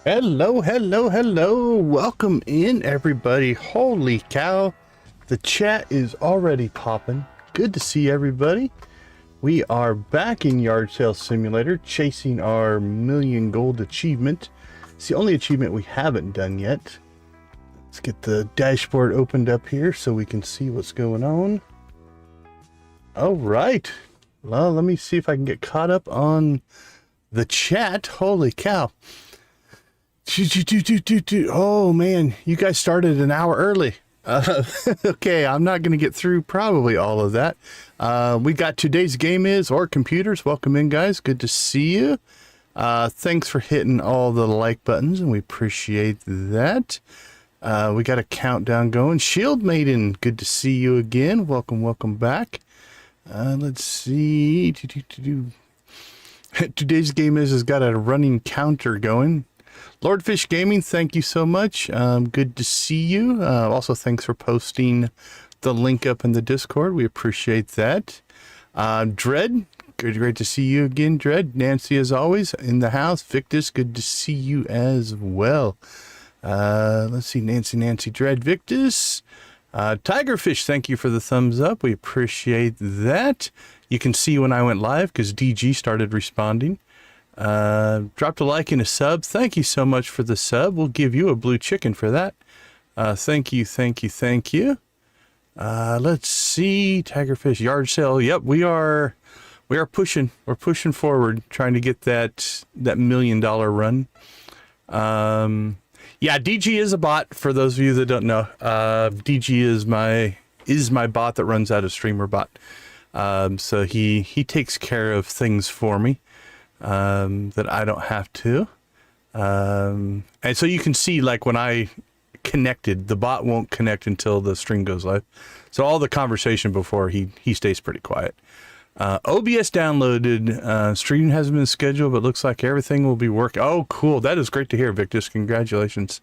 Hello, hello, hello. Welcome in, everybody. Holy cow. The chat is already popping. Good to see everybody. We are back in Yard Sale Simulator, chasing our million gold achievement. It's the only achievement we haven't done yet. Let's get the dashboard opened up here so we can see what's going on. All right. Well, let me see if I can get caught up on the chat. Holy cow. Oh man, you guys started an hour early. Okay, I'm not going to get through probably all of that. We got today's game is or computers. Welcome in, guys. Good to see you. Thanks for hitting all the like buttons, and we appreciate that. We got a countdown going. Shield Maiden, good to see you again. Welcome back. Let's see. Today's game has got a running counter going. Lordfish Gaming, thank you so much. Good to see you. Also, thanks for posting the link up in the Discord. We appreciate that. Dread, great to see you again, Dread. Nancy, as always, in the house. Victus, good to see you as well. Let's see, Nancy, Dread, Victus. Tigerfish, thank you for the thumbs up. We appreciate that. You can see when I went live because DG started responding. Dropped a like and a sub. Thank you so much for the sub. We'll give you a blue chicken for that. Thank you. Let's see, Tigerfish Yard Sale. Yep, we are pushing. We're pushing forward, trying to get that $1 million run. Yeah, DG is a bot for those of you that don't know. DG is my bot that runs out of Streamer Bot. So he takes care of things for me. That I don't have to. And so you can see, like, when I connected, the bot won't connect until the stream goes live. So all the conversation before, he stays pretty quiet. OBS downloaded. Stream hasn't been scheduled, but looks like everything will be working. Oh, cool. That is great to hear, Victus. Congratulations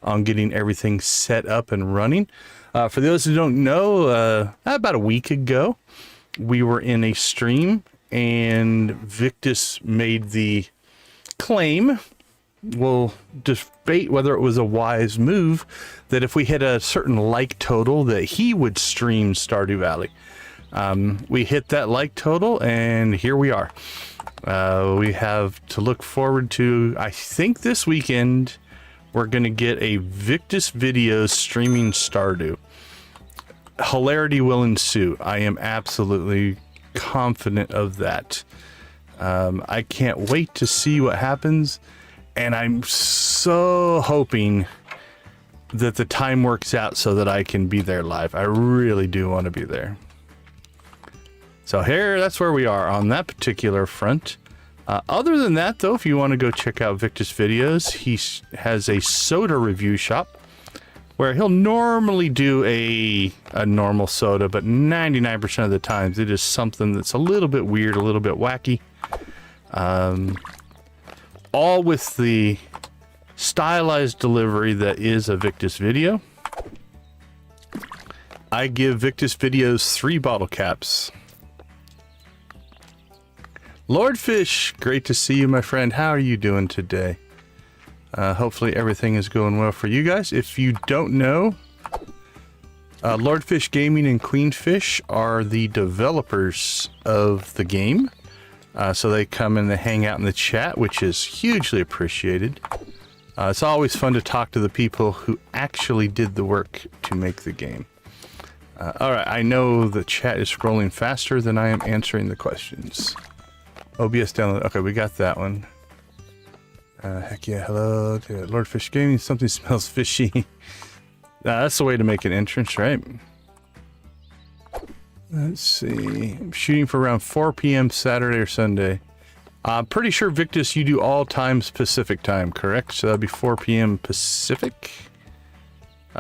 on getting everything set up and running. For those who don't know, about a week ago, we were in a stream, and Victus made the claim, we'll debate whether it was a wise move, that if we hit a certain like total that he would stream Stardew Valley. We hit that like total, and here we are. We have to look forward to, I think this weekend, we're going to get a Victus video streaming Stardew. Hilarity will ensue. I am absolutely confident of that. I can't wait to see what happens, and I'm so hoping that the time works out so that I can be there live. I really do want to be there. So that's where we are on that particular front. Other than that, though, if you want to go check out Victus videos, he has a soda review shop where he'll normally do a normal soda, but 99% of the times it is something that's a little bit weird, a little bit wacky. All with the stylized delivery that is a Victus video. I give Victus videos 3 bottle caps. Lordfish, great to see you, my friend. How are you doing today? Hopefully everything is going well for you guys. If you don't know, Lordfish Gaming and Queenfish are the developers of the game. So they come and they hang out in the chat, which is hugely appreciated. It's always fun to talk to the people who actually did the work to make the game. All right, I know the chat is scrolling faster than I am answering the questions. OBS download. Okay, we got that one. Heck yeah, hello to Lordfish Gaming. Something smells fishy. That's the way to make an entrance, right? Let's see. I'm shooting for around 4 p.m. Saturday or Sunday. I'm pretty sure, Victus, you do all times Pacific time, correct? So that'd be 4 p.m. Pacific.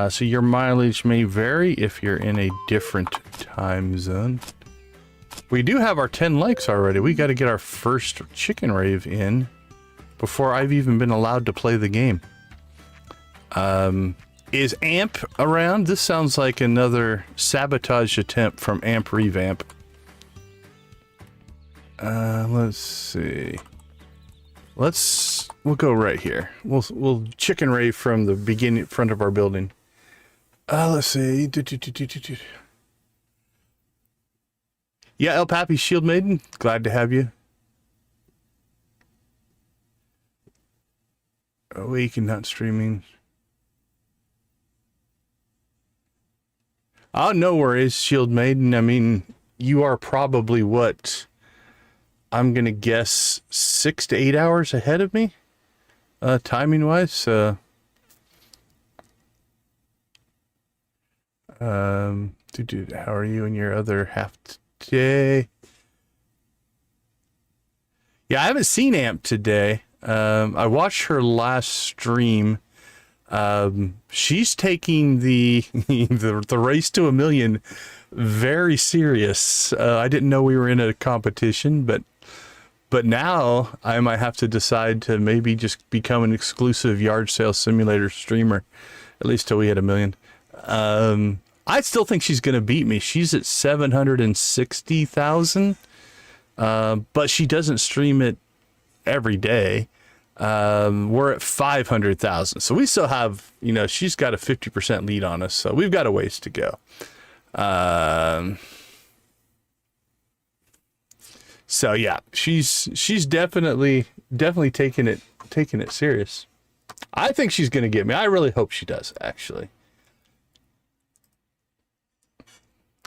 So your mileage may vary if you're in a different time zone. We do have our 10 likes already. We got to get our first chicken rave in before I've even been allowed to play the game. Is Amp around? This sounds like another sabotage attempt from Amp Revamp. Let's see. Let's We'll go right here. We'll chicken rave from the beginning front of our building. Let's see. Yeah, El Papi Shield Maiden, glad to have you. Awake and not streaming. Oh, no worries, Shield Maiden. I mean, you are probably what? I'm going to guess 6 to 8 hours ahead of me, timing-wise. How are you in your other half day? Yeah, I haven't seen Amp today. I watched her last stream. She's taking the the race to 1 million very serious. I didn't know we were in a competition, but now I might have to decide to maybe just become an exclusive yard sale simulator streamer, at least till we hit 1 million. I still think she's going to beat me. She's at 760,000, but she doesn't stream it every day. We're at 500,000. So we still have, she's got a 50% lead on us. So we've got a ways to go. So yeah, she's definitely taking it serious. I think she's going to get me. I really hope she does, actually.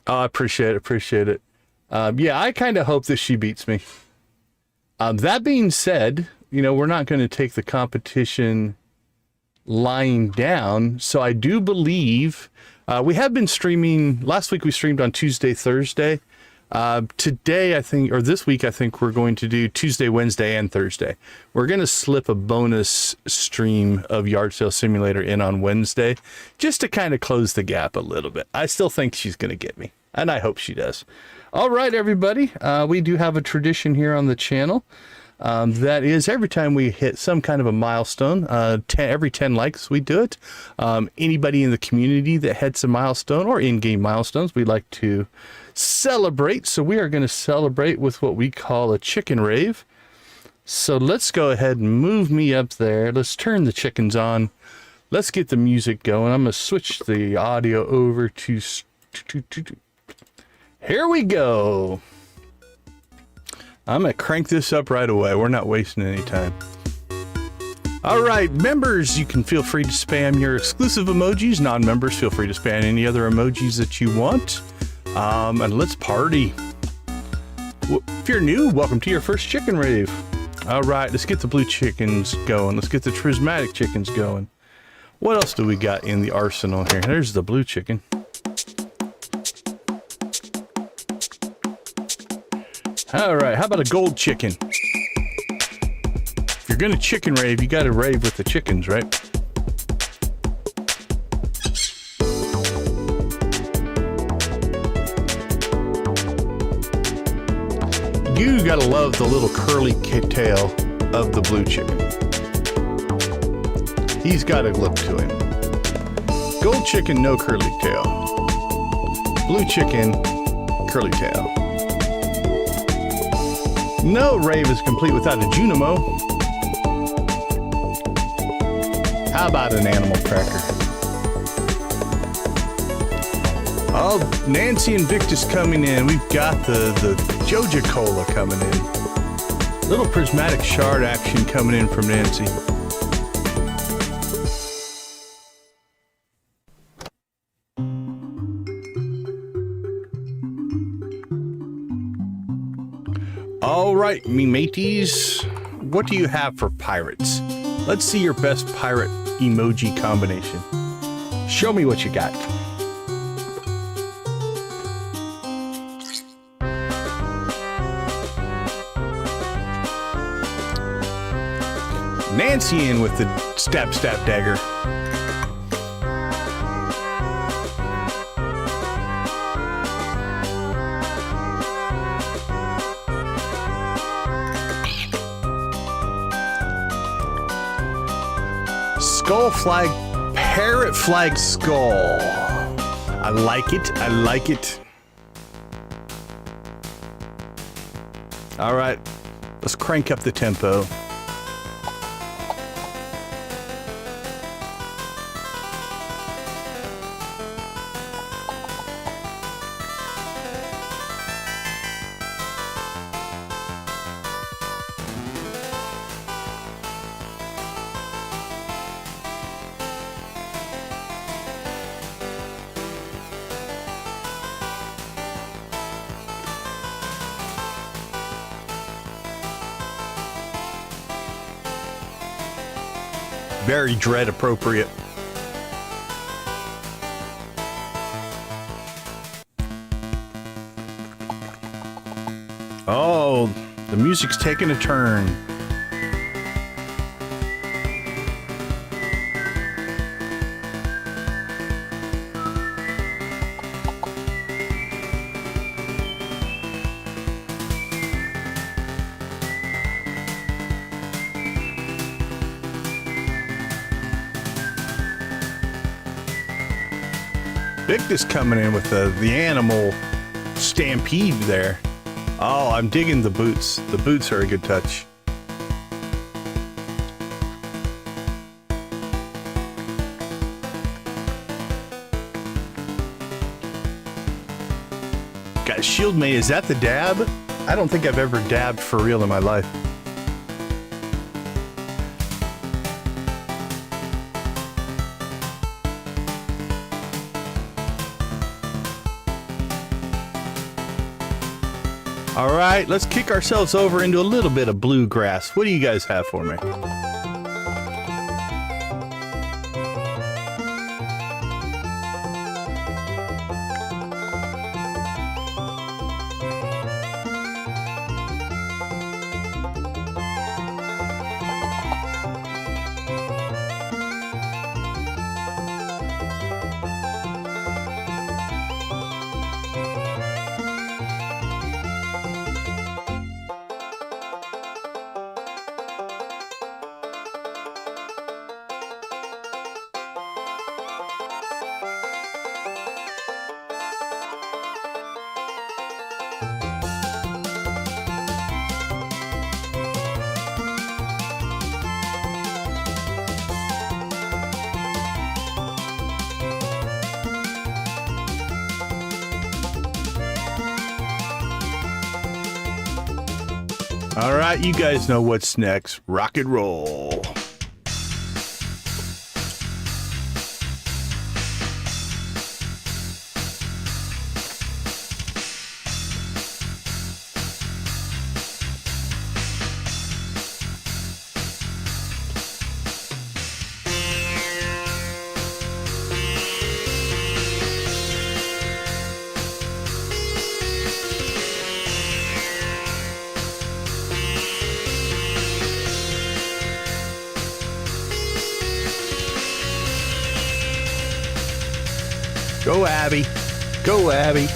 Oh, I appreciate it. Yeah, I kind of hope that she beats me. That being said, we're not going to take the competition lying down. So I do believe we have been streaming. Last week we streamed on Tuesday, Thursday. Today, I think, or this week, I think we're going to do Tuesday, Wednesday, and Thursday. We're going to slip a bonus stream of Yard Sale Simulator in on Wednesday, just to kind of close the gap a little bit. I still think she's going to get me, and I hope she does. All right, everybody. We do have a tradition here on the channel. That is every time we hit some kind of a milestone, every 10 likes, we do it. Anybody in the community that hits a milestone or in-game milestones, we'd like to celebrate. So we are going to celebrate with what we call a chicken rave. So let's go ahead and move me up there. Let's turn the chickens on. Let's get the music going. I'm going to switch the audio over to... Here we go. I'm going to crank this up right away. We're not wasting any time. All right, members, you can feel free to spam your exclusive emojis. Non-members, feel free to spam any other emojis that you want. And let's party. If you're new, welcome to your first chicken rave. All right, let's get the blue chickens going. Let's get the prismatic chickens going. What else do we got in the arsenal here? There's the blue chicken. All right, how about a gold chicken? If you're gonna chicken rave, you gotta rave with the chickens, right? You gotta love the little curly tail of the blue chicken. He's got a look to him. Gold chicken, no curly tail. Blue chicken, curly tail. No rave is complete without a Junimo. How about an animal cracker? Oh, Nancy and Victus coming in. We've got the Joja Cola coming in. Little prismatic shard action coming in from Nancy. All right, me mateys, what do you have for pirates? Let's see your best pirate emoji combination. Show me what you got. Nancy in with the stab dagger. Skull flag, parrot flag skull. I like it. I like it. All right, let's crank up the tempo. Very dread appropriate. Oh, the music's taking a turn. Victus coming in with the animal stampede there. Oh, I'm digging the boots. The boots are a good touch. Got a shield mate. Is that the dab? I don't think I've ever dabbed for real in my life. All right, let's kick ourselves over into a little bit of bluegrass. What do you guys have for me? All right, you guys know what's next. Rock and roll. Go, Abby. Go, Abby.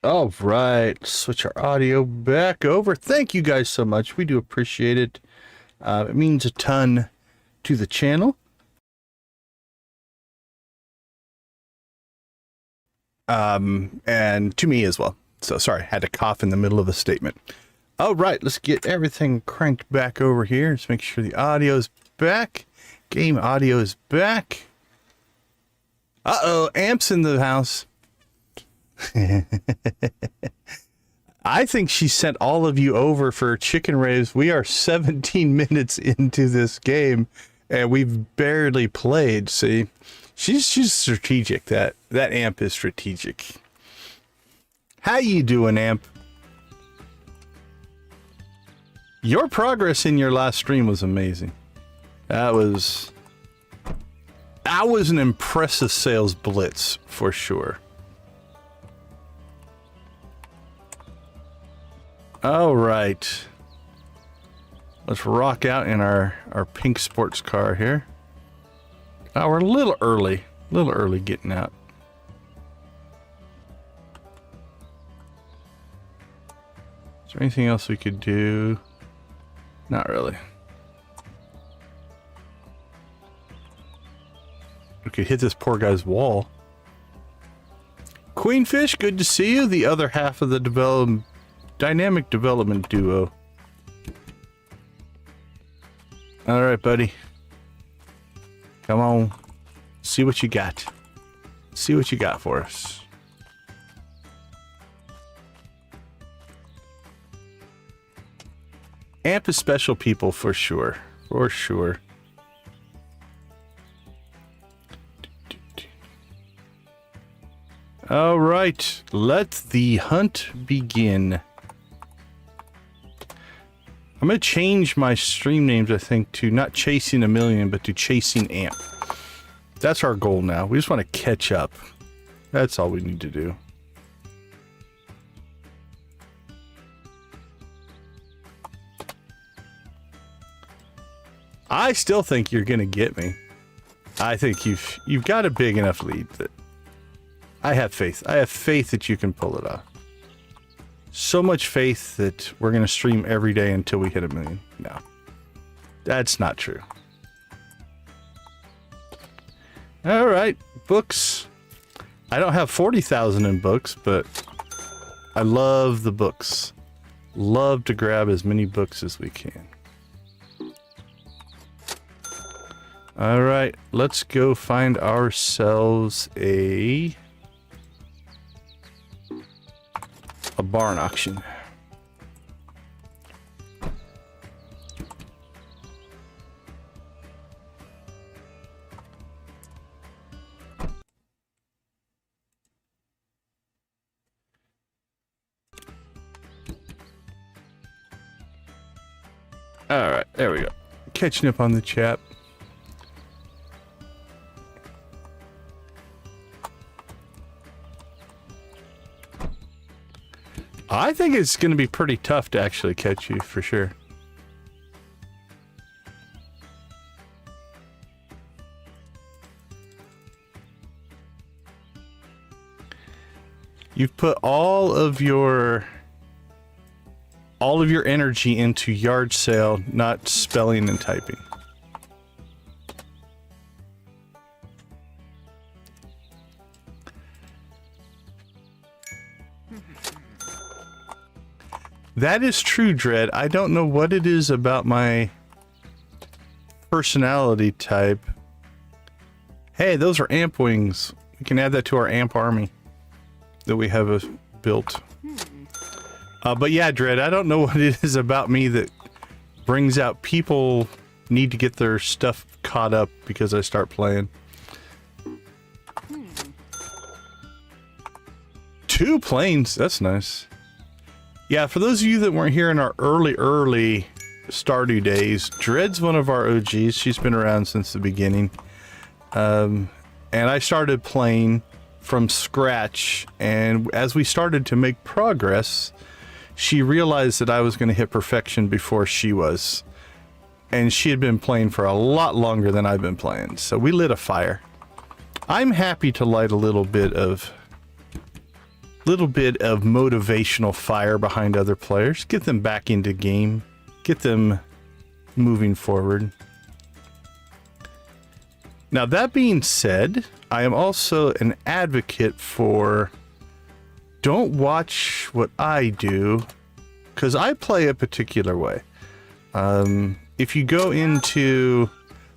All right, switch our audio back over. Thank you guys so much. We do appreciate it. It means a ton to the channel. And to me as well. So sorry, had to cough in the middle of a statement. All right, let's get everything cranked back over here. Let's make sure the audio is back. Game audio is back. Uh-oh, Amp's in the house. I think she sent all of you over for chicken raves. We are 17 minutes into this game, and we've barely played. See, she's strategic. That Amp is strategic. How you doing, Amp? Your progress in your last stream was amazing. That was an impressive sales blitz for sure. All right, let's rock out in our pink sports car here. Oh, we're a little early getting out. Is there anything else we could do? Not really. We could hit this poor guy's wall. Queenfish, good to see you. The other half of the dynamic development duo. All right, buddy. Come on. See what you got. See what you got for us. Amp is special people for sure. For sure. All right, let the hunt begin. I'm going to change my stream names, I think, to not Chasing a Million, but to Chasing Amp. That's our goal now. We just want to catch up. That's all we need to do. I still think you're going to get me. I think you've got a big enough lead that I have faith. I have faith that you can pull it off. So much faith that we're going to stream every day until we hit 1 million. No, that's not true. All right, books. I don't have 40,000 in books, but I love the books. Love to grab as many books as we can. All right, let's go find ourselves a barn auction. All right, there we go. Catching up on the chat. I think it's going to be pretty tough to actually catch you, for sure. You've put all of your energy into yard sale, not spelling and typing. That is true, Dread. I don't know what it is about my personality type. Hey, those are amp wings. We can add that to our amp army that we have built. But yeah, Dread, I don't know what it is about me that brings out people need to get their stuff caught up because I start playing. 2 planes, that's nice. Yeah, for those of you that weren't here in our early Stardew days, Dread's one of our OGs. She's been around since the beginning. And I started playing from scratch, and as we started to make progress, she realized that I was going to hit perfection before she was. And she had been playing for a lot longer than I've been playing, so we lit a fire. I'm happy to light a little bit of motivational fire behind other players, get them back into game, get them moving forward. Now, that being said, I am also an advocate for don't watch what I do, because I play a particular way. If you go into,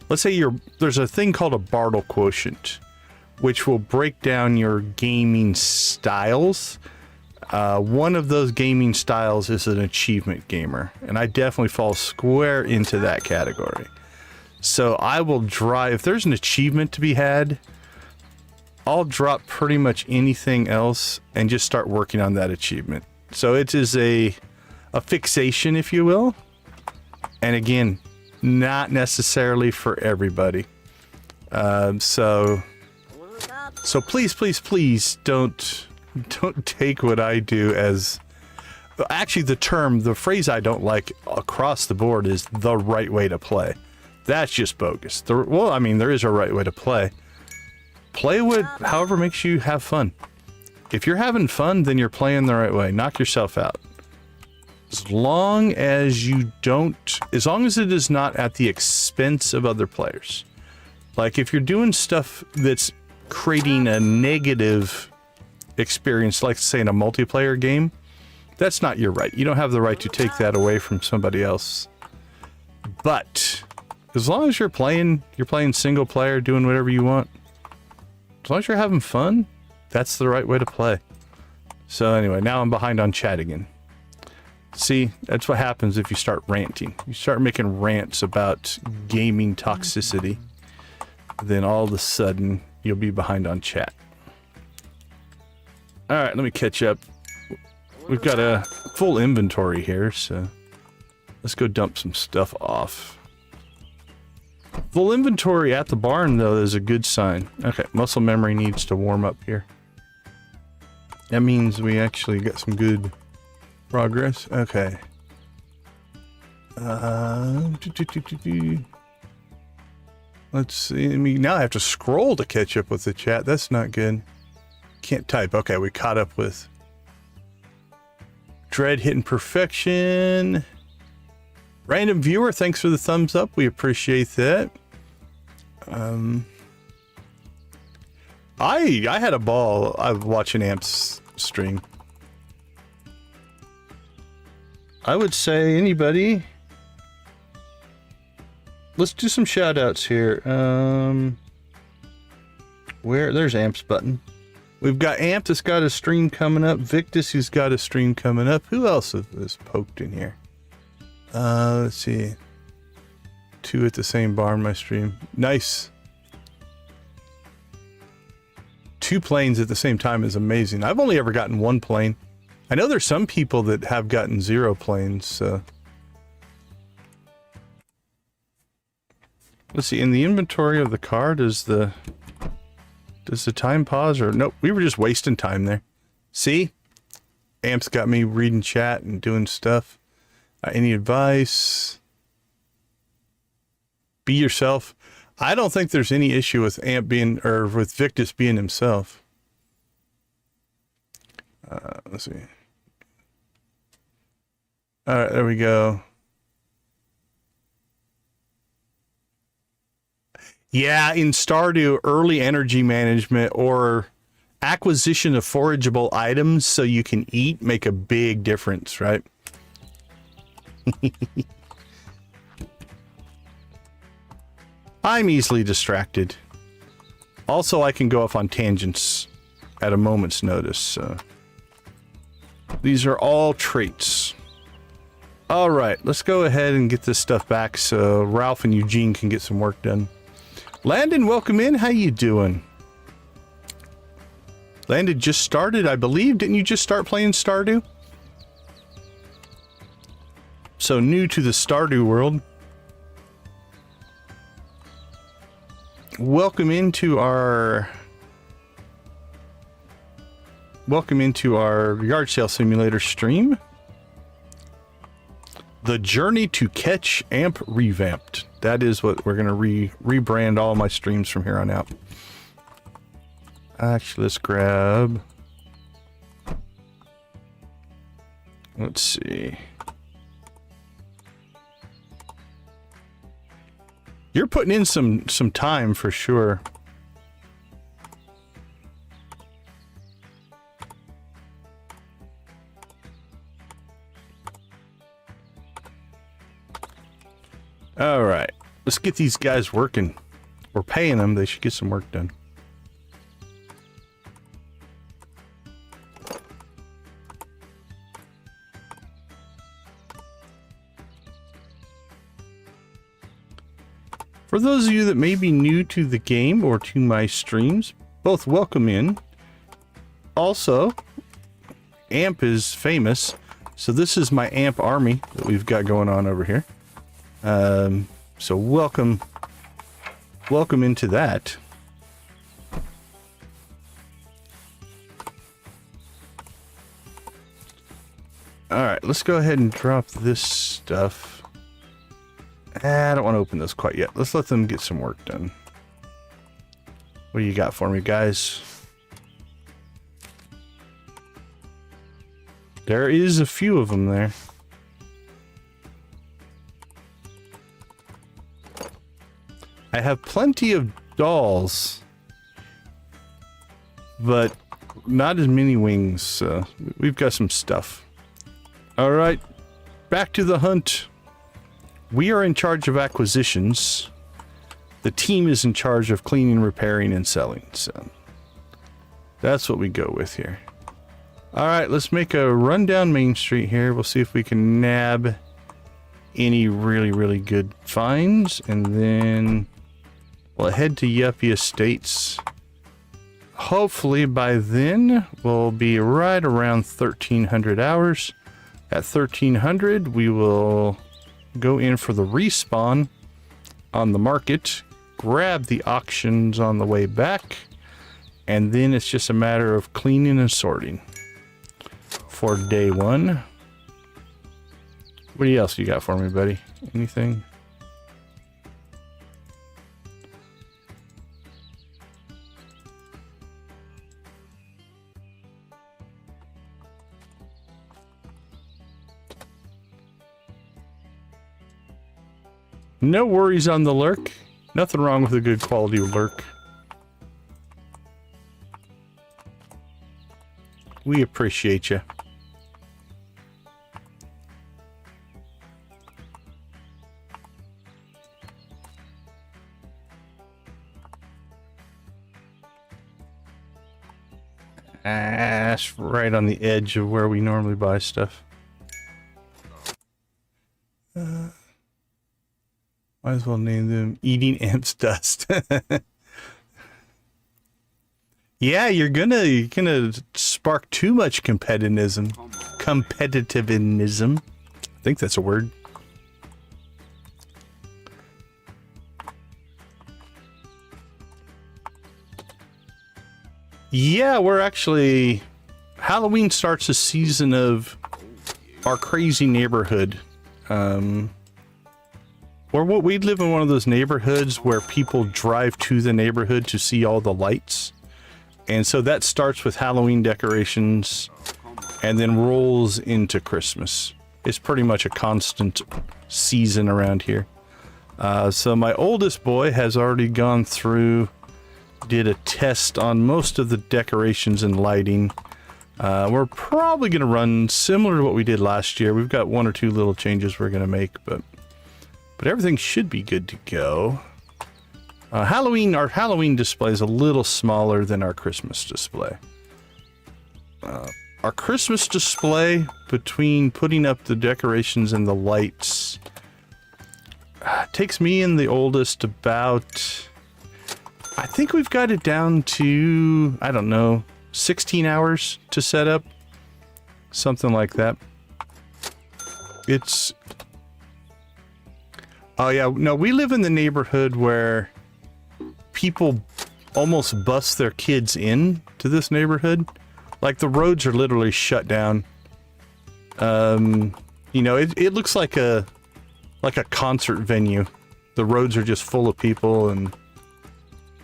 let's say there's a thing called a Bartle quotient, which will break down your gaming styles. One of those gaming styles is an achievement gamer, and I definitely fall square into that category. So I will if there's an achievement to be had, I'll drop pretty much anything else and just start working on that achievement. So it is a fixation, if you will. And again, not necessarily for everybody. So please don't take what I do as, actually the phrase I don't like across the board is the right way to play. That's just bogus. Well, I mean, there is a right way to play. Play however makes you have fun. If you're having fun, then you're playing the right way. Knock yourself out. As long as it is not at the expense of other players. Like if you're doing stuff that's creating a negative experience, like say in a multiplayer game, that's not your right. You don't have the right to take that away from somebody else. But as long as you're playing single player, doing whatever you want, as long as you're having fun, that's the right way to play. So anyway, now I'm behind on chat again. See, that's what happens if you start ranting. You start making rants about gaming toxicity, then all of a sudden you'll be behind on chat. All right, let me catch up. We've got a full inventory here, so let's go dump some stuff off. Full inventory at the barn, though, is a good sign. Okay, muscle memory needs to warm up here. That means we actually got some good progress. Okay. Let's see. I mean, now I have to scroll to catch up with the chat. That's not good. Can't type. Okay, we caught up with Dread hitting perfection. Random viewer, thanks for the thumbs up. We appreciate that. I had a ball of watching Amp's stream. I would say anybody. Let's do some shout outs here. There's Amp's button. We've got Amp that's got a stream coming up. Victus who's got a stream coming up. Who else is poked in here? Let's see. 2 at the same barn, my stream. Nice. 2 planes at the same time is amazing. I've only ever gotten 1 plane. I know there's some people that have gotten 0 planes, so. Let's see, in the inventory of the car, does the time pause or nope, we were just wasting time there. See? Amp's got me reading chat and doing stuff. Any advice? Be yourself. I don't think there's any issue with Amp being, or with Victus being himself. Let's see. All right, there we go. Yeah, in Stardew, early energy management or acquisition of forageable items so you can eat make a big difference, right? I'm easily distracted. Also, I can go off on tangents at a moment's notice. So. These are all traits. All right, let's go ahead and get this stuff back so Ralph and Eugene can get some work done. Landon, welcome in. How you doing? Landon just started, I believe. Didn't you just start playing Stardew? So new to the Stardew world. Welcome into our yard sale simulator stream. The Journey to Catch Amp Revamped. That is what we're going to rebrand all my streams from here on out. Actually, let's grab. Let's see. You're putting in some time for sure. All right, let's get these guys working. We're paying them. They should get some work done. For those of you that may be new to the game or to my streams, both welcome in. Also, Amp is famous, so this is my Amp army that we've got going on over here. So welcome into that. All right, let's go ahead and drop this stuff. I don't want to open this quite yet. Let's let them get some work done. What do you got for me, guys? There is a few of them there. I have plenty of dolls, but not as many wings. So we've got some stuff. All right, back to the hunt. We are in charge of acquisitions. The team is in charge of cleaning, repairing, and selling. So that's what we go with here. All right, let's make a run down Main Street here. We'll see if we can nab any really, really good finds, and then we'll head to Yuppie Estates. Hopefully by then we'll be right around 1300 hours. At 1300 we will go in for the respawn on the market, grab the auctions on the way back, and then it's just a matter of cleaning and sorting for day one. What else you got for me, buddy? Anything? No worries on the lurk. Nothing wrong with a good quality lurk. We appreciate you. That's right on the edge of where we normally buy stuff. Might as well name them Eating Amps Dust. Yeah, you're gonna spark too much competitivism. Competitivism. I think that's a word. Yeah, we're actually... Halloween starts a season of our crazy neighborhood. We live in one of those neighborhoods where people drive to the neighborhood to see all the lights. And so that starts with Halloween decorations and then rolls into Christmas. It's pretty much a constant season around here. So my oldest boy has already gone through, did a test on most of the decorations and lighting. We're probably going to run similar to what we did last year. We've got one or two little changes we're going to make, but everything should be good to go. Our Halloween display is a little smaller than our Christmas display. Our Christmas display, between putting up the decorations and the lights, takes me and the oldest about... I think we've got it down to, I don't know, 16 hours to set up. Something like that. It's... Oh yeah, no, we live in the neighborhood where people almost bus their kids in to this neighborhood. Like, the roads are literally shut down. You know, it looks like a concert venue. The roads are just full of people, and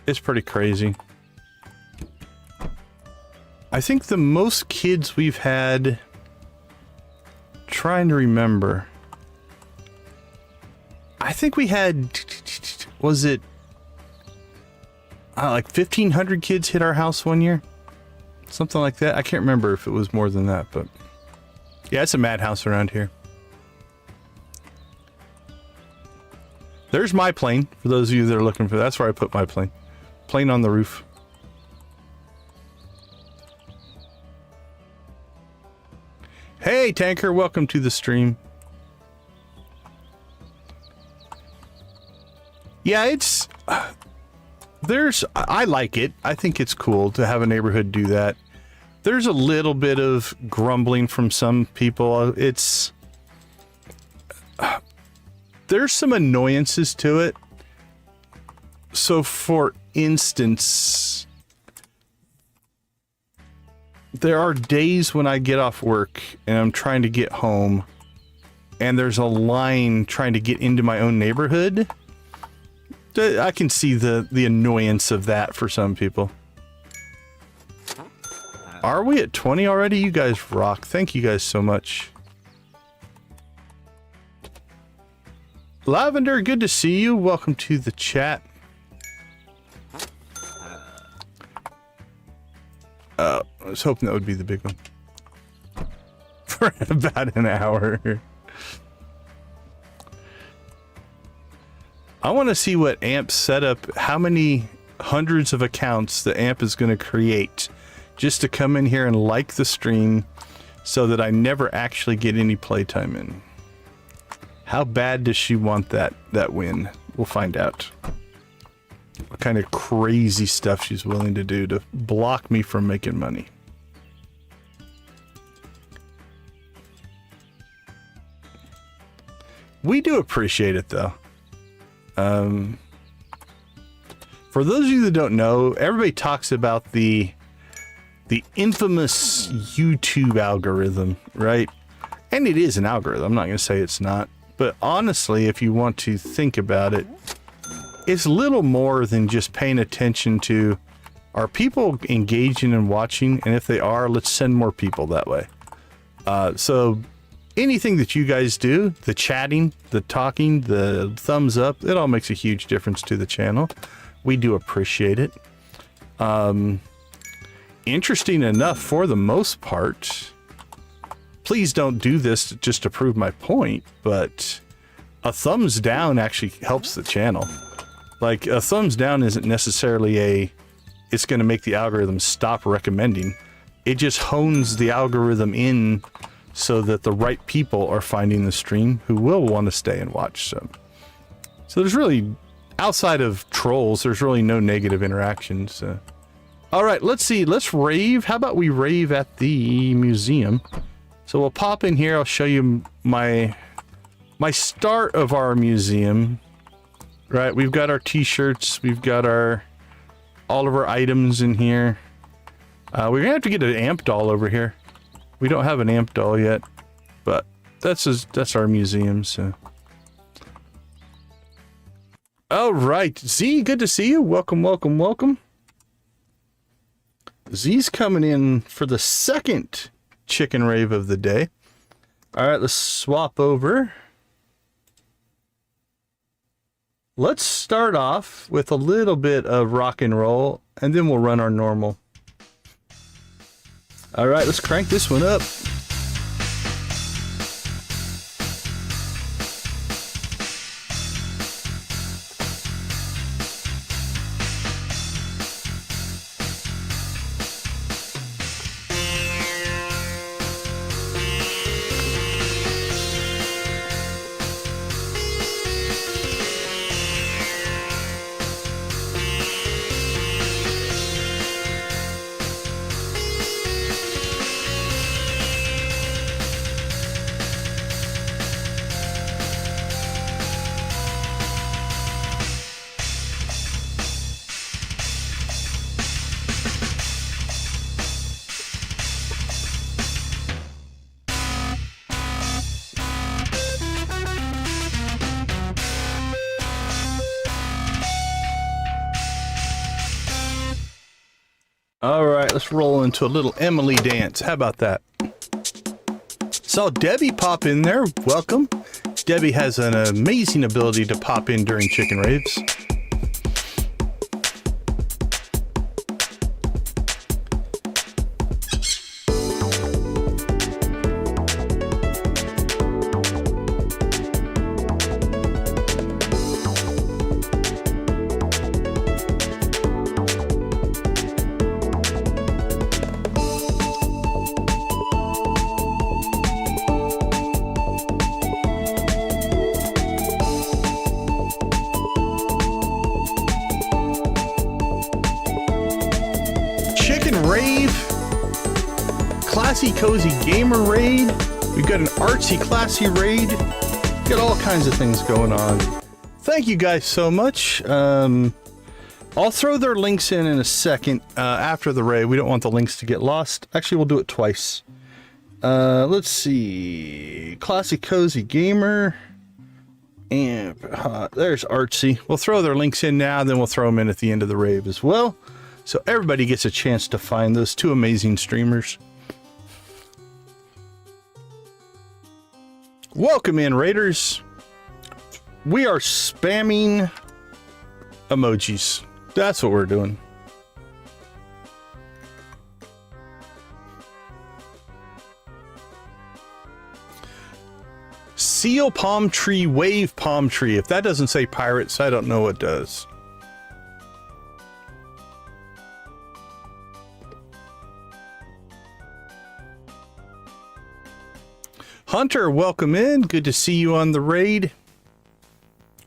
it's pretty crazy. I think the most kids we've had, trying to remember, I think we had, was it like 1,500 kids hit our house one year? Something like that. I can't remember if it was more than that, but yeah, it's a madhouse around here. There's my plane, for those of you that are looking for that. That's where I put my plane. Plane on the roof. Hey, Tanker, welcome to the stream. Yeah, it's... I like it. I think it's cool to have a neighborhood do that. There's a little bit of grumbling from some people. It's... there's some annoyances to it. So, for instance, there are days when I get off work and I'm trying to get home, and there's a line trying to get into my own neighborhood. I can see the annoyance of that for some people. Are we at 20 already? You guys rock. Thank you guys so much. Lavender, good to see you. Welcome to the chat. I was hoping that would be the big one. For about an hour. I want to see what AMP setup, how many hundreds of accounts the AMP is going to create just to come in here and like the stream so that I never actually get any playtime in. How bad does she want that win? We'll find out. What kind of crazy stuff she's willing to do to block me from making money. We do appreciate it, though. For those of you that don't know, everybody talks about the infamous YouTube algorithm, right? And it is an algorithm. I'm not going to say it's not. But honestly, if you want to think about it, it's little more than just paying attention to, are people engaging and watching? And if they are, let's send more people that way. So anything that you guys do, the chatting, the talking, the thumbs up, it all makes a huge difference to the channel. We do appreciate it. Interesting enough, for the most part, please don't do this just to prove my point, but a thumbs down actually helps the channel. Like, a thumbs down isn't necessarily it's going to make the algorithm stop recommending. It just hones the algorithm in so that the right people are finding the stream who will want to stay and watch. So there's really, outside of trolls, there's really no negative interactions. All right, let's see. Let's rave. How about we rave at the museum? So we'll pop in here. I'll show you my start of our museum. Right, we've got our t-shirts. We've got all of our items in here. We're gonna have to get an amp doll over here. We don't have an amp doll yet, but that's our museum. So, all right, Z, good to see you. Welcome, welcome, welcome. Z's coming in for the second chicken rave of the day. All right, let's swap over. Let's start off with a little bit of rock and roll, and then we'll run our normal. All right, let's crank this one up. All right, let's roll into a little Emily dance. How about that? Saw Debbie pop in there. Welcome. Debbie has an amazing ability to pop in during chicken raves. Cozy gamer raid. We've got an artsy classy raid. We've got all kinds of things going on. Thank you guys so much. I'll throw their links in a second after the raid. We don't want the links to get lost. Actually, we'll do it twice. Let's see. Classy cozy gamer. And there's artsy. We'll throw their links in now, then we'll throw them in at the end of the rave as well. So everybody gets a chance to find those two amazing streamers. Welcome in, Raiders. We are spamming emojis. That's what we're doing. Seal palm tree, wave palm tree. If that doesn't say pirates, I don't know what does. Hunter, welcome in. Good to see you on the raid.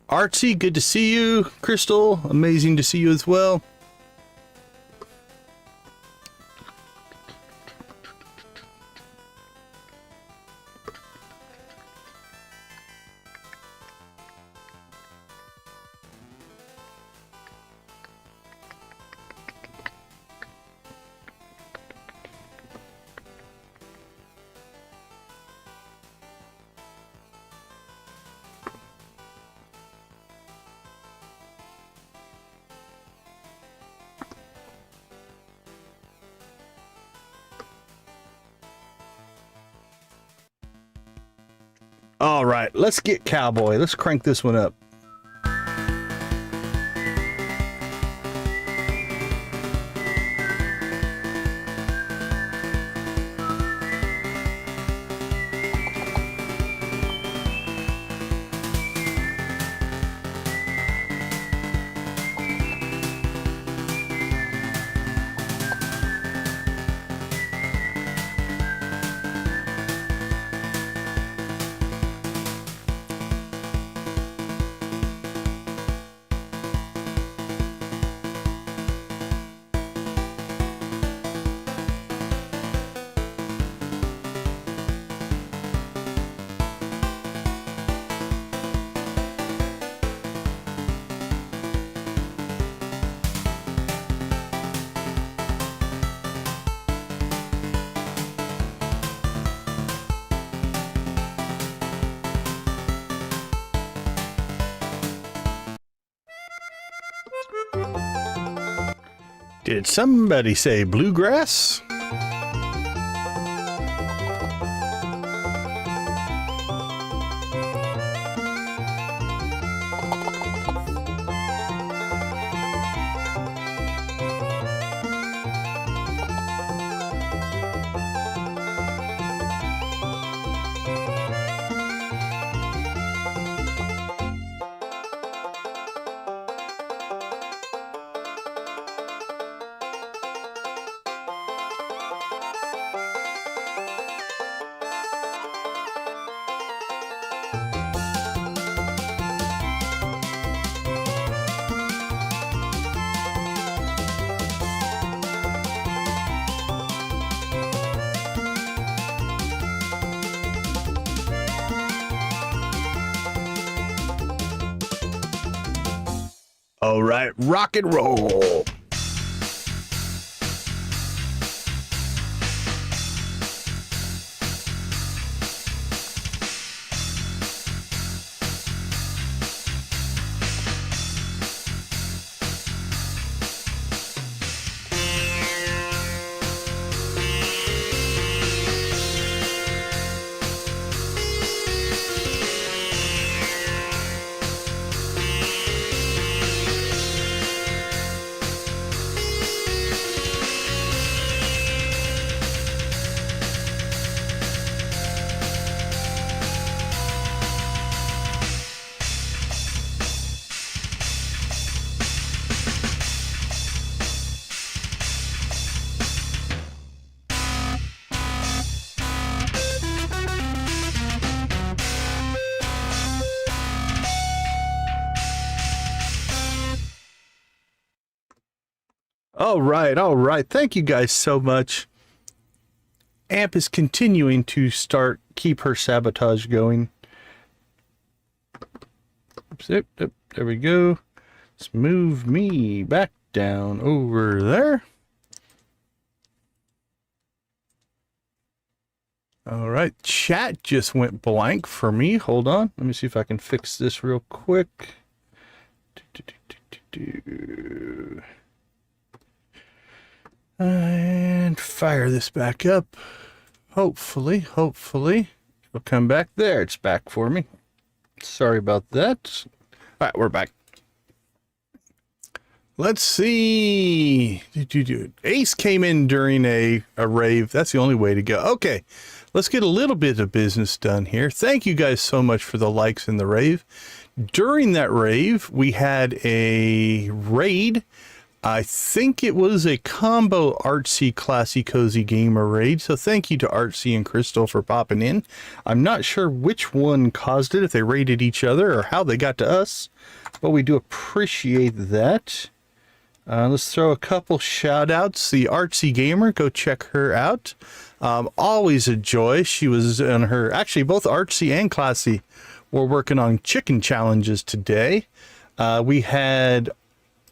Artsy, good to see you. Crystal, amazing to see you as well. All right, let's get Cowboy. Let's crank this one up. Did somebody say bluegrass? All right, rock and roll. All right. Thank you guys so much. Amp is continuing to keep her sabotage going. Oops, there we go. Let's move me back down over there. All right, chat just went blank for me. Hold on. Let me see if I can fix this real quick. And fire this back up. Hopefully it'll come back. There, it's back for me. Sorry about that. All right, we're back. Let's see. Ace came in during a rave. That's the only way to go. Okay, let's get a little bit of business done here. Thank you guys so much for the likes in the rave. During that rave, we had a raid I think it was a combo Artsy Classy Cozy Gamer raid, so thank you to Artsy and Crystal for popping in. I'm not sure which one caused it, if they raided each other or how they got to us, but we do appreciate that. Let's throw a couple shout outs. The Artsy Gamer, go check her out. Always a joy. She was on her, actually both Artsy and Classy were working on chicken challenges today. We had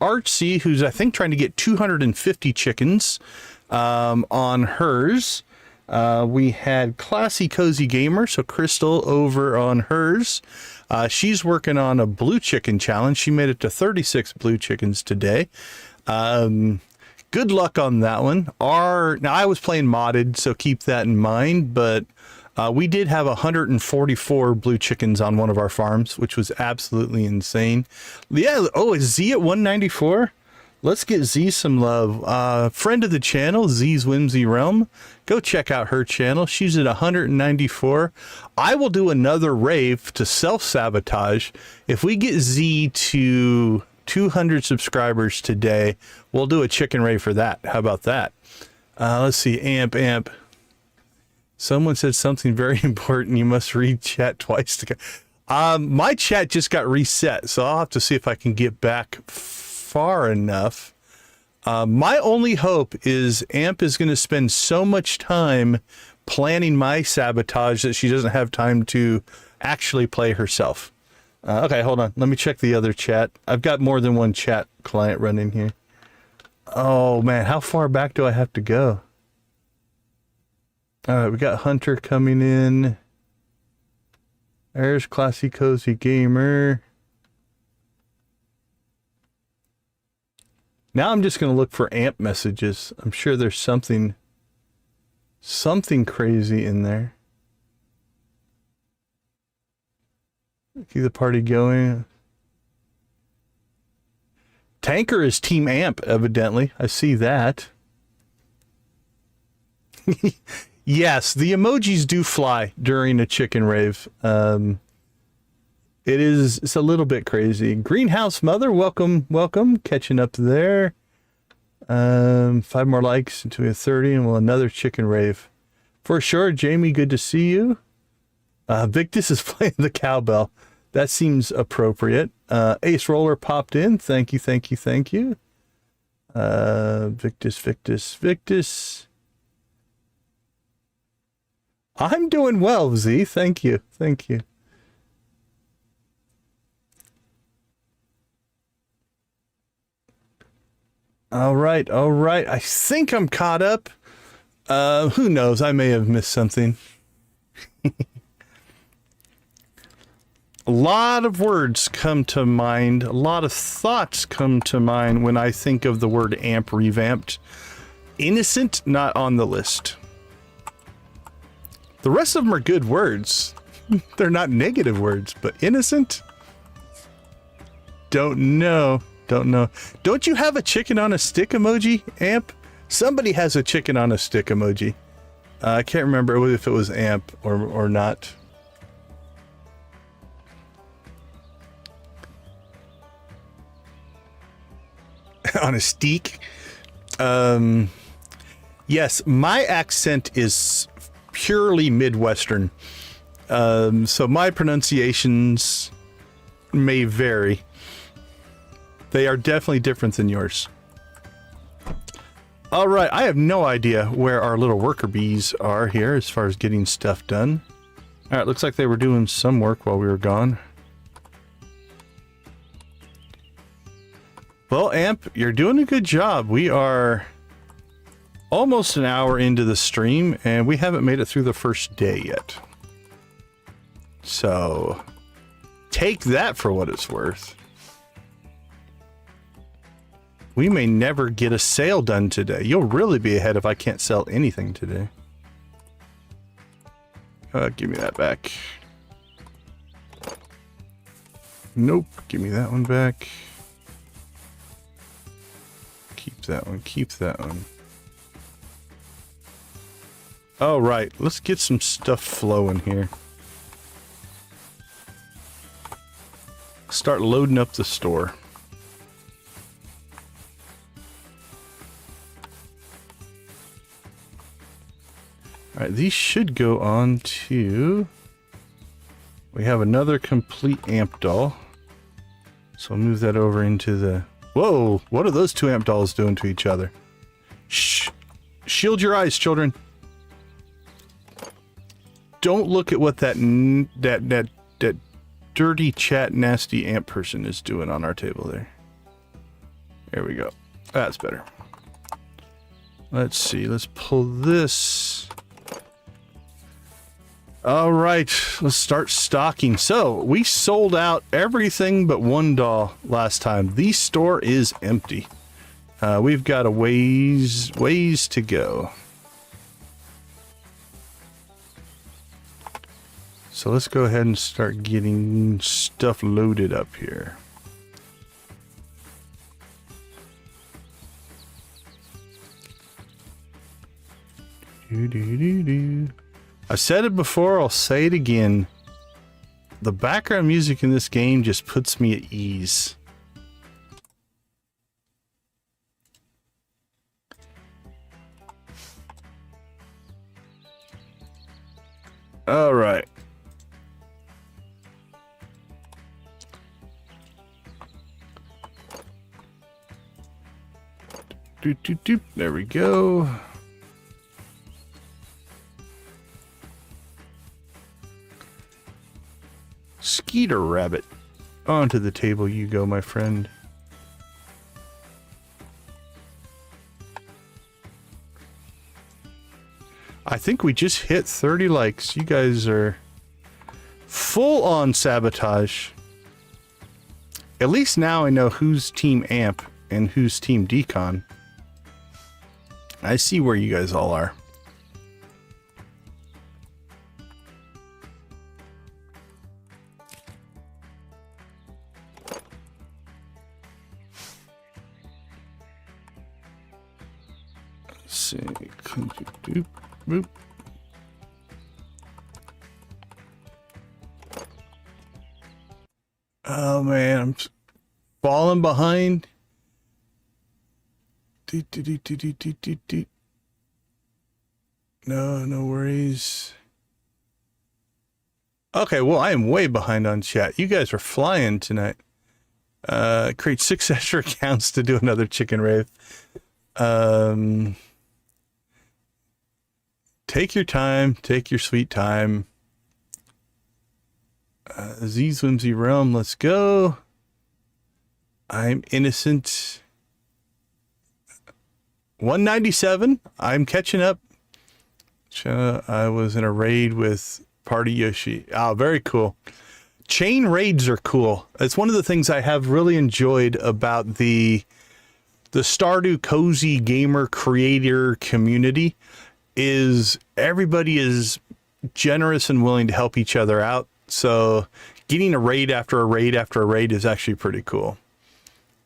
Artsy, who's I think trying to get 250 chickens on hers. We had Classy Cozy Gamer, so Crystal over on hers. She's working on a blue chicken challenge. She made it to 36 blue chickens today. Good luck on that one. Now I was playing modded, so keep that in mind, but we did have 144 blue chickens on one of our farms, which was absolutely insane. Yeah, oh, is Z at 194? Let's get Z some love. Friend of the channel, Z's Whimsy Realm. Go check out her channel. She's at 194. I will do another rave to self-sabotage. If we get Z to 200 subscribers today, we'll do a chicken rave for that. How about that? Let's see, Amp. Someone said something very important. You must read chat twice to go. My chat just got reset, so I'll have to see if I can get back far enough. My only hope is Amp is going to spend so much time planning my sabotage that she doesn't have time to actually play herself. Okay, hold on. Let me check the other chat. I've got more than one chat client running here. Oh, man. How far back do I have to go? All right, we got Hunter coming in. There's Classy Cozy Gamer. Now I'm just going to look for Amp messages. I'm sure there's something crazy in there. See the party going. Tanker is Team Amp, evidently. I see that. Yes, the emojis do fly during a chicken rave. It's a little bit crazy. Greenhouse Mother, welcome. Catching up there. 5 more likes until we have 30, and we'll another chicken rave. For sure, Jamie, good to see you. Victus is playing the cowbell. That seems appropriate. Ace Roller popped in. Thank you. Victus. I'm doing well, Z. Thank you. All right. I think I'm caught up. Who knows? I may have missed something. A lot of words come to mind. A lot of thoughts come to mind when I think of the word Amp revamped. Innocent, not on the list. The rest of them are good words. They're not negative words, but innocent? Don't know. Don't you have a chicken on a stick emoji, Amp? Somebody has a chicken on a stick emoji. I can't remember if it was Amp or not. On a steak. Yes, my accent is purely Midwestern. So my pronunciations may vary. They are definitely different than yours. All right, I have no idea where our little worker bees are here as far as getting stuff done. All right, looks like they were doing some work while we were gone. Well, Amp, you're doing a good job. We are almost an hour into the stream, and we haven't made it through the first day yet. So, take that for what it's worth. We may never get a sale done today. You'll really be ahead if I can't sell anything today. Give me that back. Nope, give me that one back. Keep that one. All right, let's get some stuff flowing here. Start loading up the store. right, these should go on to... We have another complete amp doll. So I'll move that over into the... Whoa! What are those two amp dolls doing to each other? Shh! Shield your eyes, children. Don't look at what that dirty chat nasty amp person is doing on our table there. There we go. That's better. Let's see. Let's pull this. All right. Let's start stocking. So we sold out everything but one doll last time. The store is empty. We've got a ways to go. So let's go ahead and start getting stuff loaded up here. I said it before, I'll say it again. The background music in this game just puts me at ease. All right. Doop, doop, doop. There we go. Skeeter rabbit. Onto the table you go, my friend. I think we just hit 30 likes. You guys are full on sabotage. At least now I know who's Team Amp and who's Team Decon. I see where you guys all are. Let's see. Boop. Oh man, I'm falling behind. No worries. Okay, well, I am way behind on chat. You guys are flying tonight. Create 6 extra accounts to do another chicken rave. Take your time. Take your sweet time. Z's Whimsy Realm, let's go. I'm innocent. 197. I'm catching up. I was in a raid with Party Yoshi. Oh, very cool. Chain raids are cool. It's one of the things I have really enjoyed about the Stardew Cozy Gamer creator community is everybody is generous and willing to help each other out. So getting a raid after a raid after a raid is actually pretty cool.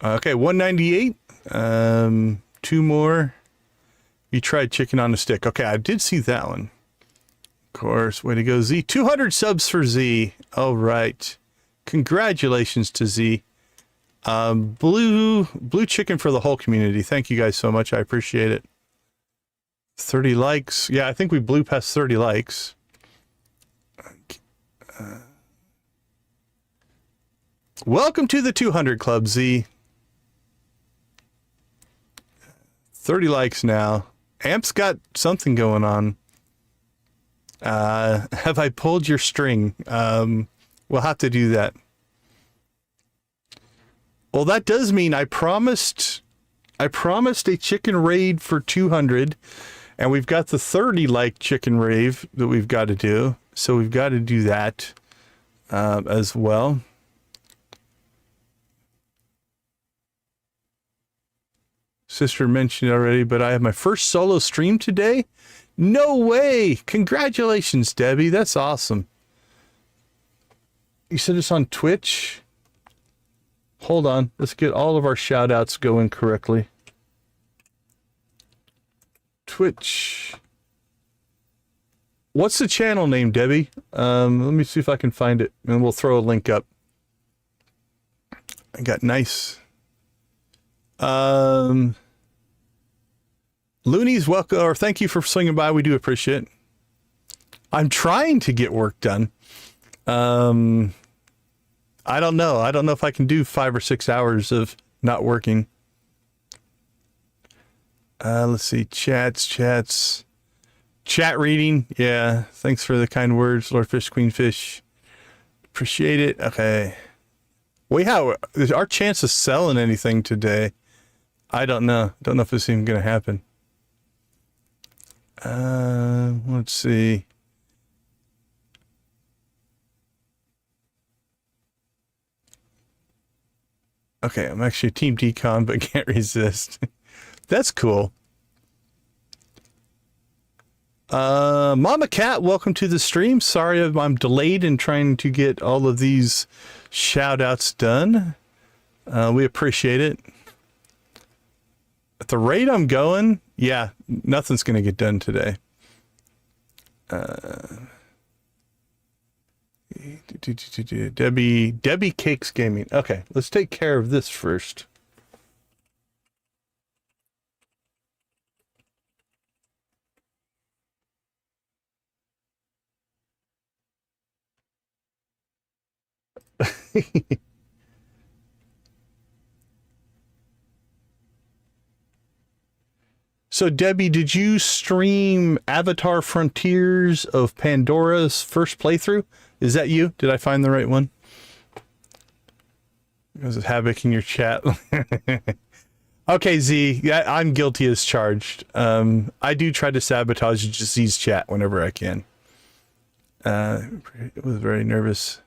Okay, 198. 2 more. You tried chicken on a stick. Okay, I did see that one. Of course, way to go, Z. 200 subs for Z. All right. Congratulations to Z. Blue chicken for the whole community. Thank you guys so much. I appreciate it. 30 likes. Yeah, I think we blew past 30 likes. Welcome to the 200 Club, Z. 30 likes now. Amp's got something going on. Have I pulled your string? We'll have to do that. Well, that does mean I promised a chicken raid for 200, and we've got the 30 like chicken rave that we've got to do. So we've got to do that as well. Sister mentioned it already, but I have my first solo stream today. No way! Congratulations, Debbie. That's awesome. You said it's on Twitch? Hold on. Let's get all of our shout outs going correctly. Twitch. What's the channel name, Debbie? Let me see if I can find it, and we'll throw a link up. I got nice. Loonies, welcome, or thank you for swinging by. We do appreciate it. I'm trying to get work done. I don't know. I don't know if I can do 5 or 6 hours of not working. Let's see. Chats. Chat reading. Yeah. Thanks for the kind words, Lord Fish, Queen Fish. Appreciate it. Okay. Is our chance of selling anything today? I don't know. Don't know if it's even going to happen. Let's see. Okay, I'm actually Team Decon, but can't resist. That's cool. Mama Cat, welcome to the stream. Sorry I'm delayed in trying to get all of these shout outs done. We appreciate it. At the rate I'm going, yeah, nothing's going to get done today. Debbie Cakes Gaming. Okay, let's take care of this first. So, Debbie, did you stream Avatar Frontiers of Pandora's first playthrough? Is that you? Did I find the right one? There's a havoc in your chat. Okay, Z, yeah, I'm guilty as charged. I do try to sabotage Z's chat whenever I can. I was very nervous.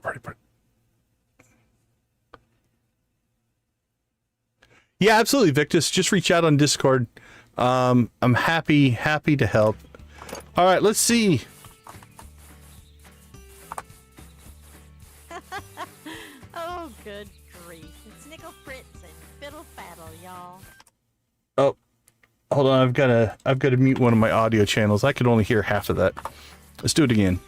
Party. Yeah, absolutely, Victus. Just reach out on Discord. I'm happy to help. All right, let's see. Oh, good grief. It's Nickel Fritz and Fiddle Faddle, y'all. Oh, hold on. I've got to mute one of my audio channels. I could only hear half of that. Let's do it again.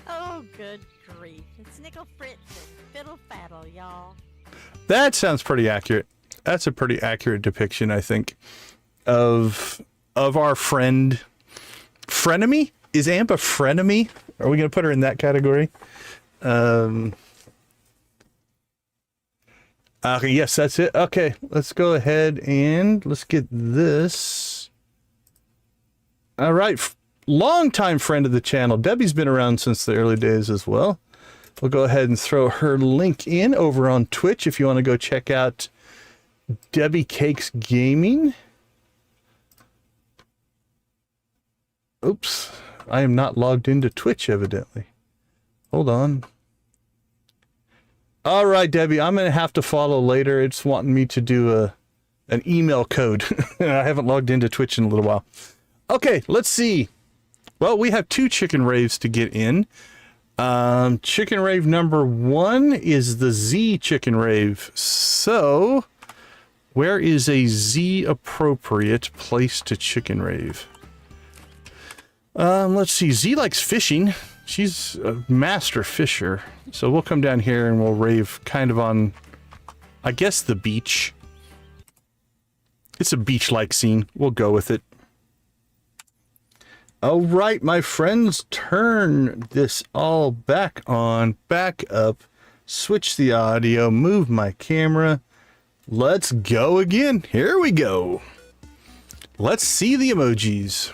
Oh, good grief. It's Nickel Fritz and Fiddle Faddle, y'all. That sounds pretty accurate. That's a pretty accurate depiction, I think, of our friend. Frenemy? Is Amp a frenemy? Are we going to put her in that category? Okay, yes, that's it. Okay, let's go ahead and let's get this. All right, longtime friend of the channel. Debbie's been around since the early days as well. We'll go ahead and throw her link in over on Twitch if you want to go check out Debbie Cakes Gaming. Oops, I am not logged into Twitch evidently. Hold on. All right, Debbie, I'm going to have to follow later. It's wanting me to do an email code. I haven't logged into Twitch in a little while. Okay, let's see. Well, we have 2 chicken raves to get in. Chicken rave number 1 is the Z chicken rave. So, where is a Z appropriate place to chicken rave? Let's see. Z likes fishing. She's a master fisher. So we'll come down here and we'll rave kind of on, I guess, the beach. It's a beach-like scene. We'll go with it. All right, my friends, turn this all back on, back up, switch the audio, move my camera. Let's go again. Here we go. Let's see the emojis.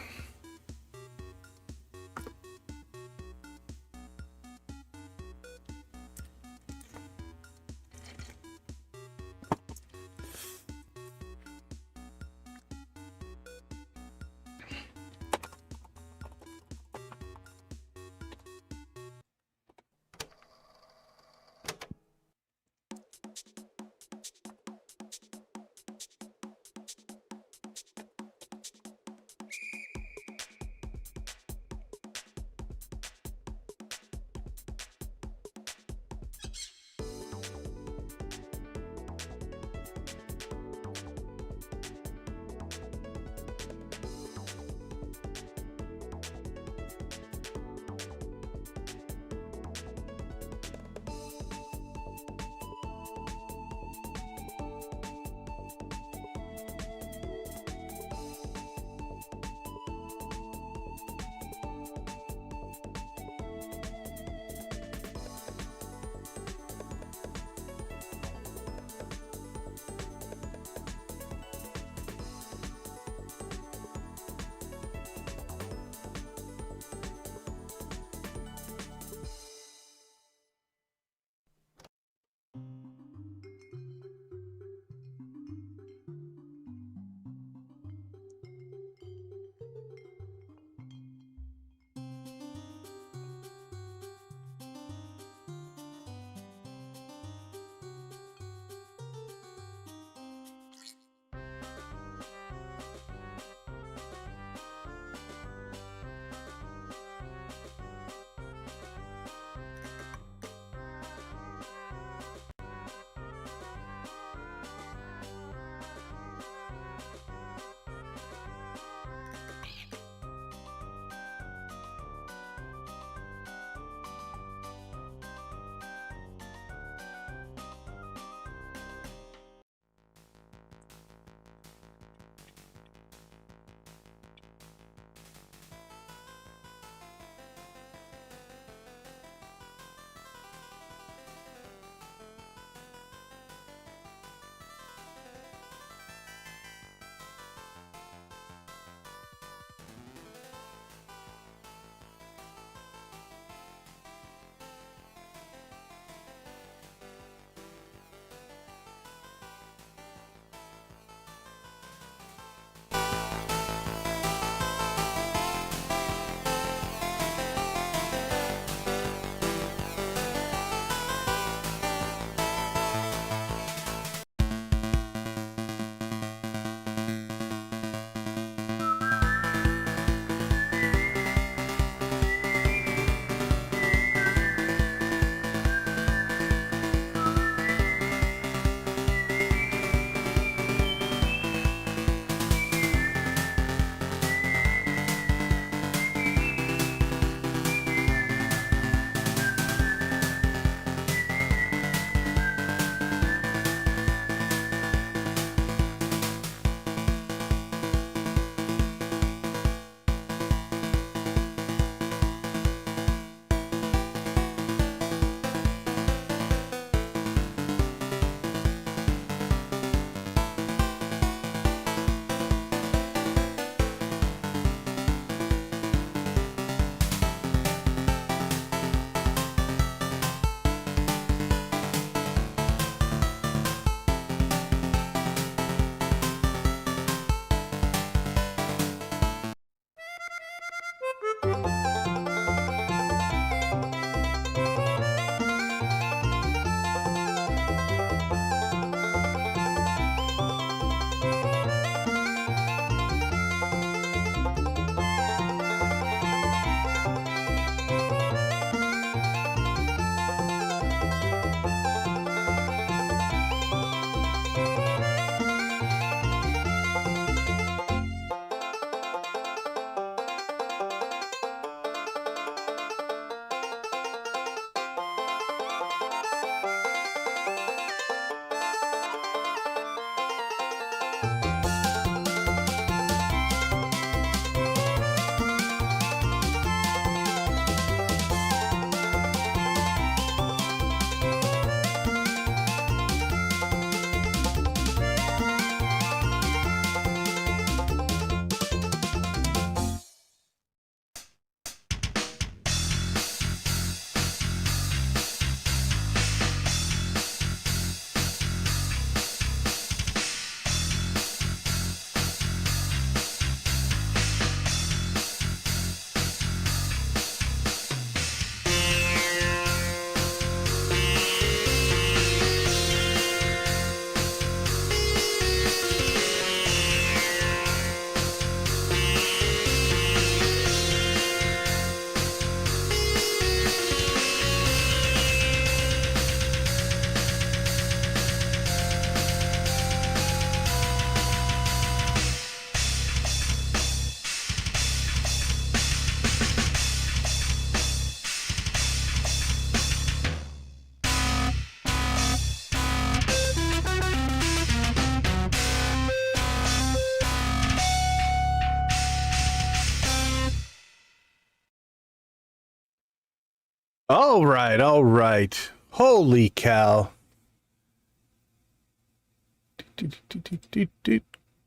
All right, all right. Holy cow.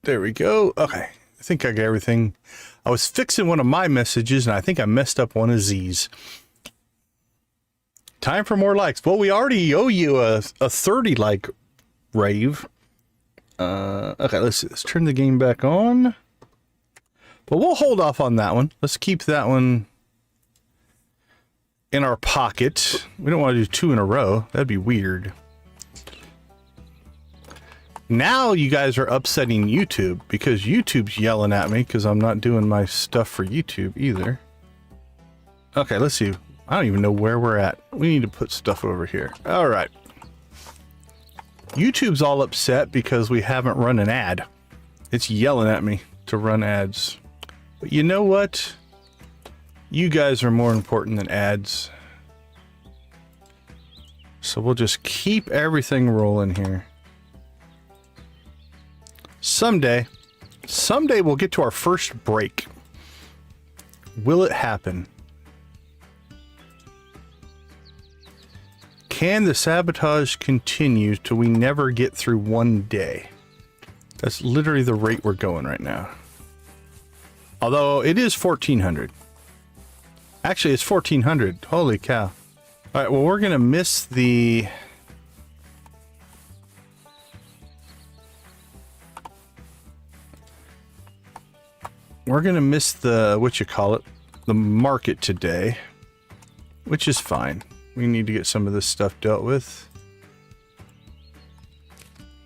There we go. Okay, I think I got everything. I was fixing one of my messages, and I think I messed up one of Z's. Time for more likes. Well, we already owe you a 30 like rave. Okay, let's turn the game back on. But we'll hold off on that one. Let's keep that one in our pocket. We don't want to do 2 in a row. That'd be weird. Now you guys are upsetting YouTube because YouTube's yelling at me because I'm not doing my stuff for YouTube either. Okay, let's see. I don't even know where we're at. We need to put stuff over here. All right. YouTube's all upset because we haven't run an ad. It's yelling at me to run ads. But you know what? You guys are more important than ads. So we'll just keep everything rolling here. Someday we'll get to our first break. Will it happen? Can the sabotage continue till we never get through one day? That's literally the rate we're going right now. Although it is 1400. Actually, it's 1400. Holy cow. All right, well, we're going to miss the... We're going to miss the, the market today, which is fine. We need to get some of this stuff dealt with.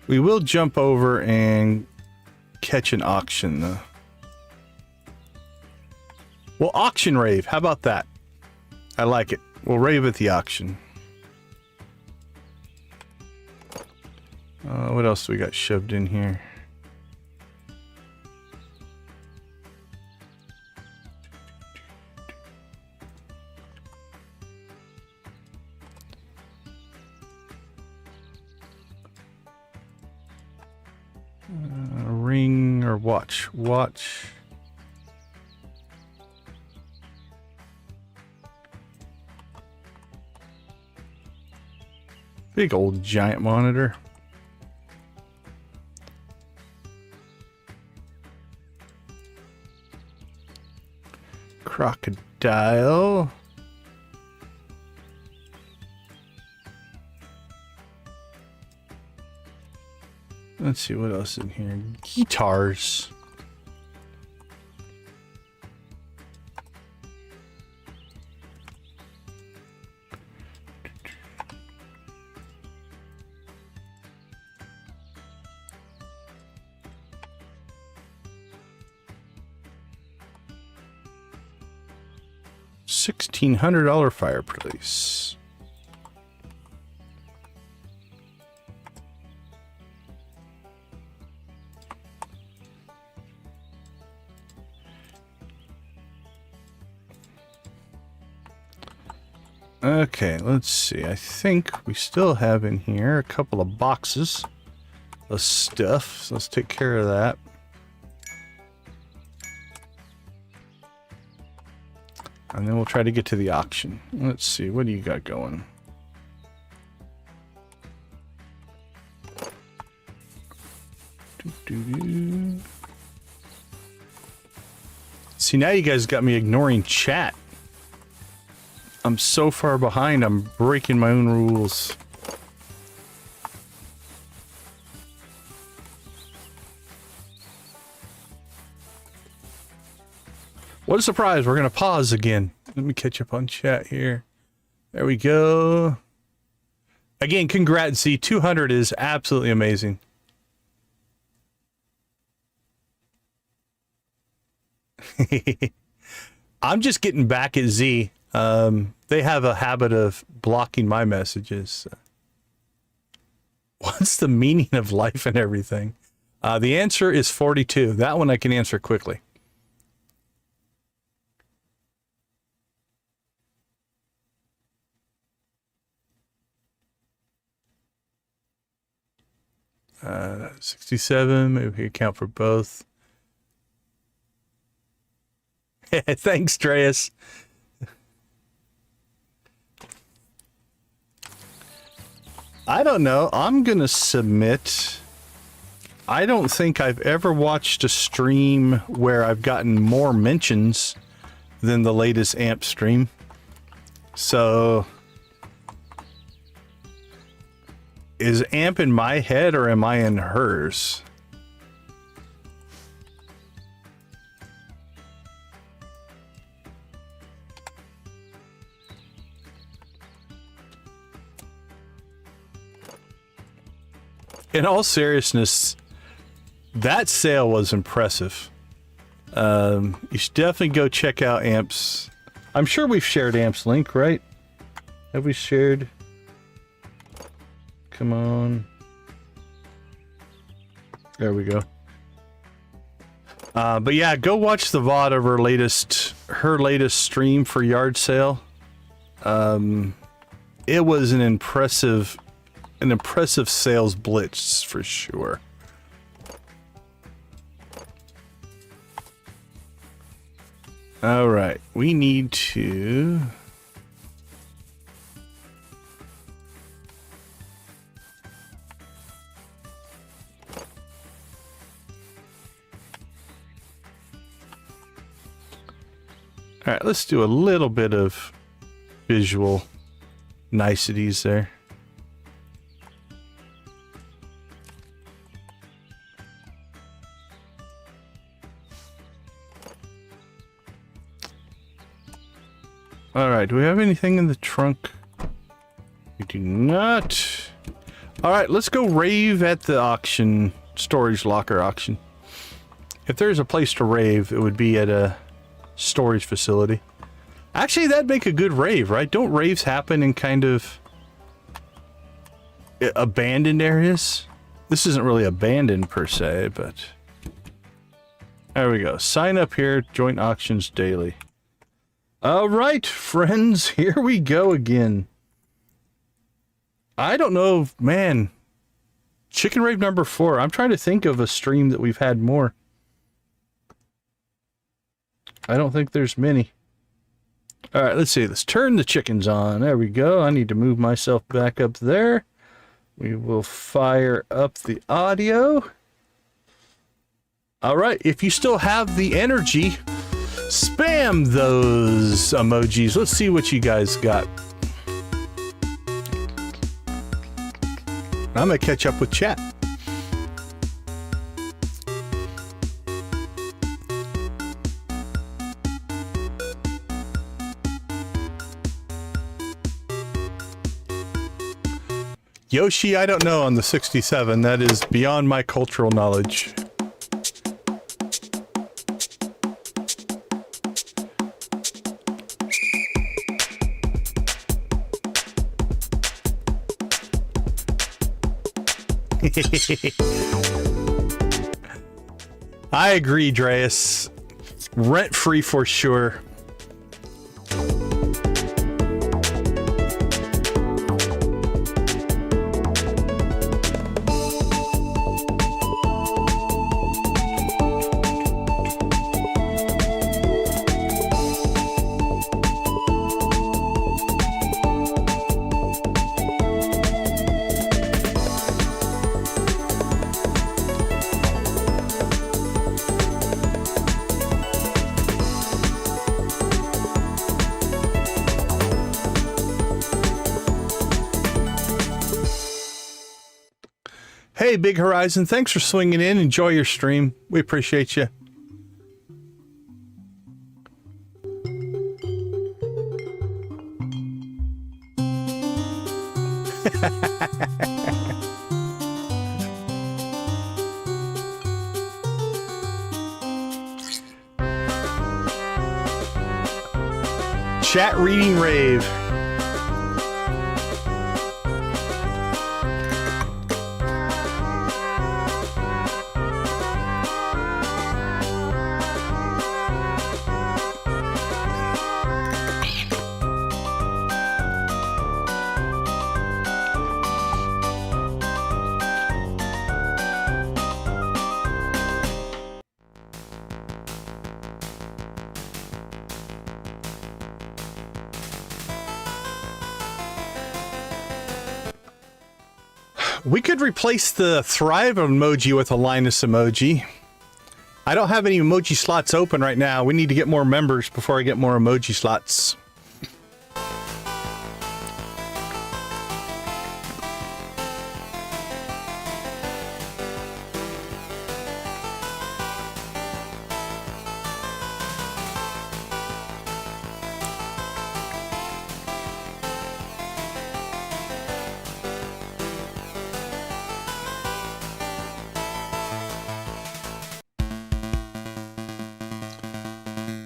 We will jump over and catch an auction, though. We'll auction rave. How about that? I like it. We'll rave at the auction. What else do we got shoved in here? Ring or watch? Watch. Big old giant monitor. Crocodile. Let's see what else in here. Guitars. $1,600 fireplace. Okay, let's see. I think we still have in here a couple of boxes of stuff. So let's take care of that. And then we'll try to get to the auction. Let's see. What do you got going? See, now you guys got me ignoring chat. I'm so far behind, I'm breaking my own rules. What a surprise, we're gonna pause again. Let me catch up on chat here. There we go. Again, congrats, Z. 200 is absolutely amazing. I'm just getting back at Z. They have a habit of blocking my messages. What's the meaning of life and everything? The answer is 42. That one I can answer quickly. Uh, 67, maybe we account for both. Thanks, Dreas. I don't know. I'm going to submit. I don't think I've ever watched a stream where I've gotten more mentions than the latest AMP stream. So, is AMP in my head or am I in hers? In all seriousness, that sale was impressive. You should definitely go check out AMP's. I'm sure we've shared AMP's link, right? Have we shared? Come on. There we go. But yeah, go watch the VOD of her latest stream for yard sale. It was an impressive sales blitz for sure. All right, we need to. All right, let's do a little bit of visual niceties there. All right, do we have anything in the trunk? We do not. All right, let's go rave at the auction, storage locker auction. If there's a place to rave, it would be at a storage facility. Actually, that'd make a good rave, right? Don't raves happen in kind of abandoned areas? This isn't really abandoned per se, but there we go. Sign up here, joint auctions daily. All right, friends, here we go again. I don't know, man. Chicken Rave number 4. I'm trying to think of a stream that we've had more. I don't think there's many. All right, let's see. Let's turn the chickens on. There we go. I need to move myself back up there. We will fire up the audio. All right, if you still have the energy, spam those emojis. Let's see what you guys got. I'm gonna catch up with chat. Yoshi, I don't know on the 67. That is beyond my cultural knowledge. I agree, Dreas. Rent-free for sure. Hey, Big Horizon, thanks for swinging in. Enjoy your stream. We appreciate you. Chat reading rave. We could replace the Thrive emoji with a Linus emoji. I don't have any emoji slots open right now. We need to get more members before I get more emoji slots.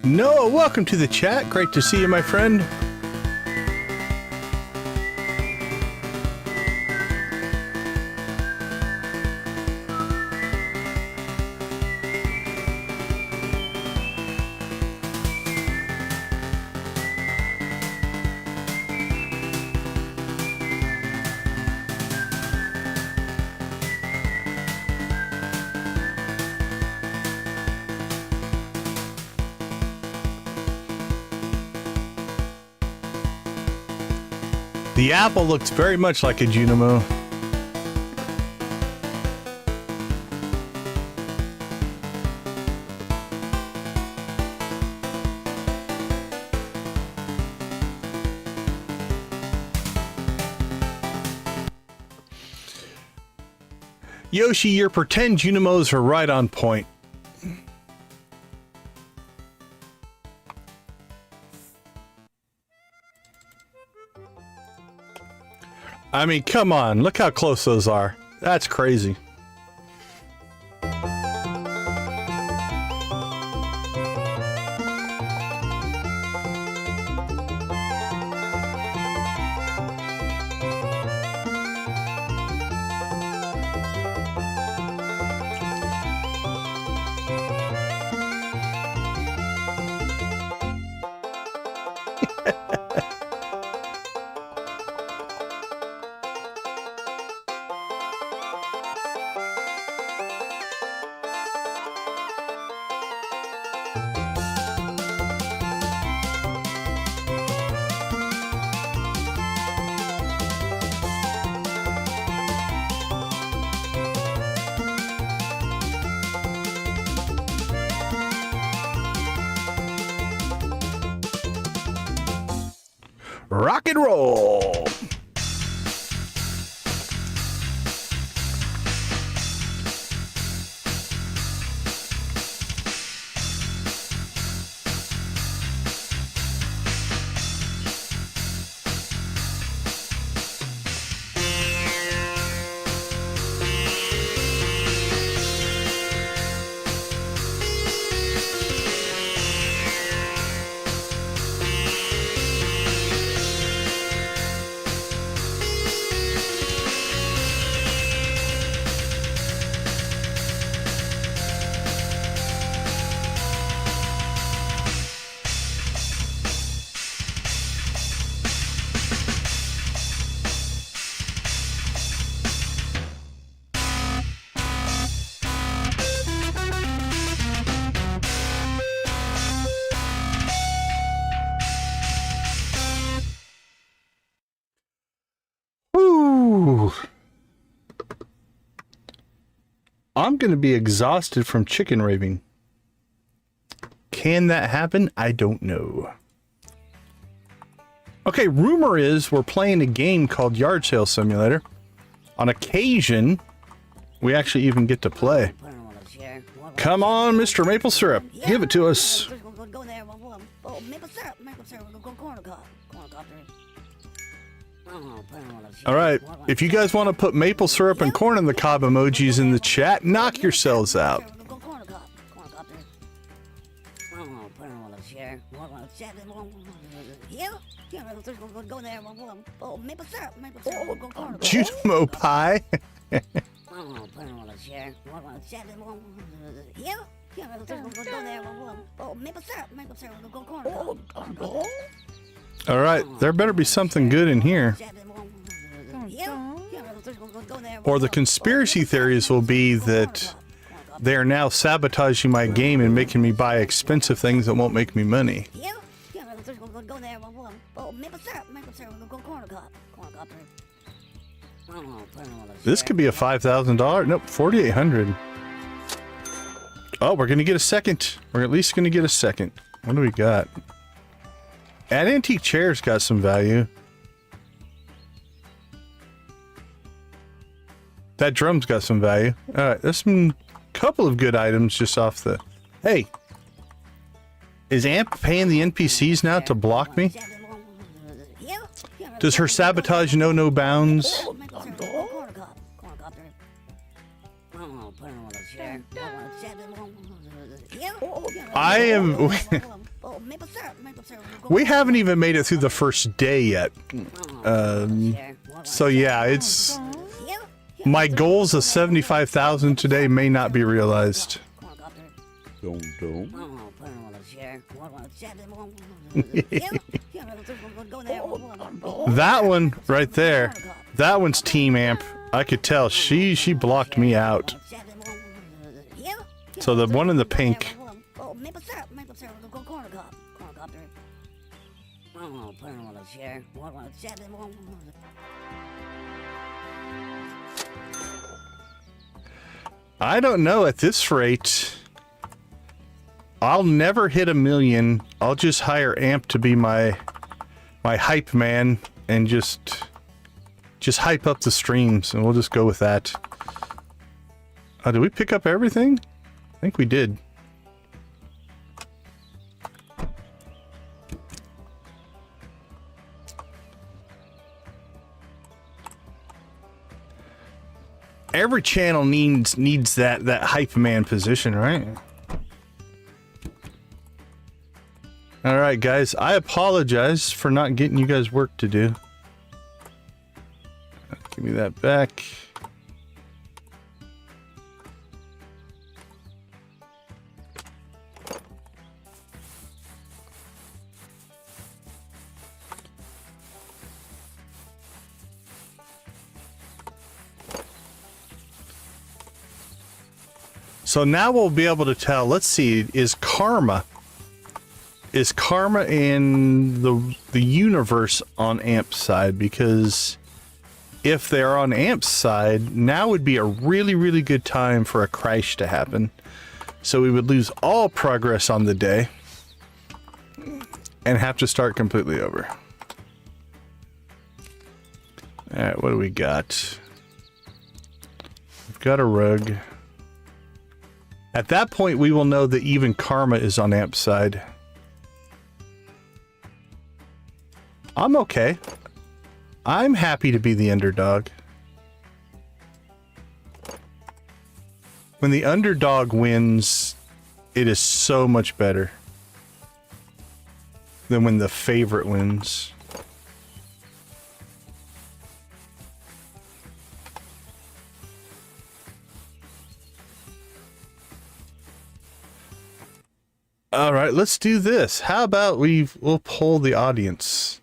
Noah, welcome to the chat. Great to see you, my friend. The apple looks very much like a Junimo. Yoshi, your pretend Junimos are right on point. I mean, come on, look how close those are. That's crazy. Rock and roll. I'm going to be exhausted from chicken raving. Can that happen? I don't know. Okay, rumor is we're playing a game called Yard Sale Simulator. On occasion, we actually even get to play. Come on, Mr. Maple Syrup. Give it to us. All right, if you guys want to put maple syrup and corn on the cob emojis in the chat, knock yourselves out. Junimo pie. All right, there better be something good in here. Or the conspiracy theories will be that they are now sabotaging my game and making me buy expensive things that won't make me money. This could be a $5,000. Nope, 4,800. Oh, we're gonna get a second. We're at least gonna get a second. What do we got? That antique chair's got some value. That drum's got some value. All right, there's some couple of good items just off the. Hey, is Amp paying the NPCs now to block me? Does her sabotage know no bounds? I am. We haven't even made it through the first day yet. So yeah, it's. My goals of 75,000 today may not be realized. That one right there, that one's Team Amp. I could tell she blocked me out. So the one in the pink. I don't know, at this rate, I'll never hit 1 million. I'll just hire Amp to be my hype man and just hype up the streams, and we'll just go with that. Did we pick up everything? I think we did. Every channel needs that hype man position, right? All right, guys. I apologize for not getting you guys work to do. Give me that back. So now we'll be able to tell. Let's see, is karma in the universe on Amp's side? Because if they're on Amp's side, now would be a really, really good time for a crash to happen. So we would lose all progress on the day and have to start completely over. All right, what do we got? We've got a rug. At that point, we will know that even karma is on Amp's side. I'm okay. I'm happy to be the underdog. When the underdog wins, it is so much better than when the favorite wins. All right, let's do this. How about we'll poll the audience?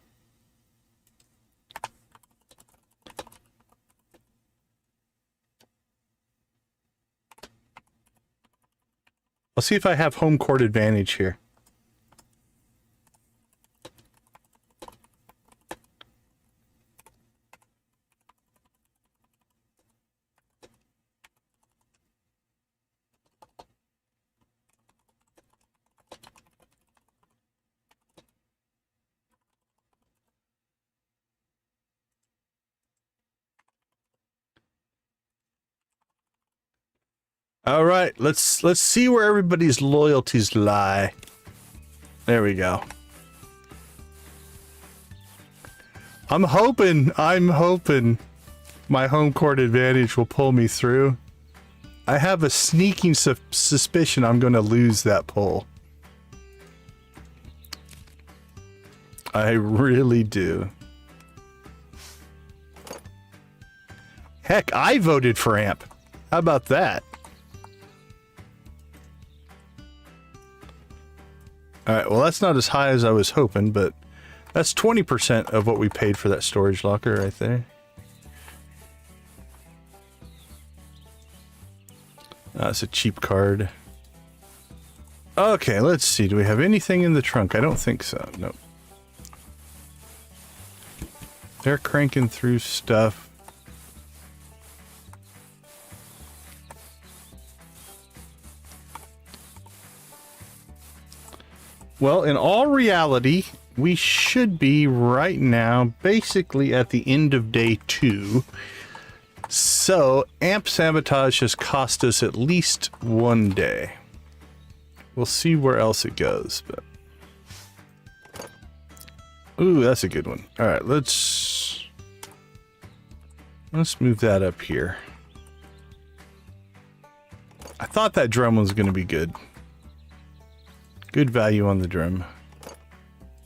I'll see if I have home court advantage here. All right, let's see where everybody's loyalties lie. There we go. I'm hoping my home court advantage will pull me through. I have a sneaking suspicion I'm going to lose that poll. I really do. Heck, I voted for Amp. How about that? Alright, well that's not as high as I was hoping, but that's 20% of what we paid for that storage locker right there. That's a cheap card. Okay, let's see. Do we have anything in the trunk? I don't think so. Nope. They're cranking through stuff. Well, in all reality, we should be right now basically at the end of day 2. So, amp sabotage has cost us at least 1 day. We'll see where else it goes, but... Ooh, that's a good one. Alright, let's move that up here. I thought that drum was going to be good. Good value on the drum.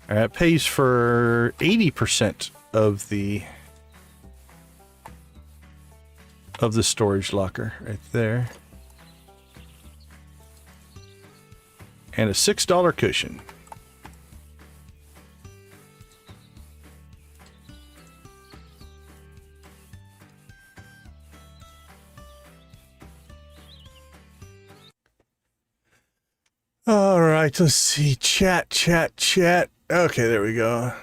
Alright, it pays for 80% of the storage locker right there. And a $6 cushion. All right, let's see. Chat. Okay, there we go.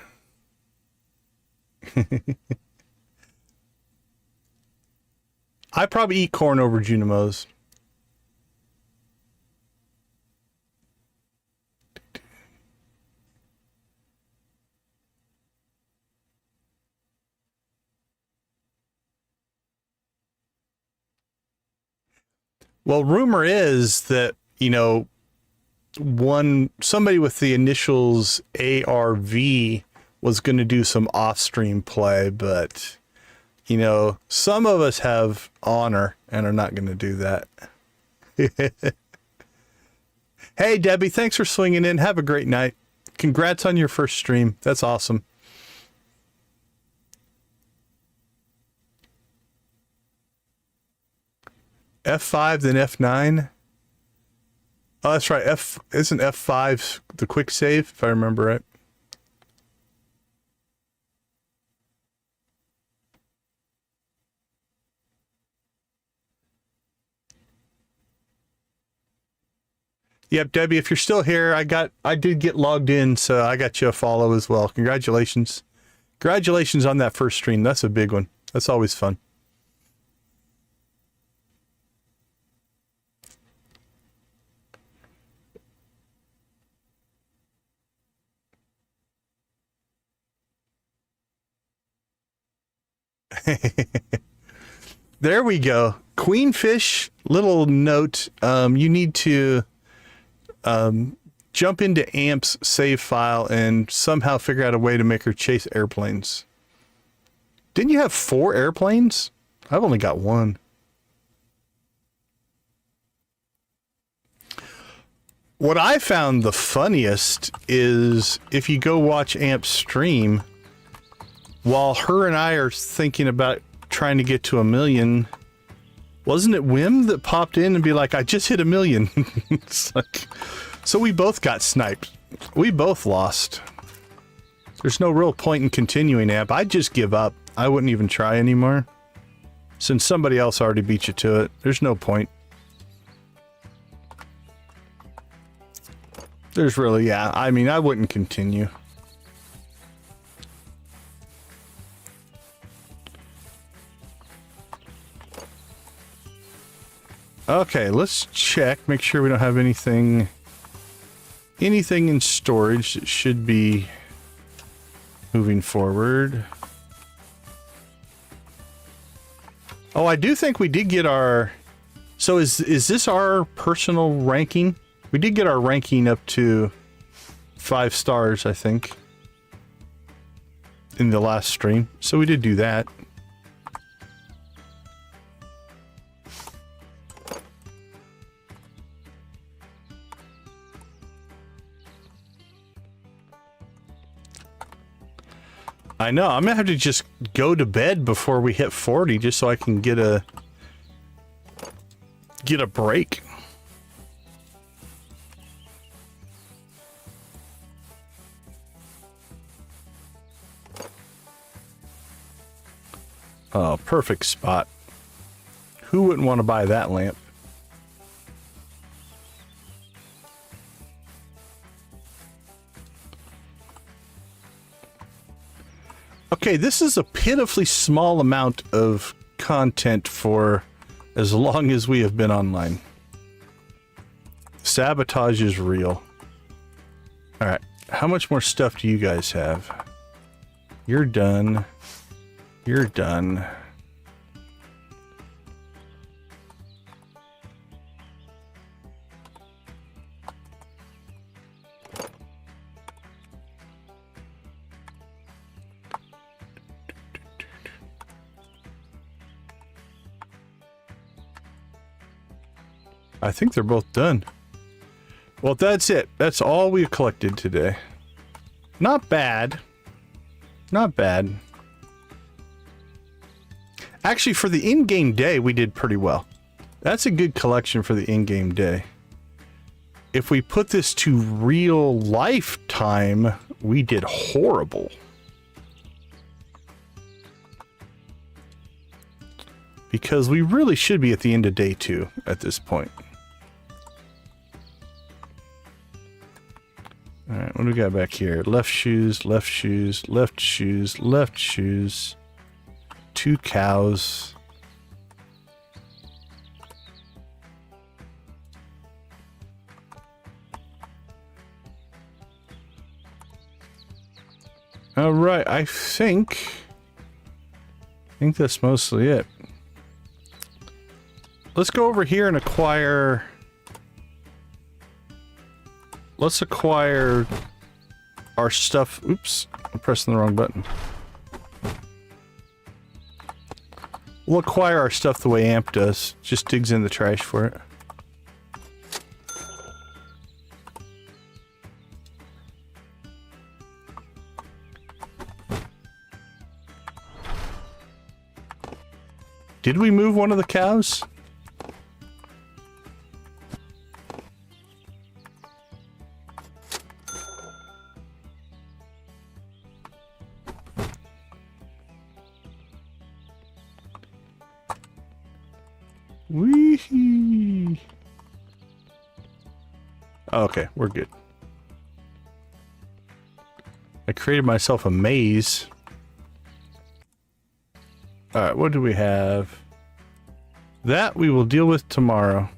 I probably eat corn over Junimos. Well, rumor is that, you know, somebody with the initials ARV was going to do some off-stream play, but, you know, some of us have honor and are not going to do that. Hey, Debbie, thanks for swinging in. Have a great night. Congrats on your first stream. That's awesome. F5, then F9. Oh, that's right. Isn't F5 the quick save, if I remember right? Yep, Debbie, if you're still here, I did get logged in, so I got you a follow as well. Congratulations. Congratulations on that first stream. That's a big one. That's always fun. There we go. Queenfish, little note. You need to jump into Amp's save file and somehow figure out a way to make her chase airplanes. Didn't you have 4 airplanes? I've only got 1. What I found the funniest is if you go watch Amp's stream, while her and I are thinking about trying to get to 1 million, wasn't it Wim that popped in and be like, I just hit 1 million? It's like, so we both got sniped. We both lost. There's no real point in continuing, Amp. I'd just give up. I wouldn't even try anymore. Since somebody else already beat you to it, there's no point. There's really, yeah, I mean, I wouldn't continue. Okay, let's check, make sure we don't have anything in storage that should be moving forward. Oh, I do think we did get our... So is this our personal ranking? We did get our ranking up to 5 stars, I think, in the last stream. So we did do that. I know, I'm gonna have to just go to bed before we hit 40 just so I can get a break. Oh, perfect spot. Who wouldn't want to buy that lamp? Okay, this is a pitifully small amount of content for as long as we have been online. Sabotage is real. All right. How much more stuff do you guys have? You're done. You're done. I think they're both done. Well, that's it. That's all we've collected today. Not bad. Not bad. Actually, for the in-game day, we did pretty well. That's a good collection for the in-game day. If we put this to real life time, we did horrible. Because we really should be at the end of day 2 at this point. Alright, what do we got back here? Left shoes, left shoes, left shoes, left shoes. 2 cows. Alright, I think that's mostly it. Let's go over here and acquire... Let's acquire our stuff. Oops, I'm pressing the wrong button. We'll acquire our stuff the way Amp does. Just digs in the trash for it. Did we move one of the cows? Wee-hee. Okay, we're good. I created myself a maze. Alright, what do we have? That we will deal with tomorrow.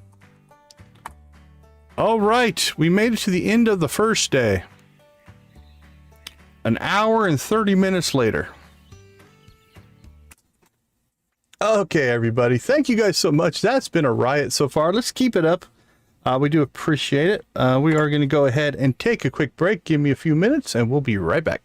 Alright, we made it to the end of the first day. An hour and 30 minutes later. Okay, everybody. Thank you guys so much. That's been a riot so far. Let's keep it up. We do appreciate it. We are going to go ahead and take a quick break. Give me a few minutes and we'll be right back.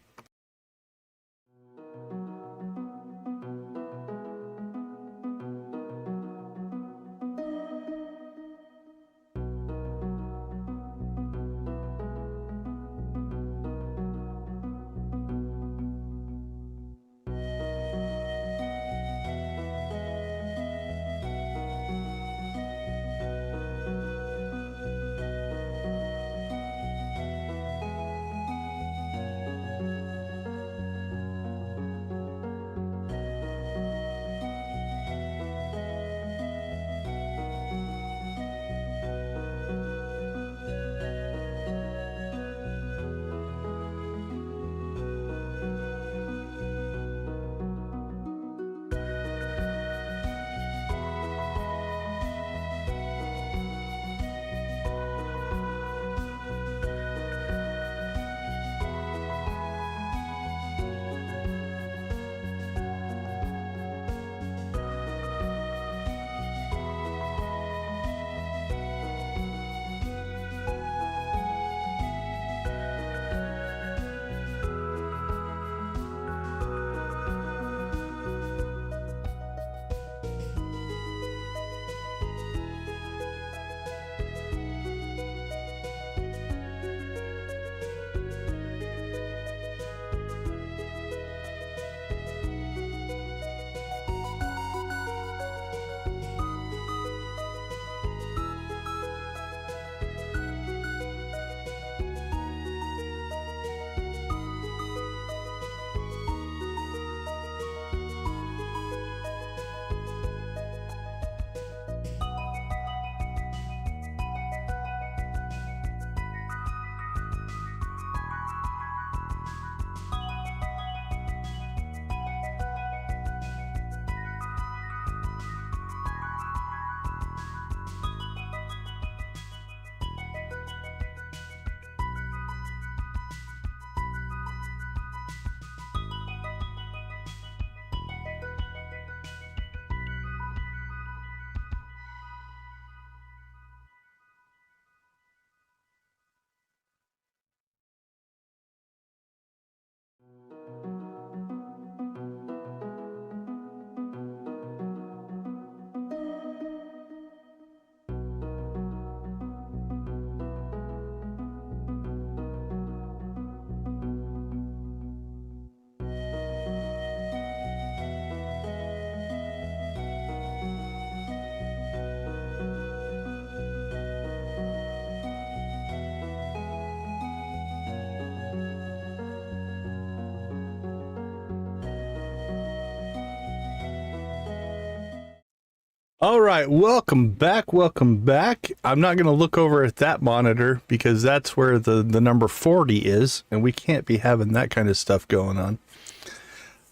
All right, welcome back. Welcome back. I'm not going to look over at that monitor because that's where the number 40 is, and we can't be having that kind of stuff going on.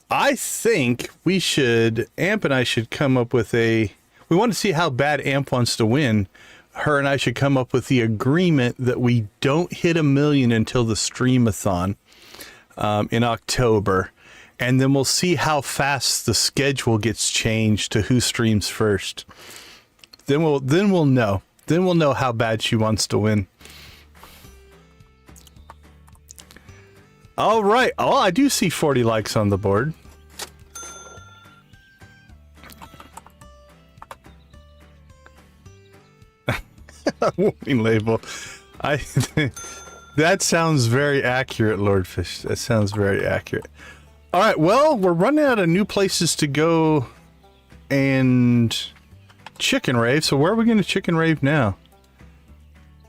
I think we should, Amp and I should come up with we want to see how bad Amp wants to win. Her and I should come up with the agreement that we don't hit 1 million until the streamathon in October. And then we'll see how fast the schedule gets changed to who streams first. Then we'll know. Then we'll know how bad she wants to win. All right. Oh, I do see 40 likes on the board. Warning label. That sounds very accurate, Lordfish. That sounds very accurate. All right, well, we're running out of new places to go and chicken rave. So where are we going to chicken rave now?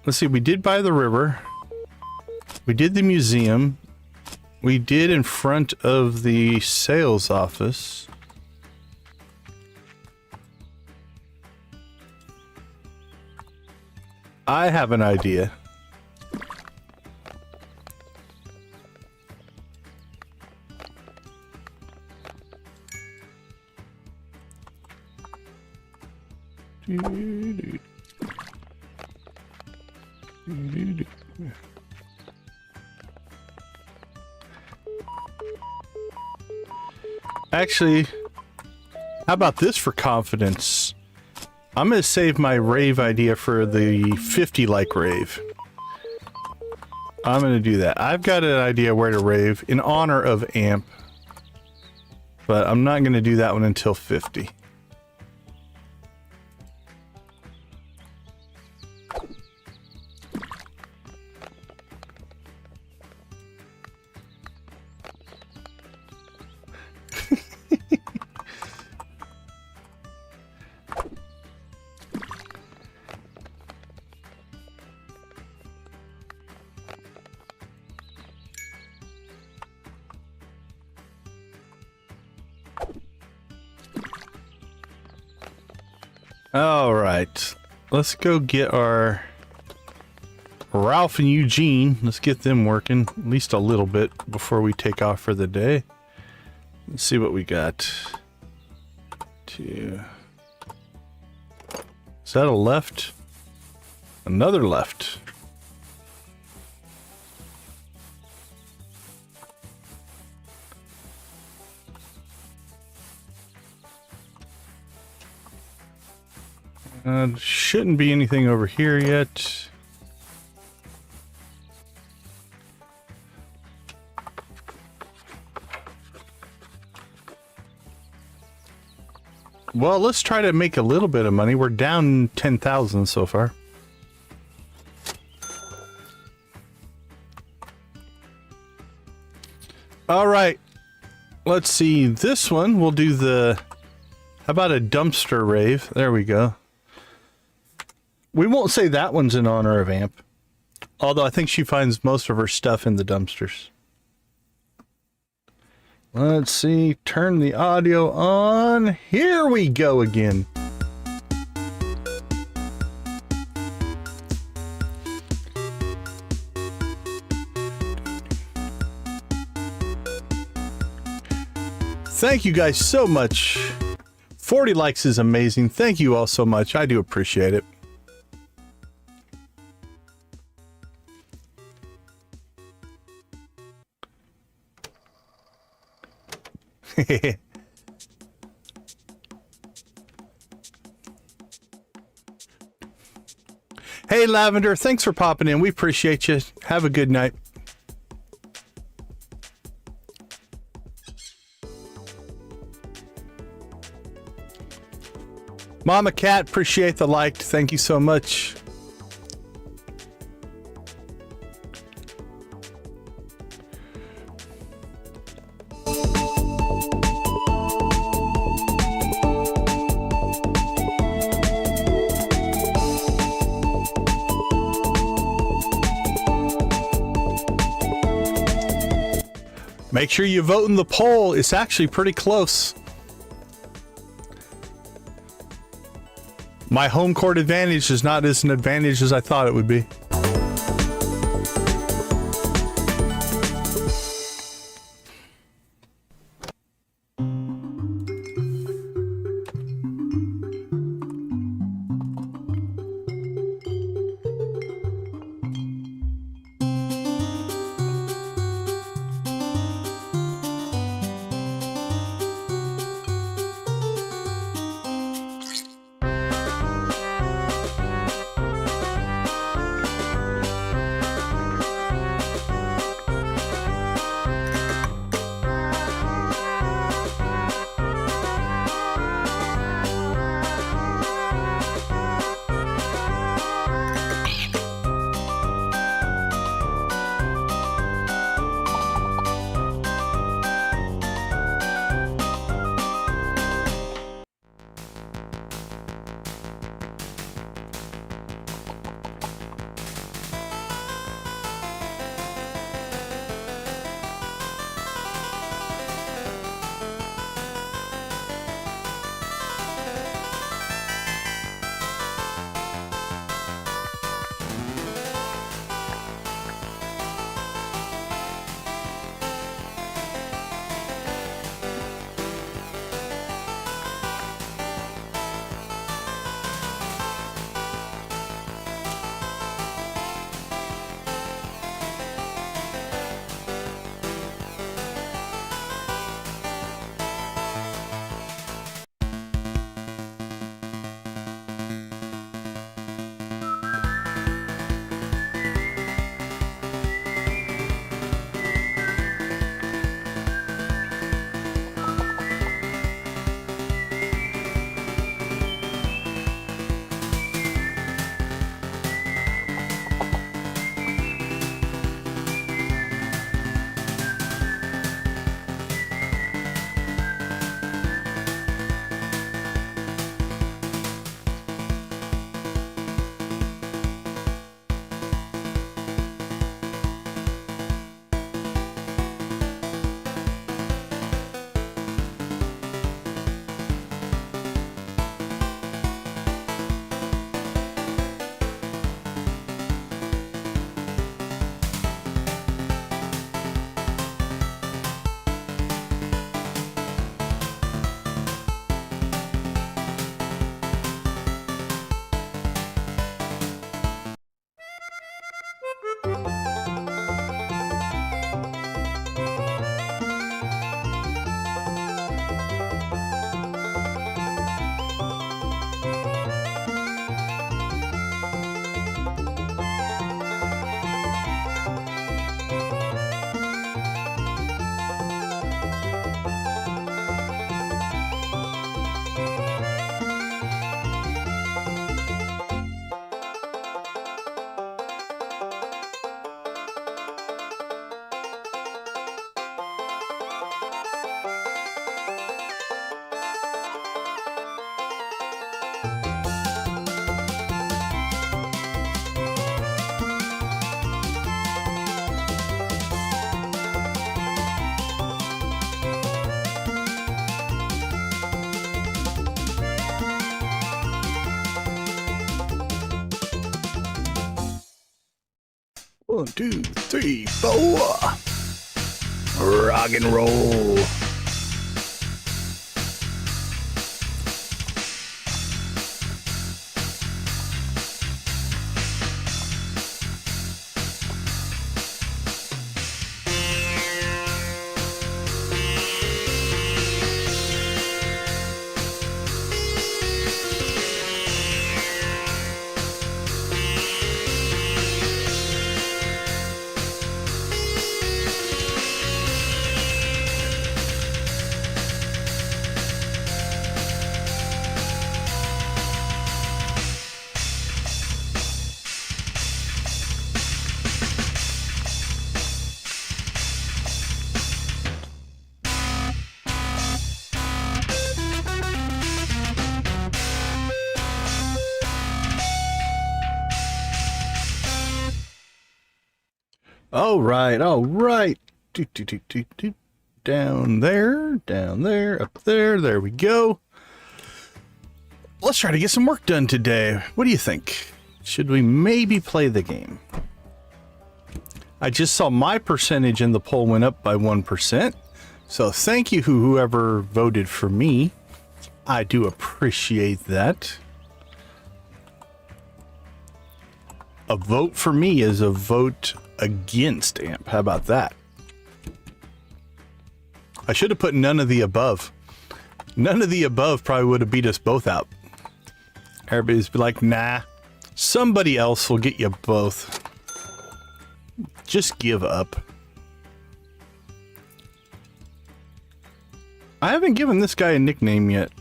Let's see. We did by the river. We did the museum. We did in front of the sales office. I have an idea. Actually, how about this for confidence? I'm going to save my rave idea for the 50 like rave. I'm going to do that. I've got an idea where to rave in honor of Amp, but I'm not going to do that one until 50. All right, let's go get our Ralph and Eugene. Let's get them working at least a little bit before we take off for the day. Let's see what we got. Is that a left? Another left. Shouldn't be anything over here yet. Well, let's try to make a little bit of money. We're down 10,000 so far. All right. Let's see. This one, we'll do the... How about a dumpster rave? There we go. We won't say that one's in honor of Amp. Although I think she finds most of her stuff in the dumpsters. Let's see. Turn the audio on. Here we go again. Thank you guys so much. 40 likes is amazing. Thank you all so much. I do appreciate it. Hey, Lavender, thanks for popping in. We appreciate you. Have a good night. Mama Cat, appreciate the like. Thank you so much. Make sure you vote in the poll. It's actually pretty close. My home court advantage is not as an advantage as I thought it would be. One, two, three, four. Rock and roll. All right, all right. Down there, up there. There we go. let's try to get some work done today. What do you think? Should we maybe play the game? I just saw my percentage in the poll went up by 1%. So thank you whoever voted for me. I do appreciate that. A vote for me is a vote against AMP. How about that? I should have put none of the above. None of the above probably would have beat us both out. Everybody's be like, nah, somebody else will get you both. Just give up. I haven't given this guy a nickname yet.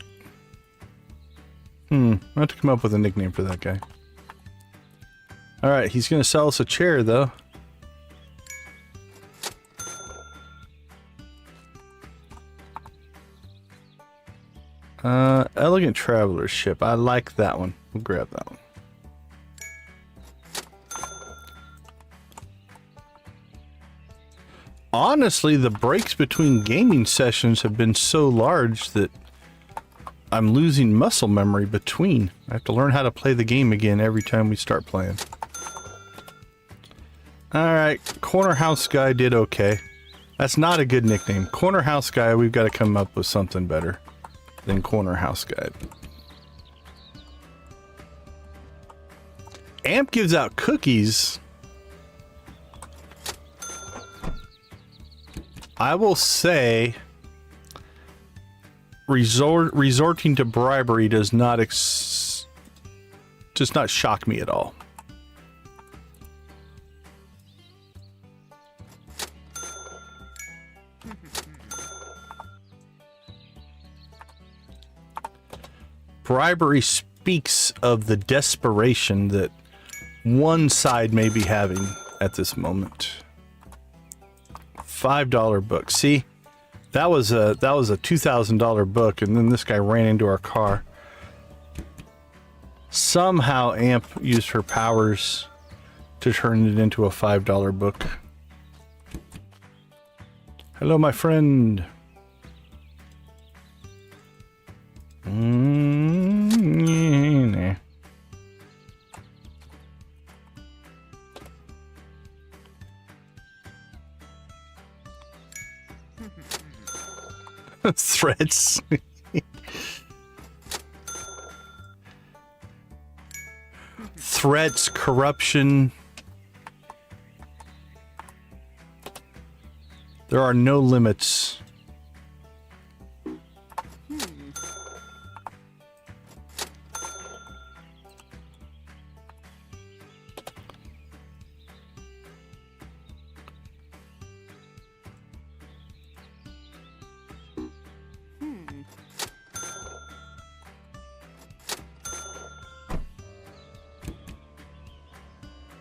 I have to come up with a nickname for that guy. Alright, he's going to sell us a chair, though. Elegant Traveler Ship. I like that one. We'll grab that one. Honestly, the breaks between gaming sessions have been so large that I'm losing muscle memory between. I have to learn how to play the game again every time we start playing. Alright, Corner House Guy did okay. That's not a good nickname. Corner House Guy, we've got to come up with something better than Corner House Guy. AMP gives out cookies. I will say resorting to bribery does not shock me at all. Bribery speaks of the desperation that one side may be having at this moment. $5 book. See, that was a $2,000 book, and then this guy ran into our car. Somehow AMP used her powers to turn it into a $5 book. Hello, my friend. Threats. Threats, corruption. There are no limits.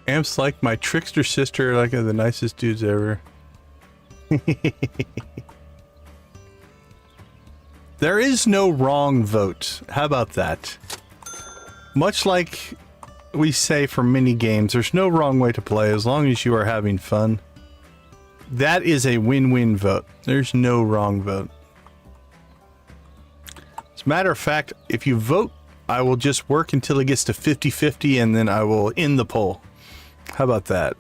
Amp's like my trickster sister, like the nicest dudes ever. There is no wrong vote. How about that? Much like we say for many games, there's no wrong way to play as long as you are having fun. That is a win-win vote. There's no wrong vote. As a matter of fact, if you vote, I will just work until it gets to 50-50 and then I will end the poll. How about that?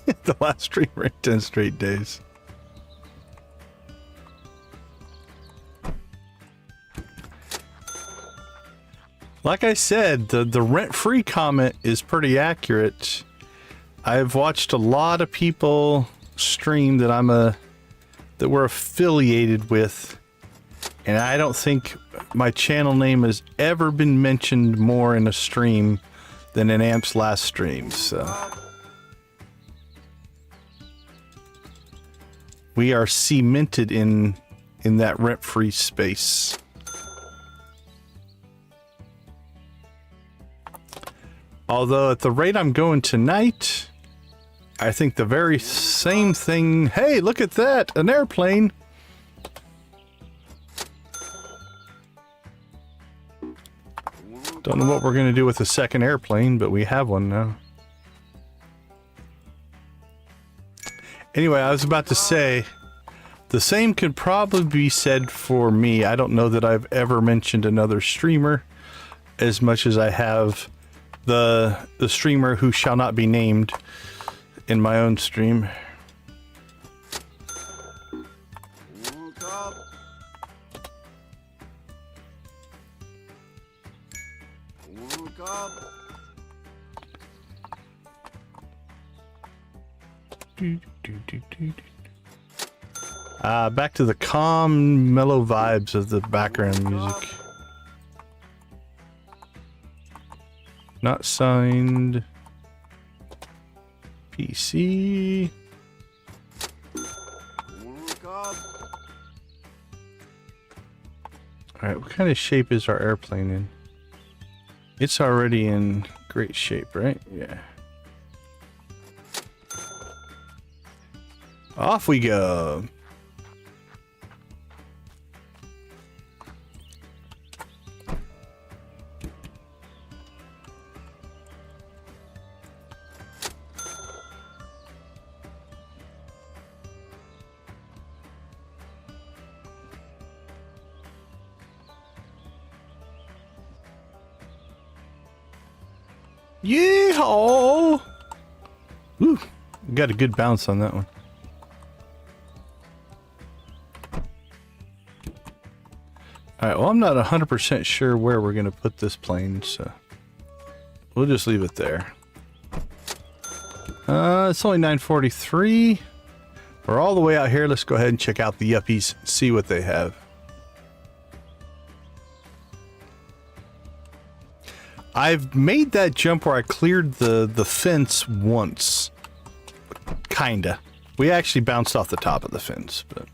The last stream ran 10 straight days. Like I said, the rent-free comment is pretty accurate. I've watched a lot of people stream that that we're affiliated with, and I don't think my channel name has ever been mentioned more in a stream than in Amp's last stream, so we are cemented in that rent-free space. Although at the rate I'm going tonight, I think the very same thing... Hey, look at that! An airplane! Don't know what we're going to do with the second airplane, but we have one now. Anyway, I was about to say, the same could probably be said for me. I don't know that I've ever mentioned another streamer as much as I have the streamer who shall not be named in my own stream. Back to the calm, mellow vibes of the background music. Not signed. PC. Alright, what kind of shape is our airplane in? It's already in great shape, right? Yeah. Off we go. Yeehaw! Ooh, got a good bounce on that one. Alright, well, I'm not 100% sure where we're going to put this plane, so we'll just leave it there. It's only 9:43. We're all the way out here. Let's go ahead and check out the yuppies, see what they have. I've made that jump where I cleared the fence once. Kinda. We actually bounced off the top of the fence, but...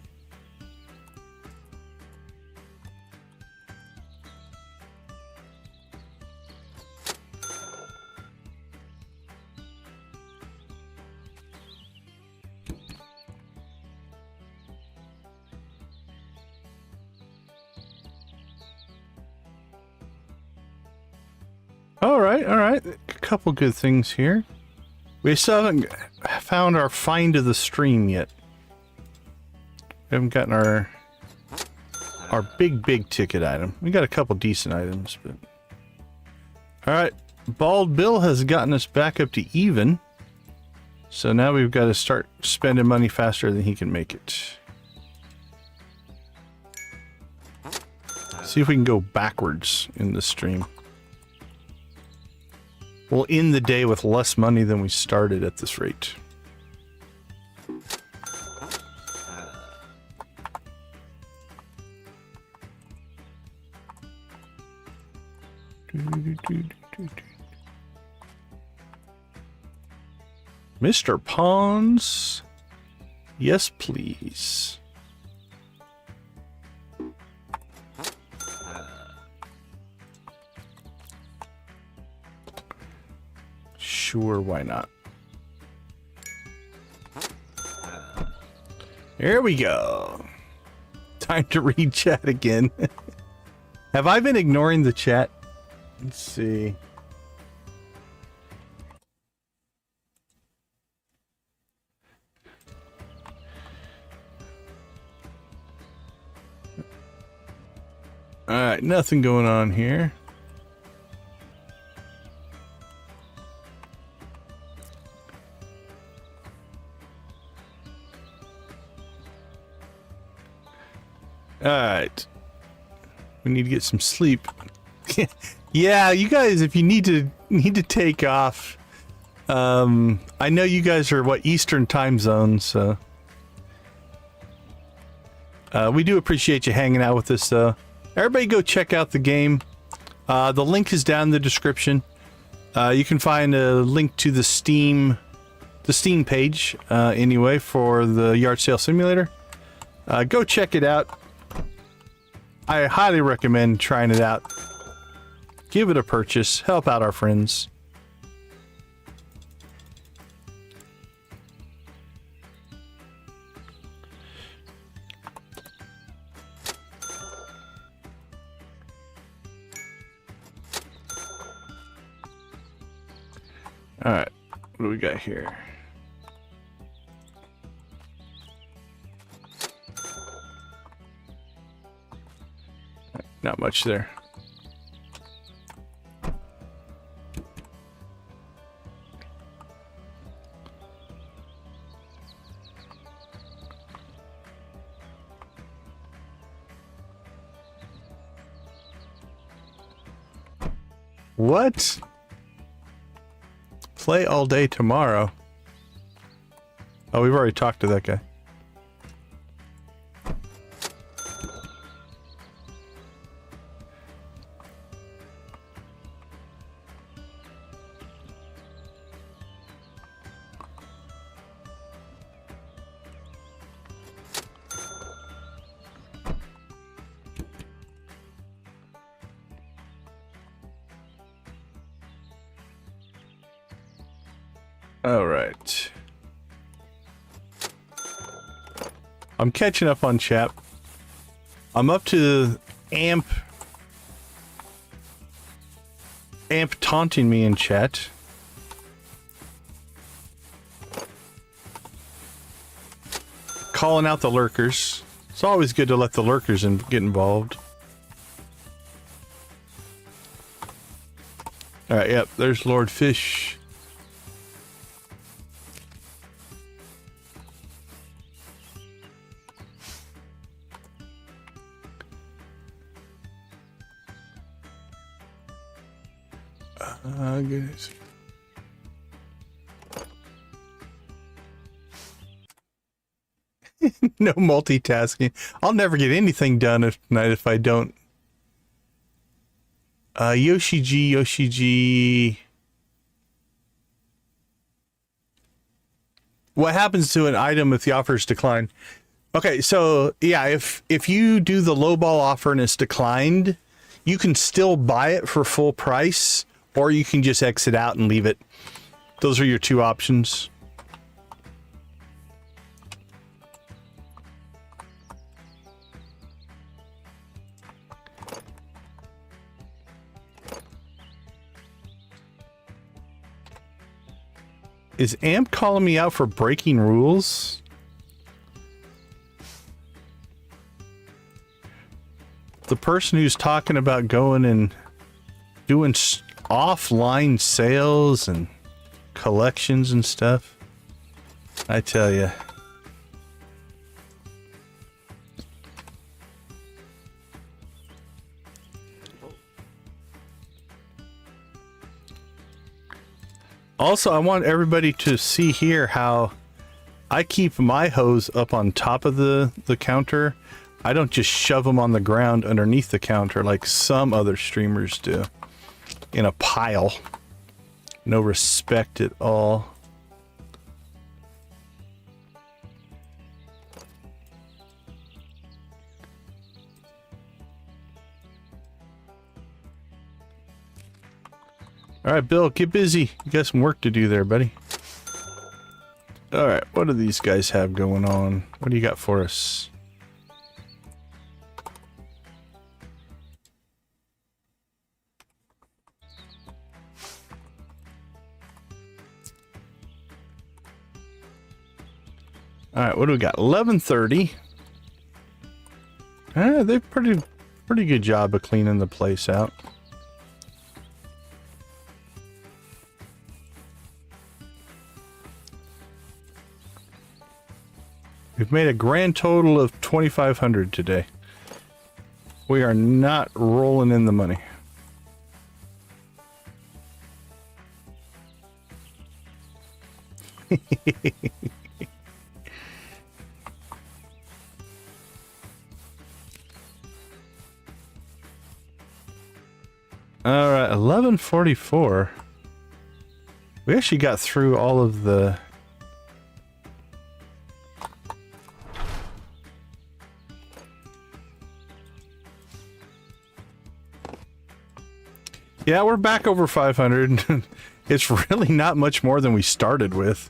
Alright. A couple good things here. We still haven't found our find of the stream yet. We haven't gotten our big ticket item. We got a couple decent items, but... Alright, Bald Bill has gotten us back up to even. So now we've got to start spending money faster than he can make it. See if we can go backwards in the stream. We'll end the day with less money than we started at this rate. Mr. Pawns, yes please. Sure, why not? There we go. Time to read chat again. Have I been ignoring the chat? Let's see. Alright, nothing going on here. Alright. We need to get some sleep. Yeah, you guys, if you need to take off. I know you guys are what, Eastern time zone, so we do appreciate you hanging out with us though. Everybody go check out the game. The link is down in the description. You can find a link to the Steam page anyway for the Yard Sale Simulator. Go check it out. I highly recommend trying it out. Give it a purchase. Help out our friends. Alright, what do we got here? Not much there. What? Play all day tomorrow. Oh, we've already talked to that guy. All right. I'm catching up on chat. I'm up to Amp taunting me in chat. Calling out the lurkers. It's always good to let the lurkers get involved. All right, yep, there's Lord Fish. Guys. No multitasking. I'll never get anything done tonight if I don't. Yoshi-G. What happens to an item if the offer is declined? Okay, so yeah, if you do the lowball offer and it's declined, you can still buy it for full price, or you can just exit out and leave it. Those are your two options. Is Amp calling me out for breaking rules? The person who's talking about going and doing offline sales and collections and stuff. I tell you. Also, I want everybody to see here how I keep my hose up on top of the counter. I don't just shove them on the ground underneath the counter like some other streamers do. In a pile. No respect at all. Alright, Bill, get busy. You got some work to do there, buddy. Alright, what do these guys have going on? What do you got for us? Alright, what do we got? 11:30. They've pretty good job of cleaning the place out. We've made a grand total of 2,500 today. We are not rolling in the money. All right, 11:44. We actually got through all of the... Yeah, we're back over 500. It's really not much more than we started with.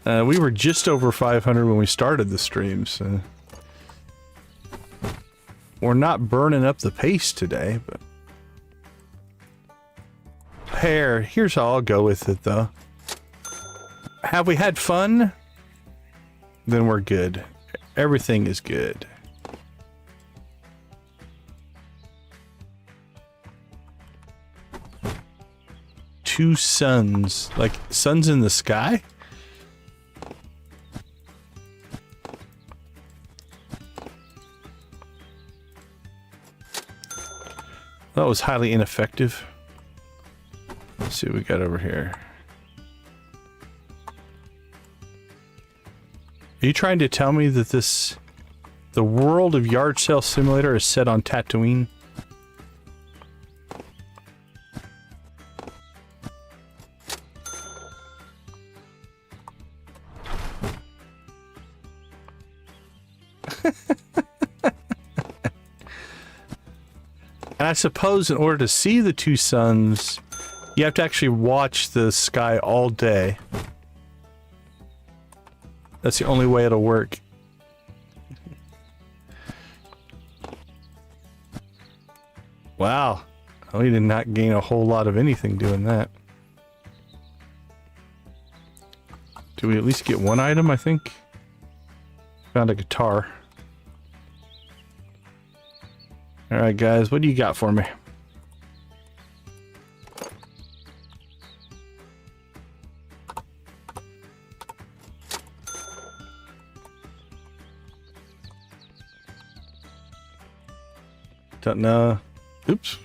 We were just over 500 when we started the stream, so... We're not burning up the pace today, but... Here's how I'll go with it, though. Have we had fun? Then we're good. Everything is good. two suns. Like, suns in the sky? That was highly ineffective. Let's see what we got over here. Are you trying to tell me that the world of Yard Sale Simulator is set on Tatooine? And I suppose in order to see the two suns, you have to actually watch the sky all day. That's the only way it'll work. Wow. We did not gain a whole lot of anything doing that. Do we at least get one item, I think? Found a guitar. Alright guys, what do you got for me? Don't know. Oops.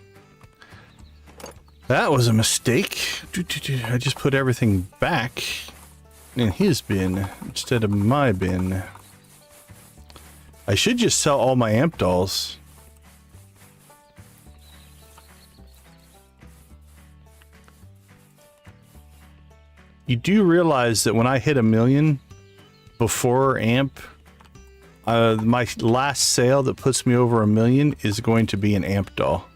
That was a mistake. I just put everything back in his bin instead of my bin. I should just sell all my amp dolls. You do realize that when I hit 1 million before amp, my last sale that puts me over 1 million is going to be an amp doll.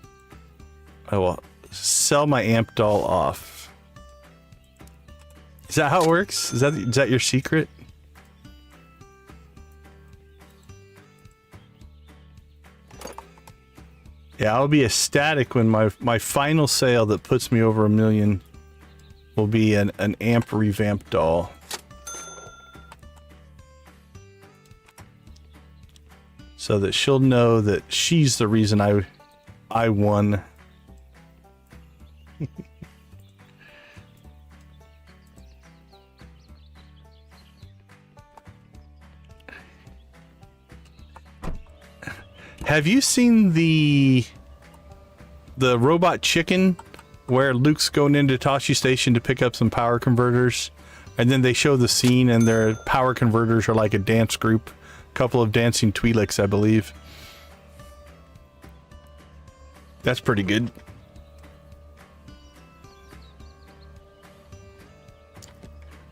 I will sell my amp doll off. Is that how it works? Is that your secret? Yeah, I'll be ecstatic when my final sale that puts me over 1 million will be an amp revamped doll. So that she'll know that she's the reason I won. Have you seen the robot chicken where Luke's going into Tashi Station to pick up some power converters, and then they show the scene and their power converters are like a dance group, a couple of dancing Twi'leks, I believe. That's pretty good.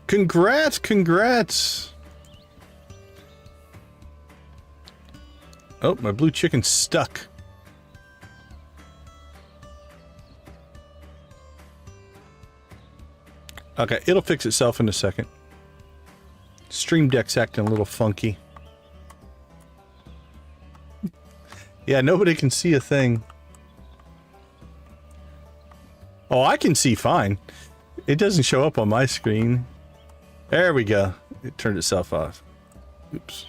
Congrats, congrats. Oh, my blue chicken's stuck. Okay, it'll fix itself in a second. Stream Deck's acting a little funky. Yeah, nobody can see a thing. Oh, I can see fine. It doesn't show up on my screen. There we go. It turned itself off. Oops.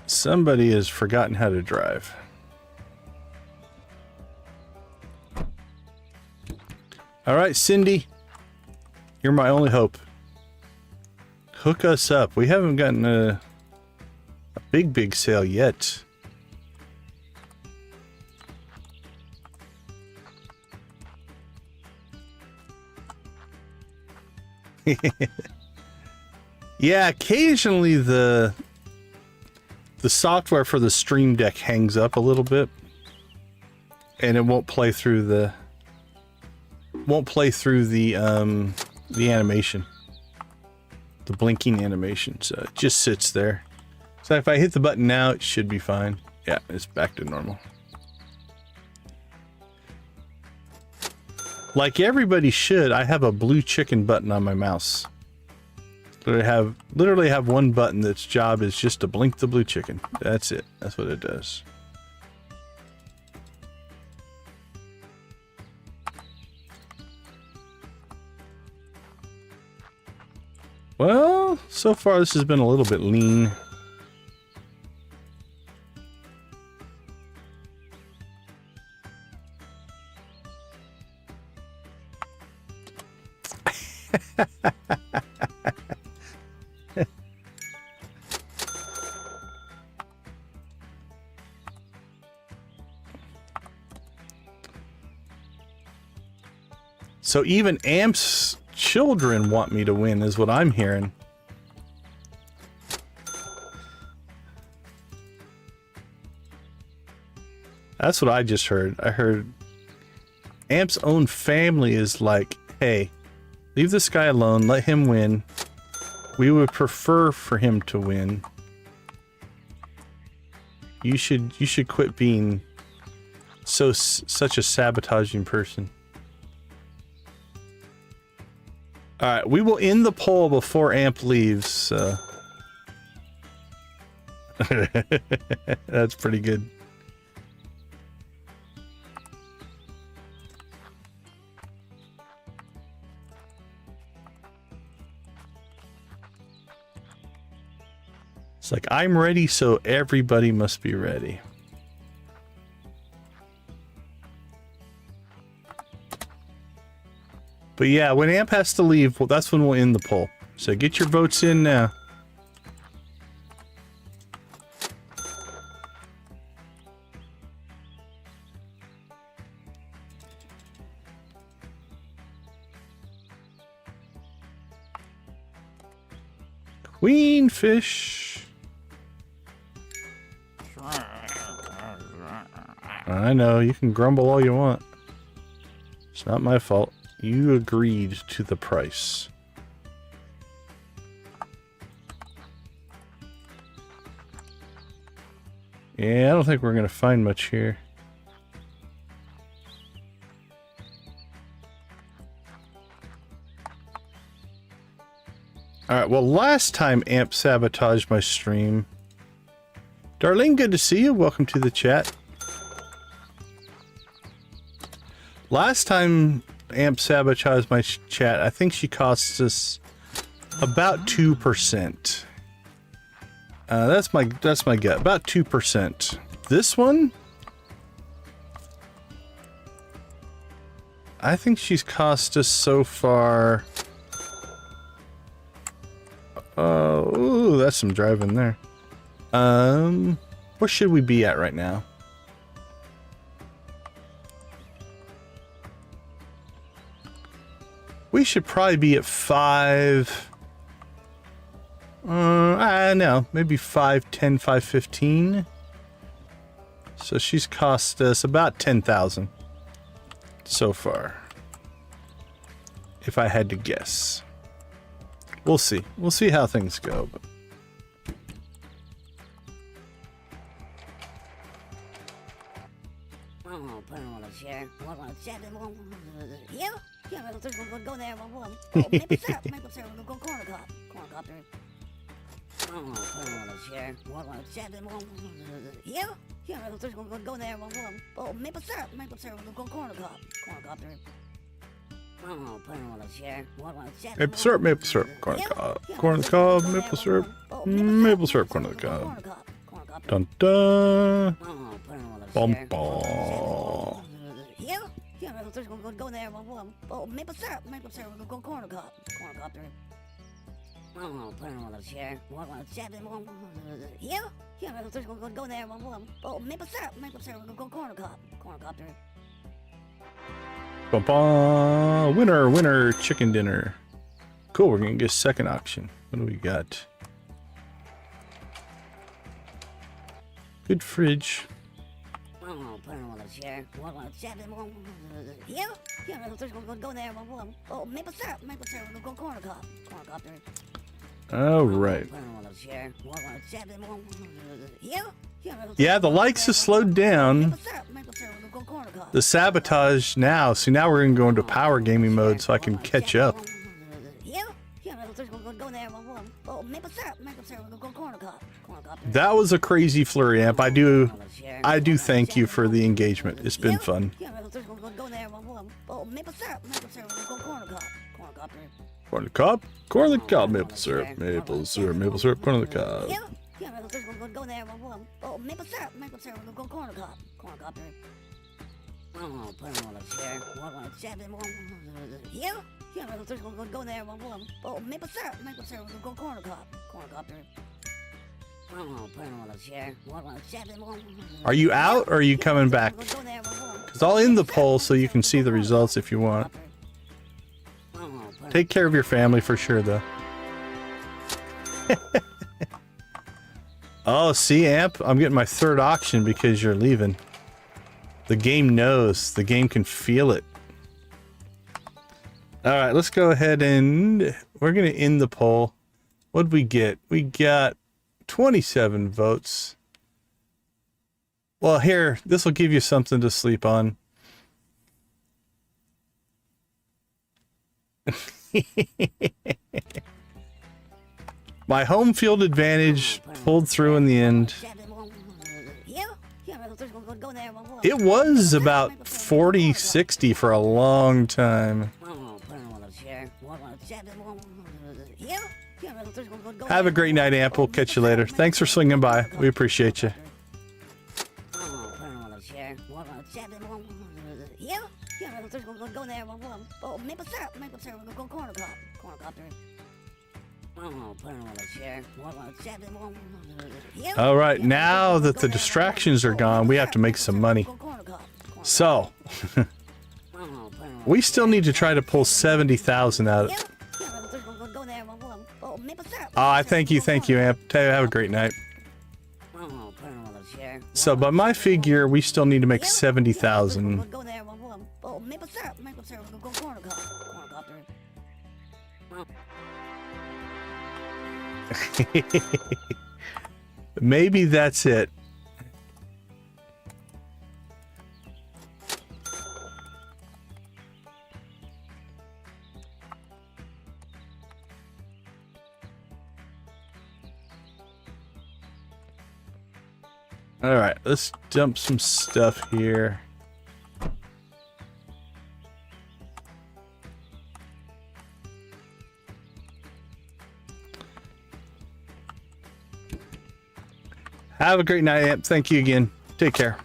Somebody has forgotten how to drive. All right, Cindy. You're my only hope. Hook us up. We haven't gotten a big sale yet. Yeah, occasionally the software for the Stream Deck hangs up a little bit, and it won't play through the animation, the blinking animation. So it just sits there. So if I hit the button now, it should be fine. Yeah, it's back to normal. Like everybody should, I have a blue chicken button on my mouse. Literally have one button that's job is just to blink the blue chicken. That's it. That's what it does. Well, so far this has been a little bit lean. So even Amp's children want me to win, is what I'm hearing. That's what I just heard. I heard Amp's own family is like, hey, leave this guy alone, let him win. We would prefer for him to win. You should quit being such a sabotaging person. All right, we will end the poll before Amp leaves. So. That's pretty good. It's like, I'm ready, so everybody must be ready. But yeah, when Amp has to leave, well, that's when we'll end the poll. So get your votes in now. Queenfish. I know, you can grumble all you want. It's not my fault. You agreed to the price. Yeah, I don't think we're gonna find much here. Alright, well, last time Amp sabotaged my stream. Darlene, good to see you. Welcome to the chat. Last time Amp sabotaged my chat, I think she cost us about 2%. That's my gut. About 2%. This one, I think she's cost us so far. Ooh, that's some driving there. Where should we be at right now? We should probably be at 5. I know, maybe 510, 515. So she's cost us about 10,000 so far, if I had to guess. We'll see. We'll see how things go. But maple syrup, corn on the cob, maple syrup, corn on the cob. Dun dun. Bum bum. Go there. Oh, maple syrup, go corn on the cob. Oh, put it on the chair. Go there. Oh, maple syrup, go corn on the cob. Bum bum. Winner, chicken dinner. Cool, we're gonna get a second auction. What do we got? Good fridge. Oh, put it on the chair. Go there. Oh, maple syrup, go corn on the cob. All right. Yeah, the likes have slowed down. The sabotage now. See, now we're gonna go into power gaming mode so I can catch up. That was a crazy flurry, Amp. I do thank you for the engagement. It's been fun. Corn on the cob, maple syrup, corn on the cob. Oh, put him on a chair. Here? Here, we'll go there. Oh, maple syrup. Maple syrup. We'll go corner cup. Corner cup. Oh, put him on a chair. Are you out or are you coming back? Because I'll end the poll so you can see the results if you want. Take care of your family for sure, though. Oh, see, Amp? I'm getting my third auction because you're leaving. The game knows. The game can feel it. Alright, let's go ahead and... We're going to end the poll. What'd we get? We got 27 votes. Well, here, this will give you something to sleep on. My home field advantage pulled through in the end. It was about 40-60 for a long time. Have a great night, Amp. We'll catch you later. Thanks for swinging by. We appreciate you. Maple syrup. Maple syrup. We'll go corner cup. Corner cup. All right, now that the distractions are gone, we have to make some money. So, we still need to try to pull 70,000 out of it. Thank you, Amp. Have a great night. So, by my figure, we still need to make 70,000. Maybe that's it. All right, let's dump some stuff here. Have a great night, Amp. Thank you again. Take care.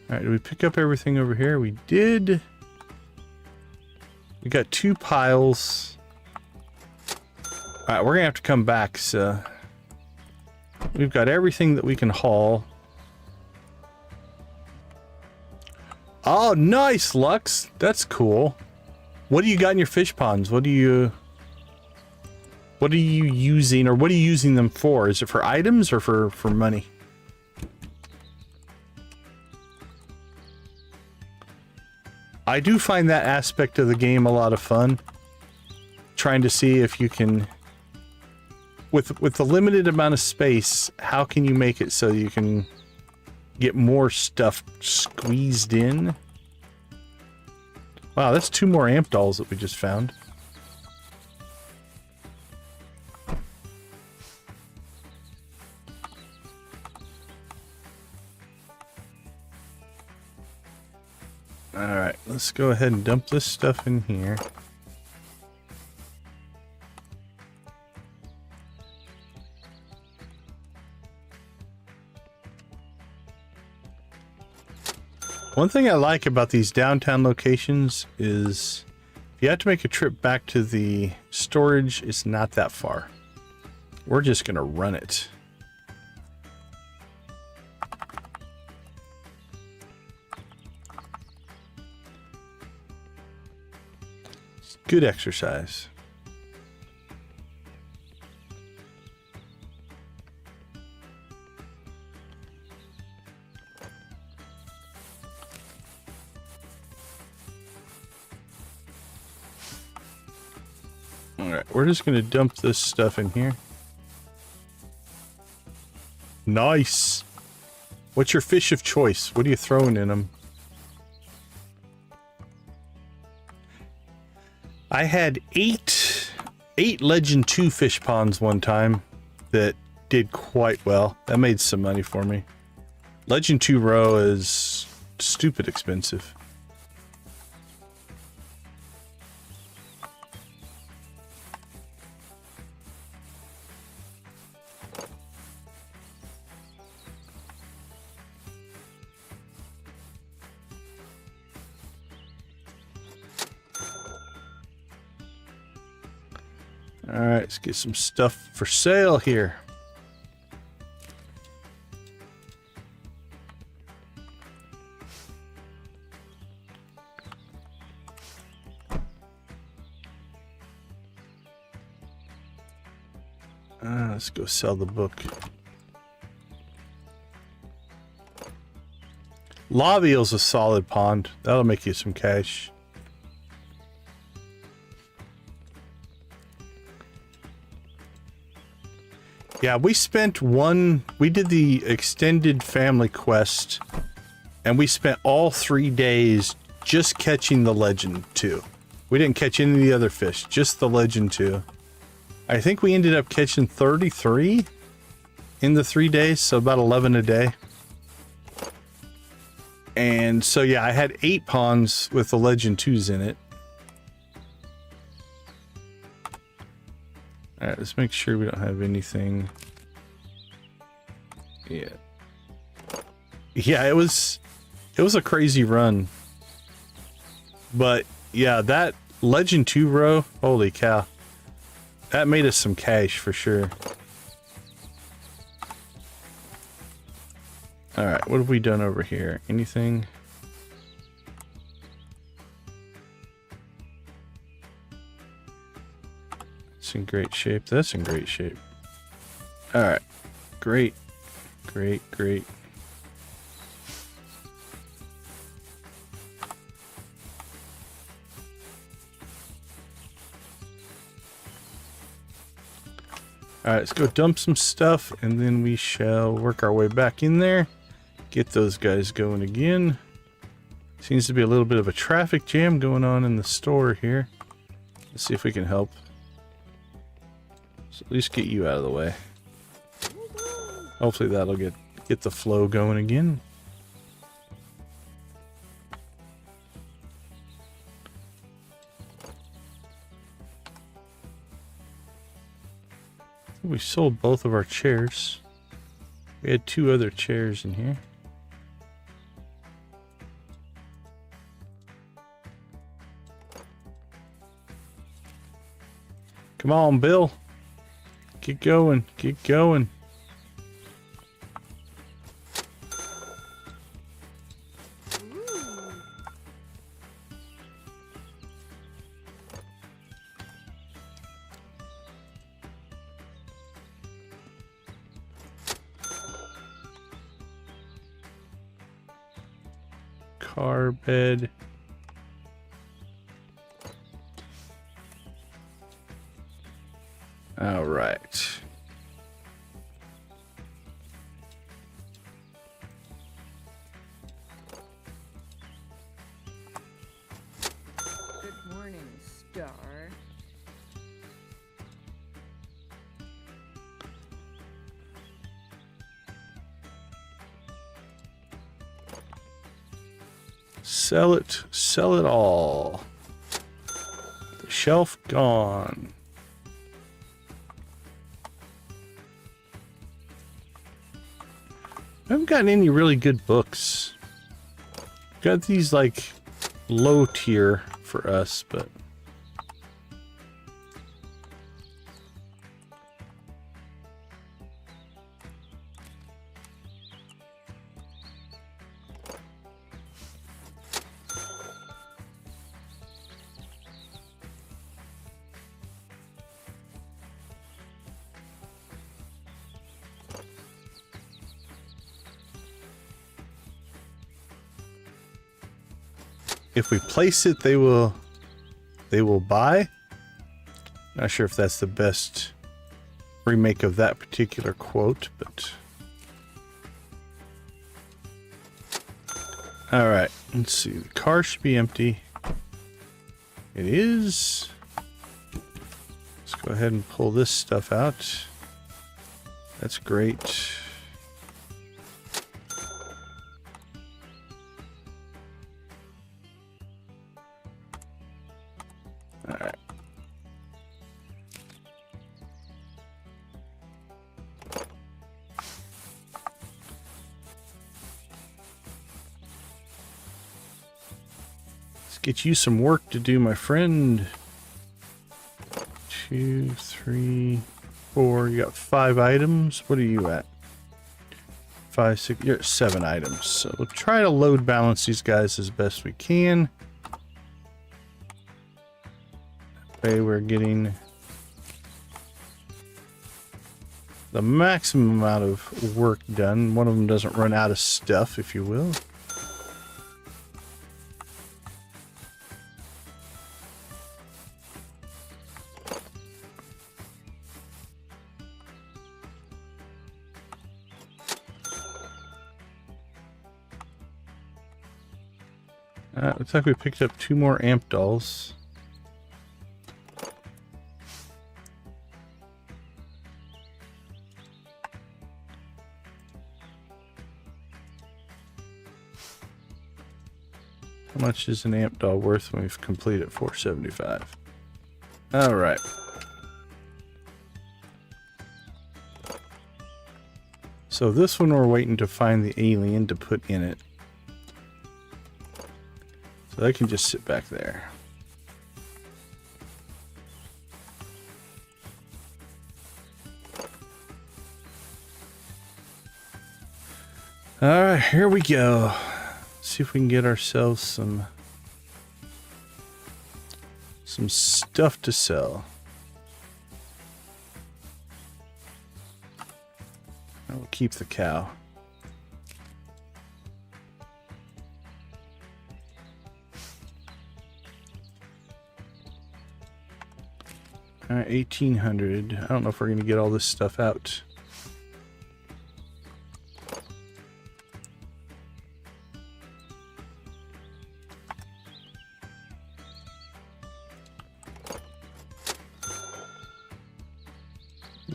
All right, did we pick up everything over here? We did. We got 2 piles. All right, we're gonna have to come back. So we've got everything that we can haul. Oh, nice, Lux. That's cool. What do you got in your fish ponds? What are you using, or what are you using them for? Is it for items or for money? I do find that aspect of the game a lot of fun. Trying to see if you can, with the limited amount of space, how can you make it so you can get more stuff squeezed in? Wow, that's 2 more Amp dolls that we just found. Alright, let's go ahead and dump this stuff in here. One thing I like about these downtown locations is if you have to make a trip back to the storage, it's not that far. We're just going to run it. It's good exercise. Alright, we're just going to dump this stuff in here. Nice! What's your fish of choice? What are you throwing in them? I had eight Legend 2 fish ponds one time that did quite well. That made some money for me. Legend 2 row is stupid expensive. All right, let's get some stuff for sale here. Let's go sell the book. Lava eel's a solid pond. That'll make you some cash. Yeah, we did the extended family quest, and we spent all 3 days just catching the legend 2. We didn't catch any of the other fish, just the legend 2. I think we ended up catching 33 in the 3 days, so about 11 a day. And so, yeah, I had 8 ponds with the legend 2s in it. All right, let's make sure we don't have anything. Yeah. Yeah, it was a crazy run. But yeah, that legend 2 row, holy cow. That made us some cash for sure. All right, what have we done over here? Anything? It's in great shape. That's in great shape. All right, great, great, great. All right, let's go dump some stuff, and then we shall work our way back in there. Get those guys going again. Seems to be a little bit of a traffic jam going on in the store here. Let's see if we can help. So at least get you out of the way. Hopefully that'll get the flow going again. We sold both of our chairs. We had 2 other chairs in here. Come on, Bill. Get going. Get going. Car bed. All right. Good morning, Star. Sell it all. The shelf gone. I haven't gotten any really good books. Got these like low tier for us, but if we place it, they will buy. Not sure if that's the best remake of that particular quote, but all right, let's see. The car should be empty. It is. Let's go ahead and pull this stuff out. That's great. All right. Let's get you some work to do, my friend. 2, 3, 4. You got 5 items. What are you at? 5, 6. You're at 7 items. So we'll try to load balance these guys as best we can. That way we're getting the maximum amount of work done. One of them doesn't run out of stuff, if you will. Looks like we picked up 2 more amp dolls. How much is an amp doll worth when we've completed 475? All right. So this one we're waiting to find the alien to put in it. So they can just sit back there. All right, here we go. See if we can get ourselves some stuff to sell. I'll keep the cow. All right, 1,800. I don't know if we're going to get all this stuff out.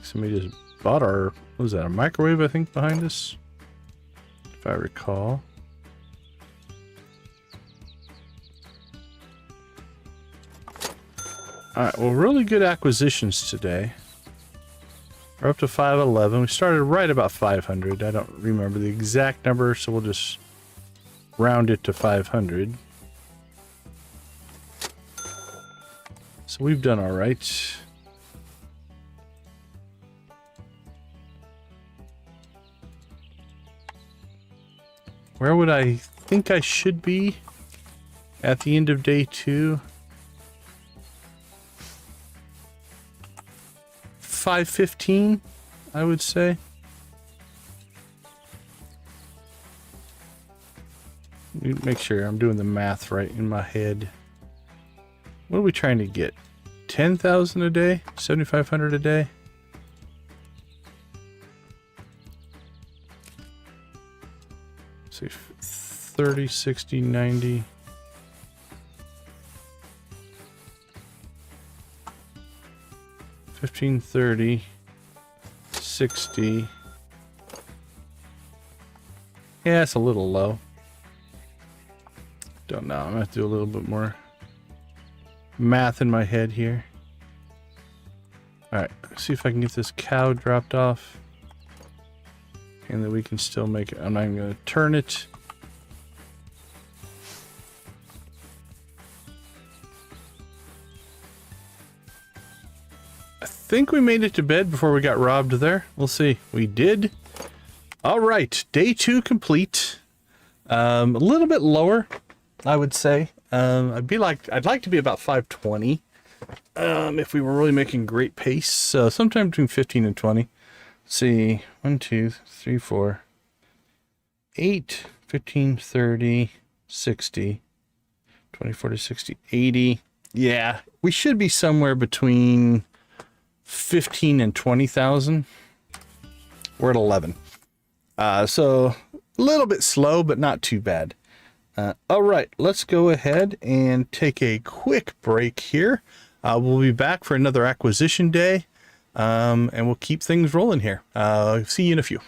Somebody just bought our, what was that, a microwave, I think, behind us? If I recall. Alright, well, really good acquisitions today. We're up to 511. We started right about 500. I don't remember the exact number, so we'll just round it to 500. So we've done all right. Where would I think I should be at the end of day 2? 515, I would say. Let me make sure I'm doing the math right in my head. What are we trying to get? 10,000 a day? 7,500 a day? See, 30, 60, 90. $15, $30, $60. Yeah, it's a little low. Don't know. I'm gonna have to do a little bit more math in my head here. Alright, see if I can get this cow dropped off. And then we can still make it. I'm not even gonna turn it. I think we made it to bed before we got robbed there. We'll see. We did. All right, day 2 complete. A little bit lower, I would say. I'd like to be about 520. If we were really making great pace. So sometime between 15 and 20. Let's see, 1, 2, 3, 4, 8, 15, 30, 60, 20, 40, 60, 80. Yeah, we should be somewhere between 15 and 20,000. We're at 11. So a little bit slow, but not too bad. All right, let's go ahead and take a quick break here. We'll be back for another acquisition day, and we'll keep things rolling here. See you in a few.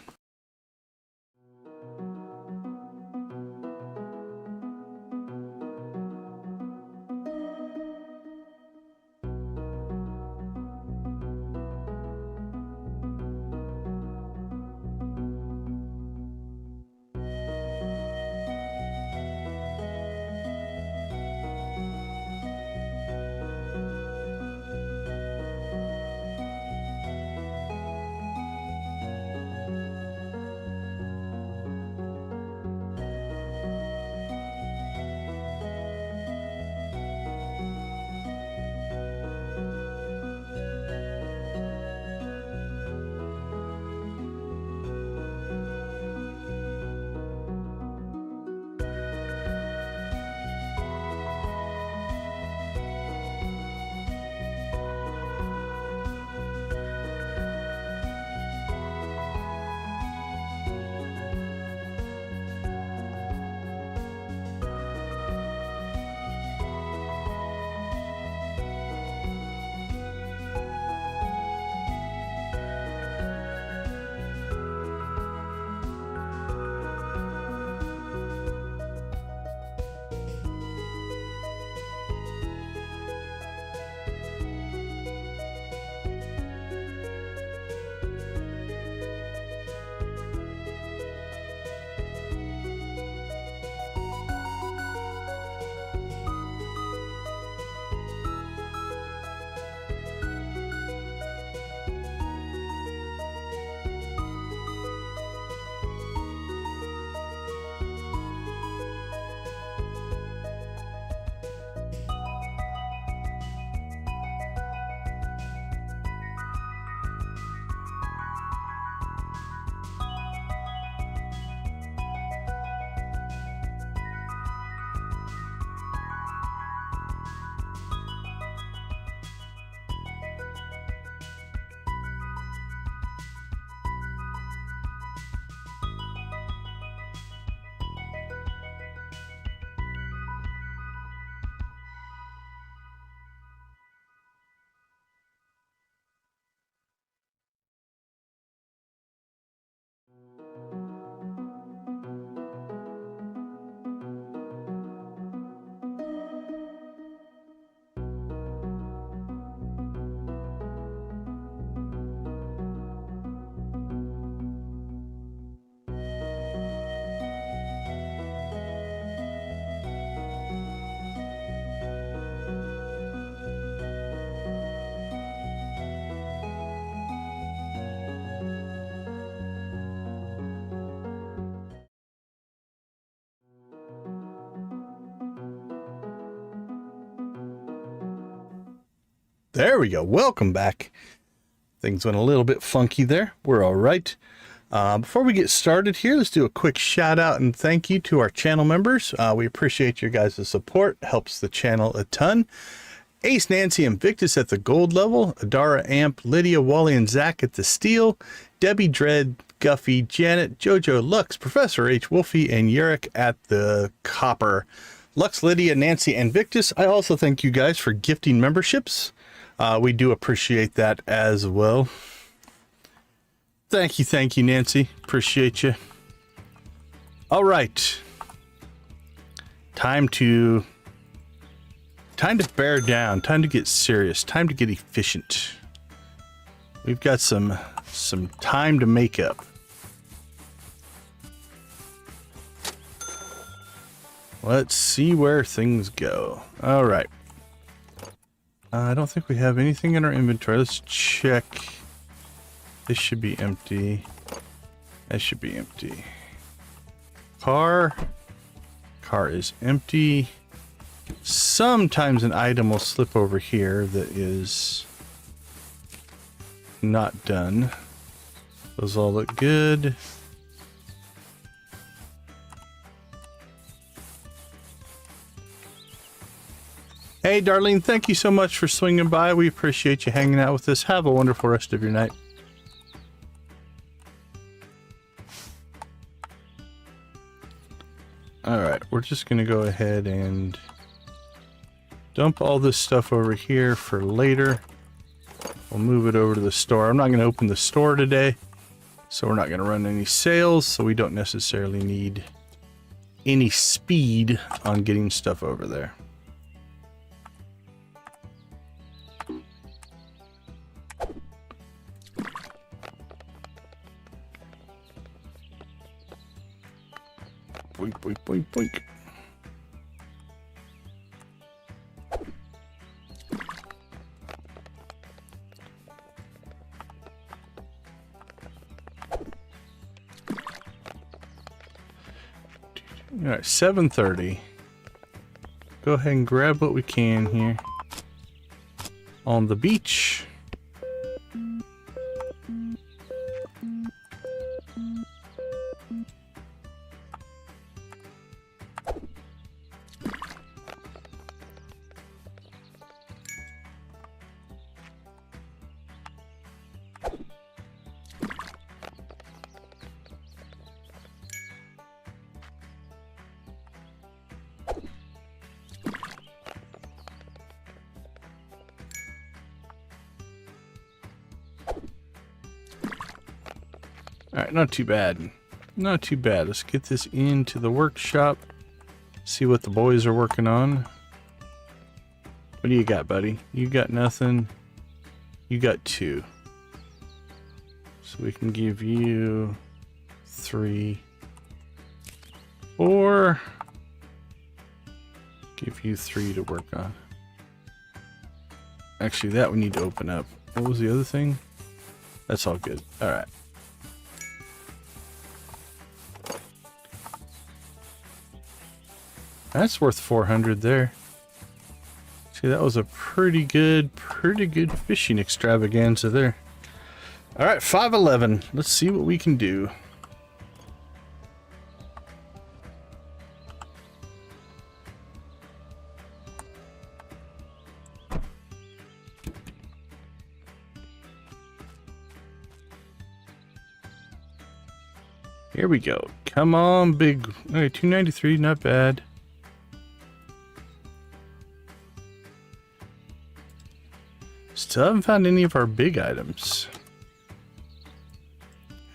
There we go. Welcome back. Things went a little bit funky there. We're all right. Before we get started here, let's do a quick shout out and thank you to our channel members. We appreciate your guys' support. Helps the channel a ton. Ace, Nancy, and Victus at the gold level. Adara, Amp, Lydia, Wally, and Zach at the steel. Debbie, Dread, Guffy, Janet, Jojo, Lux, Professor H, Wolfie, and Yurik at the copper. Lux, Lydia, Nancy, and Victus, I also thank you guys for gifting memberships. We do appreciate that as well. Thank you, Nancy. Appreciate you. All right. Time to bear down. Time to get serious. Time to get efficient. We've got some time to make up. Let's see where things go. All right. I don't think we have anything in our inventory. Let's check. This should be empty. That should be empty. Car is empty. Sometimes an item will slip over here that is not done. Those all look good. Hey, Darlene, thank you so much for swinging by. We appreciate you hanging out with us. Have a wonderful rest of your night. All right, we're just going to go ahead and dump all this stuff over here for later. We'll move it over to the store. I'm not going to open the store today, so we're not going to run any sales, so we don't necessarily need any speed on getting stuff over there. Boink, boink, boink, boink. All right, 7:30. Go ahead and grab what we can here on the beach. Alright, not too bad. Not too bad. Let's get this into the workshop. See what the boys are working on. What do you got, buddy? You got nothing. You got 2. So we can give you 3. 4. Give you 3 to work on. Actually, that we need to open up. What was the other thing? That's all good. Alright. That's worth 400 there. See, that was a pretty good fishing extravaganza there. All right, 511. Let's see what we can do. Here we go. Come on, big. All right, 293, not bad. Still haven't found any of our big items.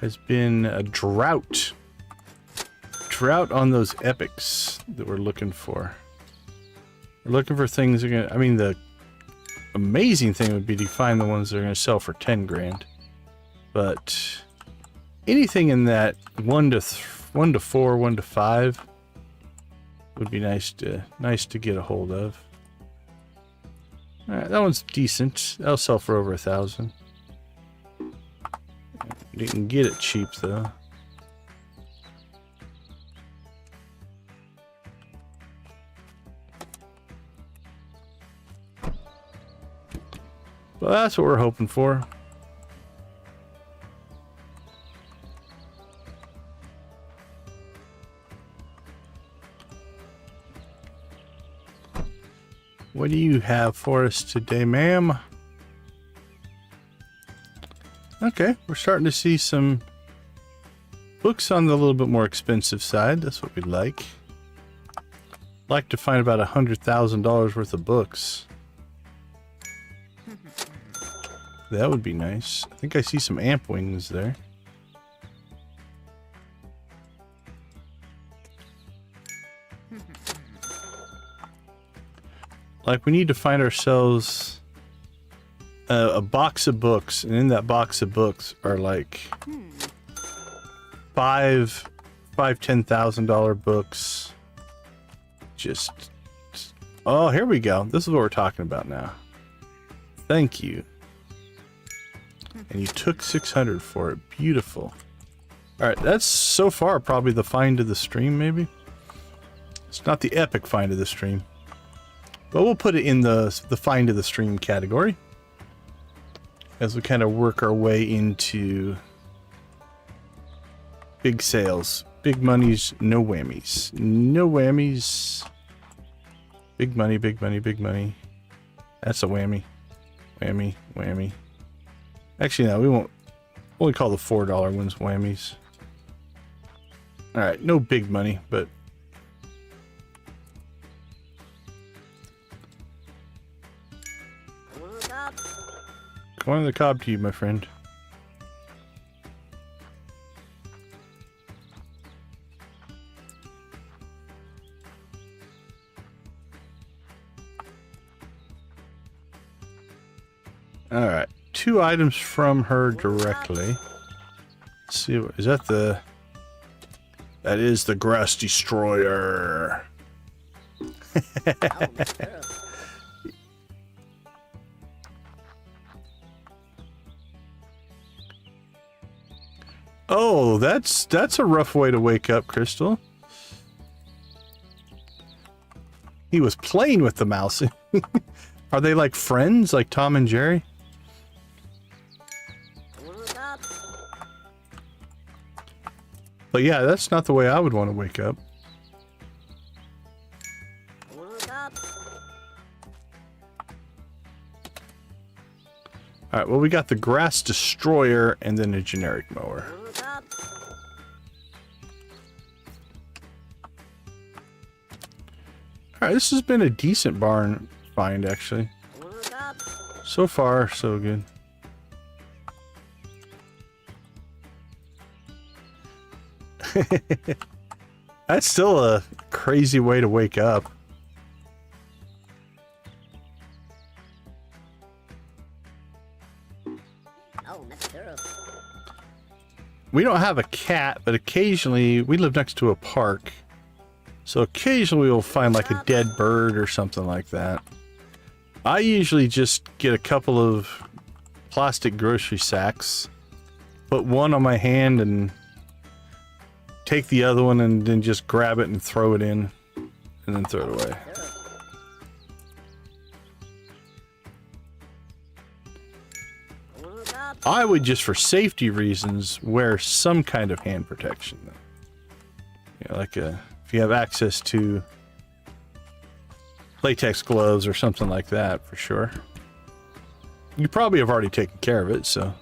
Has been a drought. Drought on those epics that we're looking for. We're looking for things that are gonna, I mean, the amazing thing would be to find the ones that are gonna sell for 10 grand. But anything in that 1 to 4, 1 to 5 would be nice to get a hold of. Alright, that one's decent. That'll sell for over 1,000. You can get it cheap though. Well, that's what we're hoping for. What do you have for us today, ma'am? Okay, we're starting to see some books on the little bit more expensive side. That's what we'd like. Like to find about $100,000 worth of books. That would be nice. I think I see some amp wings there. Like, we need to find ourselves a box of books, and in that box of books are like $10,000 books. Just, oh, here we go. This is what we're talking about now. Thank you. And you took 600 for it. Beautiful. All right, that's so far probably the find of the stream, maybe. It's not the epic find of the stream. But we'll put it in the find of the stream category as we kind of work our way into big sales. Big monies, no whammies. No whammies. Big money, big money, big money. That's a whammy. Whammy, whammy. Actually, no, we won't. Only call the $4 ones whammies. Alright, no big money, but corn on the cob to you, my friend. Alright, 2 items from her directly. Let's see, is that the... That is the Grass Destroyer. Oh, that's a rough way to wake up, Crystal. He was playing with the mouse. Are they like friends, like Tom and Jerry? But yeah, that's not the way I would want to wake up. Alright, well, we got the Grass Destroyer and then a generic mower. Alright, this has been a decent barn find, actually. So far, so good. That's still a crazy way to wake up. We don't have a cat, but occasionally we live next to a park. So occasionally we'll find like a dead bird or something like that. I usually just get a couple of plastic grocery sacks, put one on my hand and take the other one and then just grab it and throw it in and then throw it away. I would just, for safety reasons, wear some kind of hand protection though. Yeah, like if you have access to latex gloves or something like that, for sure. You probably have already taken care of it, so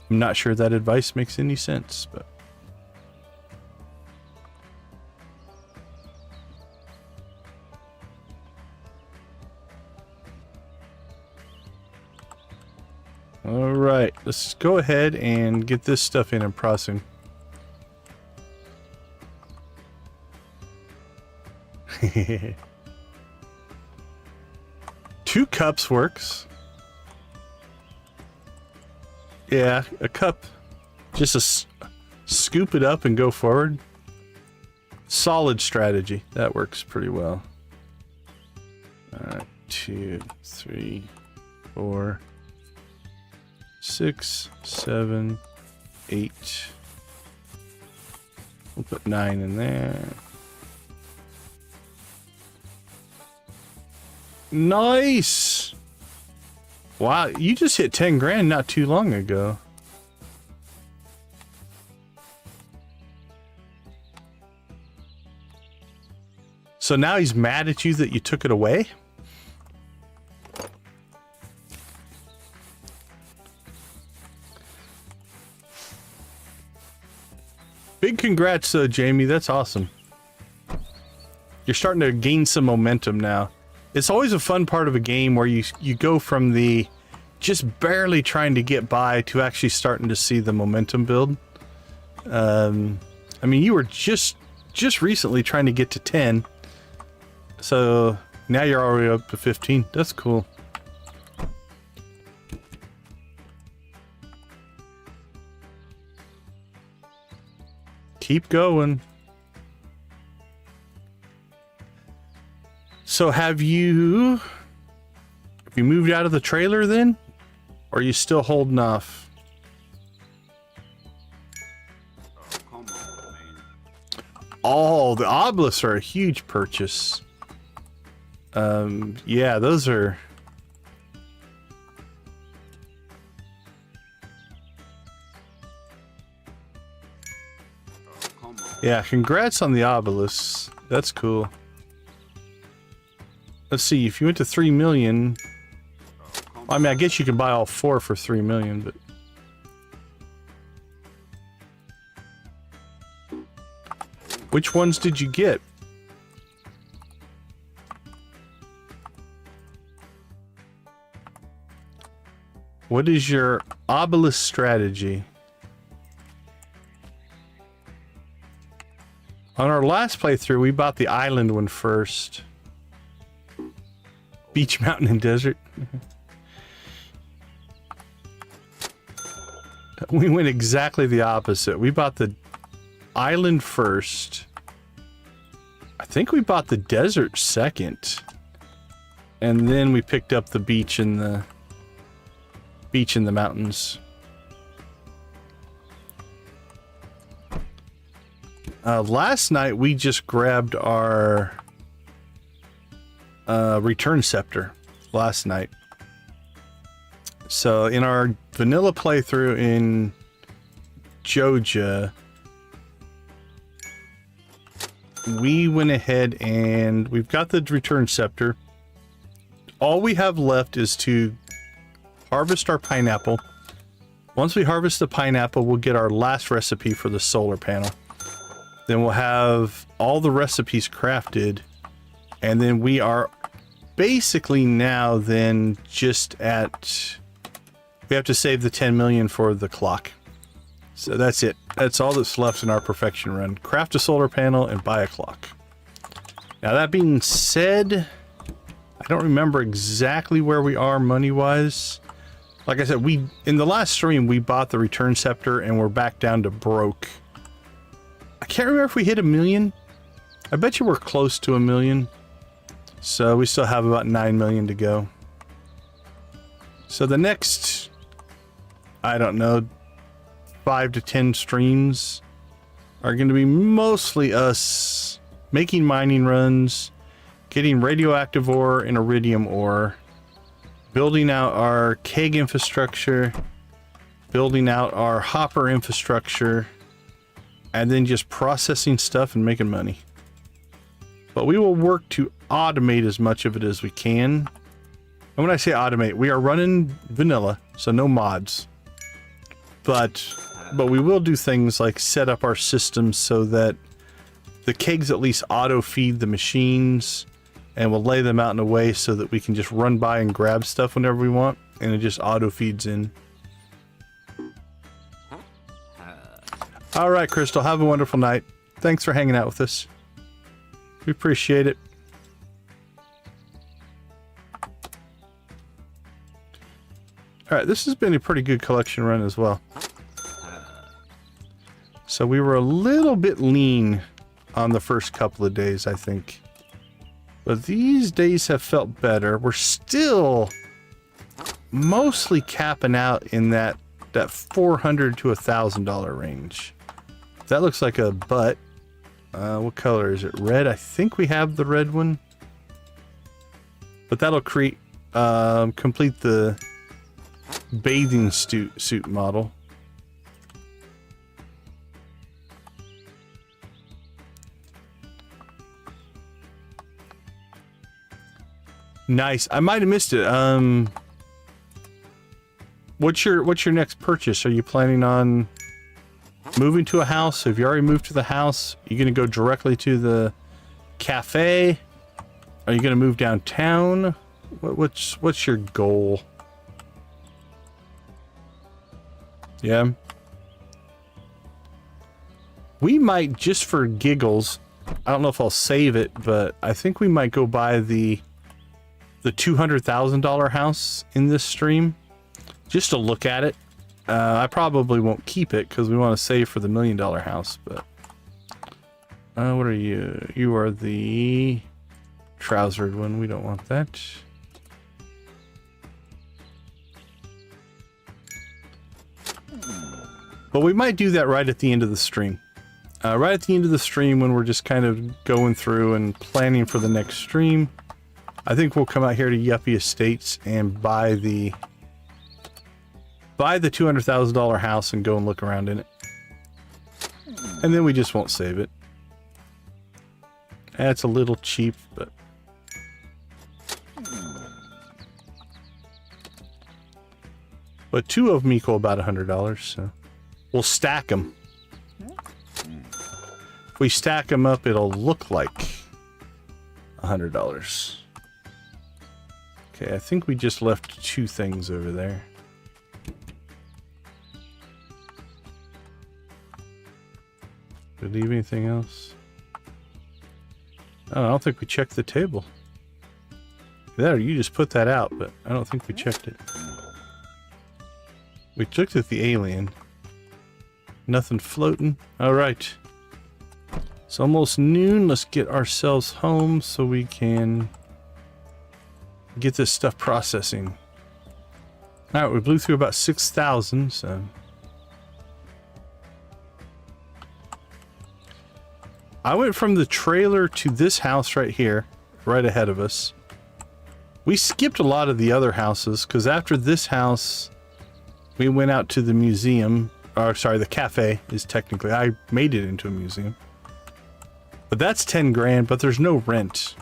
I'm not sure that advice makes any sense, but all right, let's go ahead and get this stuff in and processing. 2 cups works. Yeah, a cup. Just scoop it up and go forward. Solid strategy. That works pretty well. 2, 3, 4, 6, 7, 8. We'll put 9 in there. Nice! Wow, you just hit 10 grand not too long ago. So now he's mad at you that you took it away? Big congrats, Jamie. That's awesome. You're starting to gain some momentum now. It's always a fun part of a game where you go from the just barely trying to get by to actually starting to see the momentum build. I mean, you were just recently trying to get to 10. So now you're already up to 15. That's cool. Keep going. So have you moved out of the trailer then? Or are you still holding off? Come on, man. Oh, the obelisks are a huge purchase. Yeah, those are... Come on. Yeah, congrats on the obelisks. That's cool. Let's see, if you went to 3 million... I mean, I guess you can buy all 4 for 3 million, but... Which ones did you get? What is your obelisk strategy? On our last playthrough, we bought the island one first. Beach, mountain, and desert. We went exactly the opposite. We bought the island first. I think we bought the desert second. And then we picked up the beach and the mountains. Last night we just grabbed our return scepter last night. So in our vanilla playthrough in Joja, we went ahead and we've got the return scepter. All we have left is to harvest our pineapple. Once we harvest the pineapple, we'll get our last recipe for the solar panel. Then we'll have all the recipes crafted, and then we are basically now then just at... We have to save the 10 million for the clock. So that's it. That's all that's left in our perfection run. Craft a solar panel and buy a clock. Now that being said, I don't remember exactly where we are money-wise. Like I said, in the last stream, we bought the return scepter and we're back down to broke. I can't remember if we hit 1 million. I bet you we're close to 1 million. So we still have about 9 million to go. So the next, I don't know, 5 to 10 streams are going to be mostly us making mining runs, getting radioactive ore and iridium ore, building out our keg infrastructure, building out our hopper infrastructure, and then just processing stuff and making money. But we will work to automate as much of it as we can. And when I say automate, we are running vanilla, so no mods. But we will do things like set up our systems so that the kegs at least auto feed the machines, and we'll lay them out in a way so that we can just run by and grab stuff whenever we want, and it just auto feeds in. All right, Crystal, have a wonderful night. Thanks for hanging out with us. We appreciate it. All right, this has been a pretty good collection run as well. So we were a little bit lean on the first couple of days, I think. But these days have felt better. We're still mostly capping out in that $400 to $1,000 range. That looks like a butt. What color is it? Red? I think we have the red one. But that'll complete the bathing suit model. Nice. I might have missed it. What's your next purchase? Are you planning on moving to a house? Have you already moved to the house? Are you going to go directly to the cafe? Are you going to move downtown? What's your goal? Yeah. We might, just for giggles, I don't know if I'll save it, but I think we might go buy the $200,000 house in this stream, just to look at it. I probably won't keep it because we want to save for the $1 million house, but what are you? You are the trousered one. We don't want that. But we might do that right at the end of the stream. Right at the end of the stream, when we're just kind of going through and planning for the next stream, I think we'll come out here to Yuppie Estates and buy the $200,000 house and go and look around in it. And then we just won't save it. That's a little cheap, but two of them equal about $100, so we'll stack them. If we stack them up, it'll look like $100. Okay, I think we just left two things over there. Did we leave anything else? Oh, I don't think we checked the table. That, or you just put that out, but I don't think we checked it. We looked at the alien. Nothing floating. All right. It's almost noon. Let's get ourselves home so we can get this stuff processing. All right, we blew through about 6,000, so. I went from the trailer to this house right here, right ahead of us. We skipped a lot of the other houses because after this house, we went out to the museum. Or sorry, the cafe is technically, I made it into a museum. But that's 10 grand, but there's no rent.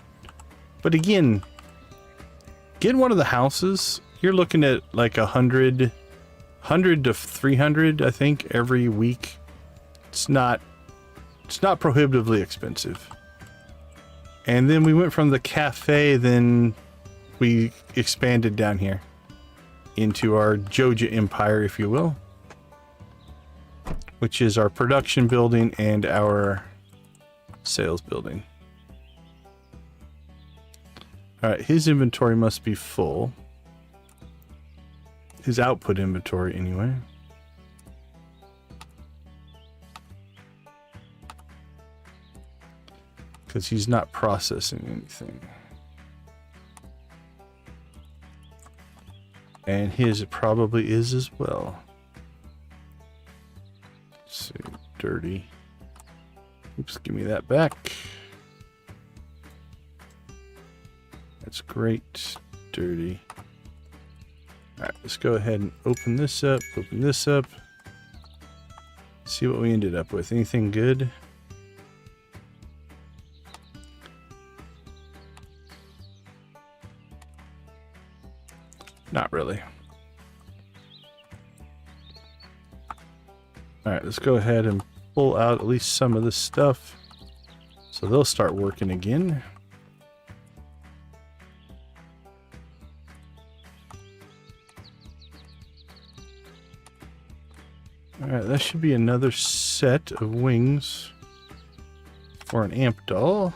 But again, get one of the houses, you're looking at like 100 to 300, I think, every week. It's not prohibitively expensive. And then we went from the cafe, then we expanded down here into our Joja Empire, if you will, which is our production building and our sales building. All right, his inventory must be full. His output inventory, anyway. Because he's not processing anything. And his probably is as well. Let's see, dirty. Oops, give me that back. That's great. Dirty. Alright, let's go ahead and open this up. Open this up. See what we ended up with. Anything good? Not really. Alright, let's go ahead and pull out at least some of this stuff. So they'll start working again. Alright, that should be another set of wings for an amp doll.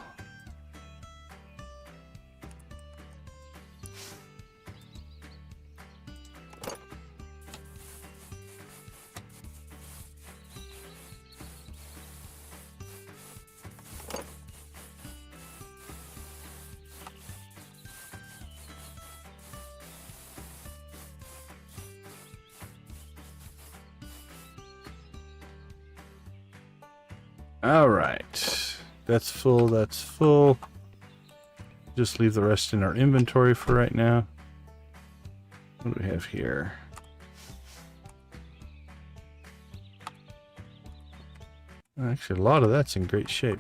All right, that's full, that's full. Just leave the rest in our inventory for right now. What do we have here? Actually, a lot of that's in great shape.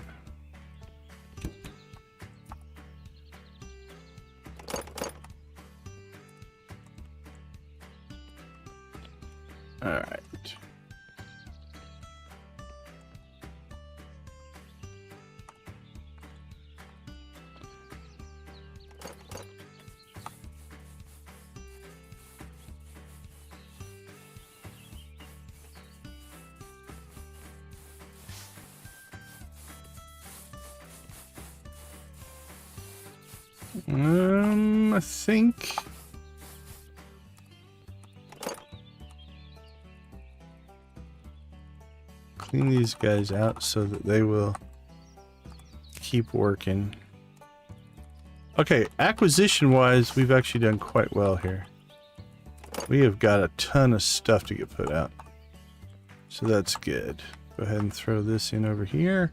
All right. I think clean these guys out so that they will keep working. Okay, acquisition wise, we've actually done quite well here. We have got a ton of stuff to get put out, so that's good. Go ahead and throw this in over here.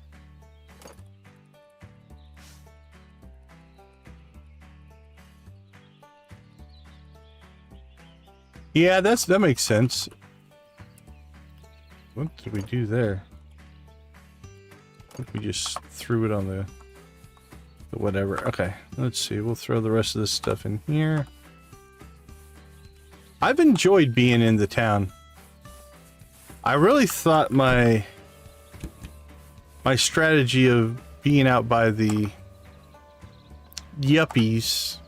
Yeah, that makes sense. What did we do there? I think we just threw it on the whatever. Okay, let's see. We'll throw the rest of this stuff in here. I've enjoyed being in the town. I really thought my strategy of being out by the yuppies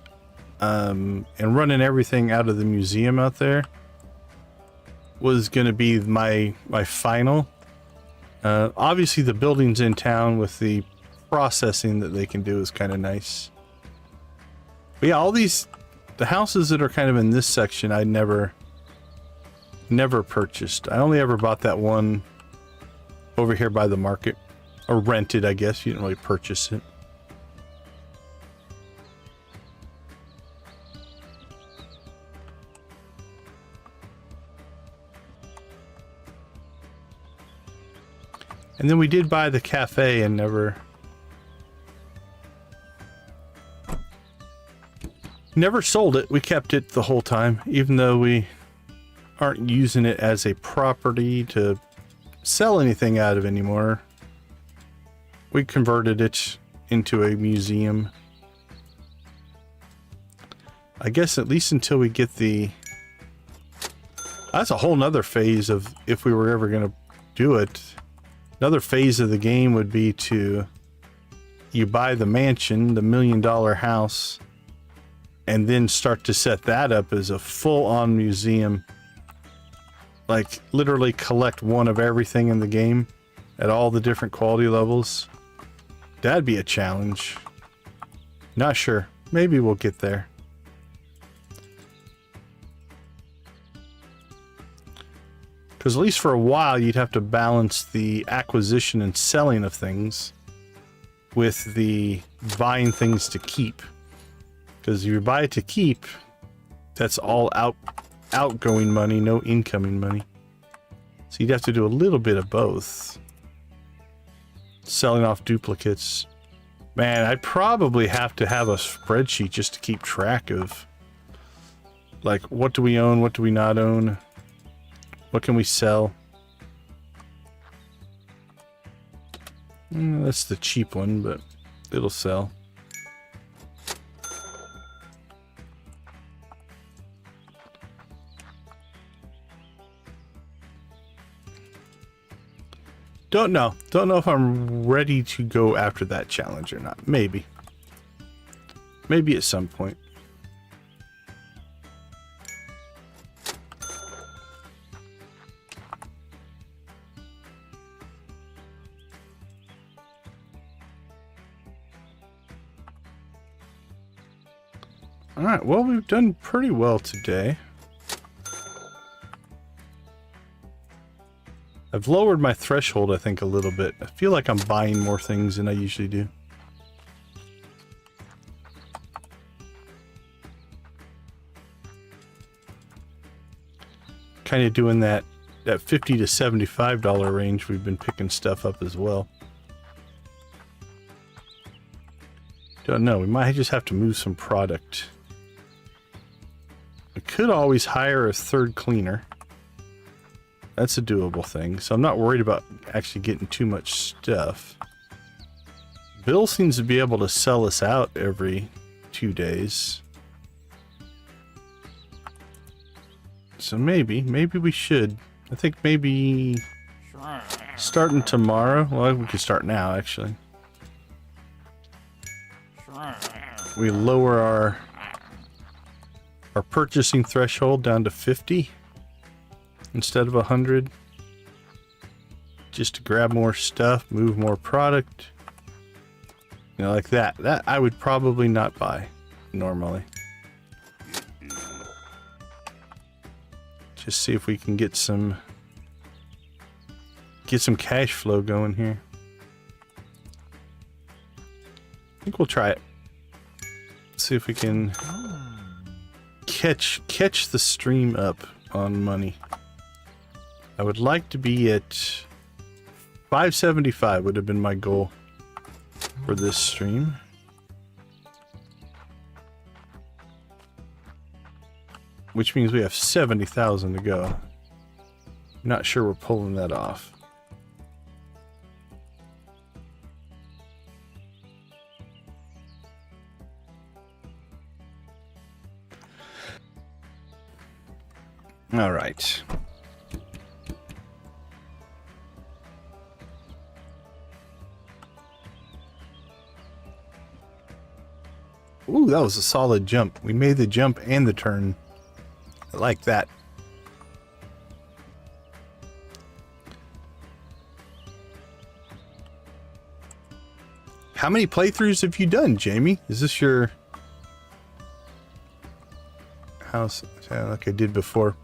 and running everything out of the museum out there was going to be my final. Obviously the buildings in town with the processing that they can do is kind of nice. But yeah, all the houses that are kind of in this section I never purchased. I only ever bought that one over here by the market, or rented, I guess. You didn't really purchase it. And then we did buy the cafe and never sold it. We kept it the whole time, even though we aren't using it as a property to sell anything out of anymore. We converted it into a museum. I guess at least until we get the... That's a whole nother phase of if we were ever going to do it. Another phase of the game would be you buy the mansion, the $1 million house, and then start to set that up as a full-on museum. Like, literally collect one of everything in the game at all the different quality levels. That'd be a challenge. Not sure. Maybe we'll get there. Because at least for a while, you'd have to balance the acquisition and selling of things with the buying things to keep. Because if you buy it to keep, that's all outgoing money, no incoming money. So you'd have to do a little bit of both. Selling off duplicates. Man, I'd probably have to have a spreadsheet just to keep track of, like, what do we own, what do we not own? What can we sell? That's the cheap one, but it'll sell. Don't know. Don't know if I'm ready to go after that challenge or not. Maybe. Maybe at some point. Alright, well, we've done pretty well today. I've lowered my threshold, I think, a little bit. I feel like I'm buying more things than I usually do. Kind of doing that $50 to $75 range. We've been picking stuff up as well. Don't know. We might just have to move some product. We could always hire a third cleaner. That's a doable thing. So I'm not worried about actually getting too much stuff. Bill seems to be able to sell us out every 2 days. So maybe we should. I think maybe starting tomorrow. Well, we could start now, actually. We lower our purchasing threshold down to 50 instead of 100. Just to grab more stuff, move more product. You know, like that. That I would probably not buy normally. Just see if we can get some cash flow going here. I think we'll try it. See if we can catch the stream up on money. I would like to be at 575 would have been my goal for this stream. Which means we have 70,000 to go. Not sure we're pulling that off. All right. Ooh, that was a solid jump. We made the jump and the turn. I like that. How many playthroughs have you done, Jamie? Is this your house? Yeah, like I did before.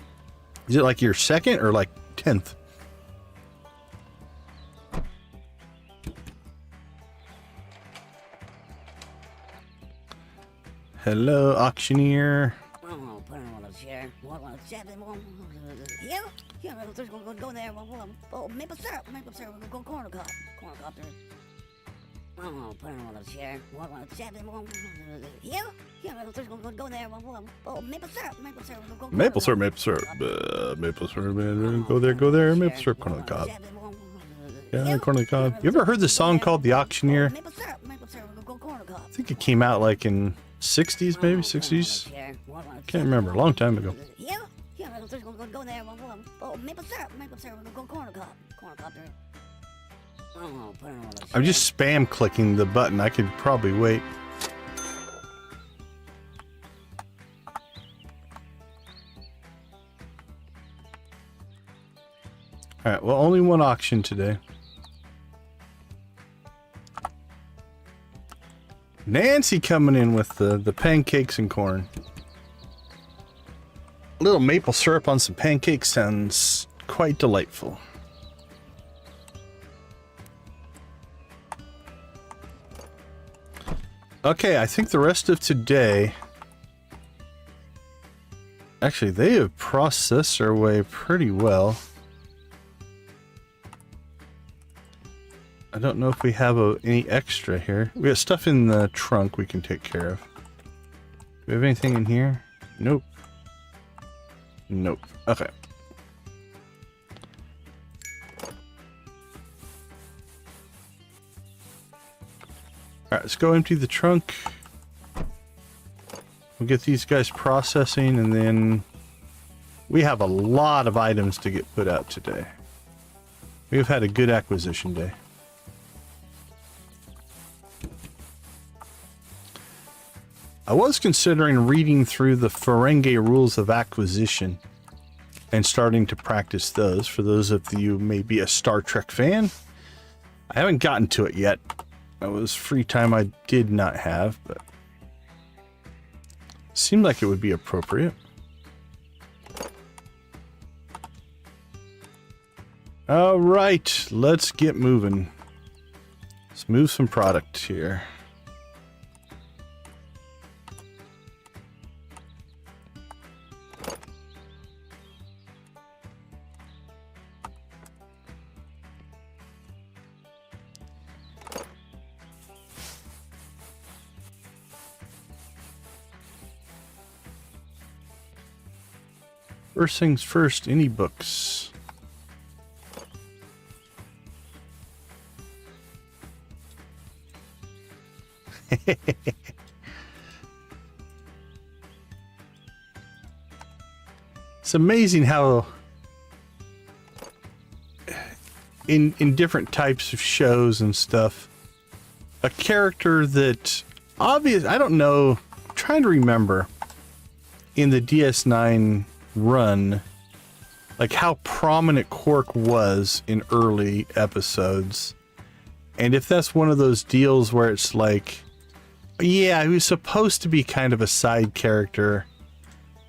Is it like your second or like 10th? Hello, auctioneer. Oh, put him on a chair. Yeah, yeah, go there. Oh, maple syrup. Go corner cup there. Oh, put him on a chair. Yeah, yeah, go there. Oh, maple syrup. Maple syrup. Maple syrup, man. Go there. Maple syrup, corner of the cob. Yeah, corner of the cob. You ever heard the song called The Auctioneer? I think it came out like in 60s, maybe 60s. Can't remember. A long time ago. Yeah, go there. Oh, maple syrup. Go corner cup there. Oh, put him on a chair. I'm just spam clicking the button. I could probably wait. Alright, well, only one auction today. Nancy coming in with the pancakes and corn. A little maple syrup on some pancakes sounds quite delightful. Okay, I think the rest of today... Actually, they have processed their way pretty well. I don't know if we have any extra here. We have stuff in the trunk we can take care of. Do we have anything in here? Nope. Nope. Okay. Alright, let's go empty the trunk. We'll get these guys processing, and then we have a lot of items to get put out today. We've had a good acquisition day. I was considering reading through the Ferengi rules of acquisition and starting to practice those. For those of you who may be a Star Trek fan, I haven't gotten to it yet. That was free time I did not have, but seemed like it would be appropriate. All right, let's get moving. Let's move some product here. First things first, any books? It's amazing how in different types of shows and stuff, a character that I don't know, I'm trying to remember in the DS9 run, like how prominent Quark was in early episodes. And if that's one of those deals where it's like, yeah, he was supposed to be kind of a side character,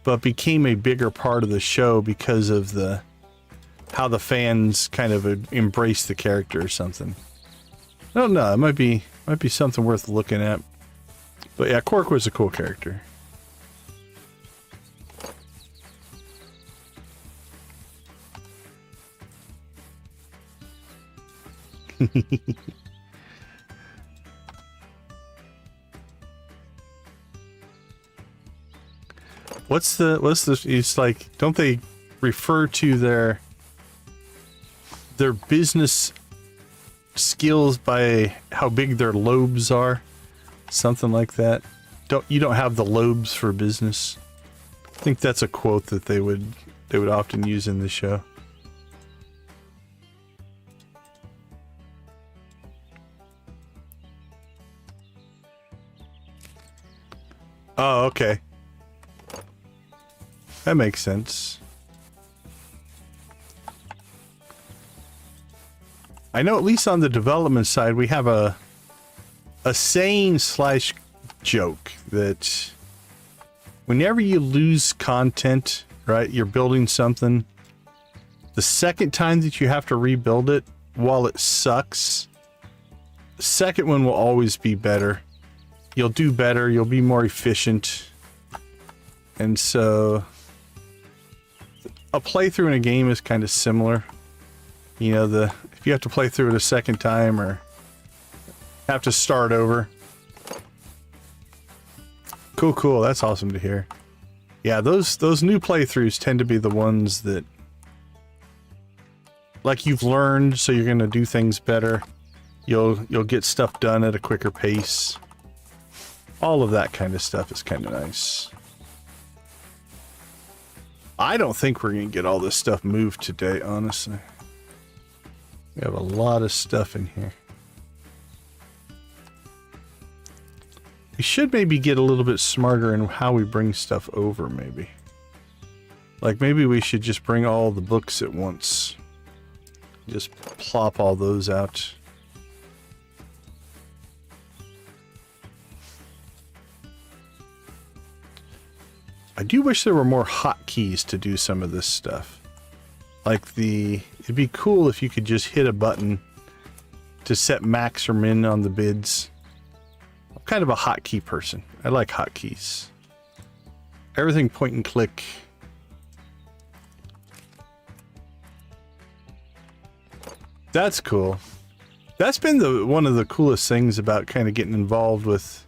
but became a bigger part of the show because of how the fans kind of embrace the character or something. I don't know. It might be something worth looking at. But yeah, Quark was a cool character. What's the it's like, don't they refer to their business skills by how big their lobes are? Something like that. You don't have the lobes for business. I think that's a quote that they would often use in the show. Oh, okay. That makes sense. I know at least on the development side, we have a saying / joke that whenever you lose content, right, you're building something, the second time that you have to rebuild it, while it sucks, the second one will always be better. You'll do better, you'll be more efficient. And so a playthrough in a game is kind of similar. You know, if you have to play through it a second time or have to start over. Cool. That's awesome to hear. Yeah, those new playthroughs tend to be the ones that, like, you've learned, so you're going to do things better. You'll get stuff done at a quicker pace. All of that kind of stuff is kind of nice. I don't think we're going to get all this stuff moved today, honestly. We have a lot of stuff in here. We should maybe get a little bit smarter in how we bring stuff over, maybe. Like, maybe we should just bring all the books at once. Just plop all those out. I do wish there were more hotkeys to do some of this stuff. Like it'd be cool if you could just hit a button to set max or min on the bids. I'm kind of a hotkey person. I like hotkeys. Everything point and click. That's cool. That's been one of the coolest things about kind of getting involved with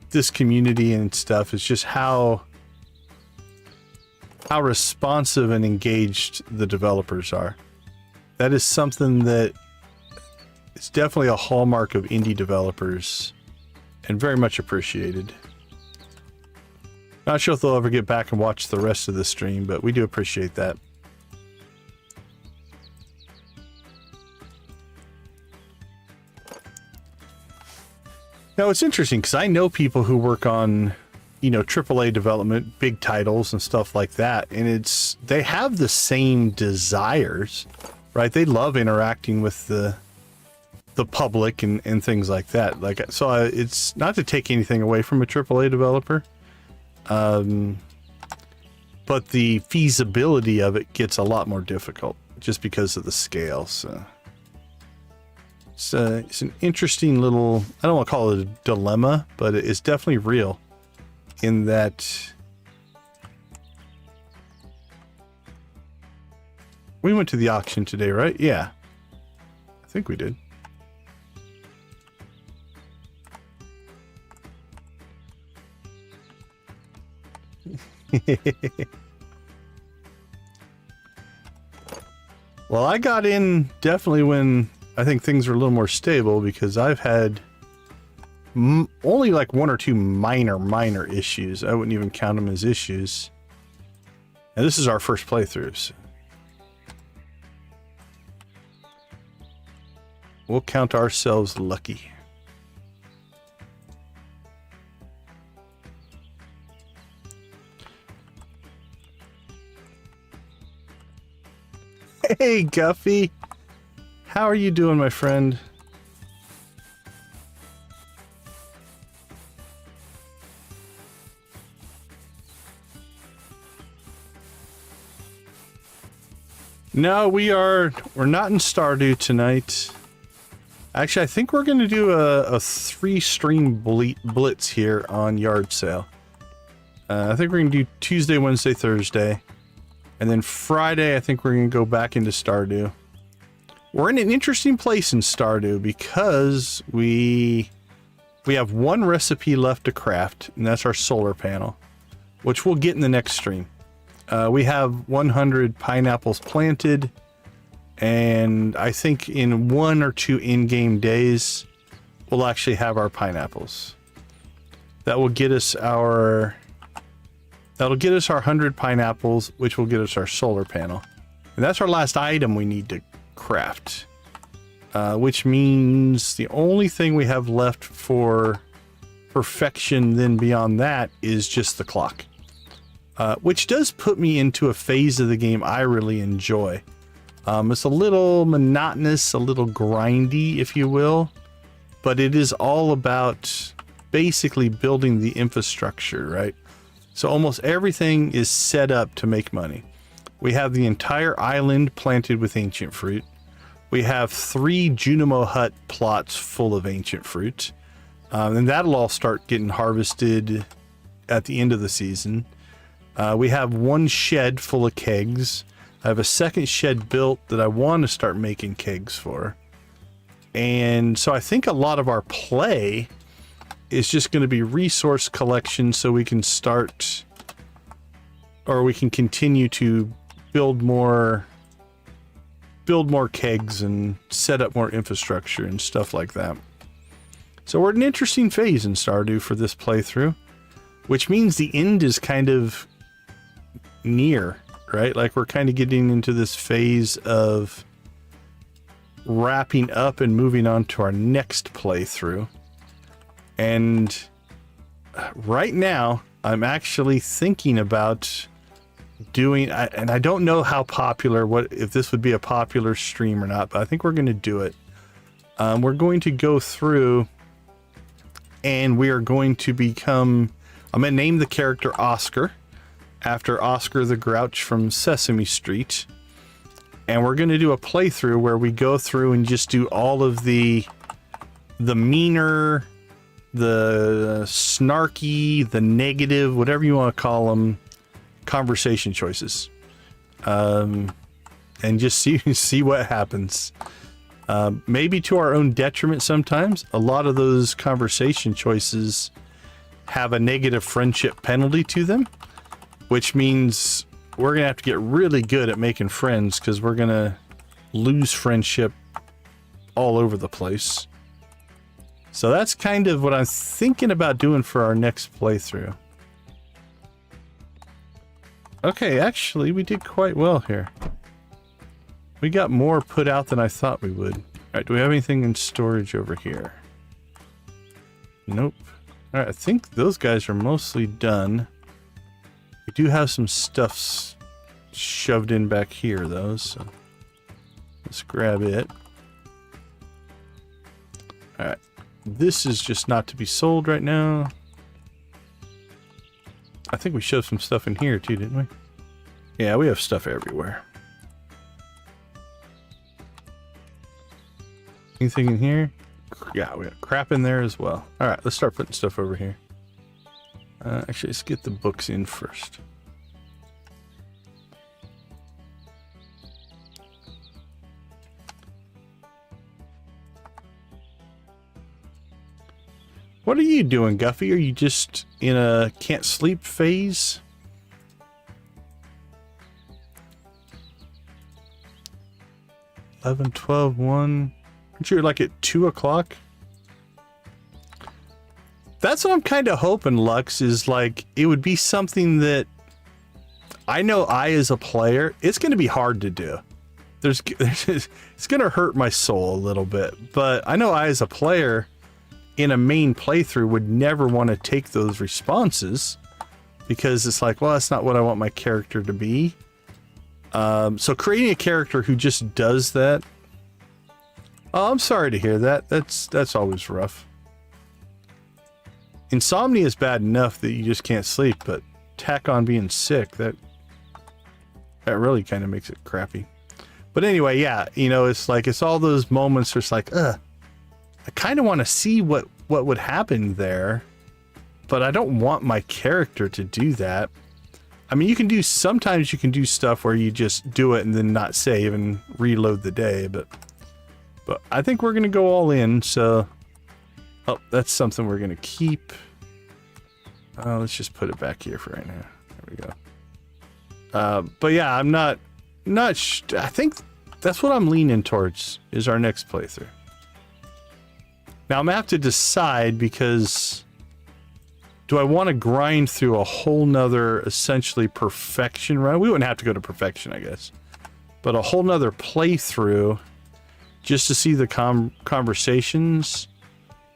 this community and stuff, is just how responsive and engaged the developers are. That is something that is definitely a hallmark of indie developers and very much appreciated. Not sure if they'll ever get back and watch the rest of the stream, but we do appreciate that. Now, it's interesting because I know people who work on, you know, AAA development, big titles and stuff like that, and they have the same desires, right? They love interacting with the public and things like that. Like, so it's not to take anything away from a AAA developer, but the feasibility of it gets a lot more difficult just because of the scale. So it's an interesting little, I don't want to call it a dilemma, but it is definitely real in that we went to the auction today, right? Yeah, I think we did. Well, I got in definitely when I think things were a little more stable, because I've had only like 1 or 2 minor issues. I wouldn't even count them as issues. And this is our first playthrough. So we'll count ourselves lucky. Hey, Guffy. How are you doing, my friend? No, we're not in Stardew tonight. Actually, I think we're going to do a 3-stream blitz here on Yard Sale. I think we're going to do Tuesday, Wednesday, Thursday. And then Friday, I think we're going to go back into Stardew. We're in an interesting place in Stardew because we have 1 recipe left to craft, and that's our solar panel, which we'll get in the next stream. We have 100 pineapples planted, and I think in 1 or 2 in-game days, we'll actually have our pineapples. That'll get us our 100 pineapples, which will get us our solar panel. And that's our last item we need to craft. Which means the only thing we have left for perfection then beyond that is just the clock. Which does put me into a phase of the game I really enjoy. It's a little monotonous, a little grindy, if you will, but it is all about basically building the infrastructure, right? So almost everything is set up to make money. We have the entire island planted with ancient fruit. We have 3 Junimo Hut plots full of ancient fruit. And that'll all start getting harvested at the end of the season. We have 1 shed full of kegs. I have a 2nd shed built that I want to start making kegs for. And so I think a lot of our play is just going to be resource collection so we can start, or we can continue to build more kegs and set up more infrastructure and stuff like that. So we're at an interesting phase in Stardew for this playthrough, which means the end is kind of near, right? Like we're kind of getting into this phase of wrapping up and moving on to our next playthrough. And right now I'm actually thinking about doing, and I don't know how popular, if this would be a popular stream or not, but I think we're going to do it. We're going to go through and we are going to become, I'm going to name the character Oscar after Oscar the Grouch from Sesame Street. And we're going to do a playthrough where we go through and just do all of the meaner, the snarky, the negative, whatever you want to call them, conversation choices. And just see what happens. Maybe to our own detriment sometimes. A lot of those conversation choices have a negative friendship penalty to them, which means we're going to have to get really good at making friends because we're going to lose friendship all over the place. So that's kind of what I'm thinking about doing for our next playthrough. Okay, actually, we did quite well here. We got more put out than I thought we would. All right, do we have anything in storage over here? Nope. All right, I think those guys are mostly done. We do have some stuff shoved in back here, though, so let's grab it. All right, this is just not to be sold right now. I think we shoved some stuff in here too, didn't we? Yeah, we have stuff everywhere. Anything in here? Yeah, we got crap in there as well. All right, let's start putting stuff over here. Actually, let's get the books in first. What are you doing, Guffy? Are you just in a can't sleep phase? $11, $12, $1. Aren't you like at 2 o'clock? That's what I'm kind of hoping, Lux, is like it would be something that I know as a player, it's going to be hard to do. It's going to hurt my soul a little bit, but I know as a player in a main playthrough would never want to take those responses because it's like, well, that's not what I want my character to be. So creating a character who just does that. Oh, I'm sorry to hear that. That's always rough. Insomnia is bad enough that you just can't sleep, but tack on being sick, that really kind of makes it crappy. But anyway, yeah, you know, it's like, it's all those moments where it's like, I kind of want to see what would happen there, but I don't want my character to do that. I mean, sometimes you can do stuff where you just do it and then not save and reload the day, but I think we're going to go all in, so... Oh, that's something we're going to keep. Let's just put it back here for right now. There we go. But yeah, I'm not I think that's what I'm leaning towards is our next playthrough. Now I'm going to have to decide because do I want to grind through a whole nother essentially perfection run? We wouldn't have to go to perfection, I guess. But a whole nother playthrough just to see the conversations.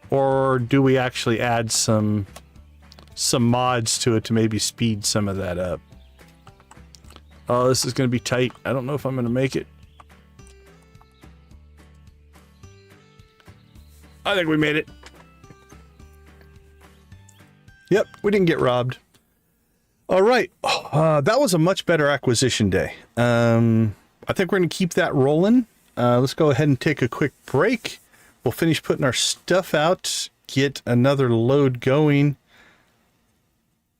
Or do we actually add some mods to it to maybe speed some of that up? Oh, this is going to be tight. I don't know if I'm going to make it. I think we made it. Yep, we didn't get robbed. All right. That was a much better acquisition day. I think we're going to keep that rolling. Let's go ahead and take a quick break. We'll finish putting our stuff out, get another load going.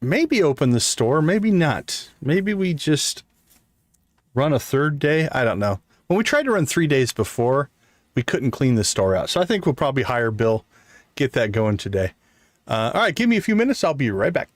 Maybe open the store, maybe not. Maybe we just run a third day. I don't know. When we tried to run 3 days before, we couldn't clean the store out. So I think we'll probably hire Bill, get that going today. All right, give me a few minutes. I'll be right back.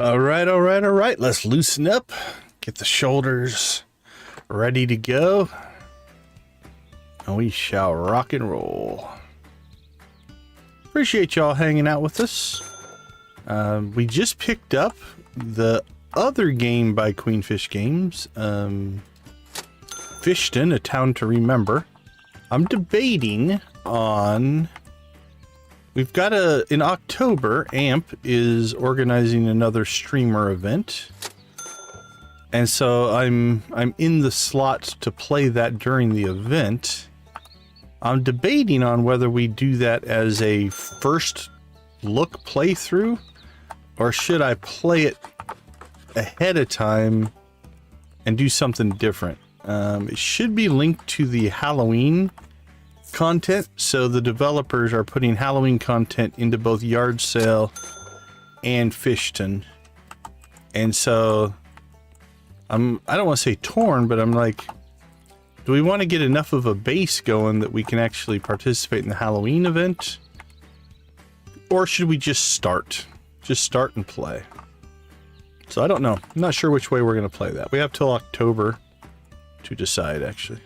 All right, all right, all right. Let's loosen up. Get the shoulders ready to go. And we shall rock and roll. Appreciate y'all hanging out with us. We just picked up the other game by Queenfish Games, Fishton, A Town to Remember. I'm debating on... We've got in October, AMP is organizing another streamer event. And so I'm in the slot to play that during the event. I'm debating on whether we do that as a first look playthrough, or should I play it ahead of time and do something different. It should be linked to the Halloween content, so the developers are putting Halloween content into both Yard Sale and Fishton. And so I don't want to say torn, but I'm like, do we want to get enough of a base going that we can actually participate in the Halloween event? Or should we just start and play? So I don't know. I'm not sure which way we're going to play that. We have till October to decide, actually.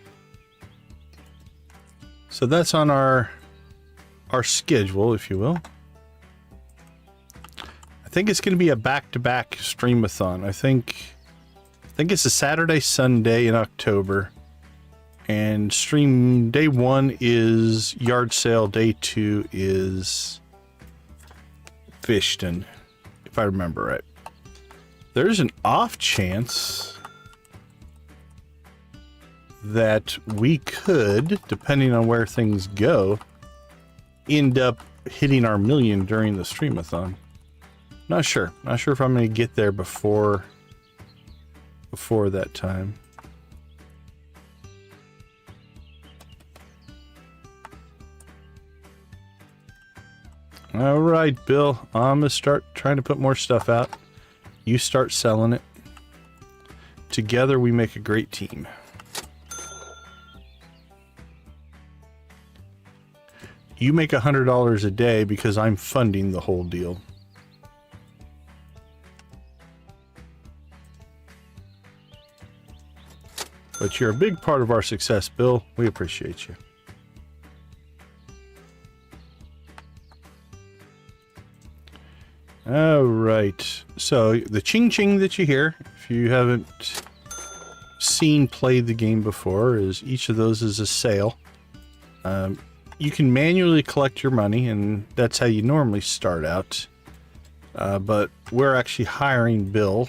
So that's on our schedule, if you will. I think it's going to be a back-to-back streamathon. I think it's a Saturday, Sunday in October. And stream day 1 is Yard Sale, day 2 is Fishton, if I remember right. There's an off chance that we could, depending on where things go, end up hitting our million during the streamathon. Not sure if I'm going to get there before that time. All right, Bill, I'm gonna start trying to put more stuff out. You start selling it. Together we make a great team. You make $100 a day because I'm funding the whole deal. But you're a big part of our success, Bill. We appreciate you. All right. So the ching ching that you hear, if you haven't played the game before, is each of those is a sale. You can manually collect your money, and that's how you normally start out. But we're actually hiring Bill,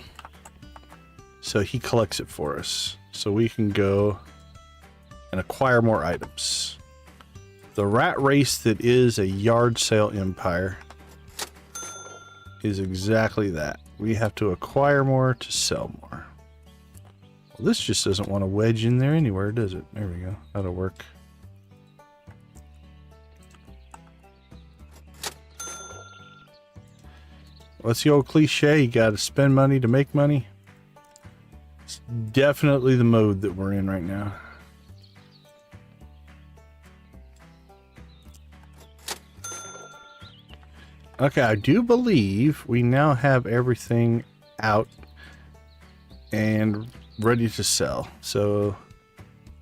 so he collects it for us, so we can go and acquire more items. The rat race that is a Yard Sale empire is exactly that. We have to acquire more to sell more. Well, this just doesn't want to wedge in there anywhere, does it? There we go. That'll work. What's the old cliche? You got to spend money to make money. It's definitely the mode that we're in right now. Okay, I do believe we now have everything out and ready to sell. So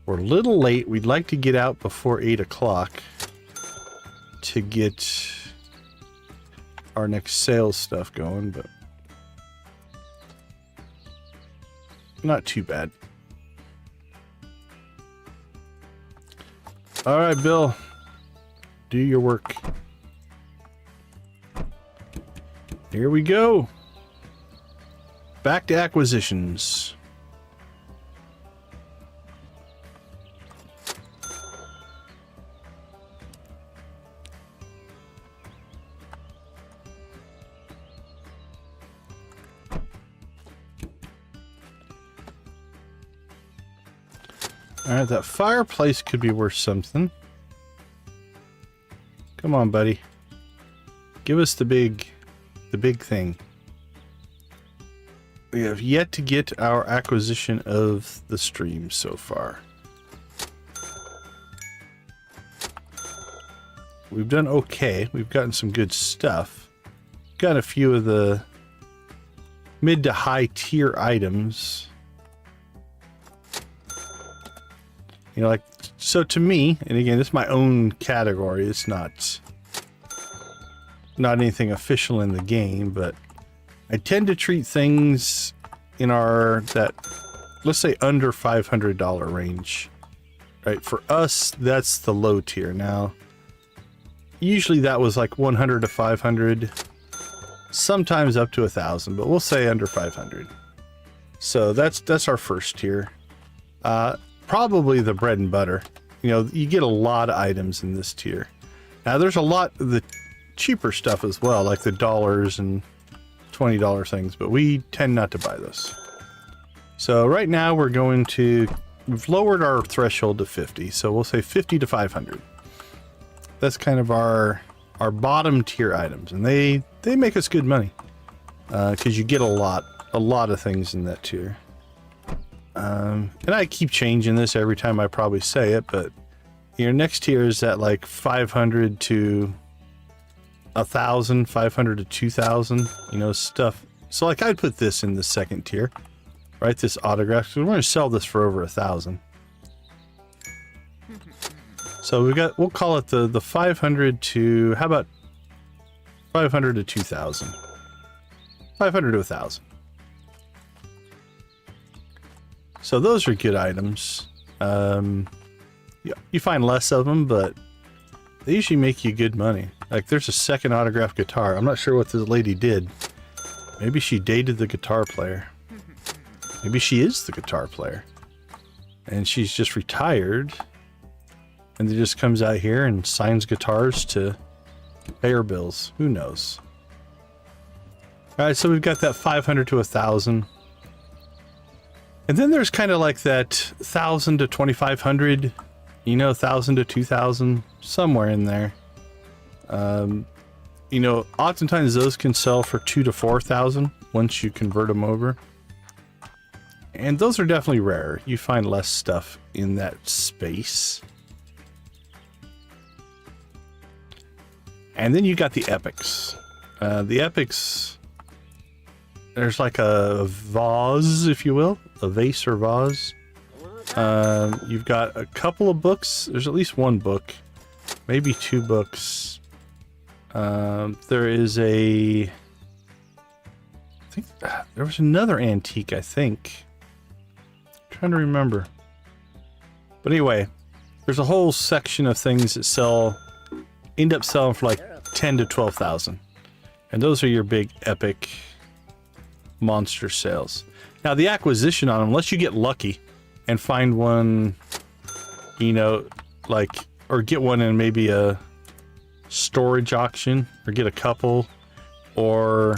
we're a little late. We'd like to get out before 8 o'clock to get our next sales stuff going, but not too bad. All right, Bill, do your work. Here we go. Back to acquisitions. Alright, that fireplace could be worth something. Come on, buddy. Give us the big thing. We have yet to get our acquisition of the stream so far. We've done okay. We've gotten some good stuff. Got a few of the mid to high tier items. You know, like, so to me, and again, it's my own category. It's not anything official in the game, but I tend to treat things in let's say under $500 range, right? For us, that's the low tier. Now, usually that was like 100 to 500, sometimes up to 1,000, but we'll say under 500. So that's our first tier. Probably the bread and butter. You know, you get a lot of items in this tier. Now, there's a lot of the cheaper stuff as well, like the dollars and $20 things, but we tend not to buy those. So right now we've lowered our threshold to 50, so we'll say 50 to 500. That's kind of our bottom tier items, and they make us good money because you get a lot of things in that tier. And I keep changing this every time I probably say it, but your next tier is at like 500 to 1,000, 500 to 2,000, you know, stuff. So like I'd put this in the second tier, right? This autograph, because we're going to sell this for over 1,000. So we'll call it the 500 to, how about 500 to 2,000? 500 to 1,000. So those are good items. You find less of them, but they usually make you good money. Like there's a second autographed guitar. I'm not sure what this lady did. Maybe she dated the guitar player. Maybe she is the guitar player. And she's just retired. And then just comes out here and signs guitars to pay her bills. Who knows? Alright, so we've got that 500 to 1,000. And then there's kind of like that 1,000 to 2,500, you know, 1,000 to 2,000, somewhere in there. You know, oftentimes those can sell for 2,000 to 4,000 once you convert them over. And those are definitely rare. You find less stuff in that space. And then you got the epics. The epics, there's like a vase, if you will, a vase or vase. You've got a couple of books. There's at least one book, maybe 2 books. There is I think there was another antique, I think. I'm trying to remember. But anyway, there's a whole section of things that end up selling for like 10 to 12,000. And those are your big epic monster sales. Now the acquisition on them, unless you get lucky and find one, you know, like, or get one in maybe a storage auction, or get a couple, or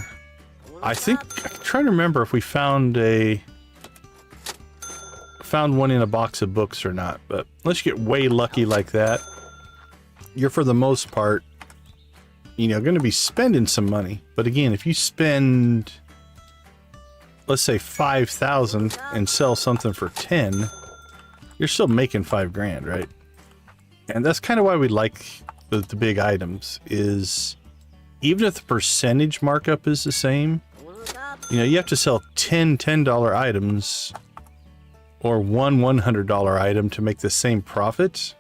I think, I'm trying to remember if we found one in a box of books or not, but unless you get way lucky like that, you're for the most part, you know, going to be spending some money. But again, if you spend, let's say 5,000 and sell something for 10, you're still making 5 grand, right? And that's kind of why we like the big items, is even if the percentage markup is the same, you know, you have to sell 10 $10 items or one $100 item to make the same profit.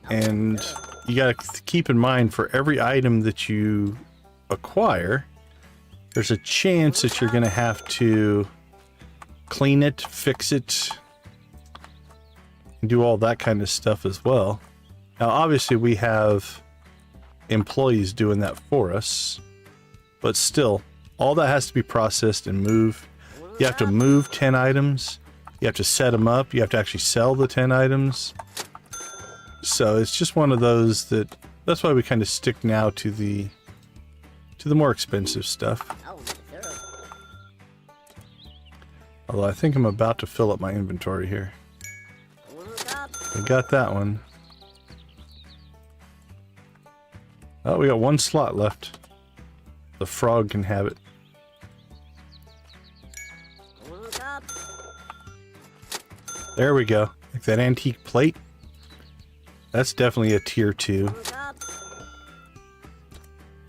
And you got to keep in mind, for every item that you acquire, there's a chance that you're going to have to clean it, fix it, and do all that kind of stuff as well. Now, obviously, we have employees doing that for us, but still, all that has to be processed and moved. You have to move 10 items. You have to set them up. You have to actually sell the 10 items. So it's just one of those that's why we kind of stick now to the more expensive stuff. Although I think I'm about to fill up my inventory here. I got that one. Oh, we got 1 slot left. The frog can have it. There we go. Like that antique plate. That's definitely a tier 2.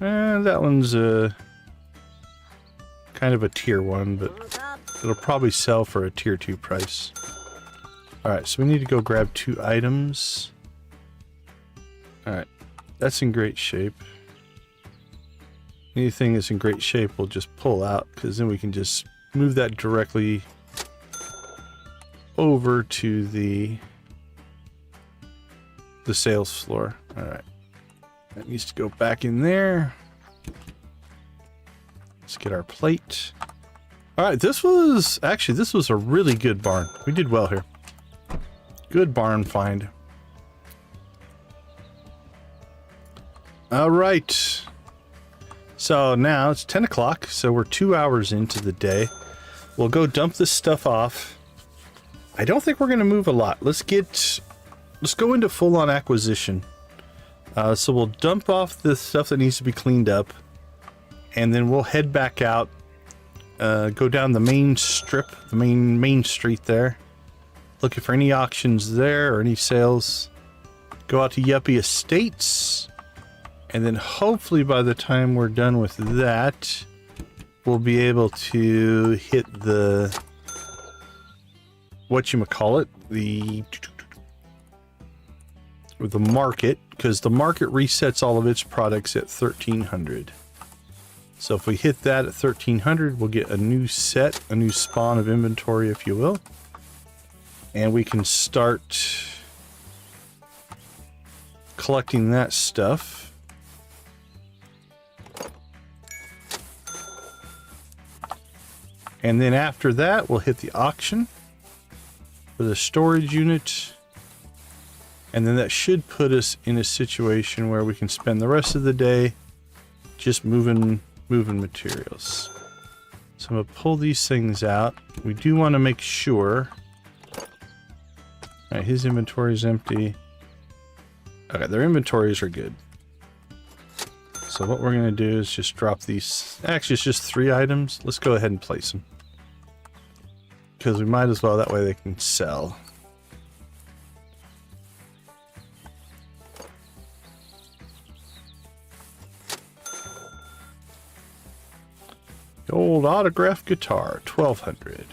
And that one's kind of a tier 1, but Corner cob. it'll probably sell for a tier 2 price. Alright, so we need to go grab 2 items. Alright, that's in great shape. Anything that's in great shape we'll just pull out, because then we can just move that directly over to the sales floor. Alright, that needs to go back in there. Let's get our plate. Alright, this was a really good barn. We did well here. Good barn find. Alright. So now it's 10 o'clock, so we're 2 hours into the day. We'll go dump this stuff off. I don't think we're going to move a lot. Let's go into full-on acquisition. So we'll dump off the stuff that needs to be cleaned up, and then we'll head back out, go down the main strip, the main street there, looking for any auctions there or any sales. Go out to Yuppie Estates, and then hopefully by the time we're done with that, we'll be able to hit the whatchamacallit, the market, because the market resets all of its products at 1300. So if we hit that at 1300, we'll get a new set, a new spawn of inventory, if you will, and we can start collecting that stuff. And then after that, we'll hit the auction for the storage unit. And then that should put us in a situation where we can spend the rest of the day just moving materials. So I'm going to pull these things out. We do want to make sure. Alright, his inventory is empty. Okay, their inventories are good. So what we're going to do is just drop these. Actually, it's just 3 items. Let's go ahead and place them, because we might as well, that way they can sell. The old autograph guitar, 1200.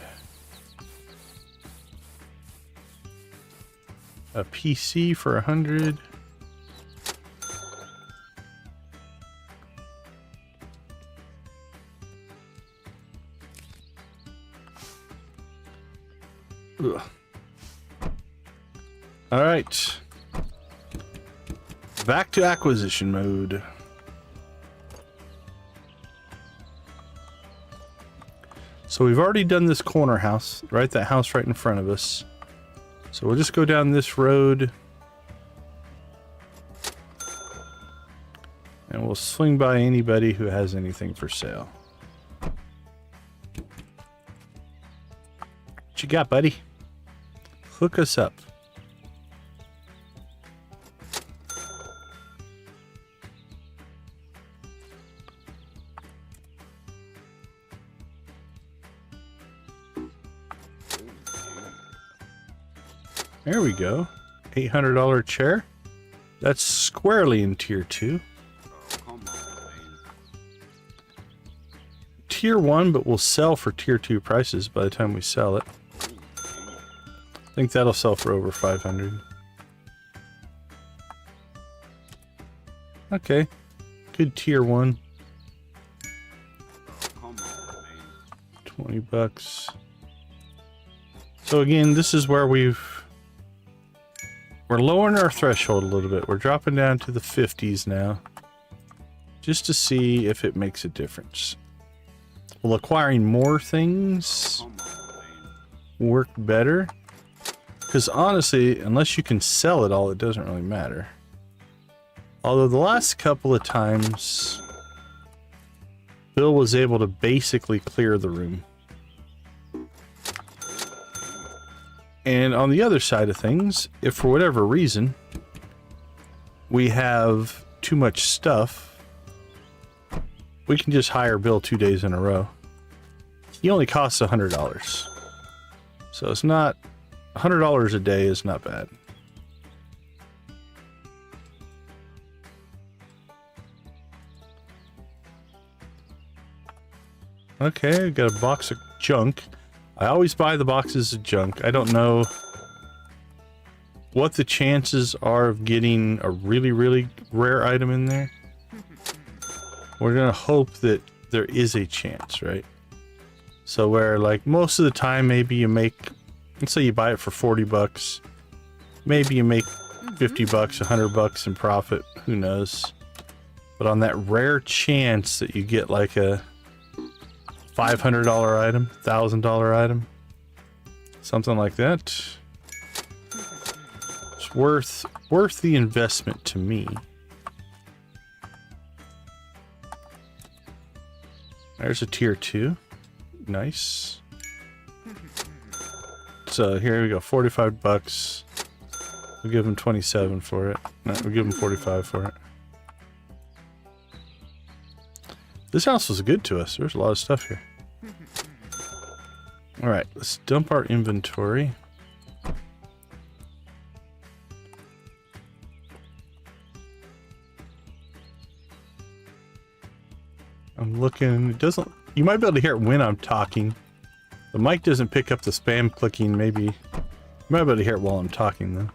A PC for 100. Ugh. All right. Back to acquisition mode. So we've already done this corner house, right? That house right in front of us. So we'll just go down this road. And we'll swing by anybody who has anything for sale. What you got, buddy? Hook us up. There we go. $800 chair. That's squarely in tier 2. Come on, man. Tier 1, but we'll sell for tier 2 prices by the time we sell it. I think that'll sell for over 500. Okay. Good tier 1. Come on, man. 20 bucks. So again, this is where we're lowering our threshold a little bit. We're dropping down to the 50s now, just to see if it makes a difference. Will acquiring more things Come on, man. work better? Because honestly, unless you can sell it all, it doesn't really matter. Although the last couple of times, Bill was able to basically clear the room. And on the other side of things, if for whatever reason we have too much stuff, we can just hire Bill 2 days in a row. He only costs $100. So it's not, $100 a day is not bad. Okay, got a box of junk. I always buy the boxes of junk. I don't know what the chances are of getting a really, really rare item in there. We're gonna hope that there is a chance, right? So where, like, most of the time, maybe you make, let's say you buy it for 40 bucks. Maybe you make 50 bucks, 100 bucks in profit. Who knows? But on that rare chance that you get like a $500 item, $1,000 item, something like that, it's worth the investment to me. There's a tier 2. Nice. So here we go, 45 bucks. We'll give him 27 for it. No, we'll give him 45 for it. This house was good to us. There's a lot of stuff here. Alright, let's dump our inventory. I'm looking, it doesn't, you might be able to hear it when I'm talking. The mic doesn't pick up the spam clicking, maybe. You might be able to hear it while I'm talking though.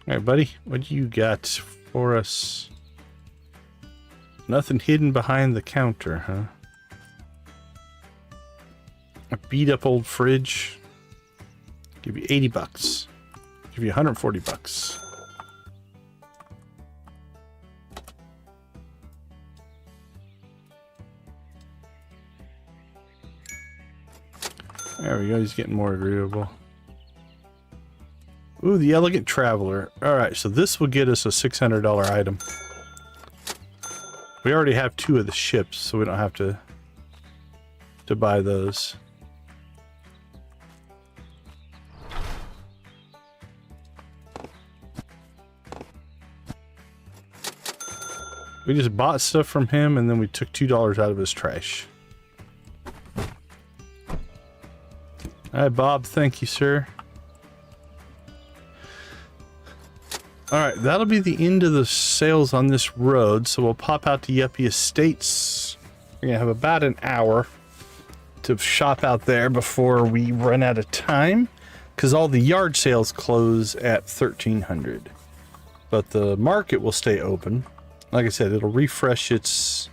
Alright, buddy, what do you got for us? Nothing hidden behind the counter, huh? A beat up old fridge. Give you 80 bucks. Give you 140 bucks. There we go, he's getting more agreeable. Ooh, the Elegant Traveler. Alright, so this will get us a $600 item. We already have 2 of the ships, so we don't have to buy those. We just bought stuff from him, and then we took $2 out of his trash. Hi, Bob. Thank you, sir. Alright, that'll be the end of the sales on this road, so we'll pop out to Yuppie Estates. We're going to have about an hour to shop out there before we run out of time, because all the yard sales close at 1300. But the market will stay open. Like I said, it'll refresh its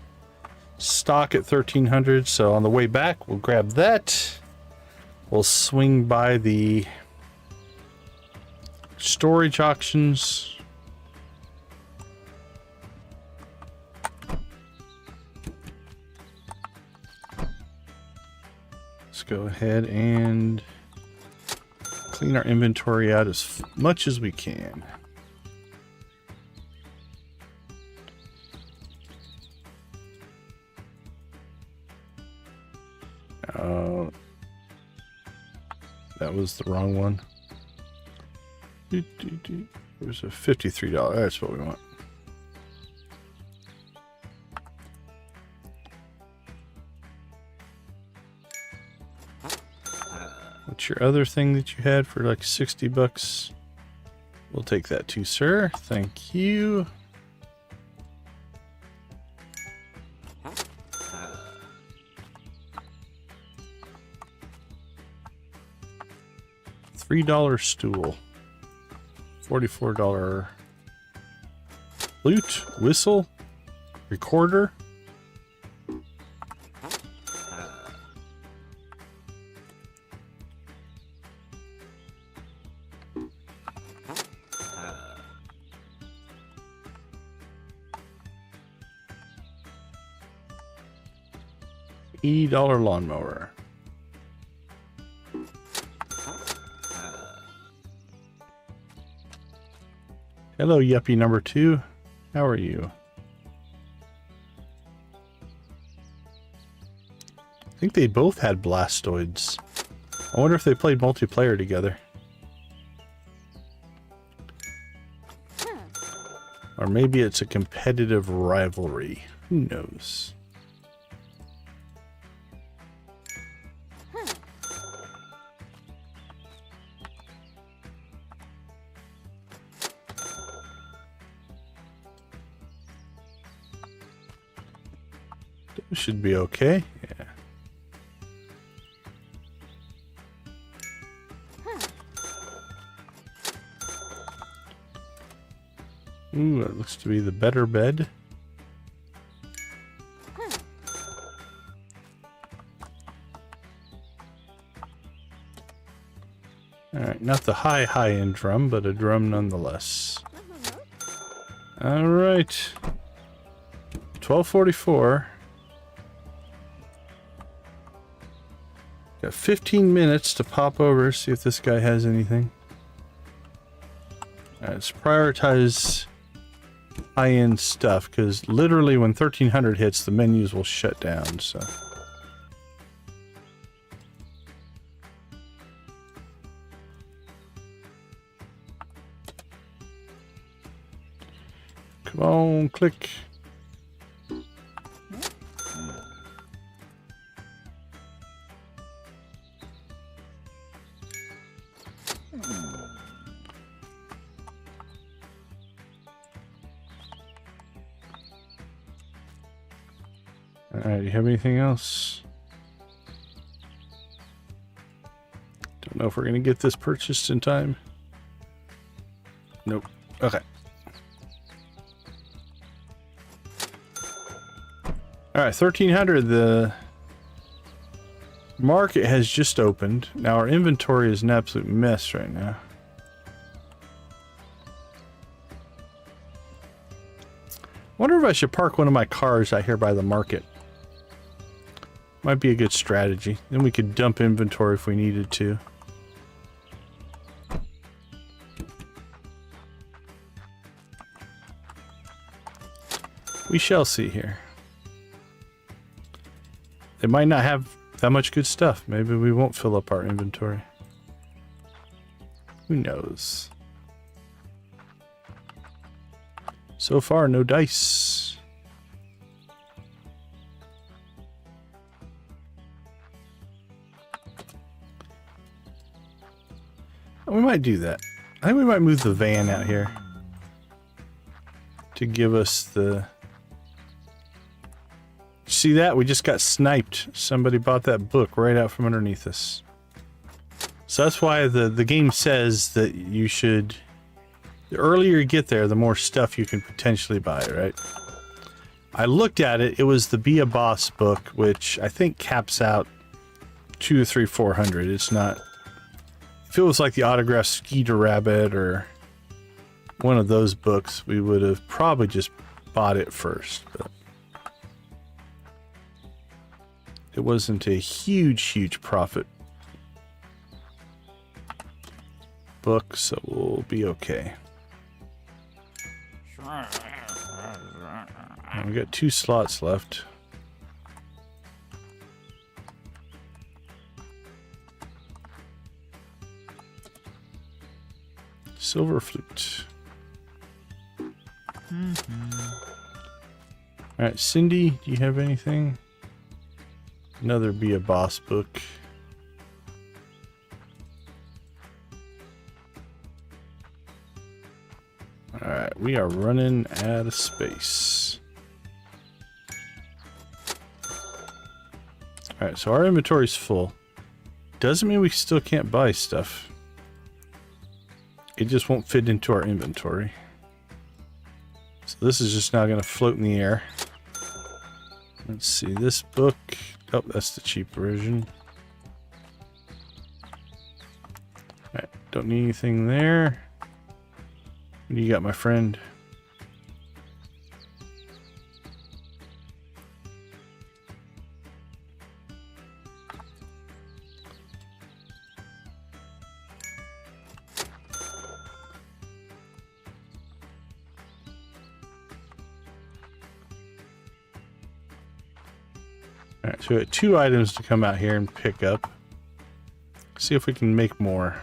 stock at 1300, so on the way back, we'll grab that. We'll swing by the storage auctions. Let's go ahead and clean our inventory out as much as we can. That was the wrong one. There's a $53. That's what we want. What's your other thing that you had for like 60 bucks? We'll take that too, sir. Thank you. $3 stool. $44 flute, whistle, recorder. $80 lawnmower. Hello, Yuppie number 2. How are you? I think they both had Blastoids. I wonder if they played multiplayer together. Or maybe it's a competitive rivalry. Who knows? Should be okay. Yeah. Ooh, it looks to be the better bed. Alright, not the high-end drum, but a drum nonetheless. Alright. 12:44. Got 15 minutes to pop over, see if this guy has anything. Alright, let's prioritize high-end stuff, because literally when 1300 hits, the menus will shut down, so... Come on, click. Alright, you have anything else? Don't know if we're gonna get this purchased in time. Nope. Okay. Alright, 1300, the market has just opened. Now our inventory is an absolute mess right now. Wonder if I should park one of my cars out here by the market. Might be a good strategy. Then we could dump inventory if we needed to. We shall see here. They might not have that much good stuff. Maybe we won't fill up our inventory. Who knows? So far, no dice. We might do that. I think we might move the van out here to give us the... See that? We just got sniped. Somebody bought that book right out from underneath us. So that's why the game says that you should... The earlier you get there, the more stuff you can potentially buy, right? I looked at it. It was the Be a Boss book, which I think caps out 200, 300, 400. It's not... If it was like the autographed Skeeter Rabbit or one of those books, we would have probably just bought it first. But it wasn't a huge profit book, so we'll be okay. We got 2 slots left. Silver flute. Alright, Cindy, do you have anything? Another Be a Boss book. Alright, we are running out of space. Alright, so our inventory's full. Doesn't mean we still can't buy stuff. It just won't fit into our inventory. So this is just now going to float in the air. Let's see, this book... Oh, that's the cheap version. Alright, don't need anything there. What do you got, my friend? Alright, so we got 2 items to come out here and pick up. See if we can make more.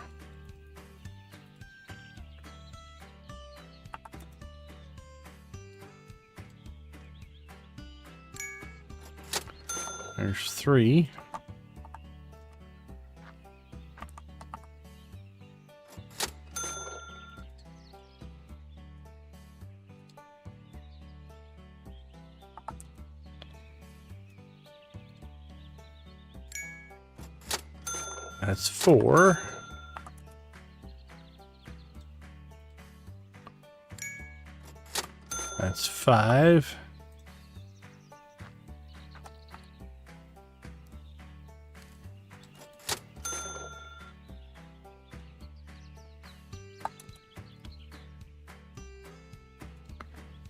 There's 3. That's 4. That's 5.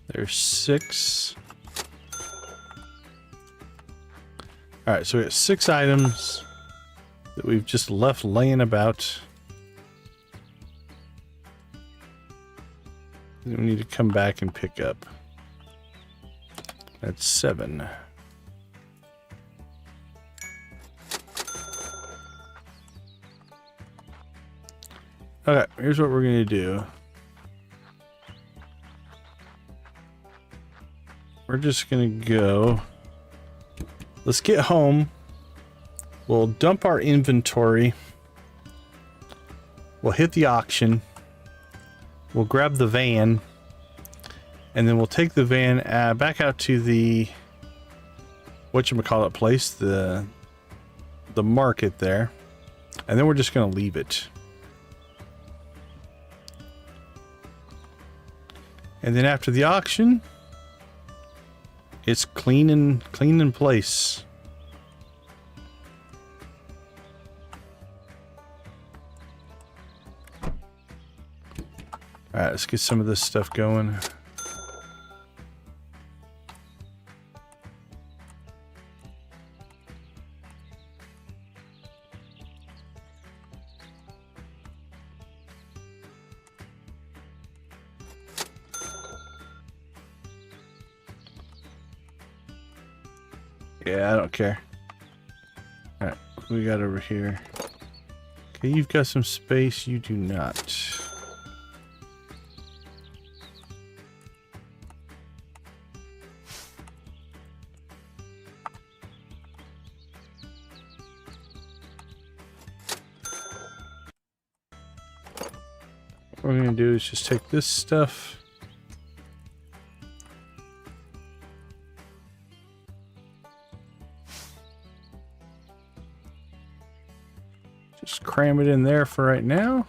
There's 6. Alright, so we got 6 items that we've just left laying about. We need to come back and pick up. That's 7. Okay, here's what we're going to do. We're just going to go. Let's get home. We'll dump our inventory. We'll hit the auction. We'll grab the van. And then we'll take the van back out to the whatchamacallit place, the market there. And then we're just going to leave it. And then after the auction, it's clean in place. All right, let's get some of this stuff going. Yeah, I don't care. All right, what we got over here? Okay, you've got some space. You do not. What we're going to do is just take this stuff. Just cram it in there for right now.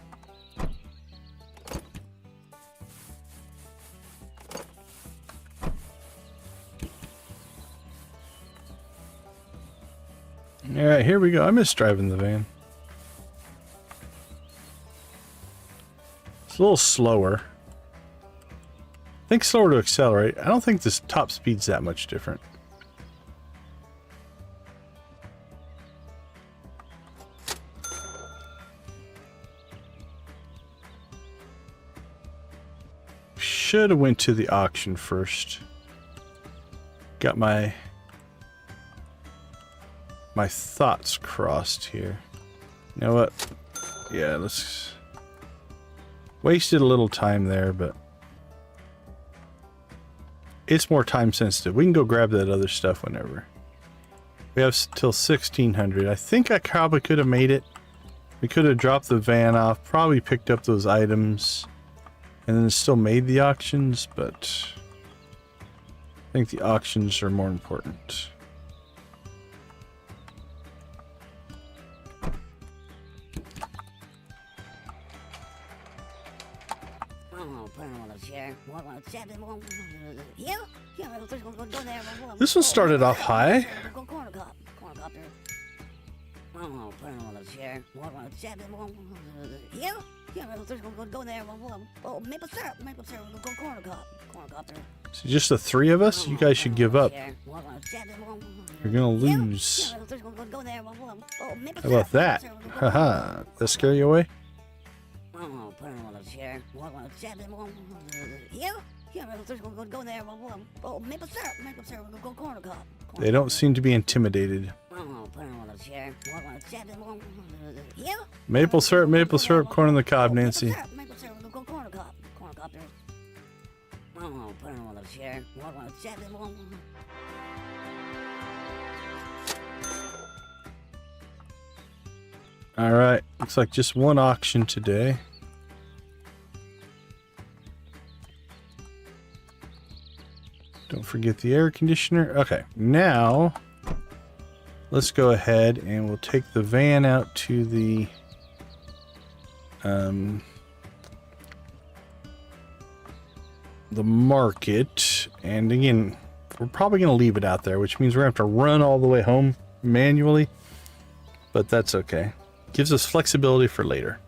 All right, here we go. I miss driving the van. It's a little slower. I think slower to accelerate. I don't think this top speed's that much different. Should have went to the auction first. Got my thoughts crossed here. You know what? Yeah, let's... Wasted a little time there, but it's more time sensitive. We can go grab that other stuff whenever. We have till 1600. I think I probably could have made it. We could have dropped the van off, probably picked up those items, and then still made the auctions, but I think the auctions are more important. This one started off high. So just the 3 of us? You guys should give up. You're gonna lose. How about that? Haha. That scare you away? They don't seem to be intimidated. Maple syrup, corn on the cob, Nancy. All right, looks like just one auction today. Don't forget the air conditioner. Okay, now let's go ahead and we'll take the van out to the market. And again, we're probably going to leave it out there, which means we're going to have to run all the way home manually, but that's okay. Gives us flexibility for later.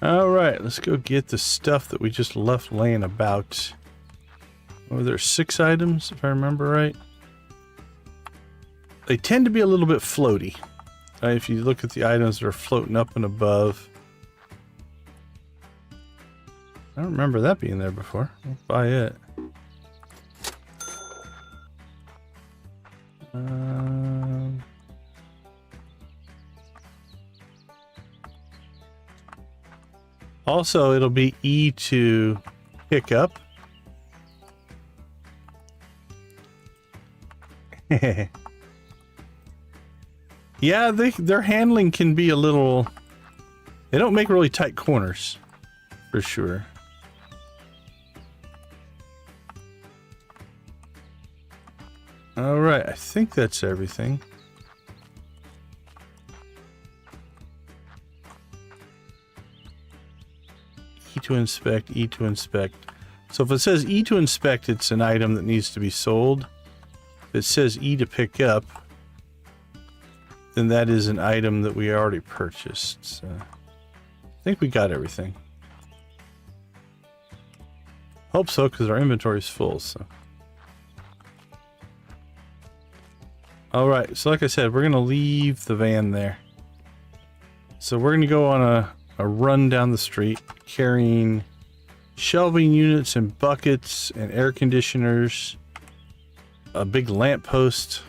All right, let's go get the stuff that we just left laying about. Oh, there's 6 items, if I remember right. They tend to be a little bit floaty. If you look at the items that are floating up and above. I don't remember that being there before. I'll buy it. Also, it'll be E to pick up. Yeah, their handling can be a little... They don't make really tight corners, for sure. Alright, I think that's everything. E to inspect, E to inspect. So if it says E to inspect, it's an item that needs to be sold. If it says E to pick up, then that is an item that we already purchased. So I think we got everything. Hope so, because our inventory is full. So. Alright, so like I said, we're going to leave the van there. So we're going to go on a run down the street carrying shelving units and buckets and air conditioners, a big lamppost,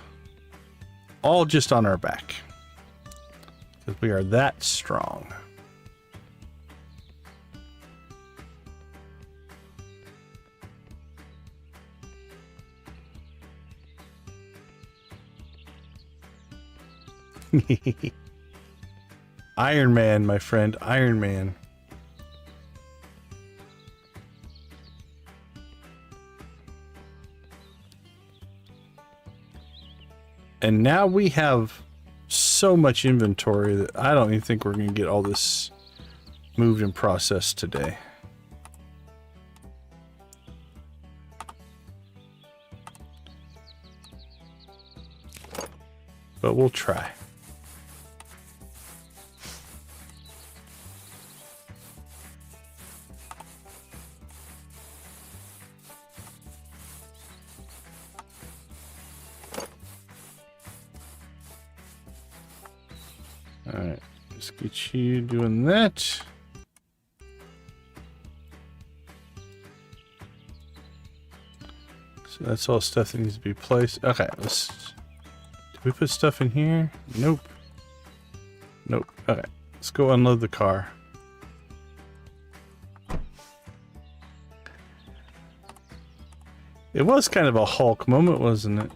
all just on our back because we are that strong. Iron Man, my friend, Iron Man. And now we have so much inventory that I don't even think we're going to get all this moved and processed today. But we'll try. Alright, let's get you doing that. So that's all stuff that needs to be placed. Okay, let's... Did we put stuff in here? Nope. Nope. Okay, let's go unload the car. It was kind of a Hulk moment, wasn't it?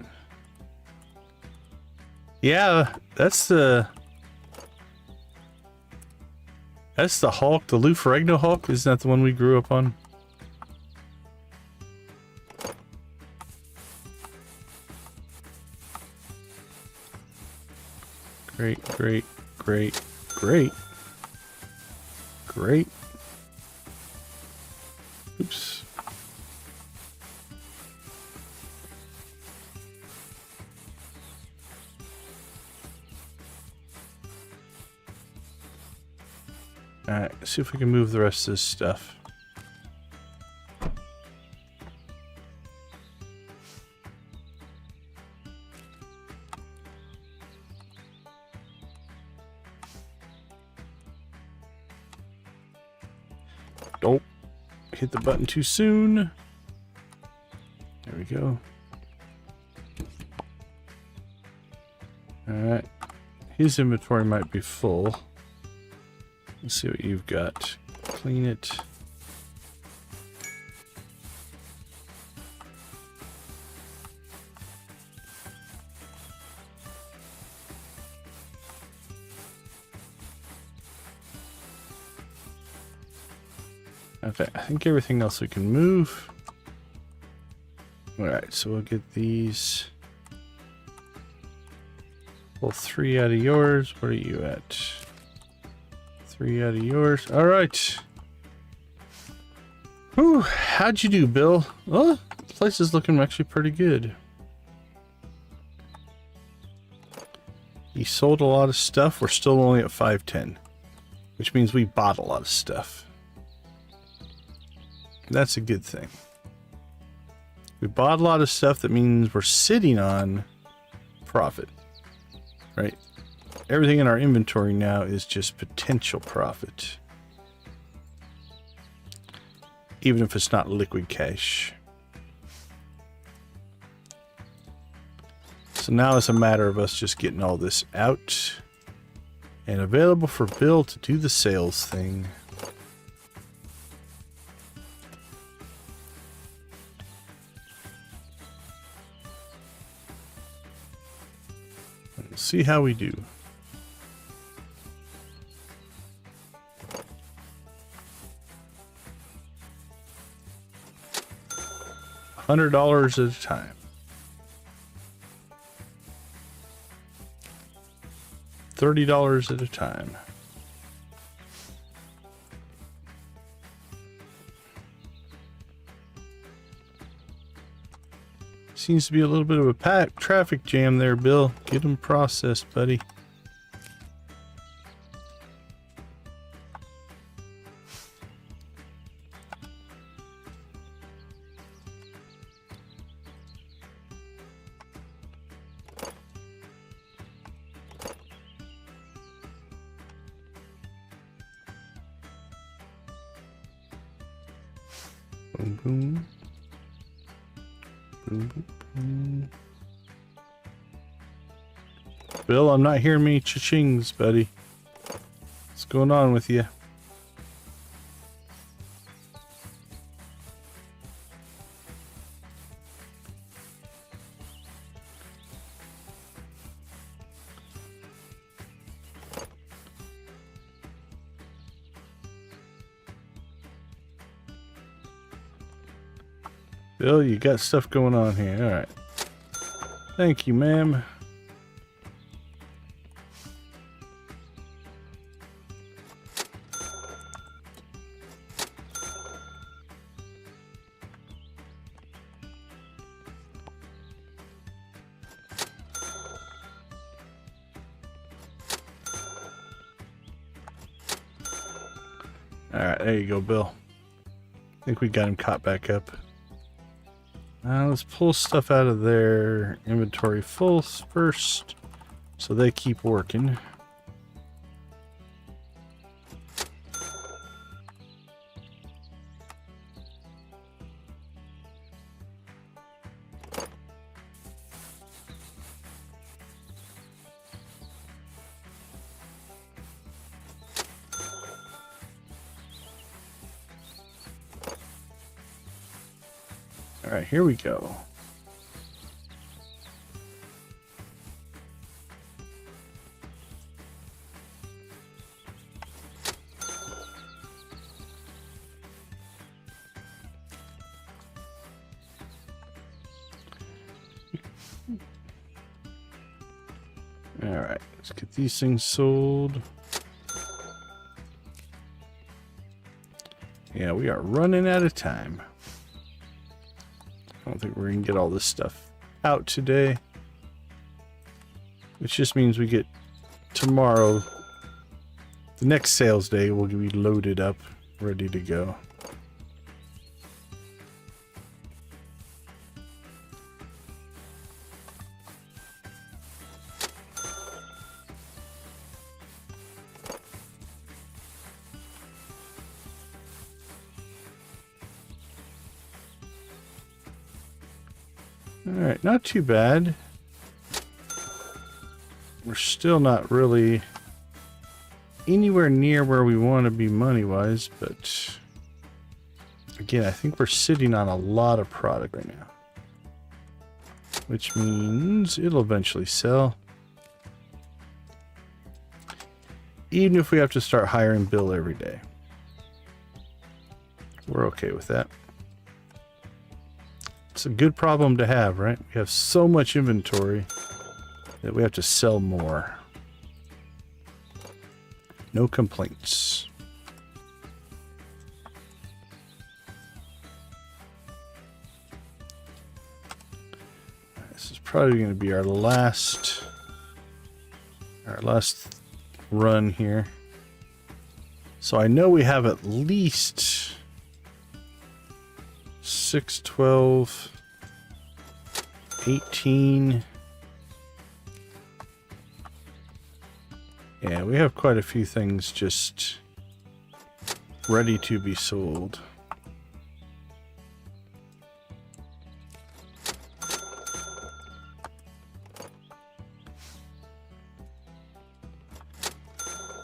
Yeah, that's the Hulk, the Lou Ferrigno Hulk. Isn't that the one we grew up on? Great, great, great, great, great. Oops. Alright, let's see if we can move the rest of this stuff. Don't hit the button too soon. There we go. Alright. His inventory might be full. Let's see what you've got. Clean it. Okay, I think everything else we can move. Alright, so we'll get these. Pull 3 out of yours. What are you at? 3 out of yours. Alright. Whew, how'd you do, Bill? Well, the place is looking actually pretty good. He sold a lot of stuff. We're still only at 510, which means we bought a lot of stuff. That's a good thing. We bought a lot of stuff. That means we're sitting on profit, right? Everything in our inventory now is just potential profit, even if it's not liquid cash. So now it's a matter of us just getting all this out and available for Bill to do the sales thing. We'll see how we do. $100 at a time. $30 at a time. Seems to be a little bit of a traffic jam there, Bill. Get them processed, buddy. Boom, boom. Boom, boom, boom. Bill, I'm not hearing many cha-chings, buddy. What's going on with you? Bill, you got stuff going on here. All right. Thank you, ma'am. All right, there you go, Bill. I think we got him caught back up. Let's pull stuff out of their inventory full first, so they keep working. All right, here we go. All right, let's get these things sold. Yeah, we are running out of time. I don't think we're going to get all this stuff out today. Which just means we get tomorrow, the next sales day, will be loaded up, ready to go. Alright, not too bad. We're still not really anywhere near where we want to be money-wise, but again, I think we're sitting on a lot of product right now, which means it'll eventually sell. Even if we have to start hiring Bill every day. We're okay with that. It's a good problem to have, right? We have so much inventory that we have to sell more. No complaints. This is probably going to be our last run here. So I know we have at least 6, 12, 18. Yeah, we have quite a few things just ready to be sold.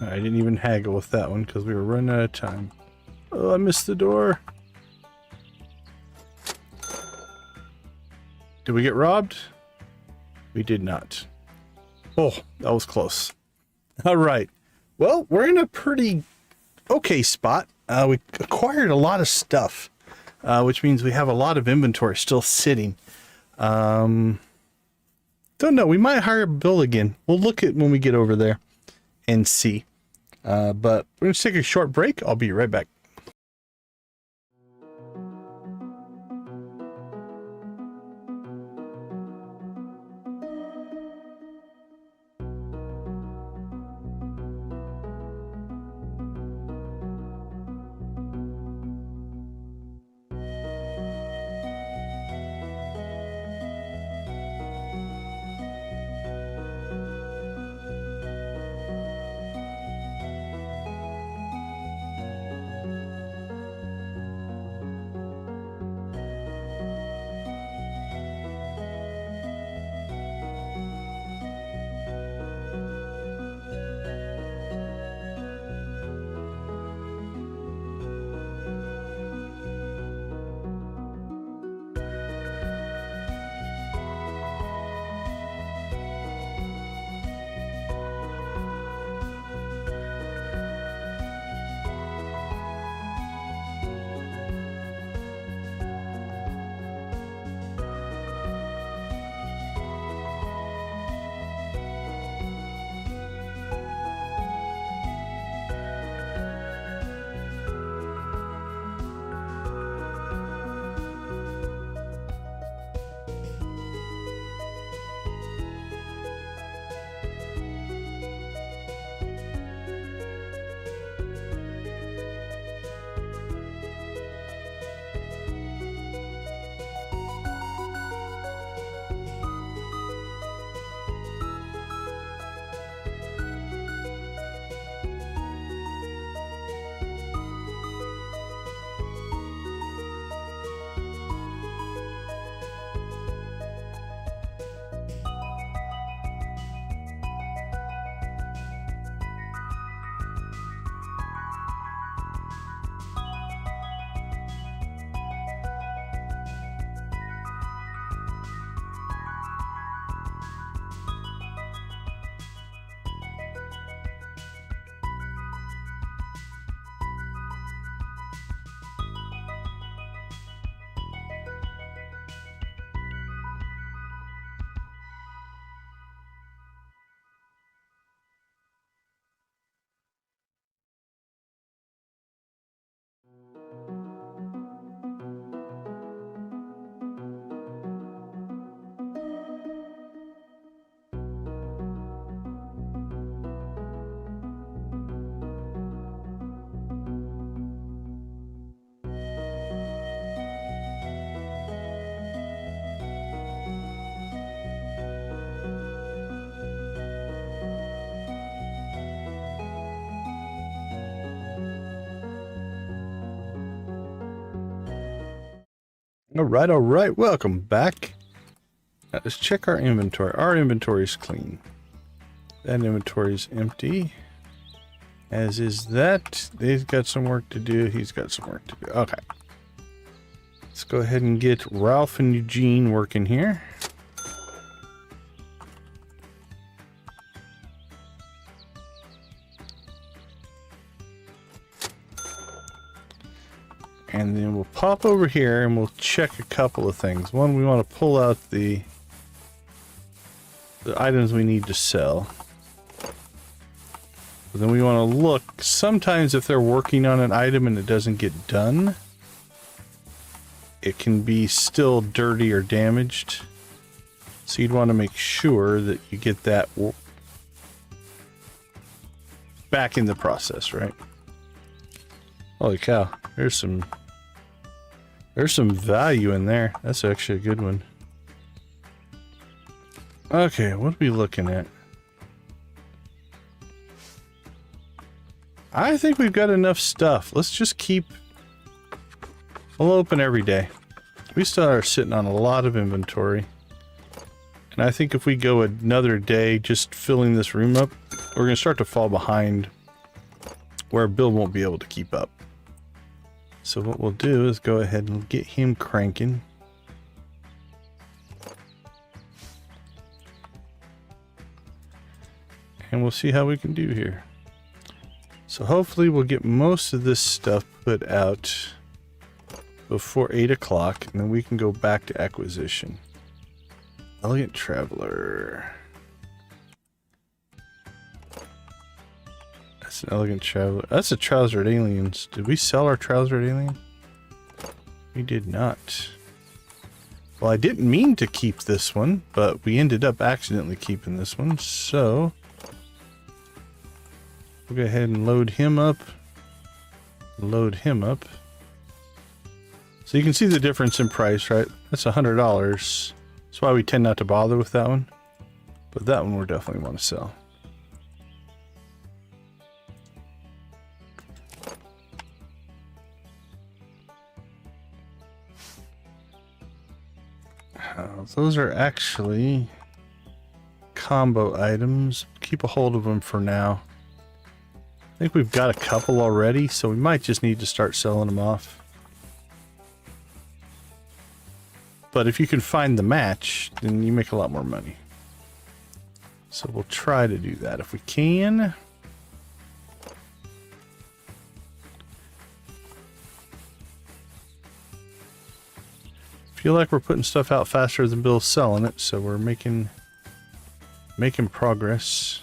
I didn't even haggle with that one because we were running out of time. Oh, I missed the door. Did we get robbed? We did not. Oh, that was close. All right. Well, we're in a pretty okay spot. We acquired a lot of stuff, which means we have a lot of inventory still sitting. Don't know. We might hire Bill again. We'll look at when we get over there and see. But we're going to take a short break. I'll be right back. All right. Welcome back. Now, let's check our inventory. Our inventory is clean. That inventory is empty. As is that. They've got some work to do. He's got some work to do. Okay. Let's go ahead and get Ralph and Eugene working here. And then we'll pop over here and we'll check a couple of things. One, we want to pull out the items we need to sell. But then we want to look, sometimes if they're working on an item and it doesn't get done, it can be still dirty or damaged. So you'd want to make sure that you get that back in the process, right? Holy cow, there's some value in there. That's actually a good one. Okay, what are we looking at? I think we've got enough stuff. Let's just keep... We'll open every day. We still are sitting on a lot of inventory. And I think if we go another day just filling this room up, we're going to start to fall behind where Bill won't be able to keep up. So what we'll do is go ahead and get him cranking. And we'll see how we can do here. So hopefully we'll get most of this stuff put out before 8 o'clock, and then we can go back to acquisition. Elegant Traveler. That's an Elegant Traveler. That's a Trousered Aliens. Did we sell our Trousered Alien? We did not. Well, I didn't mean to keep this one, but we ended up accidentally keeping this one, so... We'll go ahead and load him up. Load him up. So you can see the difference in price, right? That's $100. That's why we tend not to bother with that one. But that one we'll definitely want to sell. Those are actually combo items. Keep a hold of them for now. I think we've got a couple already, so we might just need to start selling them off. But if you can find the match, then you make a lot more money. So we'll try to do that if we can. Feel like we're putting stuff out faster than Bill's selling it, so we're making progress.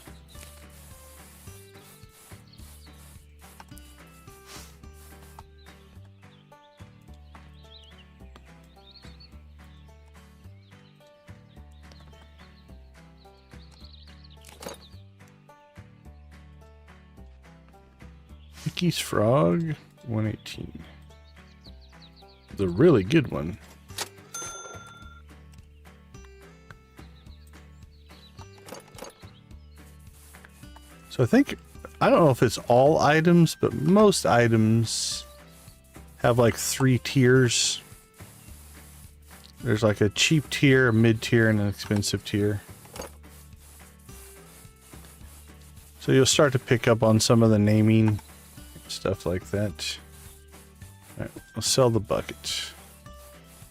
Mickey's Frog, 118. The really good one. So I think, I don't know if it's all items, but most items have like 3 tiers. There's like a cheap tier, a mid tier, and an expensive tier. So you'll start to pick up on some of the naming, stuff like that. Alright, we'll sell the bucket.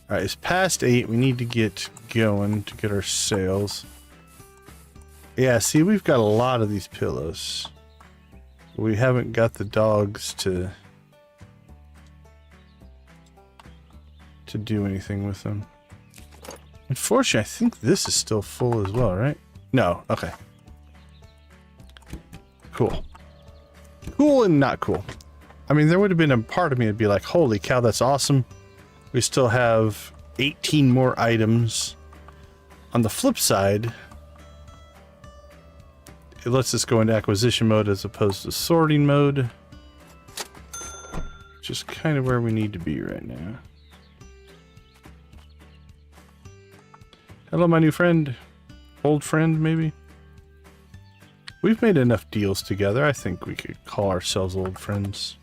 Alright, it's past 8. We need to get going to get our sales. Yeah, see, we've got a lot of these pillows. We haven't got the dogs to do anything with them. Unfortunately, I think this is still full as well, right? No, okay. Cool. Cool and not cool. I mean, there would have been a part of me that'd be like, holy cow, that's awesome. We still have 18 more items. On the flip side, it lets us go into acquisition mode as opposed to sorting mode. Just kind of where we need to be right now. Hello, my new friend. Old friend, maybe? We've made enough deals together. I think we could call ourselves old friends.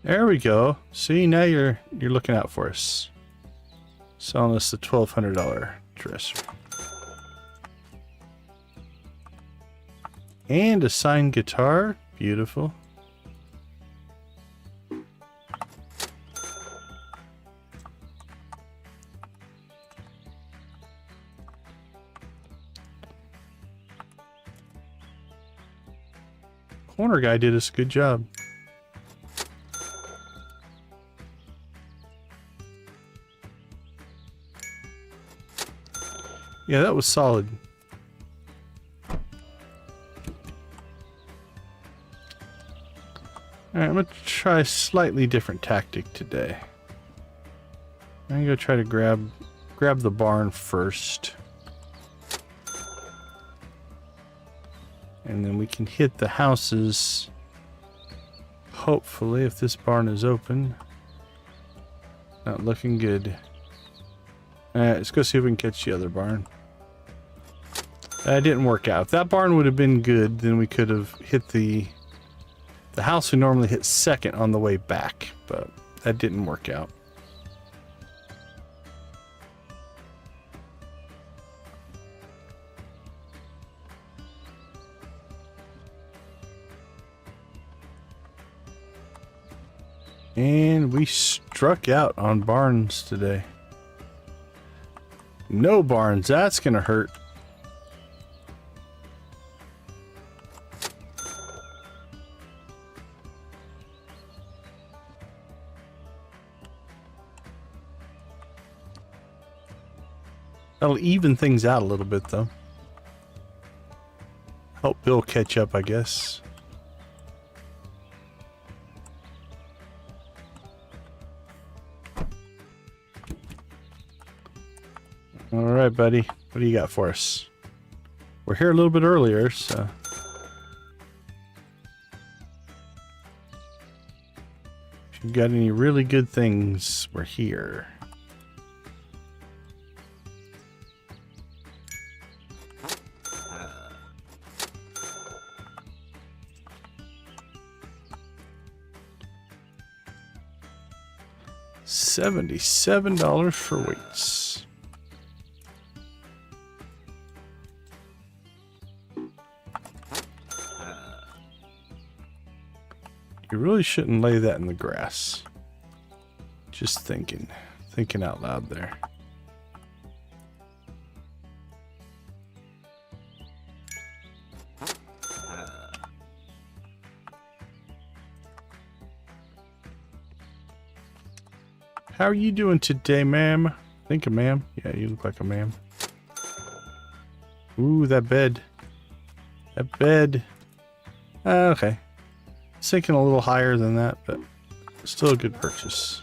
There we go. See, now you're looking out for us. Selling us the $1,200 dresser. And a signed guitar. Beautiful. Corner guy did us a good job. Yeah, that was solid. Alright, I'm going to try a slightly different tactic today. I'm going to go try to grab the barn first. And then we can hit the houses. Hopefully, if this barn is open. Not looking good. Alright, let's go see if we can catch the other barn. That didn't work out. If that barn would have been good, then we could have hit the house we normally hit second on the way back. But that didn't work out. And we struck out on barns today. No barns, that's gonna hurt. That'll even things out a little bit though. Help Bill catch up, I guess. All right, buddy. What do you got for us? We're here a little bit earlier, so. If you've got any really good things, we're here. $77 for weights. You really shouldn't lay that in the grass. Just thinking out loud there. How are you doing today, ma'am? I think a ma'am. Yeah, you look like a ma'am. Ooh, that bed. That bed. Okay. Sinking a little higher than that, but still a good purchase.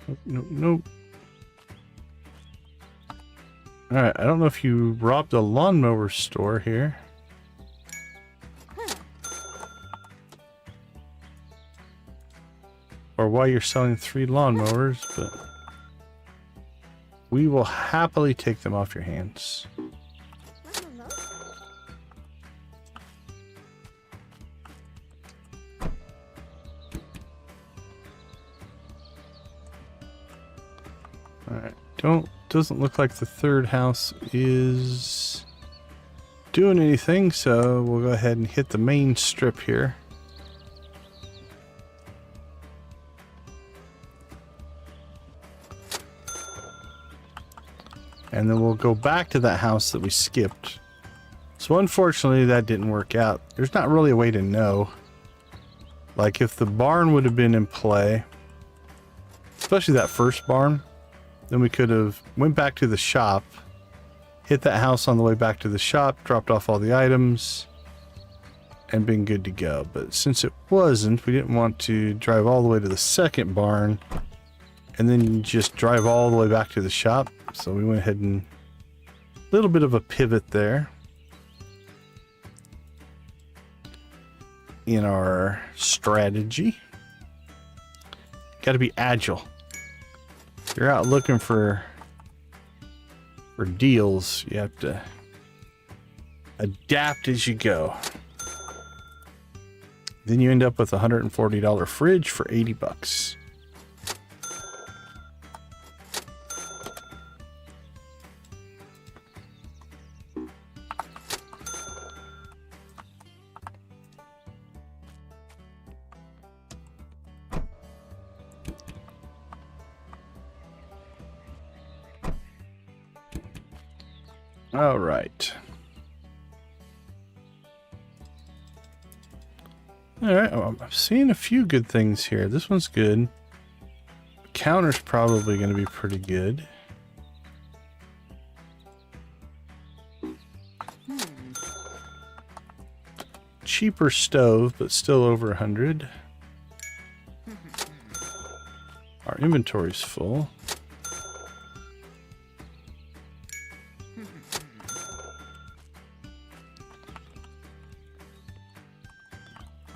Nope, nope, nope. Alright, I don't know if you robbed a lawnmower store here. Or why you're selling 3 lawnmowers, but we will happily take them off your hands. Alright, doesn't look like the third house is doing anything, so we'll go ahead and hit the main strip here. And then we'll go back to that house that we skipped. So unfortunately that didn't work out. There's not really a way to know. Like if the barn would have been in play, especially that first barn, then we could have went back to the shop, hit that house on the way back to the shop, dropped off all the items, and been good to go. But since it wasn't, we didn't want to drive all the way to the second barn and then just drive all the way back to the shop. So we went ahead and a little bit of a pivot there in our strategy. Got to be agile. If you're out looking for deals, you have adapt as you go. Then you end up with a $140 fridge for 80 bucks. All right. All right. Oh, I'm seeing a few good things here. This one's good. The counter's probably going to be pretty good. Cheaper stove, but still over 100. Our inventory's full.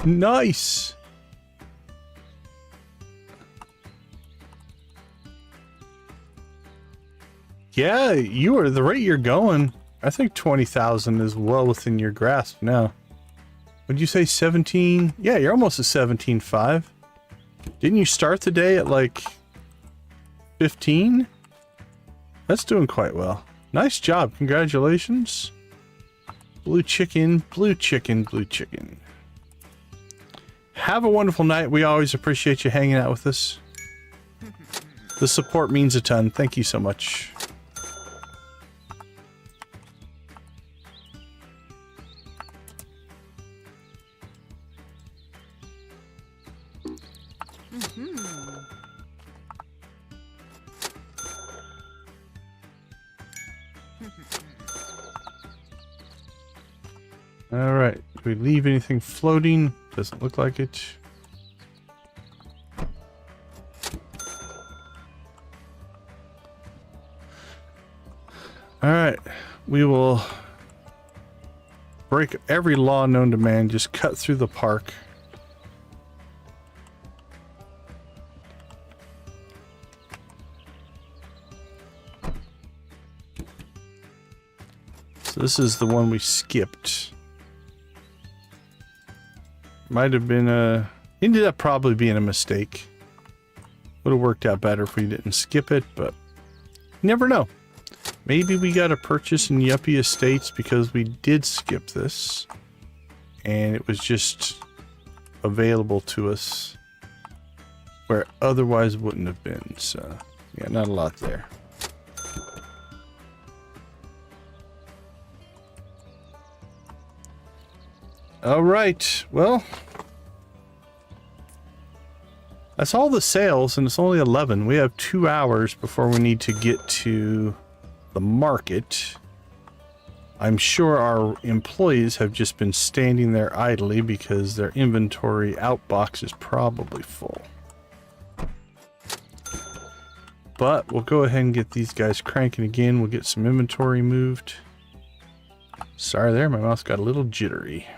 Nice. Yeah, you are the rate you're going. I think 20,000 is well within your grasp now. Would you say 17? Yeah, you're almost at 17.5. Didn't you start the day at like 15? That's doing quite well. Nice job. Congratulations. Blue chicken, blue chicken, blue chicken. Have a wonderful night. We always appreciate you hanging out with us. The support means a ton. Thank you so much. All right. Do we leave anything floating? Doesn't look like it. All right. We will break every law known to man. Just cut through the park. So this is the one we skipped. Might have been ended up probably being a mistake. Would have worked out better if we didn't skip it, but you never know. Maybe we got a purchase in Yuppie Estates because we did skip this. And it was just available to us where otherwise wouldn't have been. So, yeah, not a lot there. All right, well, that's all the sales, and it's only 11. We have 2 hours before we need to get to the market. I'm sure our employees have just been standing there idly because their inventory outbox is probably full. But we'll go ahead and get these guys cranking again. We'll get some inventory moved. Sorry there, my mouse got a little jittery.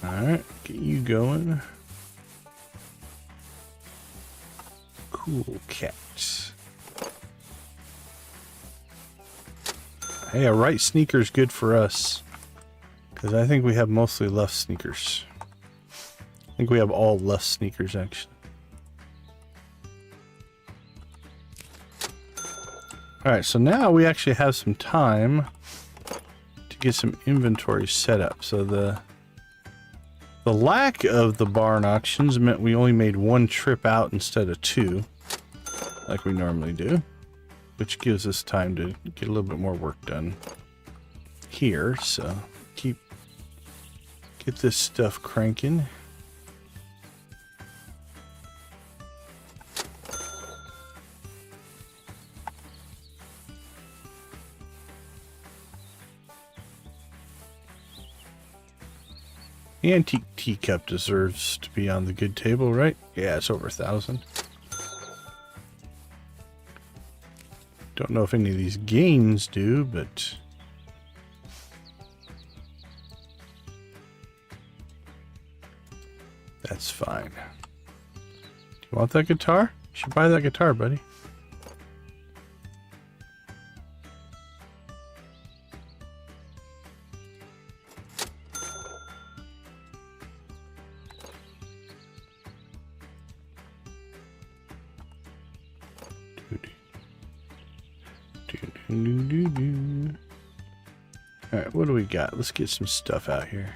Alright, get you going. Cool cat. Hey, a right sneaker is good for us. Because I think we have mostly left sneakers. I think we have all left sneakers, actually. Alright, so now we actually have some time to get some inventory set up. So the lack of the barn auctions meant we only made 1 trip out instead of 2, like we normally do, which gives us time to get a little bit more work done here. So get this stuff cranking. The antique teacup deserves to be on the good table, right? Yeah, it's over 1,000. Don't know if any of these gains do, but that's fine. Do you want that guitar? You should buy that guitar, buddy. Alright, what do we got? Let's get some stuff out here.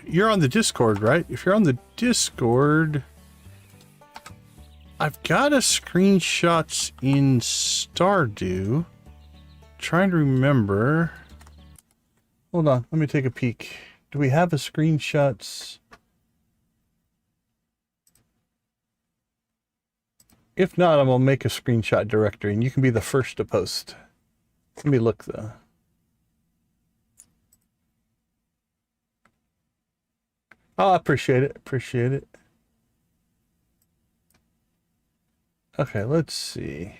You're on the Discord, right? If you're on the Discord, I've got a screenshots in Stardew. Trying to remember. Hold on, let me take a peek. Do we have a screenshots? If not, I'm gonna make a screenshot directory and you can be the first to post. Let me look though. Oh, I appreciate it. Appreciate it. Okay, let's see.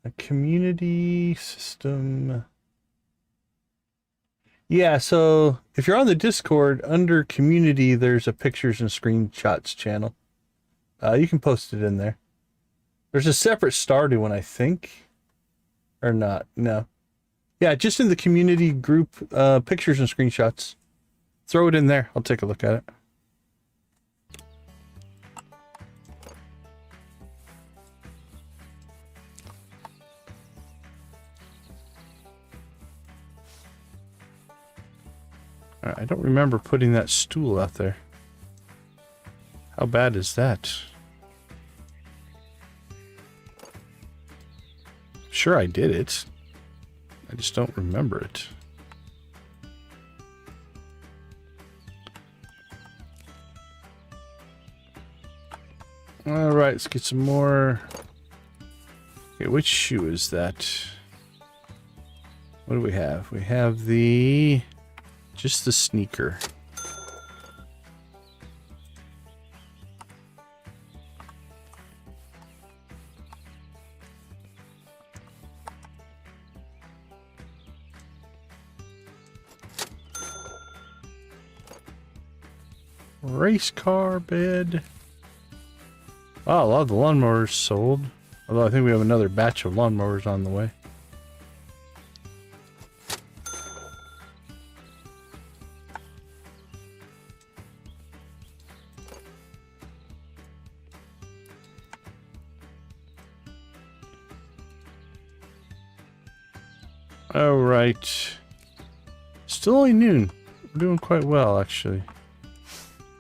A community system. Yeah, so if you're on the Discord, under community, there's a pictures and screenshots channel. You can post it in there. There's a separate Stardew one, I think. Or not, no. Yeah, just in the community group, pictures and screenshots. Throw it in there. I'll take a look at it. I don't remember putting that stool out there. How bad is that? Sure, I did it. I just don't remember it. All right, let's get some more. Okay, which shoe is that? What do we have? We have the... just the sneaker. Race car bed. Oh, a lot of the lawnmowers sold. Although I think we have another batch of lawnmowers on the way. All right. Still only noon. We're doing quite well, actually.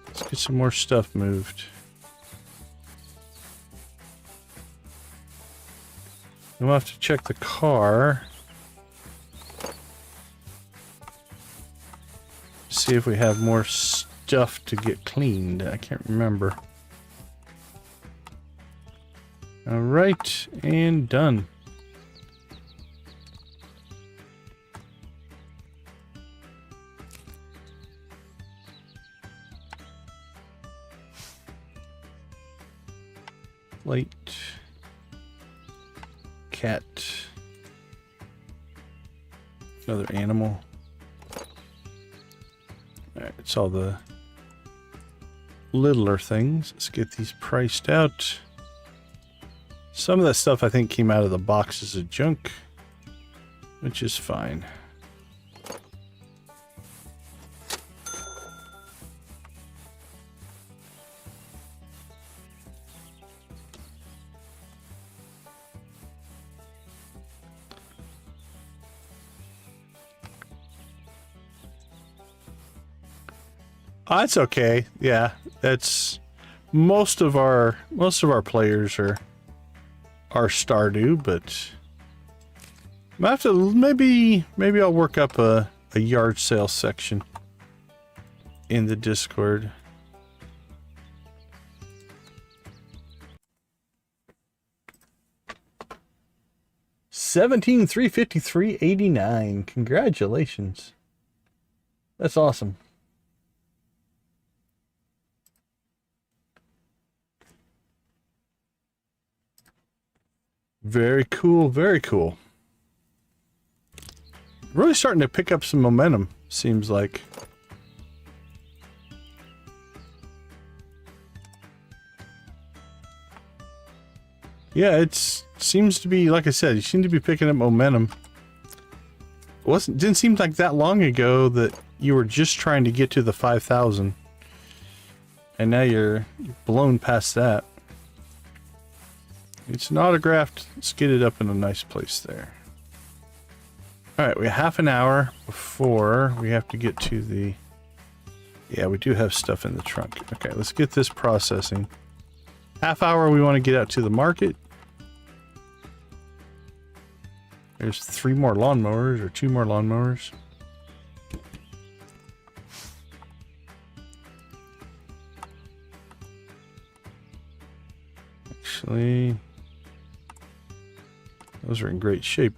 Let's get some more stuff moved. We'll have to check the car. See if we have more stuff to get cleaned. I can't remember. All right, and done. Light. Cat. Another animal. Alright, it's all the littler things. Let's get these priced out. Some of that stuff I think came out of the boxes of junk, which is fine. Oh, that's okay. Yeah, that's most of our players are Stardew, but I have to maybe I'll work up a yard sale section in the Discord. 17,353.89. Congratulations. That's awesome. Very cool, very cool. Really starting to pick up some momentum, seems like. Yeah, it seems to be, like I said, you seem to be picking up momentum. Didn't seem like that long ago that you were just trying to get to the 5,000. And now you're blown past that. It's an autographed. Let's get it up in a nice place there. Alright, we have half an hour before we have to get to the... Yeah, we do have stuff in the trunk. Okay, let's get this processing. Half hour we want to get out to the market. There's 3 more lawnmowers, or 2 more lawnmowers. Actually, those are in great shape.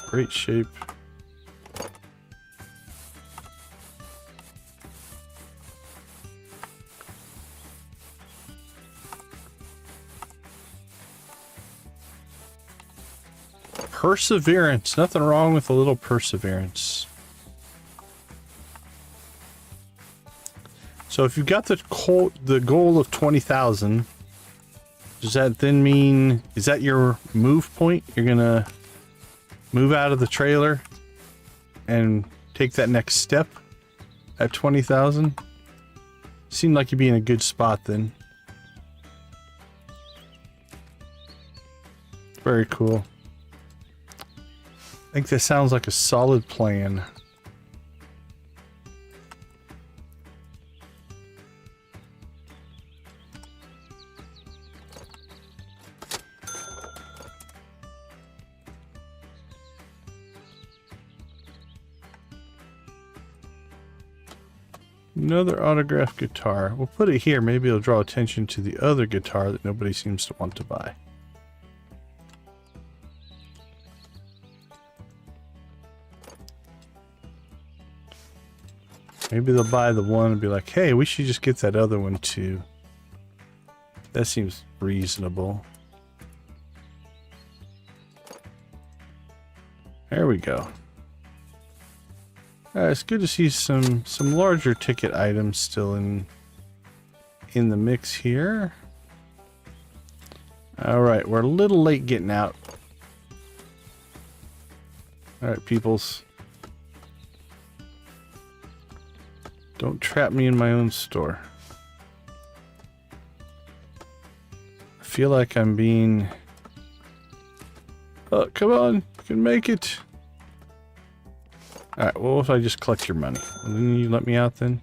Great shape. Perseverance. Nothing wrong with a little perseverance. So if you've got the goal of 20,000, does that then mean, is that your move point? You're gonna move out of the trailer and take that next step at 20,000? Seemed like you'd be in a good spot then. Very cool. I think that sounds like a solid plan. Another autographed guitar. We'll put it here. Maybe it'll draw attention to the other guitar that nobody seems to want to buy. Maybe they'll buy the one and be like, hey, we should just get that other one too. That seems reasonable. There we go. It's good to see some larger ticket items still in the mix here. Alright, we're a little late getting out. Alright, peoples. Don't trap me in my own store. I feel like I'm being... Oh, come on. You can make it. Alright, well, if I just collect your money? Well, then you let me out then?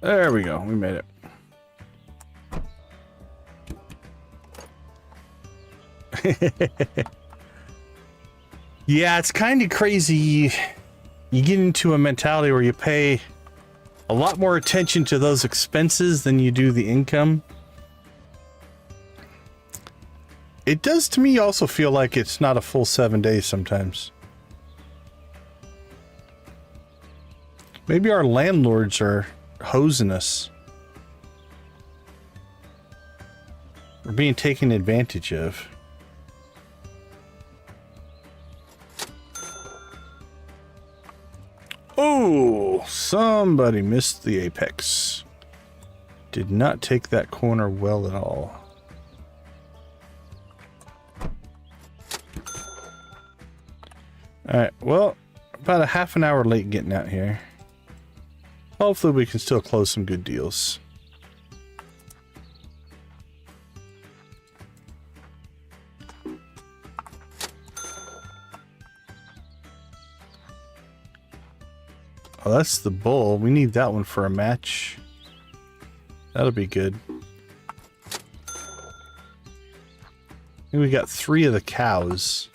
There we go. We made it. Yeah, it's kind of crazy. You get into a mentality where you pay a lot more attention to those expenses than you do the income. It does to me also feel like it's not a full 7 days sometimes. Maybe our landlords are hosing us. We're being taken advantage of. Oh, somebody missed the apex. Did not take that corner well at all. Alright, well, about a half an hour late getting out here. Hopefully we can still close some good deals. Oh, that's the bull. We need that one for a match. That'll be good. I think we got 3 of the cows.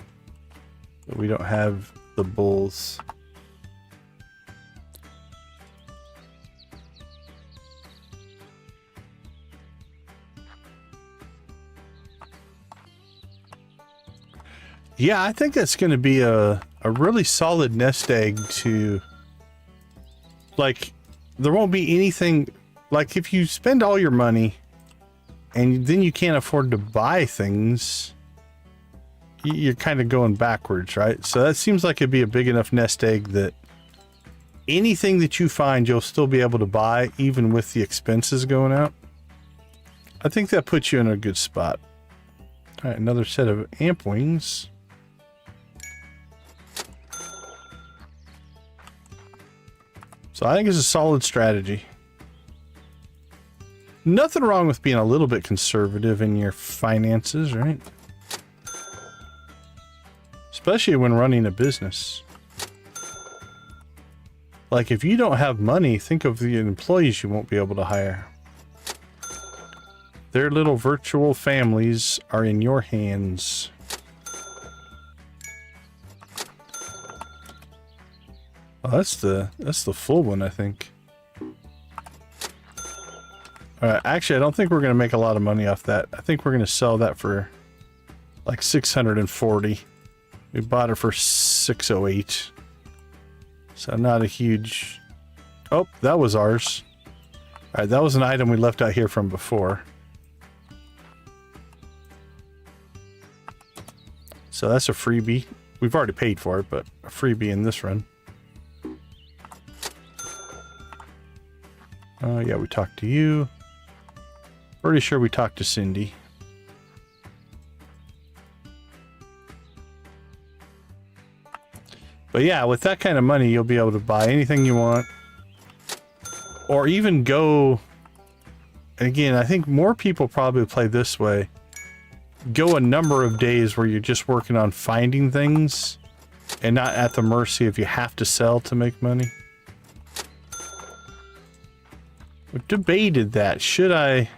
But we don't have the bulls. Yeah, I think that's going to be a really solid nest egg to, like, there won't be anything, like if you spend all your money and then you can't afford to buy things, you're kind of going backwards, right? So that seems like it'd be a big enough nest egg that anything that you find, you'll still be able to buy, even with the expenses going out. I think that puts you in a good spot. All right, another set of amp wings. So I think it's a solid strategy. Nothing wrong with being a little bit conservative in your finances, right? Especially when running a business. Like, if you don't have money, think of the employees you won't be able to hire. Their little virtual families are in your hands. Oh, that's the full one, I think. Alright, actually, I don't think we're going to make a lot of money off that. I think we're going to sell that for like 640. We bought it for 608. So not a huge... Oh, that was ours. Alright, that was an item we left out here from before. So that's a freebie. We've already paid for it, but a freebie in this run. Oh, yeah, we talked to you. Pretty sure we talked to Cindy. But yeah, with that kind of money, you'll be able to buy anything you want. Or even go... And again, I think more people probably play this way. Go a number of days where you're just working on finding things and not at the mercy if you have to sell to make money. We've debated that. Should I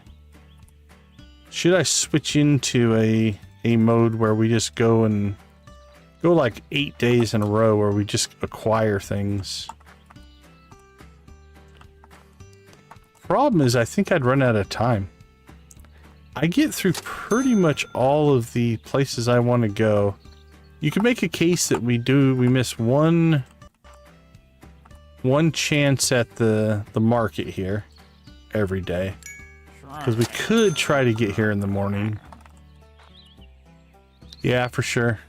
switch into a mode where we just go like 8 days in a row where we just acquire things? Problem is, I think I'd run out of time. I get through pretty much all of the places I want to go. You can make a case that we miss one chance at the market here every day. Because we could try to get here in the morning. Yeah, for sure.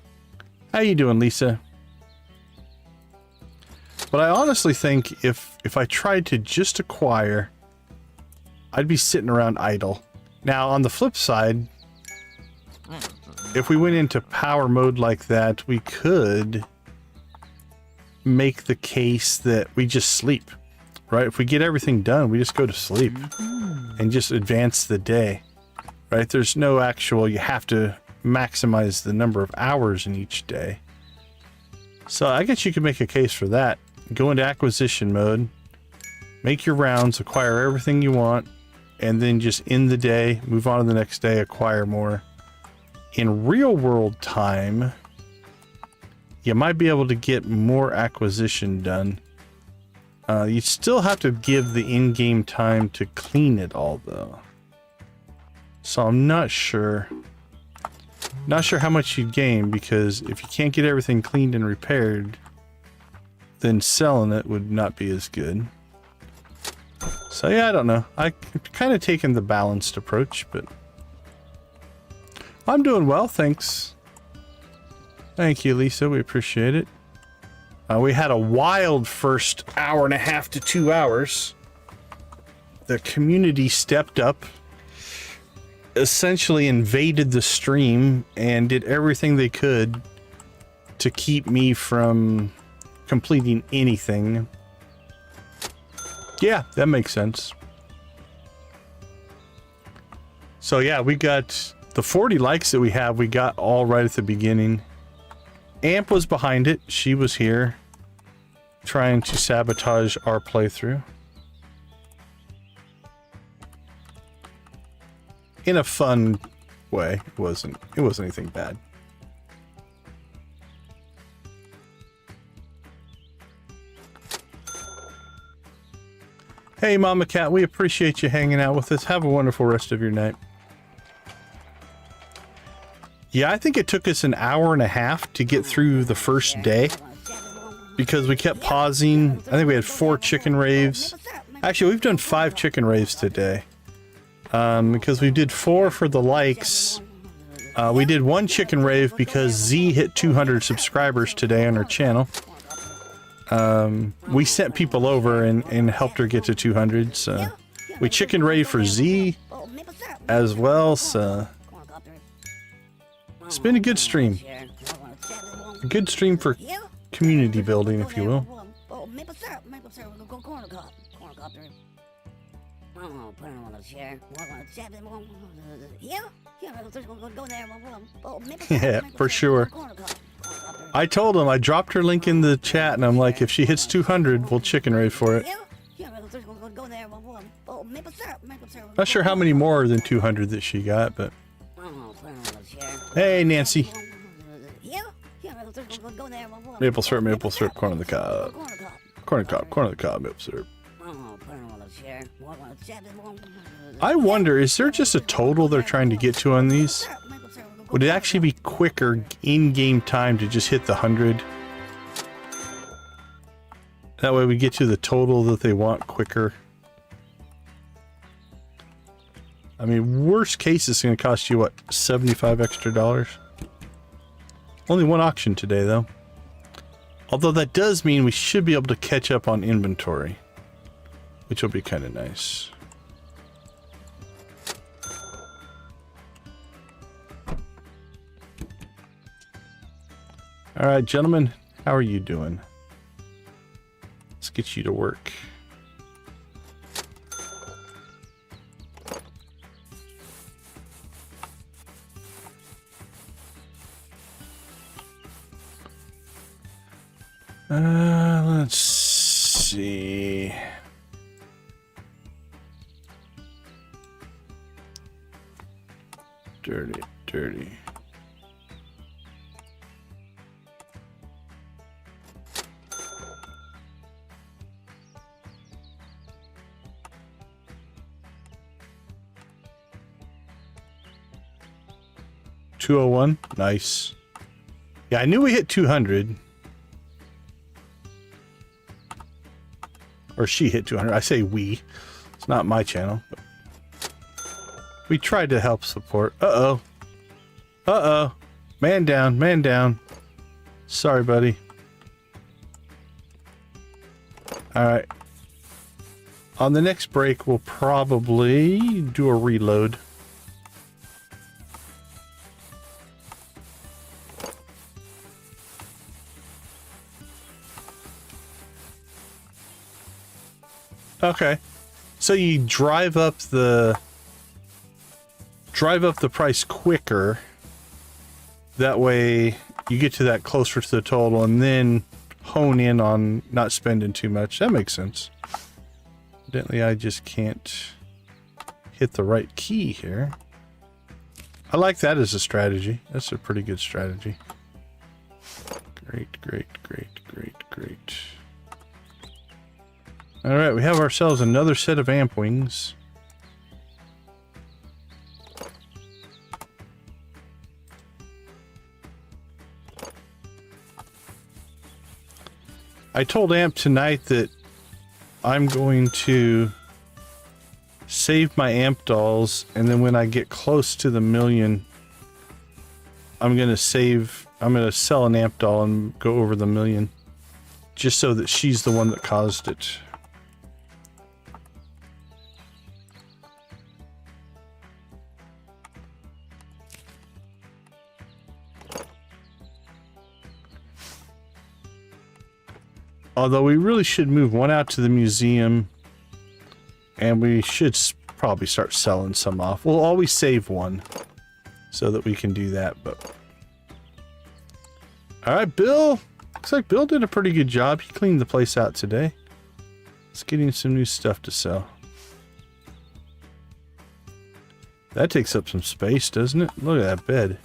How you doing, Lisa? But I honestly think if I tried to just acquire, I'd be sitting around idle. Now, on the flip side, if we went into power mode like that, we could make the case that we just sleep, right? If we get everything done, we just go to sleep and just advance the day, right? There's no actual, you have to maximize the number of hours in each day. So I guess you could make a case for that. Go into acquisition mode, make your rounds, acquire everything you want, and then just end the day, move on to the next day, acquire more. In real world time, you might be able to get more acquisition done. You still have to give the in-game time to clean it all, though. So I'm not sure. Not sure how much you'd gain, because if you can't get everything cleaned and repaired, then selling it would not be as good. So yeah, I don't know. I kind of taken the balanced approach, but I'm doing well, thanks. Thank you, Lisa. We appreciate it. We had a wild first hour and a half to 2 hours. The community stepped up, essentially invaded the stream, and did everything they could to keep me from completing anything. Yeah, that makes sense. So yeah, we got the 40 likes that we have, we got all right at the beginning. Amp was behind it. She was here trying to sabotage our playthrough. In a fun way. It wasn't anything bad. Hey, Mama Cat, we appreciate you hanging out with us. Have a wonderful rest of your night. Yeah, I think it took us an hour and a half to get through the first day because we kept pausing. I think we had 4 chicken raves. Actually, we've done 5 chicken raves today. Because we did 4 for the likes. We did 1 chicken rave because Z hit 200 subscribers today on her channel. We sent people over and helped her get to 200. So we chicken rave for Z as well. So it's been a good stream. A good stream for community building, if you will. Yeah, for sure. I told him, I dropped her link in the chat, and I'm like, if she hits 200, we'll chicken rave for it. Not sure how many more than 200 that she got, but... Hey, Nancy. Maple syrup, corn on the cob. Corn on the cob, corn on the cob, maple syrup. I wonder, is there just a total they're trying to get to on these? Would it actually be quicker in-game time to just hit the 100? That way we get to the total that they want quicker. I mean, worst case it's going to cost you, what, $75 extra? Only 1 auction today, though. Although that does mean we should be able to catch up on inventory, which will be kind of nice. All right, gentlemen, how are you doing? Let's get you to work. Let's see. Dirty. $201, nice. Yeah, I knew we hit 200. Or she hit 200. I say we. It's not my channel. But we tried to help support. Uh-oh. Uh-oh. Man down, man down. Sorry, buddy. Alright. On the next break, we'll probably do a reload. Okay, so you drive up the price quicker. That way you get to that closer to the total and then hone in on not spending too much. That makes sense. Evidently I just can't hit the right key here. I like that as a strategy. That's a pretty good strategy. Great. Alright, we have ourselves another set of amp wings. I told Amp tonight that I'm going to save my amp dolls, and then when I get close to the 1,000,000, I'm going to sell an amp doll and go over the 1,000,000, just so that she's the one that caused it. Although we really should move one out to the museum, and we should probably start selling some off. We'll always save one so that we can do that. But all right, Bill. Looks like Bill did a pretty good job. He cleaned the place out today. Let's get him some new stuff to sell. That takes up some space, doesn't it? Look at that bed.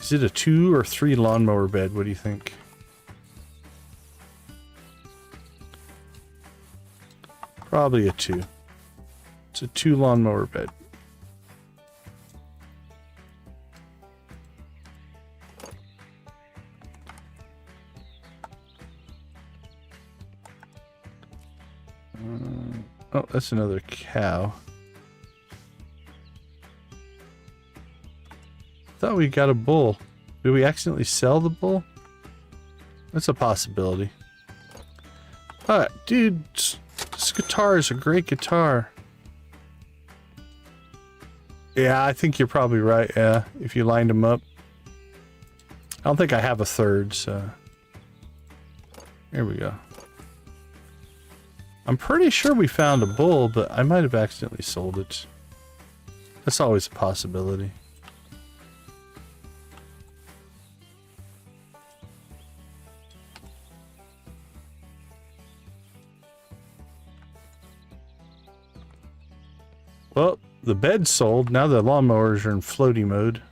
Is it a 2 or 3 lawnmower bed? What do you think? Probably a 2. It's a 2 lawnmower bed. Oh, that's another cow. Thought we got a bull. Did we accidentally sell the bull? That's a possibility. Dude, this guitar is a great guitar. Yeah, I think you're probably right. Yeah, if you lined them up. I don't think I have a third, so. Here we go. I'm pretty sure we found a bull, but I might have accidentally sold it. That's always a possibility. Well, the bed's sold. Now the lawnmowers are in floaty mode.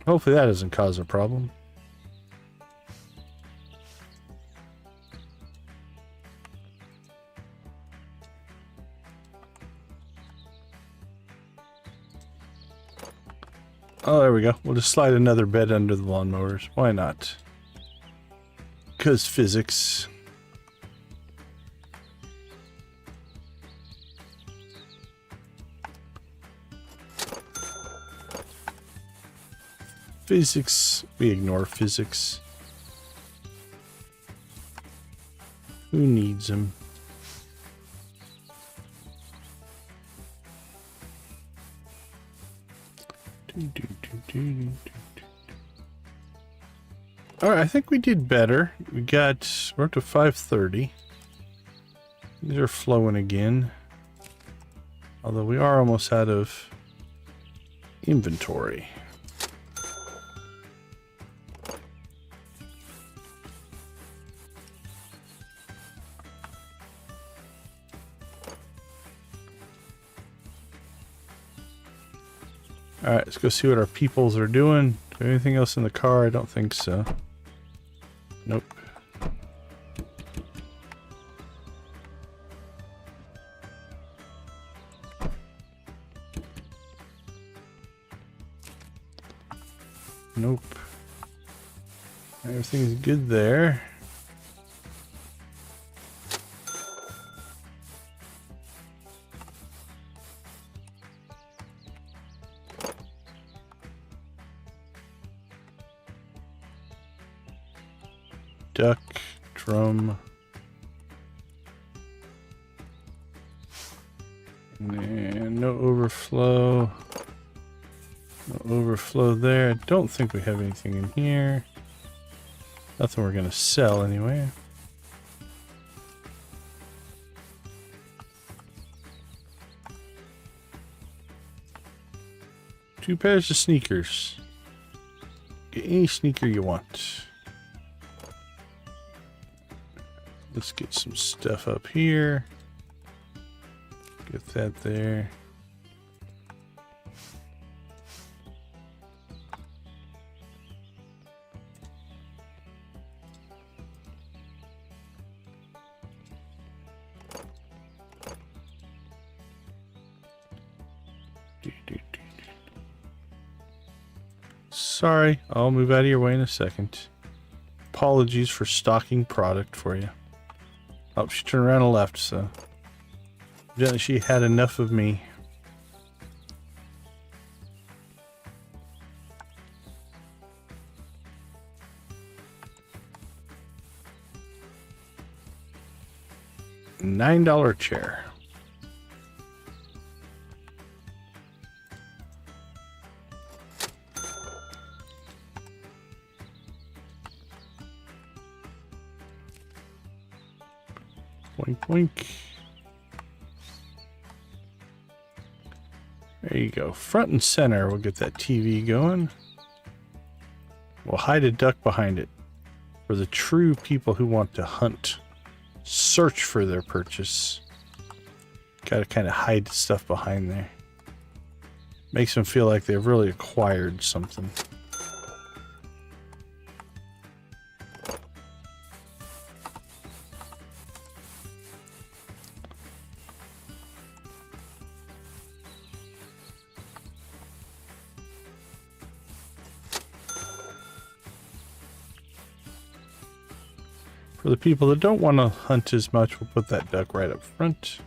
Hopefully that doesn't cause a problem. Oh, there we go. We'll just slide another bed under the lawnmowers. Why not? Because physics. Physics. We ignore physics. Who needs them? Alright, I think we did better. We're up to 530. These are flowing again. Although we are almost out of inventory. Alright, let's go see what our peoples are doing. Is there anything else in the car? I don't think so. Nope. Nope. Everything's good there. Duck, drum, and no overflow. No overflow there. I don't think we have anything in here. Nothing we're gonna sell anyway. Two pairs of sneakers. Get any sneaker you want. Let's get some stuff up here. Get that there. Sorry, I'll move out of your way in a second. Apologies for stocking product for you. Oh, she turned around and left, so evidently she had enough of me. $9 chair. Boink, boink. There you go. Front and center. We'll get that TV going. We'll hide a duck behind it. For the true people who want to hunt. Search for their purchase. Gotta kind of hide stuff behind there. Makes them feel like they've really acquired something. For For the people that don't want to hunt as much, we'll put that duck right up front.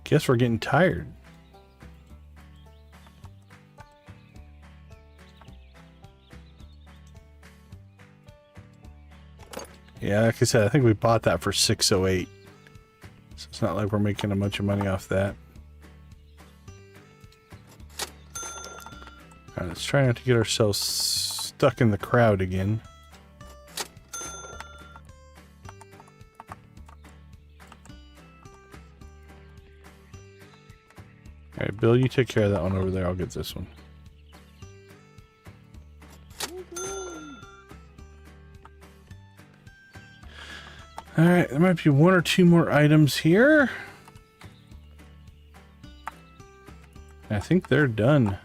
Guess we're getting tired. Yeah, like I said, I think we bought that for 608. So it's not like we're making a bunch of money off that. Alright, let's try not to get ourselves stuck in the crowd again. Alright, Bill, you take care of that one over there. I'll get this one. Alright, there might be one or two more items here. I think they're done.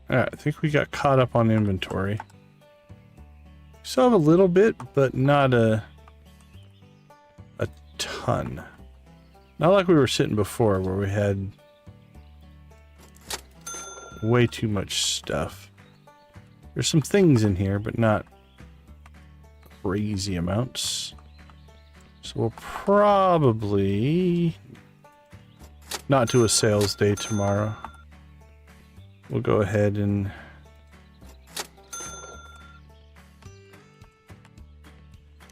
Alright, I think we got caught up on inventory. Still have a little bit, but not a ton. Not like we were sitting before where we had way too much stuff. There's some things in here, but not crazy amounts. So we'll probably not do a sales day tomorrow. We'll go ahead and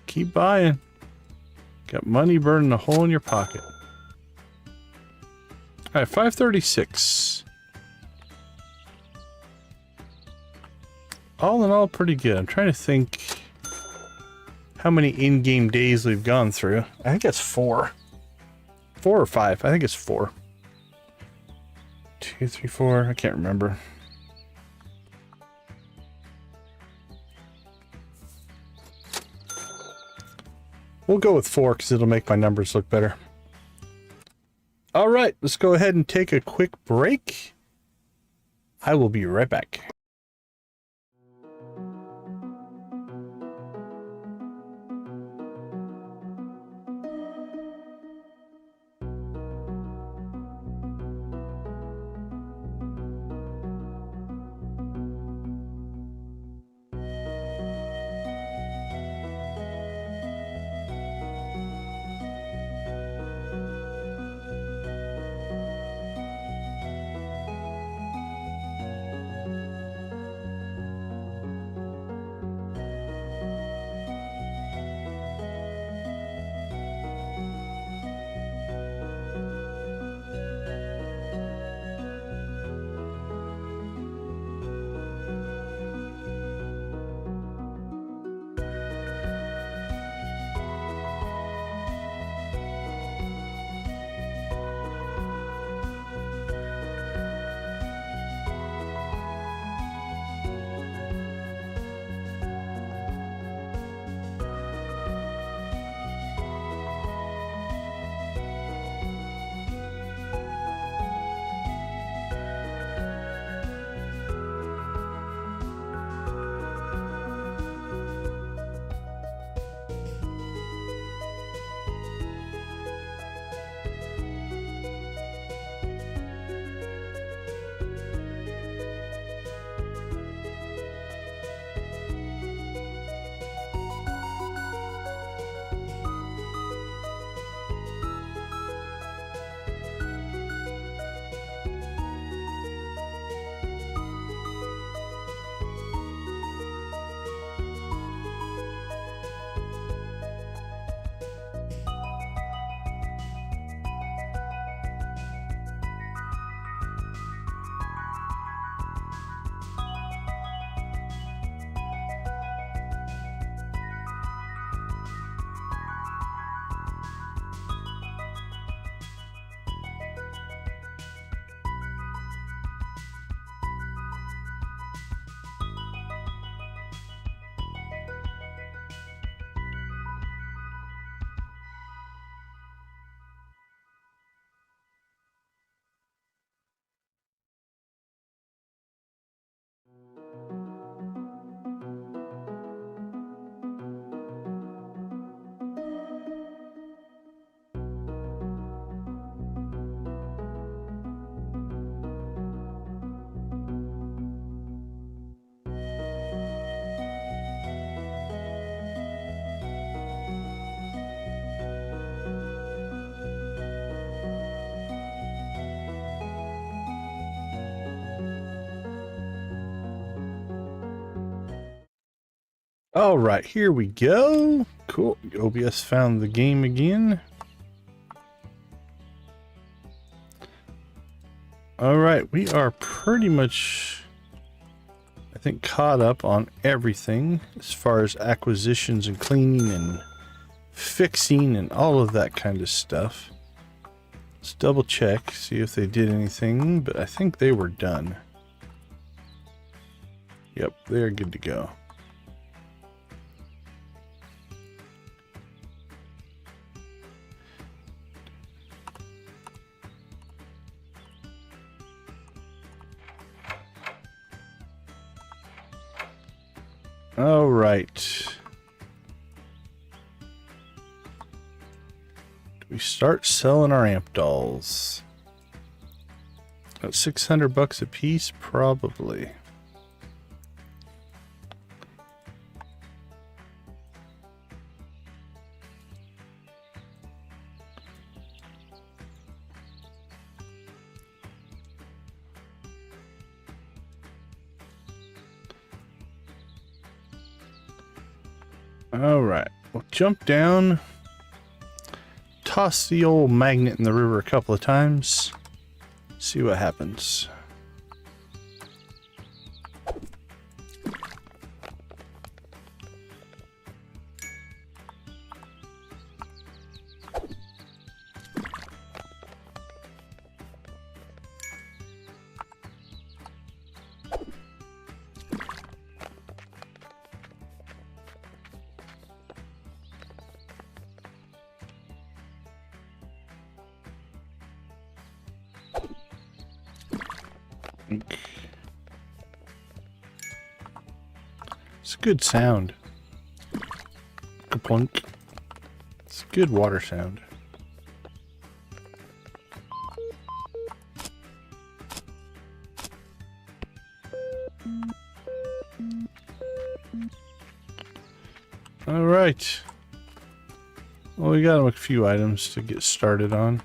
keep buying. Got money burning a hole in your pocket. Alright, 536. All in all, pretty good. I'm trying to think how many in-game days we've gone through. I think it's 4. 4 or 5. I think it's 4. 2, 3, 4. I can't remember. We'll go with 4 because it'll make my numbers look better. All right, let's go ahead and take a quick break. I will be right back. All right, here we go. Cool. OBS found the game again. All right, we are pretty much, I think, caught up on everything as far as acquisitions and cleaning and fixing and all of that kind of stuff. Let's double check, see if they did anything, but I think they were done. Yep, they're good to go. All right. Do we start selling our amp dolls? About 600 bucks a piece, probably. All right, we'll jump down, toss the old magnet in the river a couple of times, see what happens. It's a good sound. Kaplunk. It's a good water sound. All right. Well, we got a few items to get started on.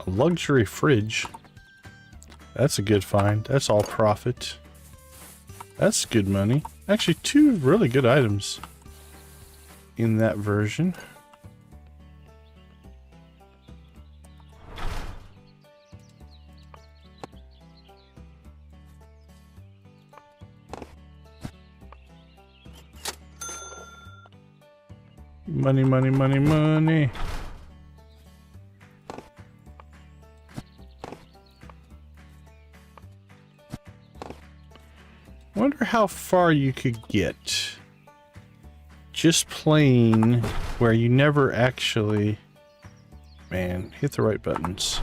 A luxury fridge. That's a good find. That's all profit. That's good money. Actually, two really good items in that version. Money, money, money, money. Wonder how far you could get just playing where you never actually, man, hit the right buttons.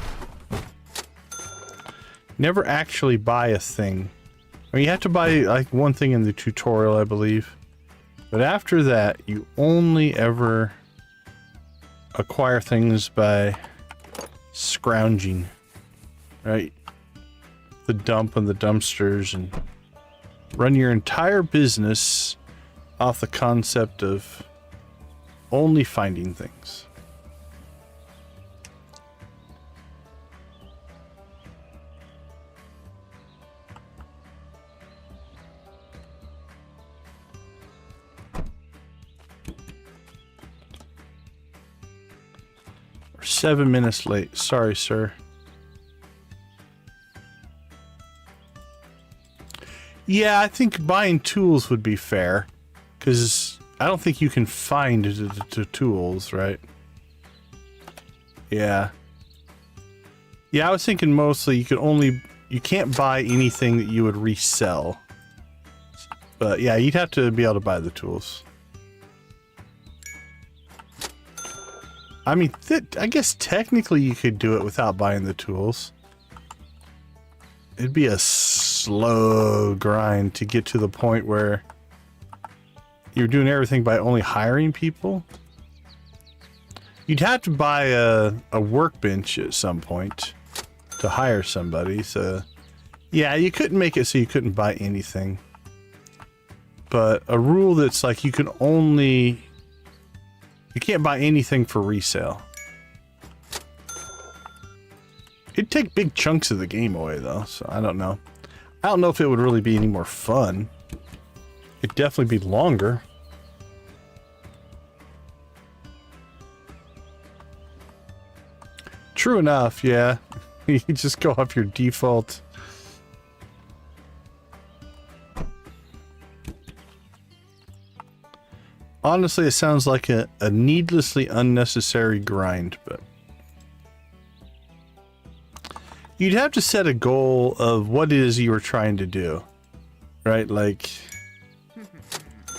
Never actually buy a thing. I mean, you have to buy like one thing in the tutorial, I believe. But after that, you only ever acquire things by scrounging, right? The dump and the dumpsters, and run your entire business off the concept of only finding things. We're 7 minutes late. Sorry, sir. Yeah, I think buying tools would be fair, because I don't think you can find the tools, right? Yeah. Yeah, I was thinking mostly you can't buy anything that you would resell. But yeah, you'd have to be able to buy the tools. I mean, I guess technically you could do it without buying the tools. It'd be a slow grind to get to the point where you're doing everything by only hiring people. You'd have to buy a workbench at some point to hire somebody. So yeah, you couldn't make it so you couldn't buy anything. But a rule that's like you can't buy anything for resale. It'd take big chunks of the game away, though, so I don't know. I don't know if it would really be any more fun. It'd definitely be longer. True enough, yeah. You just go off your default. Honestly, it sounds like a needlessly unnecessary grind, but you'd have to set a goal of what it is you were trying to do, right? Like,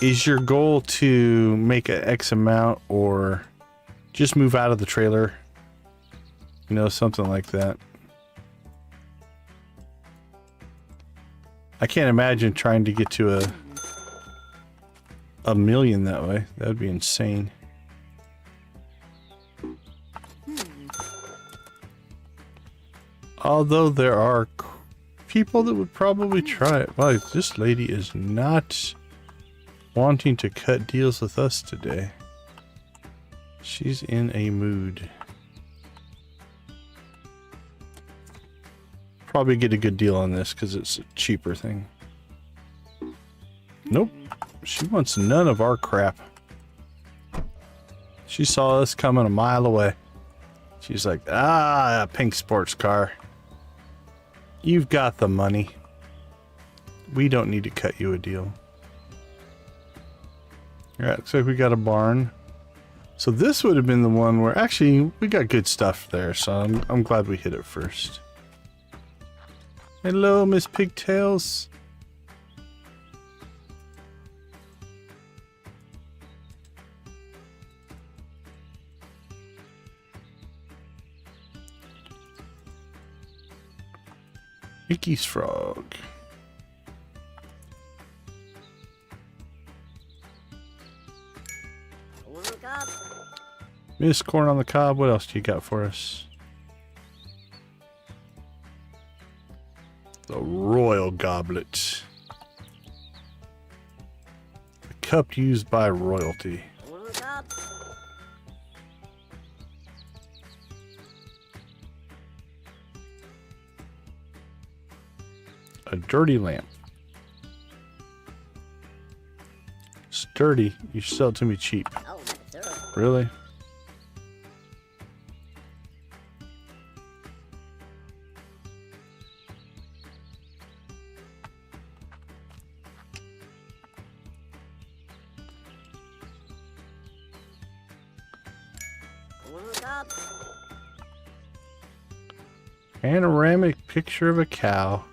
is your goal to make an X amount or just move out of the trailer? You know, something like that. I can't imagine trying to get to a million that way. That would be insane. Although there are people that would probably try it. Wow, this lady is not wanting to cut deals with us today. She's in a mood. Probably get a good deal on this because it's a cheaper thing. Nope. She wants none of our crap. She saw us coming a mile away. She's like, ah, a pink sports car. You've got the money. We don't need to cut you a deal. Alright, looks like we got a barn. So this would have been the one where actually we got good stuff there, so I'm glad we hit it first. Hello, Miss Pigtails. Mickey's frog. Miss Corn on the Cob, what else do you got for us? The Royal Goblet. The cup used by royalty. A dirty lamp. It's dirty. You sell it to me cheap. Really? Panoramic picture of a cow.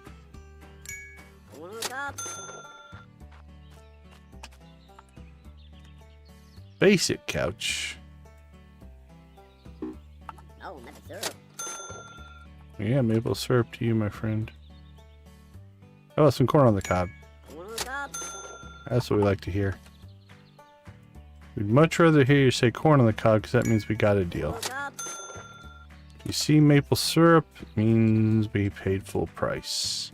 Basic couch. Oh, maple syrup. Yeah, maple syrup to you, my friend. Oh, some corn on the cob. That's what we like to hear. We'd much rather hear you say corn on the cob because that means we got a deal. If you see maple syrup, it means we paid full price.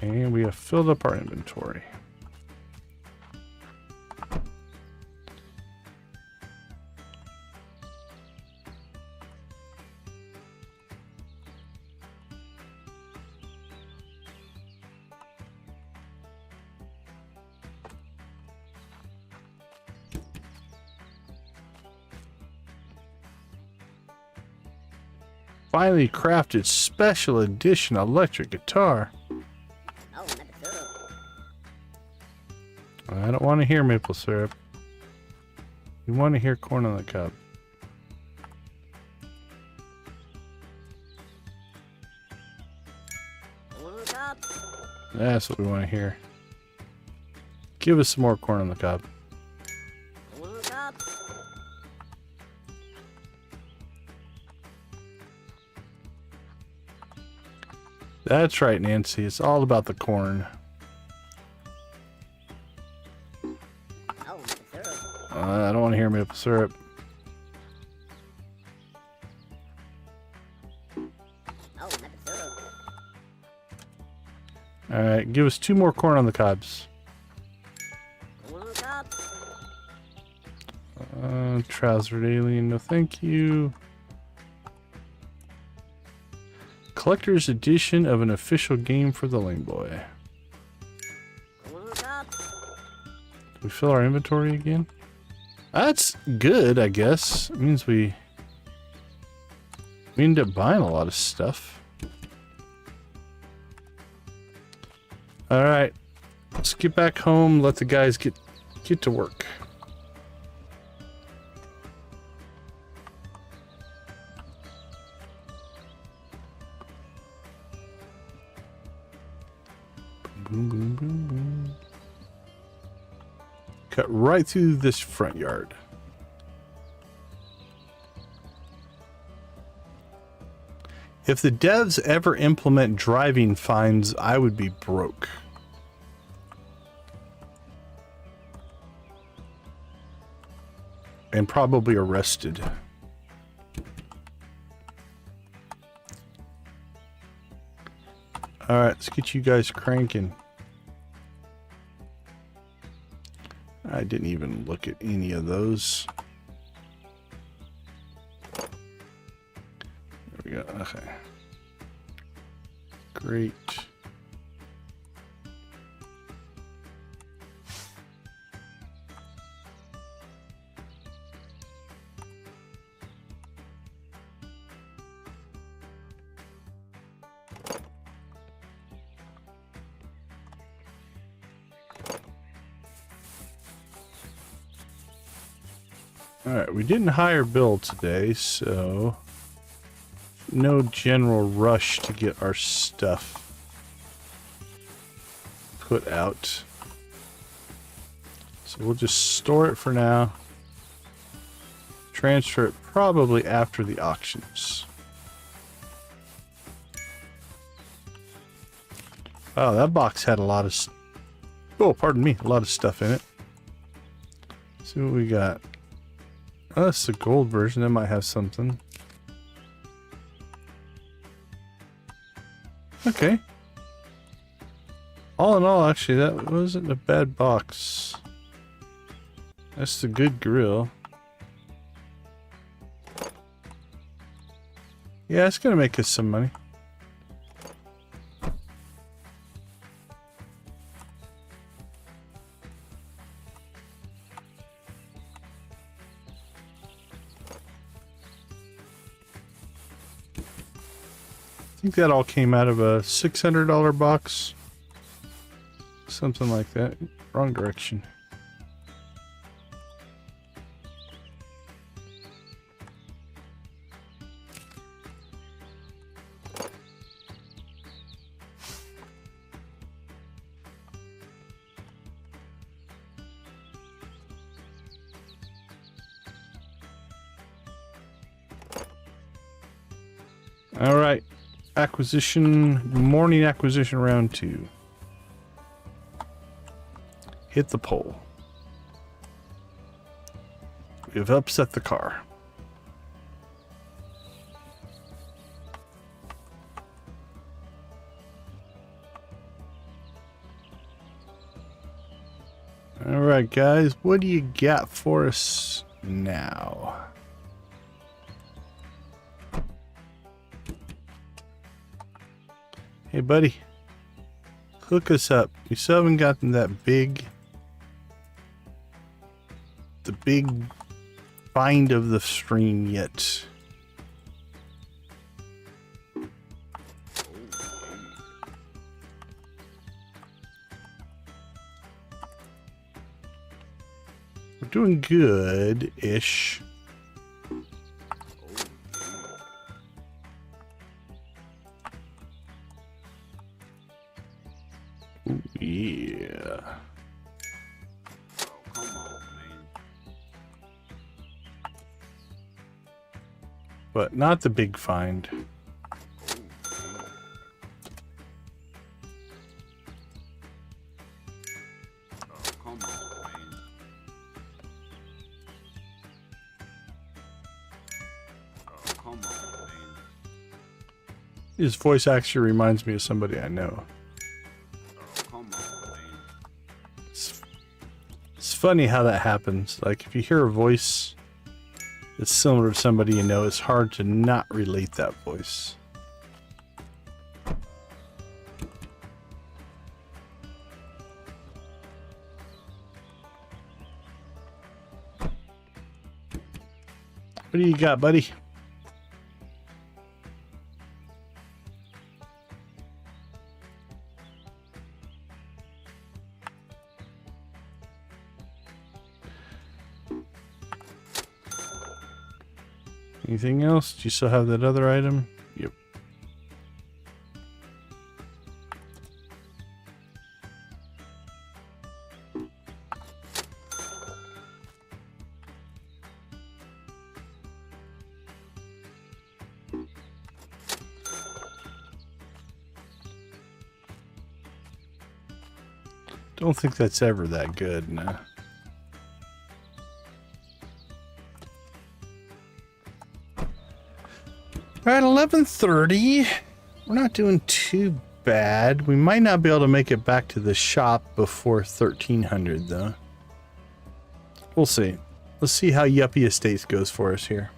And we have filled up our inventory. Finally crafted special edition electric guitar. Oh, maple syrup. I don't want to hear maple syrup. We want to hear corn on the cob. That's what we want to hear. Give us some more corn on the cob. That's right, Nancy. It's all about the corn. Oh, maple syrup. I don't want to hear maple syrup. Oh, maple syrup. Alright, give us 2 more corn on the cobs. Corn on the cob. Trousered alien, no thank you. Collector's edition of an official game for the Lame Boy. Corn on the cob. Do we fill our inventory again? That's good, I guess. It means we end up buying a lot of stuff. Alright. Let's get back home, let the guys get to work. Boom, boom, boom, boom. Cut right through this front yard. If the devs ever implement driving fines, I would be broke. And probably arrested. Alright, let's get you guys cranking. I didn't even look at any of those. There we go. Okay. Great. Alright, we didn't hire Bill today, so no general rush to get our stuff put out. So we'll just store it for now. Transfer it probably after the auctions. Oh, that box had a lot of a lot of stuff in it. Let's see what we got. Oh, that's the gold version. That might have something. Okay. All in all, actually, that wasn't a bad box. That's the good grill. Yeah, it's gonna make us some money. I think that all came out of a $600 box. Something like that. Wrong direction. All right. Morning acquisition round 2. Hit the pole. We've upset the car. All right, guys, what do you got for us now? Hey, buddy, hook us up. We still haven't gotten that the big find of the stream yet. We're doing good-ish. Ooh, yeah. Oh, come on, man. But not the big find. Oh, come on, man. Oh, come on, man. His voice actually reminds me of somebody I know. Oh, It's funny how that happens. Like, if you hear a voice that's similar to somebody you know, it's hard to not relate that voice. What do you got, buddy? Anything else? Do you still have that other item? Yep. Don't think that's ever that good, no. All right, 11:30. We're not doing too bad. We might not be able to make it back to the shop before 1300, though. We'll see. Let's see how Yuppie Estates goes for us here.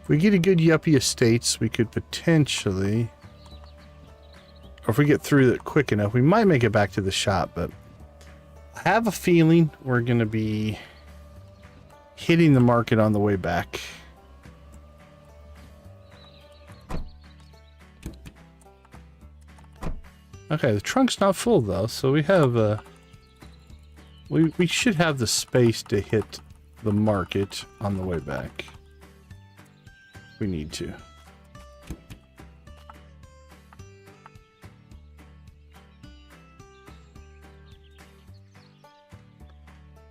If we get a good Yuppie Estates, we could potentially, or if we get through it quick enough, we might make it back to the shop, but I have a feeling we're going to be hitting the market on the way back. Okay, the trunk's not full though, so we have we should have the space to hit the market on the way back. We need to.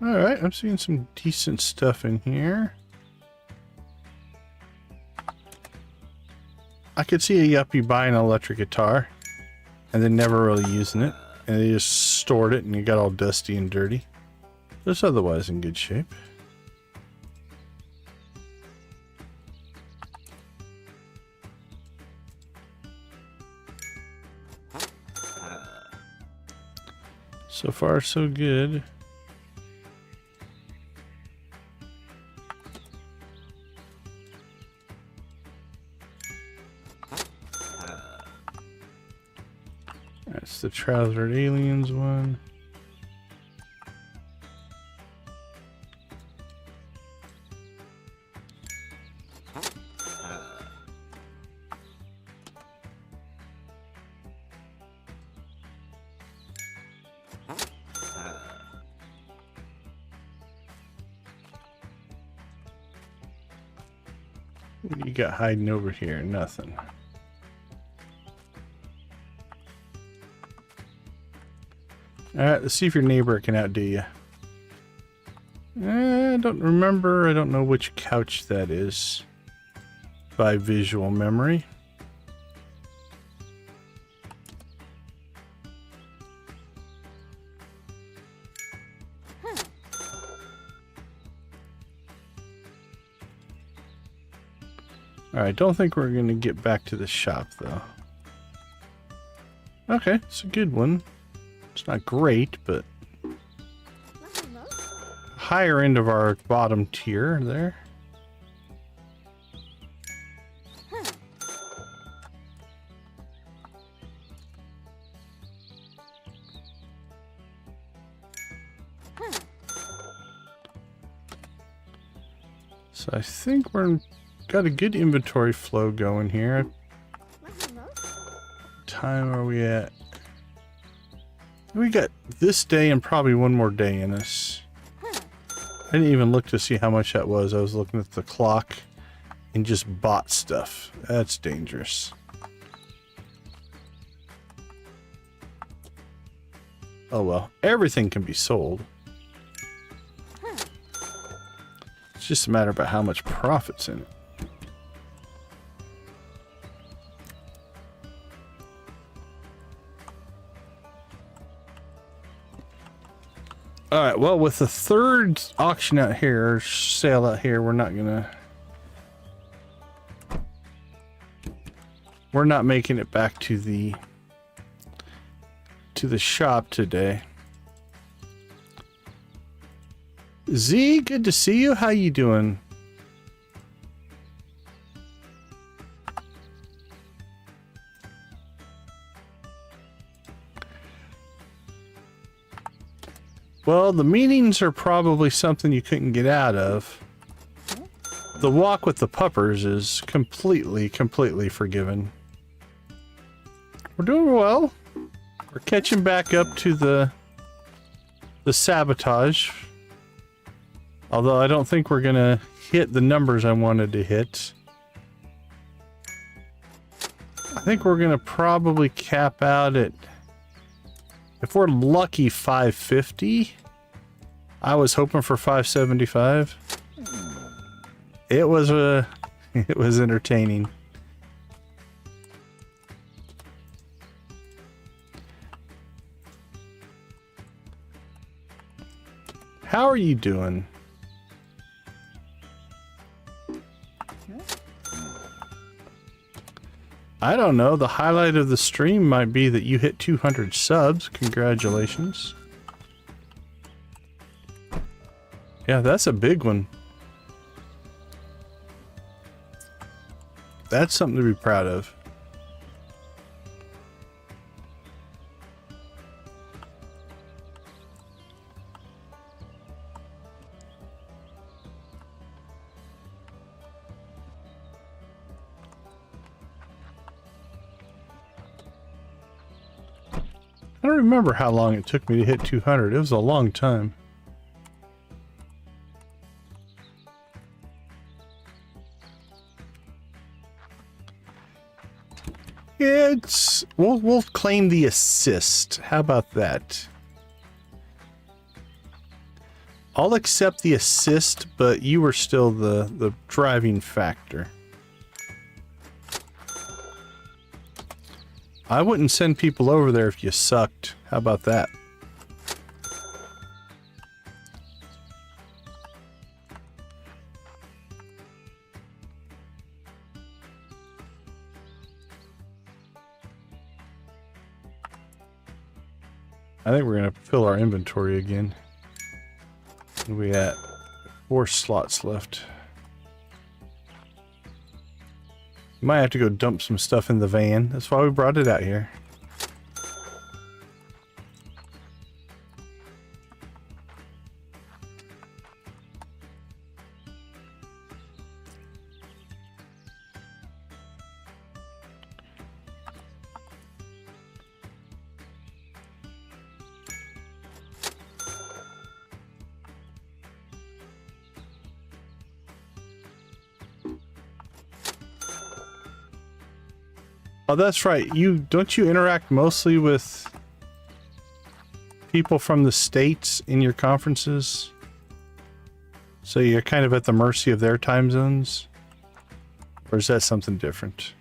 Alright, I'm seeing some decent stuff in here. I could see a yuppie buying an electric guitar and then never really using it. And they just stored it and it got all dusty and dirty. But it's otherwise in good shape. So far, so good. That's the Trousered Aliens one. What do you got hiding over here? Nothing. Alright, let's see if your neighbor can outdo you. I don't remember. I don't know which couch that is by visual memory. Alright, I don't think we're going to get back to the shop, though. Okay, it's a good one. It's not great, but higher end of our bottom tier there. So I think we're got a good inventory flow going here. What time are we at? We got this day and probably one more day in us. I didn't even look to see how much that was. I was looking at the clock and just bought stuff. That's dangerous. Oh well, everything can be sold. It's just a matter about how much profit's in it. Alright, well, with the third auction out here, or sale out here, we're not making it back to the to the shop today. Z, good to see you. How you doing? Well, the meetings are probably something you couldn't get out of. The walk with the puppers is completely forgiven. We're doing well. We're catching back up to the sabotage. Although I don't think we're gonna hit the numbers I wanted to hit. I think we're gonna probably cap out at, if we're lucky, 550. I was hoping for 575. It was entertaining. How are you doing? I don't know. The highlight of the stream might be that you hit 200 subs. Congratulations. Yeah, that's a big one. That's something to be proud of. I don't remember how long it took me to hit 200. It was a long time. It's... We'll claim the assist. How about that? I'll accept the assist, but you were still the driving factor. I wouldn't send people over there if you sucked. How about that? I think we're gonna fill our inventory again. We got 4 slots left. Might have to go dump some stuff in the van. That's why we brought it out here. Oh, that's right. Don't you interact mostly with people from the States in your conferences? So you're kind of at the mercy of their time zones? Or is that something different?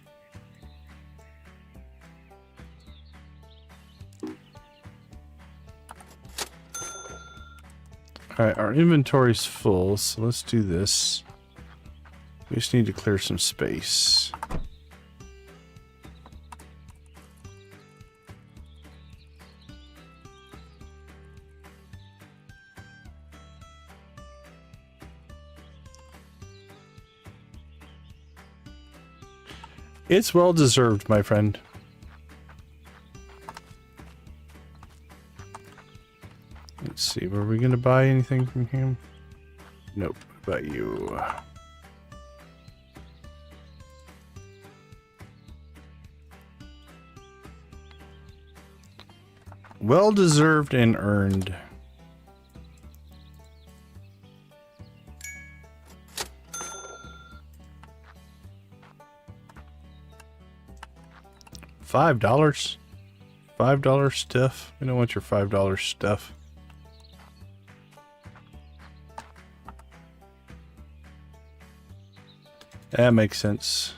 Alright, our inventory's full, so let's do this. We just need to clear some space. It's well deserved, my friend. Let's see, were we gonna buy anything from him? Nope. What about you? Well deserved and earned. $5? $5 stuff? We don't want your $5 stuff. That makes sense.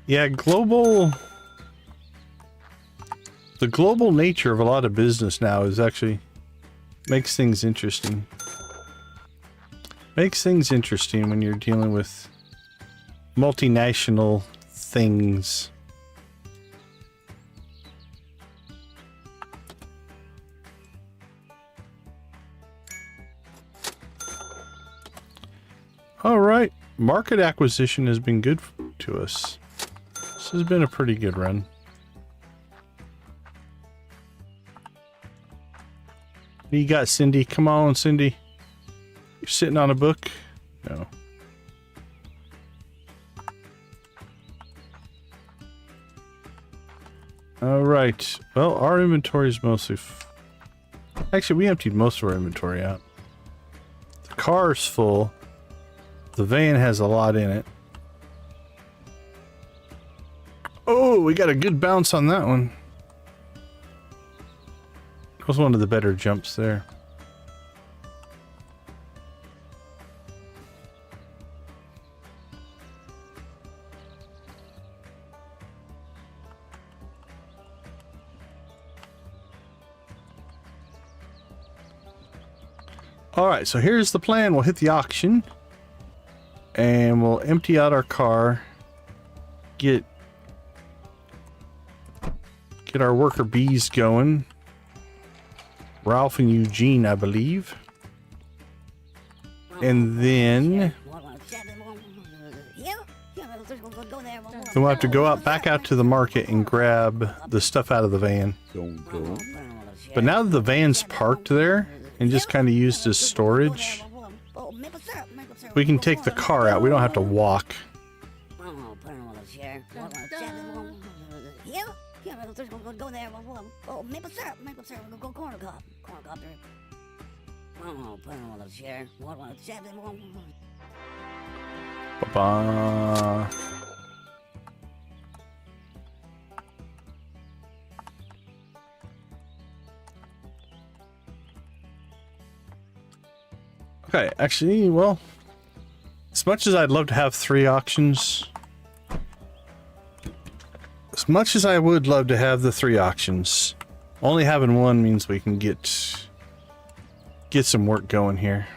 Yeah, the global nature of a lot of business now is actually makes things interesting. Makes things interesting when you're dealing with multinational things. All right, market acquisition has been good to us. This has been a pretty good run. What do you got, Cindy? Come on, Cindy. You're sitting on a book? No. All right. Well, our inventory is mostly... Actually, we emptied most of our inventory out. The car's full. The van has a lot in it. Oh, we got a good bounce on that one. That was one of the better jumps there. All right, so here's the plan. We'll hit the auction and we'll empty out our car, get our worker bees going. Ralph and Eugene, I believe. And then we'll have to go out back out to the market and grab the stuff out of the van. But now that the van's parked there and just kind of used as storage, we can take the car out. We don't have to walk. Go there. Oh, maple syrup. Go corner cop. Oh, put him on the chair. Ba-ba. Okay, actually, well, as much as I'd love to have 3 auctions, as much as I would love to have the 3 auctions, only having one means we can get some work going here.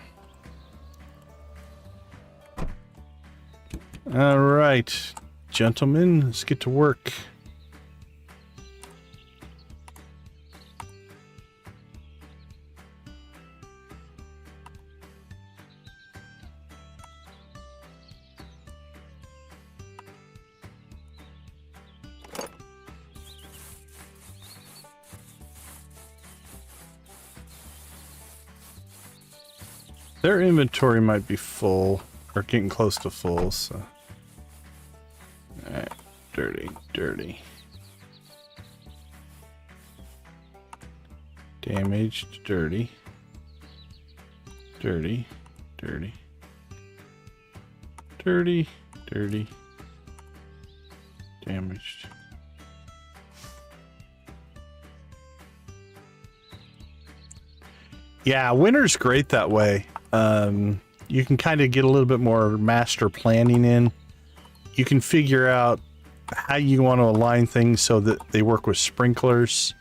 All right, gentlemen, let's get to work. Their inventory might be full, or getting close to full, so... Alright, dirty. Damaged, dirty. Damaged. Yeah, winter's great that way. You can kind of get a little bit more master planning in. You can figure out how you want to align things so that they work with sprinklers.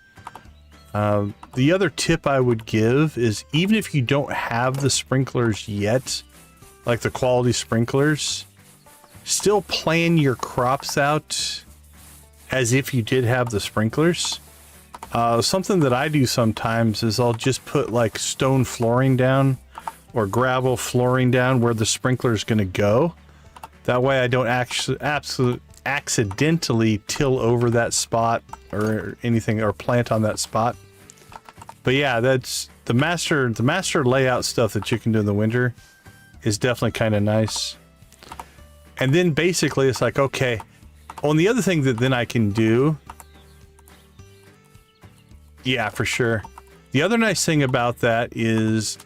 The other tip I would give is, even if you don't have the sprinklers yet, like the quality sprinklers, still plan your crops out as if you did have the sprinklers. Something that I do sometimes is I'll just put like stone flooring down or gravel flooring down where the sprinkler is going to go. That way I don't actually accidentally till over that spot or anything, or plant on that spot. But yeah, that's the master layout stuff that you can do in the winter is definitely kind of nice. And then basically it's like, okay, on the other thing that then I can do, yeah, for sure. The other nice thing about that is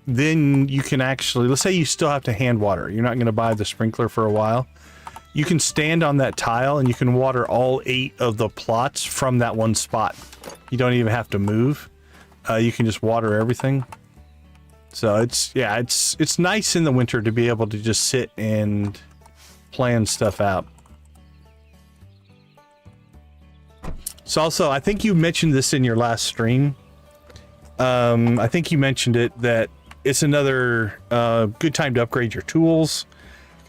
then you can actually, let's say you still have to hand water. You're not going to buy the sprinkler for a while. You can stand on that tile and you can water all 8 of the plots from that one spot. You don't even have to move. You can just water everything. So it's nice in the winter to be able to just sit and plan stuff out. So also, I think you mentioned this in your last stream. I think you mentioned it that it's another good time to upgrade your tools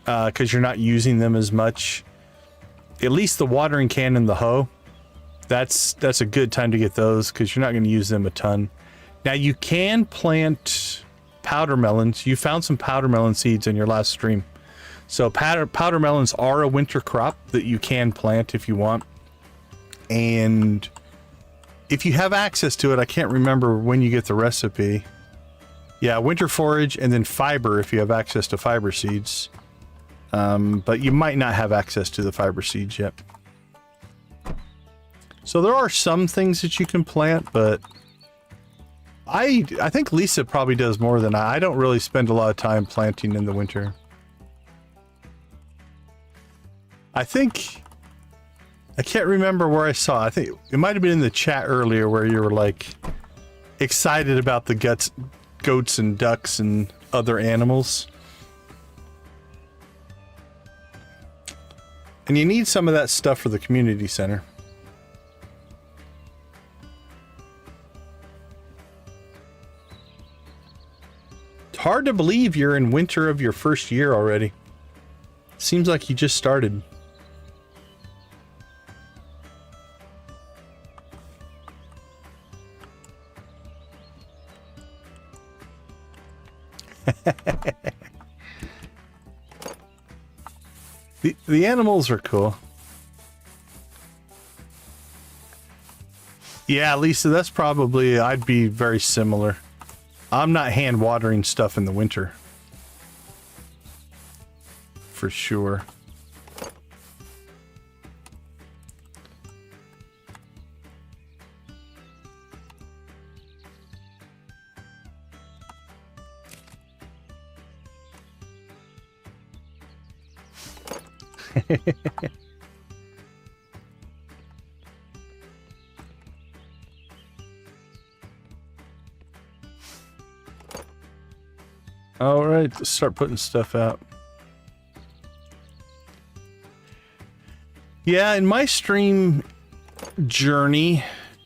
because you're not using them as much. At least the watering can and the hoe. That's a good time to get those because you're not going to use them a ton. Now you can plant powder melons. You found some powder melon seeds in your last stream. So powder melons are a winter crop that you can plant if you want. And if you have access to it, I can't remember when you get the recipe. Yeah, winter forage and then fiber if you have access to fiber seeds. But you might not have access to the fiber seeds yet. So there are some things that you can plant, but I think Lisa probably does more than I. I don't really spend a lot of time planting in the winter. I can't remember where I saw. I think it might have been in the chat earlier where you were like excited about the goats and ducks and other animals. And you need some of that stuff for the community center. It's hard to believe you're in winter of your first year already. Seems like you just started. The animals are cool. Yeah, Lisa, that's probably, I'd be very similar. I'm not hand watering stuff in the winter. For sure. All right, let's start putting stuff out. Yeah, in my stream journey,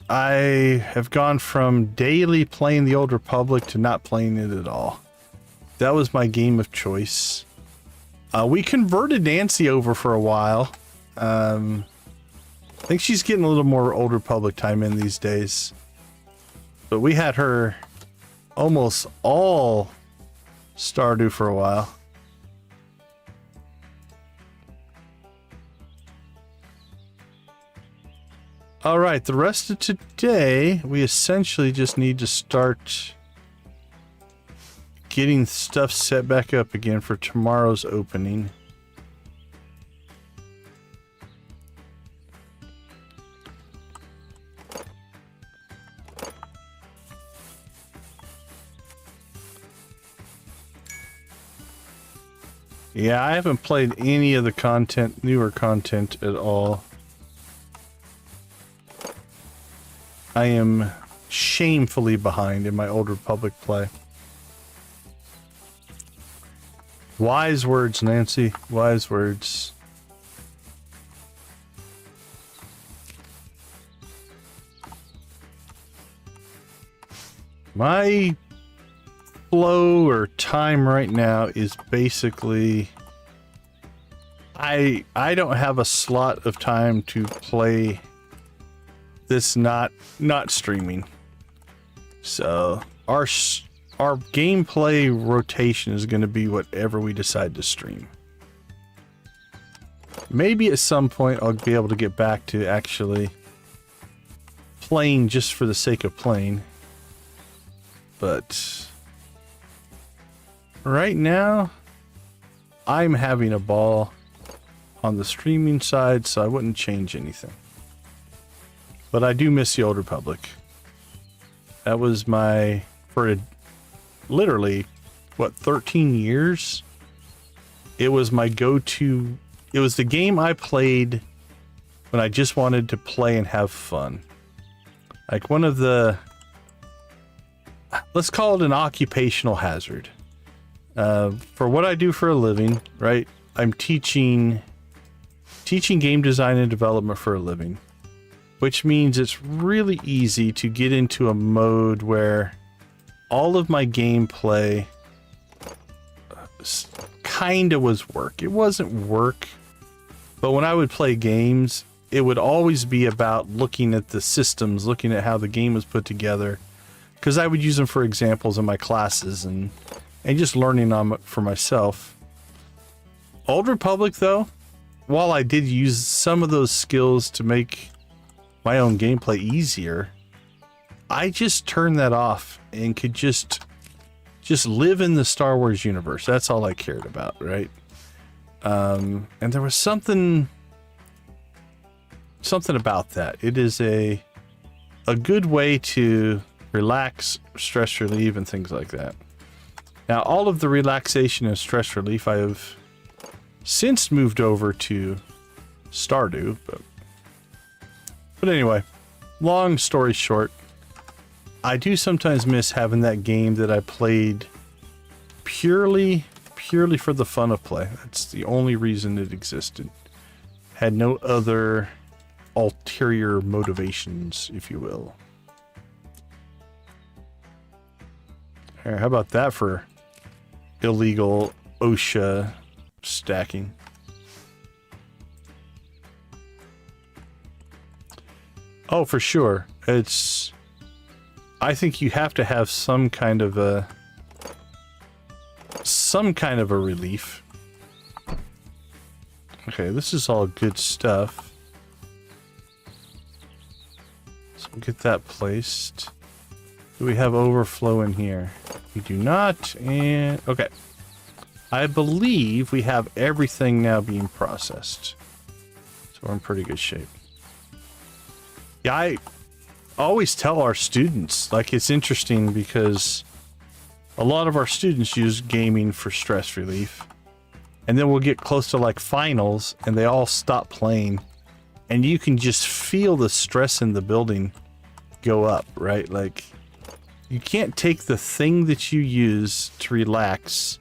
I have gone from daily playing the Old Republic to not playing it at all. That was my game of choice. We converted Nancy over for a while. I think she's getting a little more Old Republic time in these days. But we had her almost all Stardew for a while. All right, the rest of today, we essentially just need to start getting stuff set back up again for tomorrow's opening. Yeah, I haven't played any of the content, newer content at all. I am shamefully behind in my Old Republic play. Wise words, Nancy. Wise words. My flow or time right now is basically I don't have a slot of time to play this not streaming. So our gameplay rotation is going to be whatever we decide to stream. Maybe at some point I'll be able to get back to actually playing just for the sake of playing. But right now, I'm having a ball on the streaming side, so I wouldn't change anything. But I do miss the Old Republic. That was my, for literally, what, 13 years? It was my go-to, it was the game I played when I just wanted to play and have fun. Like one of the, let's call it an occupational hazard. For what I do for a living, right? I'm teaching game design and development for a living, which means it's really easy to get into a mode where all of my gameplay kind of was work. It wasn't work, but when I would play games, it would always be about looking at the systems, looking at how the game was put together, because I would use them for examples in my classes and just learning on for myself. Old Republic, though, while I did use some of those skills to make my own gameplay easier, I just turned that off and could just live in the Star Wars universe. That's all I cared about, right? And there was something about that. It is a good way to relax, stress relieve, and things like that. Now, all of the relaxation and stress relief I have since moved over to Stardew, but anyway, long story short, I do sometimes miss having that game that I played purely for the fun of play. That's the only reason it existed. Had no other ulterior motivations, if you will. All right, how about that for illegal OSHA stacking? Oh, for sure. I think you have to have some kind of a relief. Okay, this is all good stuff. So we'll get that placed. Do we have overflow in here? We do not, and okay. I believe we have everything now being processed. So we're in pretty good shape. Yeah, I always tell our students, like, it's interesting because a lot of our students use gaming for stress relief, and then we'll get close to like finals and they all stop playing, and you can just feel the stress in the building go up, right? Like, you can't take the thing that you use to relax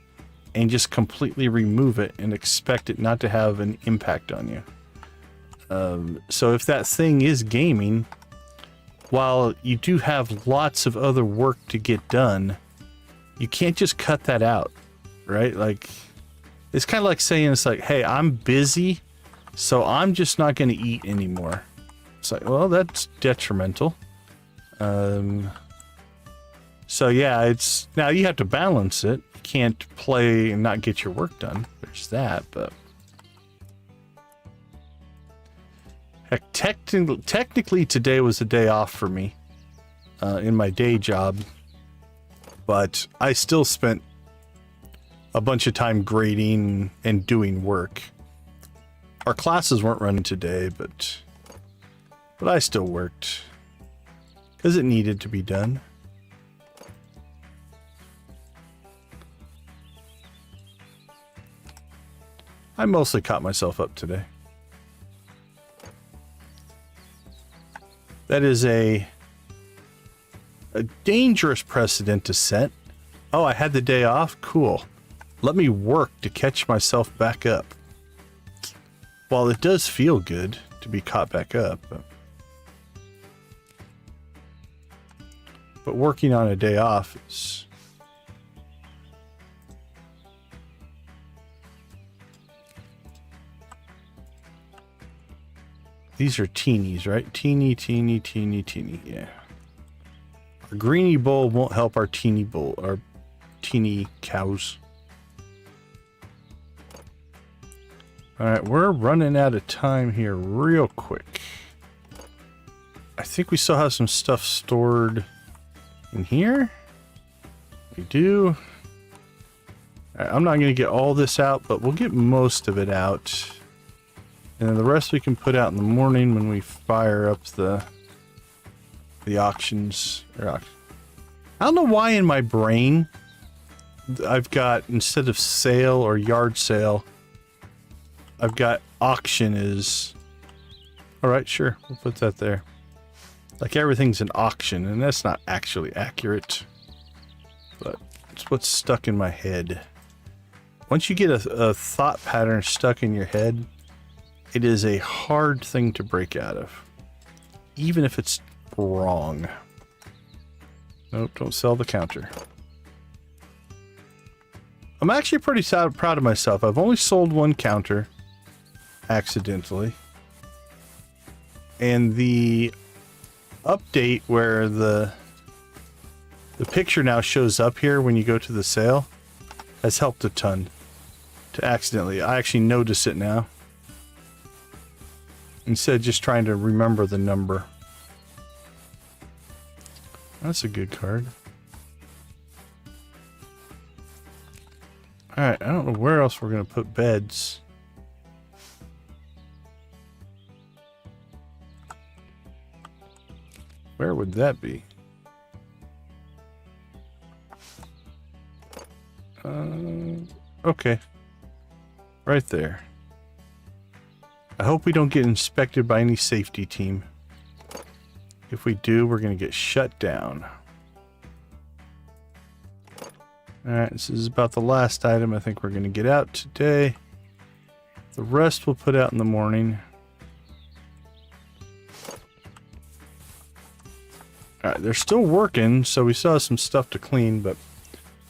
and just completely remove it and expect it not to have an impact on you. So if that thing is gaming, while you do have lots of other work to get done, you can't just cut that out, right? Like, it's kind of like saying, it's like, hey, I'm busy, so I'm just not going to eat anymore. It's like, well, that's detrimental. So yeah, it's, now you have to balance it. You can't play and not get your work done. There's that, but heck, technically today was a day off for me in my day job, but I still spent a bunch of time grading and doing work. Our classes weren't running today, but I still worked because it needed to be done. I mostly caught myself up today. That is a dangerous precedent to set. Oh, I had the day off? Cool. Let me work to catch myself back up. While it does feel good to be caught back up, but working on a day off is... These are teenies, right? Teeny, teeny, teeny, teeny. Yeah. Our greeny bowl won't help our teeny bowl, our teeny cows. All right, we're running out of time here real quick. I think we still have some stuff stored in here. We do. All right, I'm not going to get all this out, but we'll get most of it out. And then the rest we can put out in the morning when we fire up the auctions. I don't know why in my brain I've got, instead of sale or yard sale, I've got auction is... Alright, sure, we'll put that there. Like everything's an auction, and that's not actually accurate. But it's what's stuck in my head. Once you get a thought pattern stuck in your head, it is a hard thing to break out of, even if it's wrong. Nope, don't sell the counter. I'm actually pretty proud of myself. I've only sold one counter accidentally. And the update where the picture now shows up here when you go to the sale has helped a ton to accidentally. I actually notice it now. Instead of just trying to remember the number. That's a good card. Alright, I don't know where else we're going to put beds. Where would that be? Okay. Right there. I hope we don't get inspected by any safety team. If we do, we're going to get shut down. Alright, this is about the last item I think we're going to get out today. The rest we'll put out in the morning. Alright, they're still working, so we still have some stuff to clean, but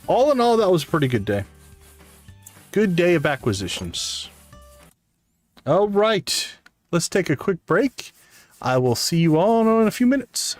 all in all, that was a pretty good day. Good day of acquisitions. Alright, let's take a quick break. I will see you all in a few minutes.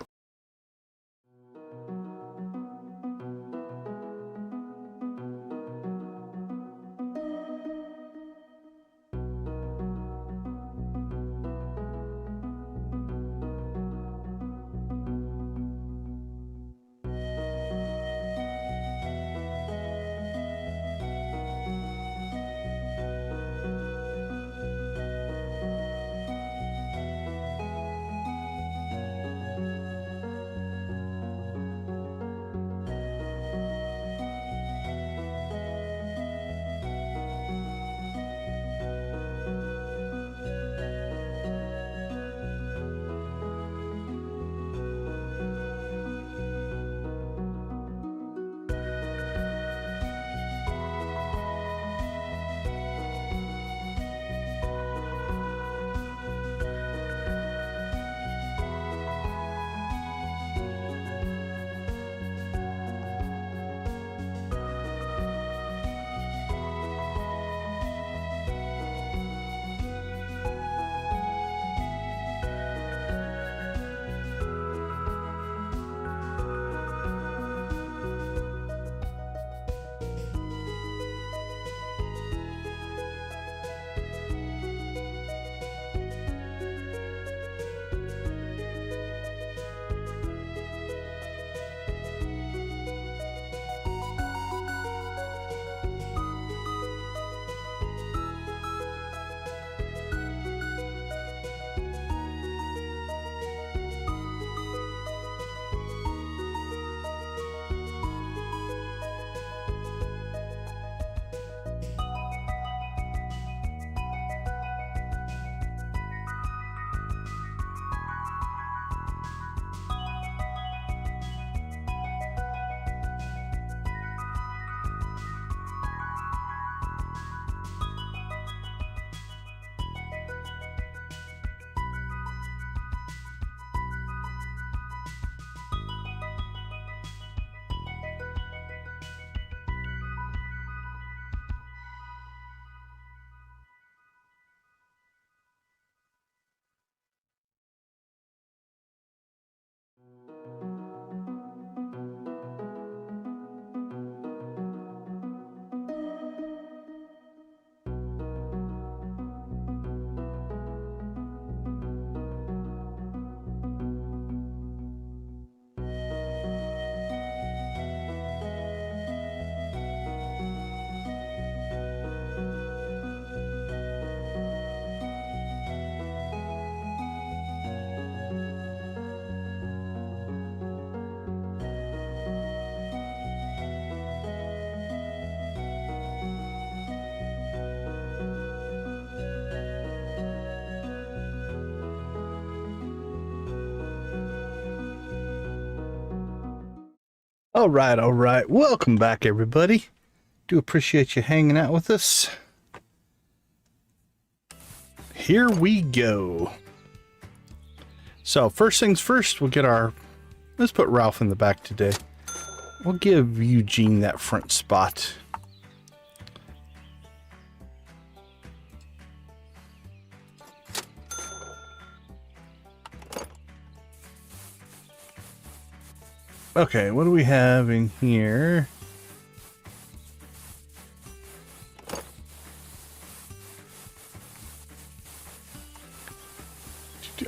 All right. Welcome back, everybody. Do appreciate you hanging out with us. Here we go. So first things first, we'll get our, let's put Ralph in the back today. We'll give Eugene that front spot. Okay, what do we have in here?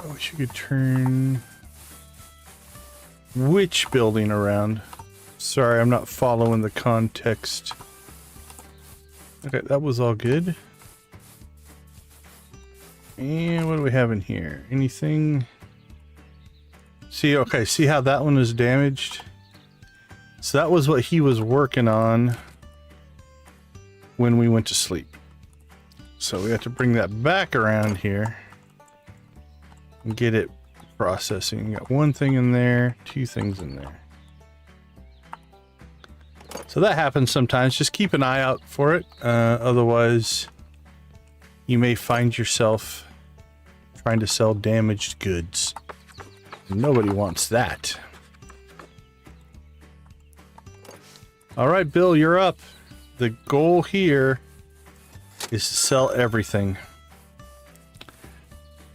Oh, she could turn which building around? Sorry, I'm not following the context. Okay, that was all good. And what do we have in here? Anything? See, okay, see how that one is damaged? So that was what he was working on when we went to sleep. So we have to bring that back around here and get it processing. You got one thing in there, two things in there. So that happens sometimes. Just keep an eye out for it. Otherwise, you may find yourself trying to sell damaged goods. Nobody wants that. All right, Bill, you're up. The goal here is to sell everything.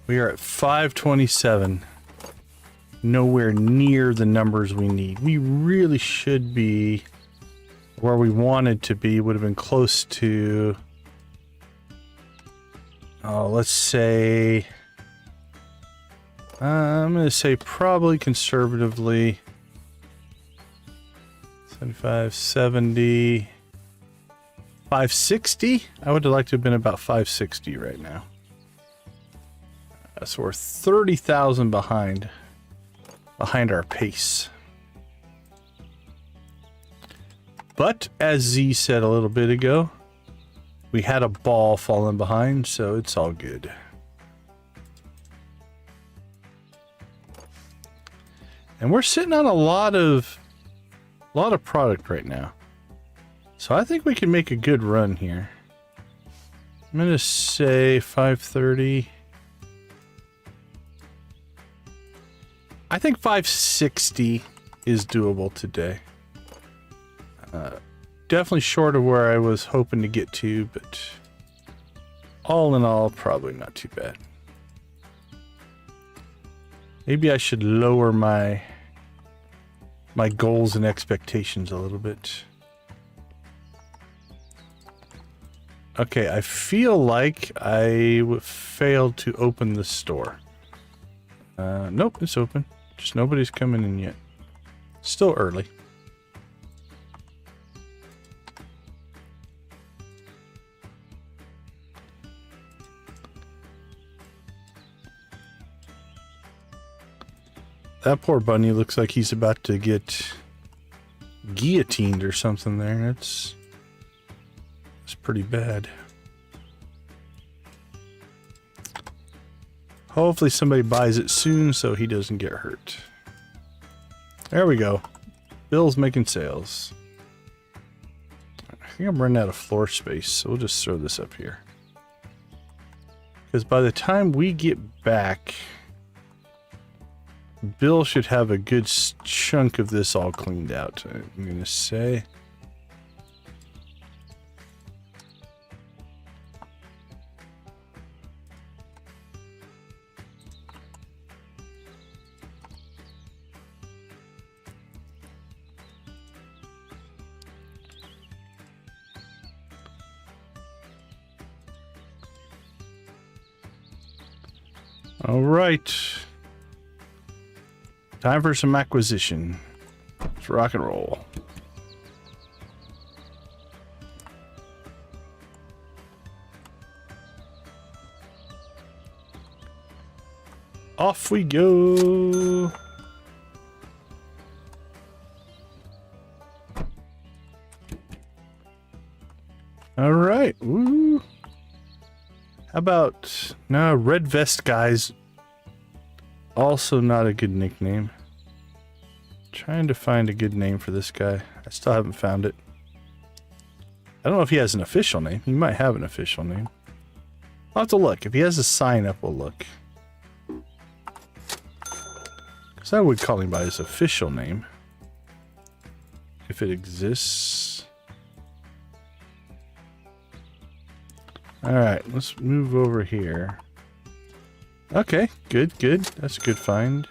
We are at 527. Nowhere near the numbers we need. We really should be where we wanted to be. Would have been close to, let's say, I'm going to say probably conservatively 75, 70, 560. I would have liked to have been about 560 right now. So we're 30,000 behind our pace. But as Z said a little bit ago, we had a ball falling behind, so it's all good. And we're sitting on a lot of product right now. So I think we can make a good run here. I'm going to say 530. I think 560 is doable today. Definitely short of where I was hoping to get to, but all in all, probably not too bad. Maybe I should lower my goals and expectations a little bit. Okay, I feel like I failed to open the store. Nope, it's open. Just nobody's coming in yet. Still early. That poor bunny looks like he's about to get guillotined or something there. It's pretty bad. Hopefully somebody buys it soon so he doesn't get hurt. There we go. Bill's making sales. I think I'm running out of floor space, so we'll just throw this up here. Because by the time we get back, Bill should have a good chunk of this all cleaned out, I'm going to say. All right. Time for some acquisition. Let's rock and roll. Off we go. All right. Woo. How about, no, Red Vest Guys. Also not a good nickname. Trying to find a good name for this guy. I still haven't found it. I don't know if he has an official name. He might have an official name. I'll have to look. If he has a sign up, we'll look. Because I would call him by his official name. if it exists. All right, let's move over here. Okay, good, good. That's a good find.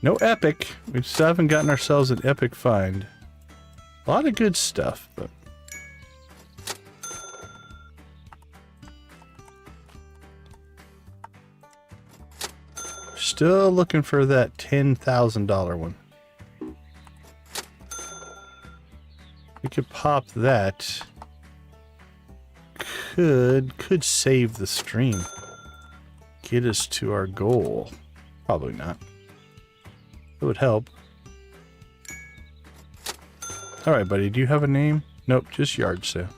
No epic. We still haven't gotten ourselves an epic find. A lot of good stuff, but... Still looking for that $10,000 one. We could pop that. Could save the stream. Get us to our goal. Probably not. It would help. Alright, buddy. Do you have a name? Nope, just yard sale.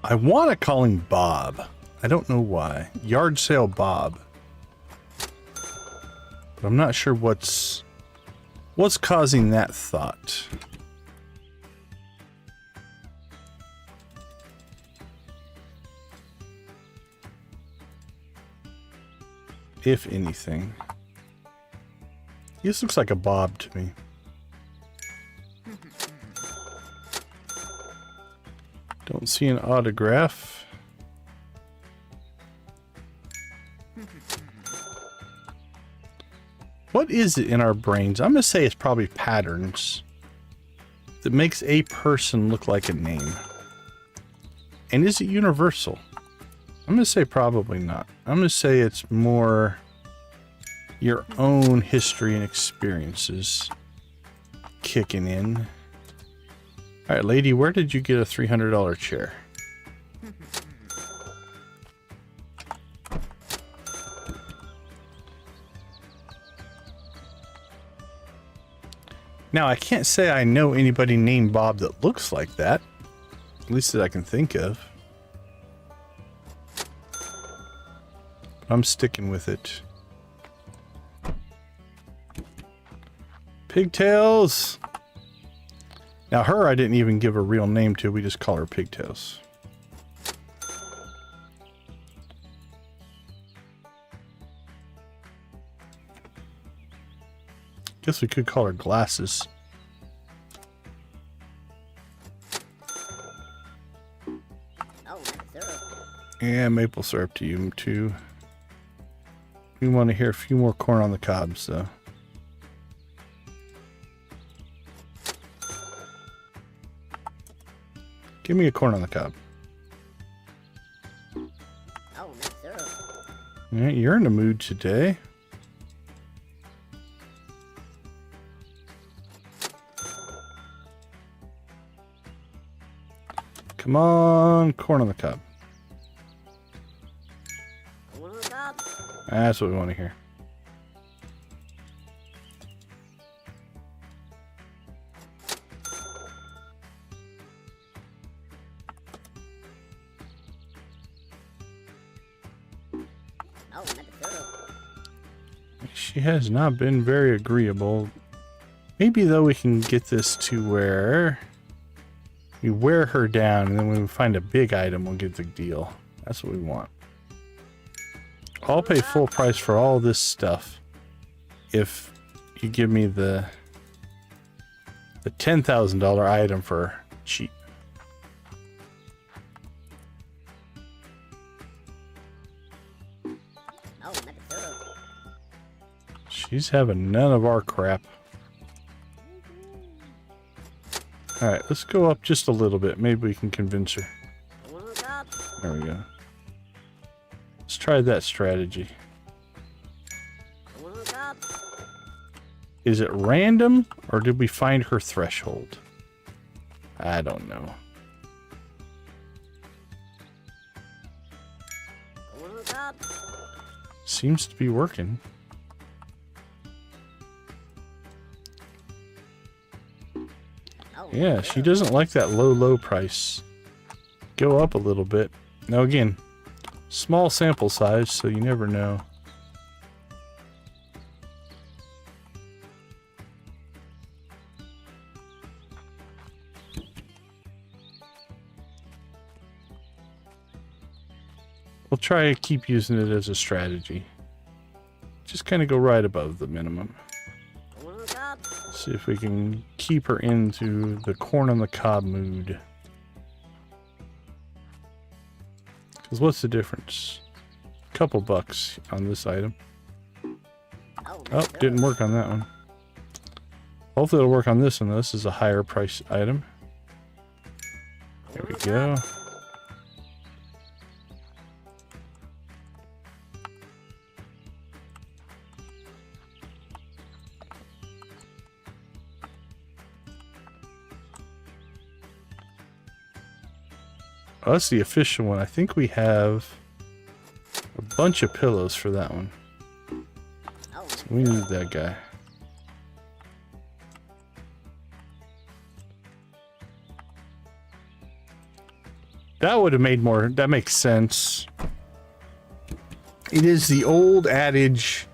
I want to call him Bob. I don't know why. Yard sale Bob. But I'm not sure what's causing that thought. If anything. This looks like a Bob to me. Don't see an autograph. What is it in our brains? I'm going to say it's probably patterns that makes a person look like a name. And is it universal? I'm going to say probably not. I'm going to say it's more your own history and experiences kicking in. All right, lady, where did you get a $300 chair? Now, I can't say I know anybody named Bob that looks like that. At least that I can think of. I'm sticking with it. Pigtails! Now her I didn't even give a real name to, we just call her Pigtails. Guess we could call her Glasses. Oh, maple syrup. And maple syrup to you too. We want to hear a few more corn on the cobs though. Give me a corn on the cob. Oh, maple syrup. Yeah, you're in the mood today. Come on, corn on the cob. Corn on the cob. That's what we want to hear. Oh, maple syrup. She has not been very agreeable. Maybe though we can get this to where we wear her down, and then when we find a big item, we'll get the deal. That's what we want. I'll pay full price for all this stuff if you give me the $10,000 item for cheap. Oh, maple syrup. She's having none of our crap. Alright, let's go up just a little bit. Maybe we can convince her. Corn on the cob. There we go. Let's try that strategy. Corn on the cob. Is it random, or did we find her threshold? I don't know. Corn on the cob. Seems to be working. Oh, Yeah, maple she syrup. doesn't like that low price. Go up a little bit. Now again, small sample size, so you never know. We'll try to keep using it as a strategy. Just kind of go right above the minimum. Corn on the cob. See if we can keep her into the corn on the cob mood. Because what's the difference? Couple bucks on this item. Oh, didn't work on that one. Hopefully it'll work on this one. This is a higher price item. There we go. Oh, that's the official one. I think we have a bunch of pillows for that one. So we need that guy. That would have made more. That makes sense. It is the old adage,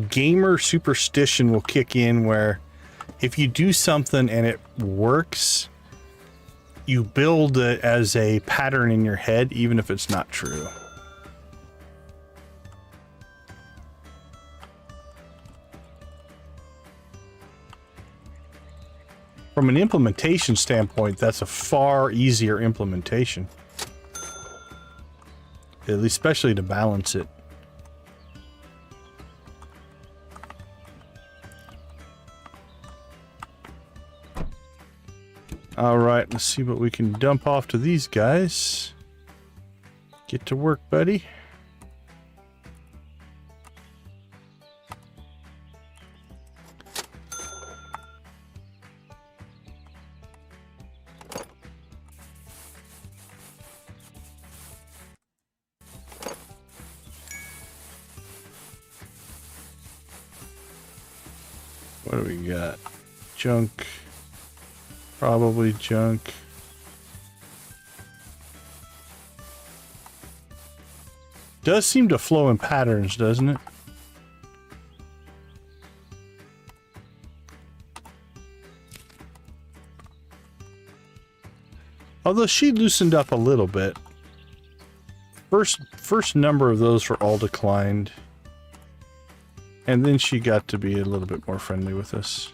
gamer superstition will kick in, where if you do something and it works, you build it as a pattern in your head, even if it's not true. From an implementation standpoint, that's a far easier implementation. At least, especially to balance it. All right, let's see what we can dump off to these guys. Get to work, buddy. What do we got? Junk. Probably junk. Does seem to flow in patterns, doesn't it? Although she loosened up a little bit. First number of those were all declined. And then she got to be a little bit more friendly with us.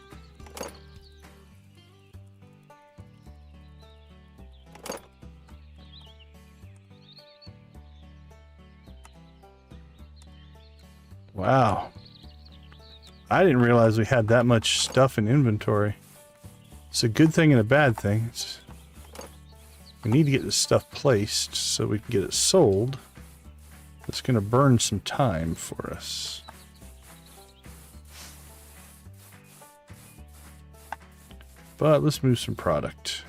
Wow. I didn't realize we had that much stuff in inventory. It's a good thing and a bad thing. We need to get this stuff placed so we can get it sold. It's going to burn some time for us. But let's move some product.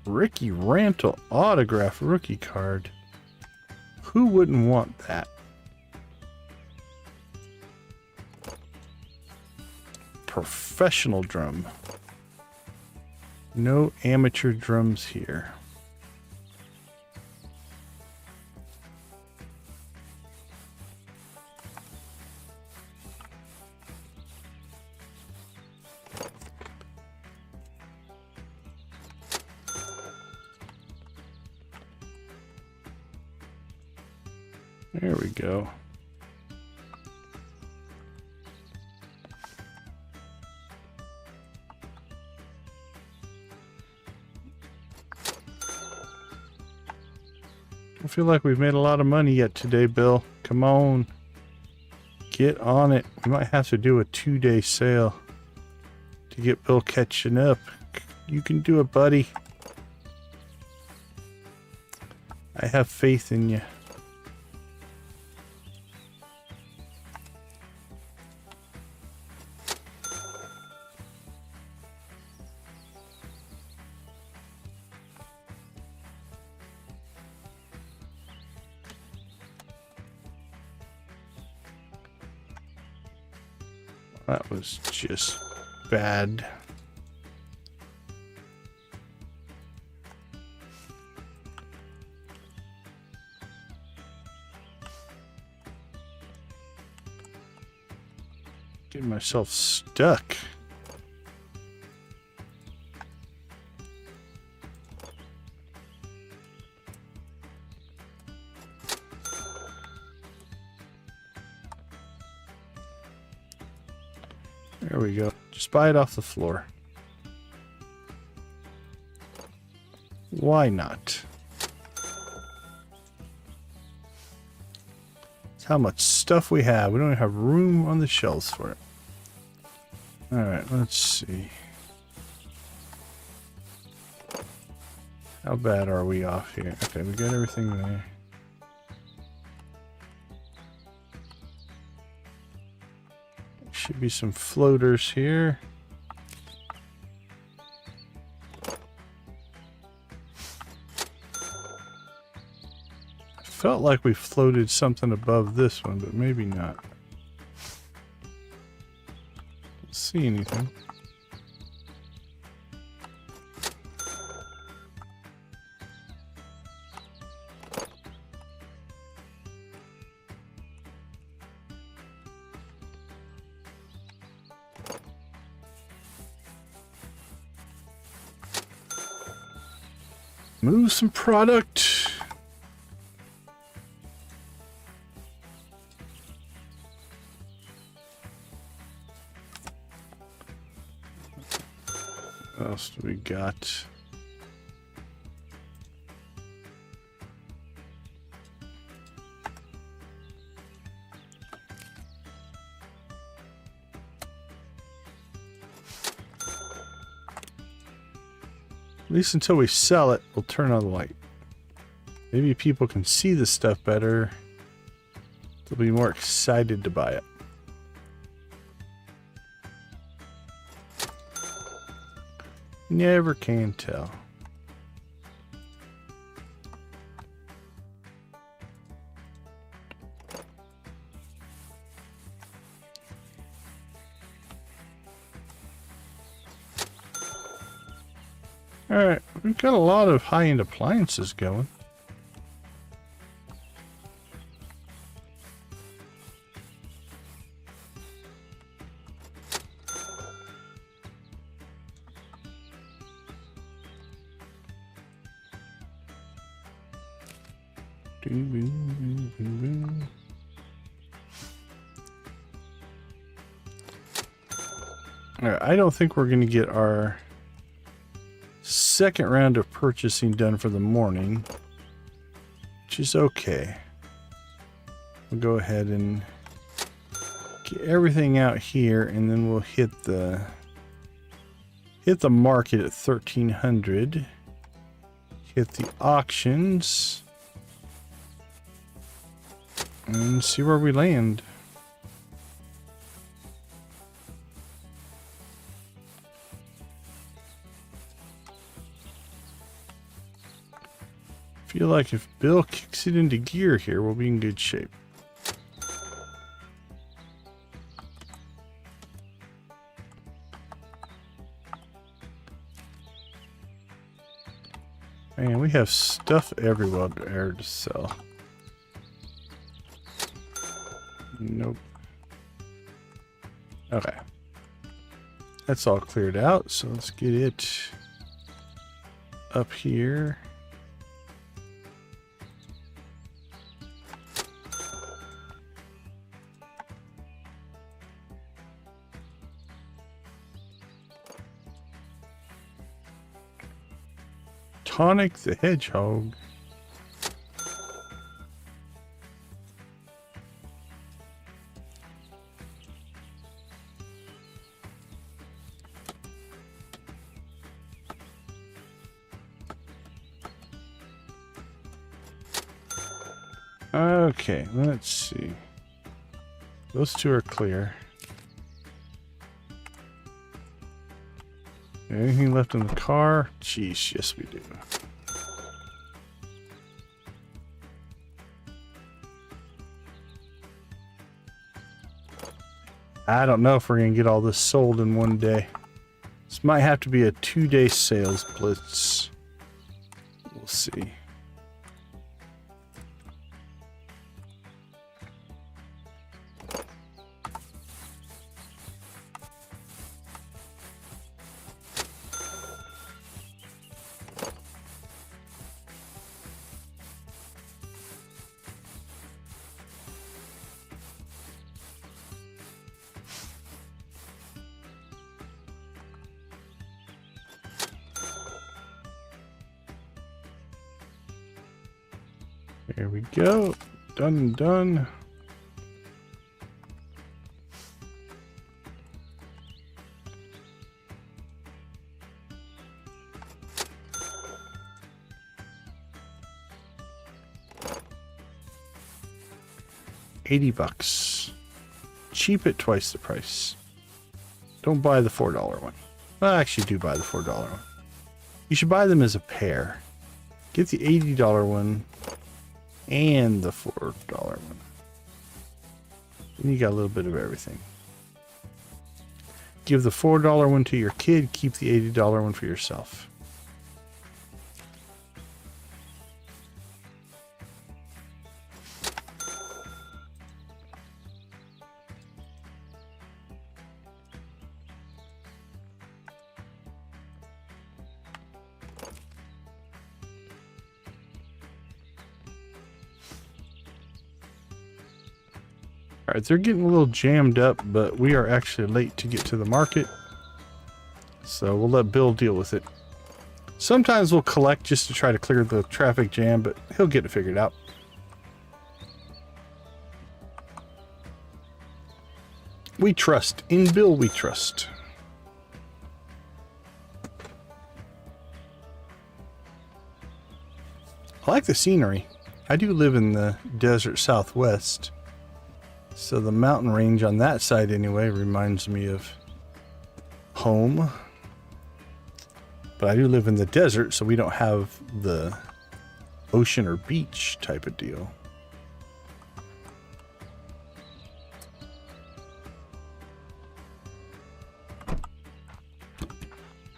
Ricky Rantle autograph rookie card. Who wouldn't want that? Professional drum. No amateur drums here. There we go. I feel like we've made a lot of money yet today, Bill. Come on. Get on it. We might have to do a 2-day sale to get Bill catching up. You can do it, buddy. I have faith in you. That was just bad. Getting myself stuck. There we go. Just buy it off the floor. Why not? That's how much stuff we have. We don't even have room on the shelves for it. Alright, let's see. How bad are we off here? Okay, we got everything there. Should be some floaters here. I felt like we floated something above this one, but maybe not. Don't see anything. Move some product. What else do we got? At least until we sell it, we'll turn on the light. Maybe people can see the stuff better. They'll be more excited to buy it. Never can tell. Alright, we've got a lot of high-end appliances going. Alright, I don't think we're going to get our second round of purchasing done for the morning, which is okay. We'll go ahead and get everything out here, and then we'll hit the market at 1300. Hit the auctions and see where we land. Feel like if Bill kicks it into gear here, we'll be in good shape. Man, we have stuff everywhere to sell. Nope. Okay. That's all cleared out, so let's get it up here. Tonic the Hedgehog. Okay, let's see. Those two are clear. Anything left in the car? Jeez, yes we do. I don't know if we're going to get all this sold in one day. This might have to be a 2-day sales blitz. We'll see. There we go. Done and done. $80. Cheap at twice the price. Don't buy the $4 one. Well, actually do buy the $4 one. You should buy them as a pair. Get the $80 one and the $4 one. And you got a little bit of everything. Give the $4 one to your kid, keep the $80 one for yourself. Alright, they're getting a little jammed up, but we are actually late to get to the market. So we'll let Bill deal with it. Sometimes we'll collect just to try to clear the traffic jam, but he'll get it figured out. We trust. In Bill, we trust. I like the scenery. I do live in the desert southwest. So the mountain range on that side anyway reminds me of home. But I do live in the desert, so we don't have the ocean or beach type of deal.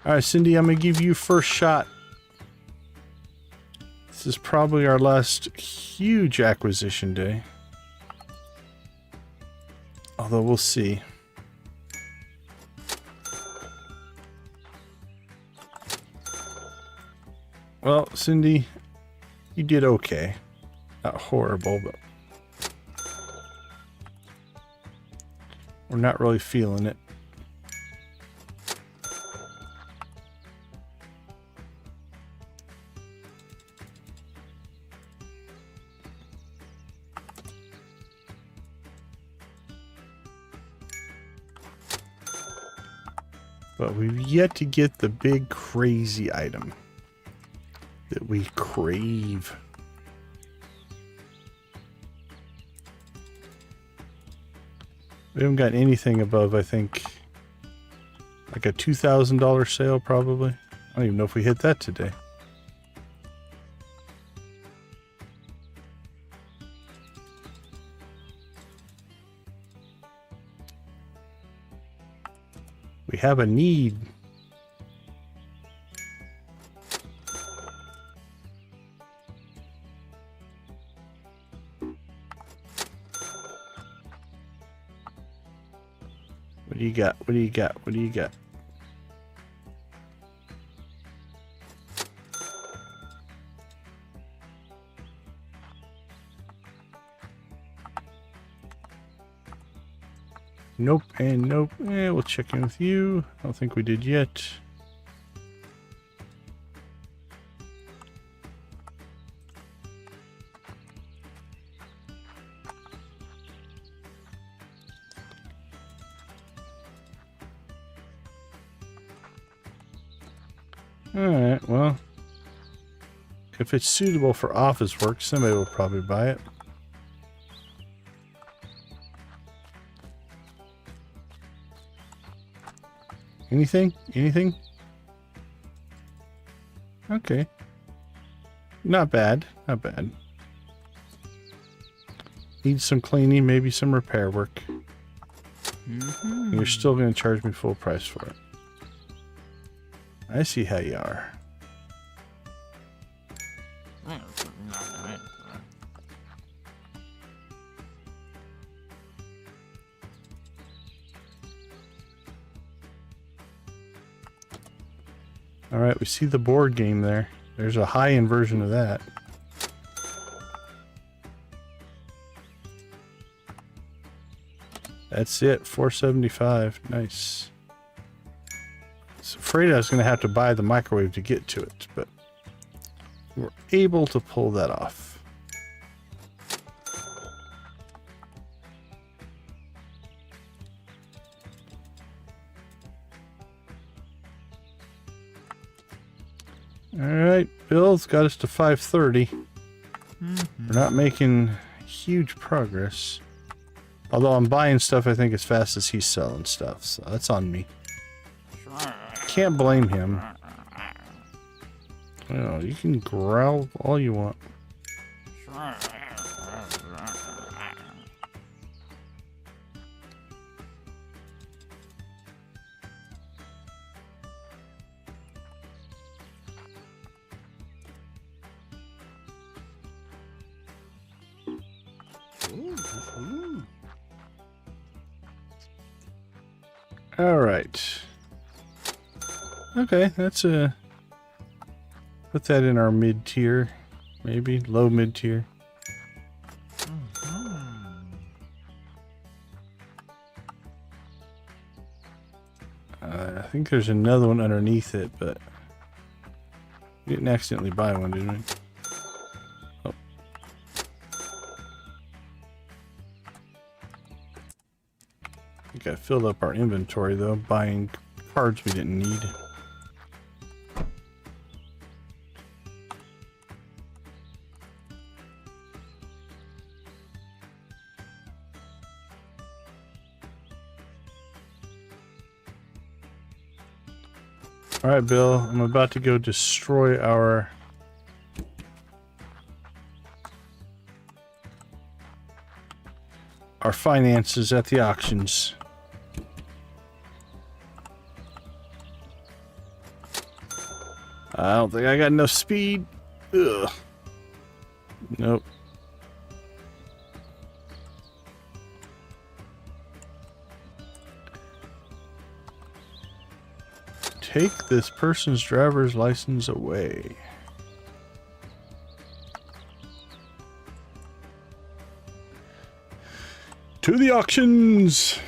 Alright, Cindy, I'm going to give you first shot. This is probably our last huge acquisition day. Although we'll see. Well, Cindy, you did okay. Not horrible, but we're not really feeling it. But we've yet to get the big crazy item that we crave. We haven't got anything above, I think, like a $2,000 sale probably. I don't even know if we hit that today. We have a need. What do you got? What do you got? What do you got? Nope and nope. We'll check in with you. I don't think we did yet. Alright, well, if it's suitable for office work, somebody will probably buy it. Anything? Anything? Okay. Not bad. Not bad. Needs some cleaning, maybe some repair work. You're still going to charge me full price for it. I see how you are. Alright, we see the board game there. There's a high-end version of that. That's it, $4.75. Nice. I was afraid I was going to have to buy the microwave to get to it, but we're able to pull that off. Alright, Bill's got us to 530. We're not making huge progress. Although I'm buying stuff, I think, as fast as he's selling stuff. So that's on me. Can't blame him. Oh, you can growl all you want. All right. Okay, that's a... Put that in our mid-tier, maybe low mid-tier. I think there's another one underneath it, but we didn't accidentally buy one, did we? Oh. I think I filled up our inventory though, buying cards we didn't need. All right, Bill, I'm about to go destroy our finances at the auctions. I don't think I got enough speed. Ugh. Nope. Take this person's driver's license away. To the auctions!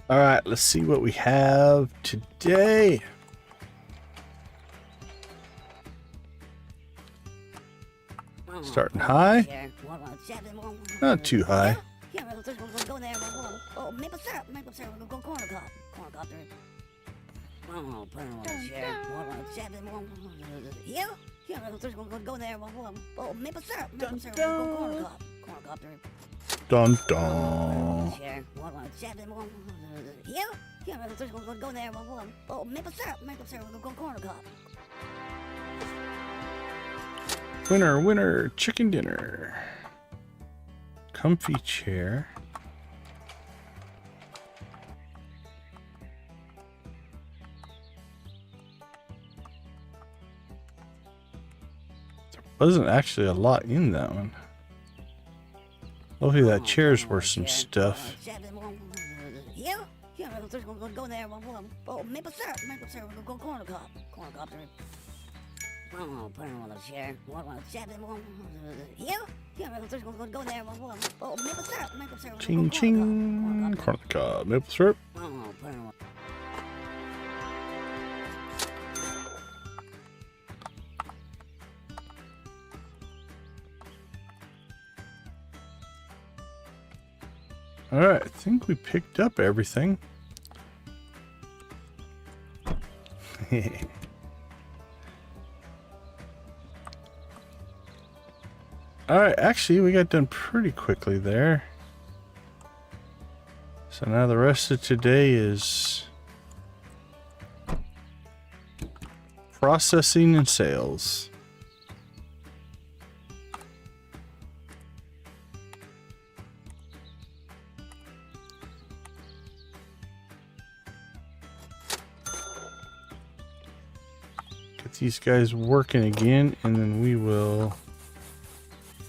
All right, let's see what we have today. Starting high. Not too high. Go there. Oh, maple syrup. Maple syrup. Go corn cob. Corn cob. Oh, put it on the chair. Here? Here, go there. Oh, maple syrup. Maple syrup. Go corn cob. Corn cob. Dun dun. Here? Here, go there. Oh, maple syrup. Maple syrup. Go corn cob. Winner, winner, chicken dinner. Comfy chair. There wasn't actually a lot in that one. Hopefully that chair's worth some stuff. Here? Here, go there. Oh, maple syrup. Maple syrup. Go corn cob. Corn cob. Oh, put it on the chair. Here? Here, go there. Oh, maple syrup. Maple syrup. Ching ching. Corn cob. Maple syrup. Oh, put it on. All right, I think we picked up everything. All right, actually, we got done pretty quickly there. So now the rest of today is processing and sales. Get these guys working again, and then we will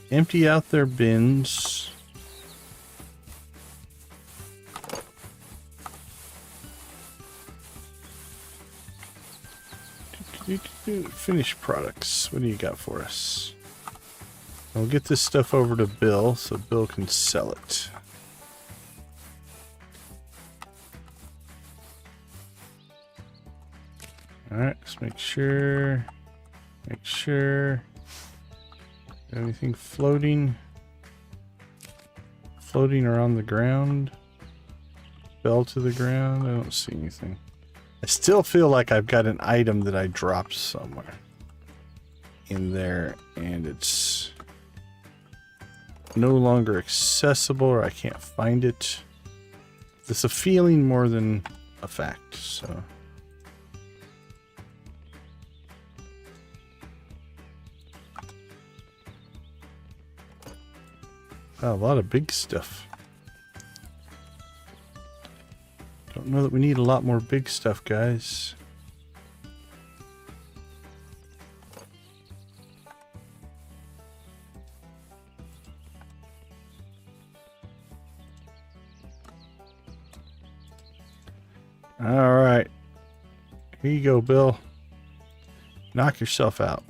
empty out their bins. Finished products. What do you got for us? I'll get this stuff over to Bill so Bill can sell it. Alright, let's make sure. Make sure. Anything floating? Floating or on the ground? Fell to the ground? I don't see anything. I still feel like I've got an item that I dropped somewhere in there and it's no longer accessible or I can't find it. It's a feeling more than a fact, so. Oh, a lot of big stuff. Don't know that we need a lot more big stuff, guys. All right. Here you go, Bill. Knock yourself out.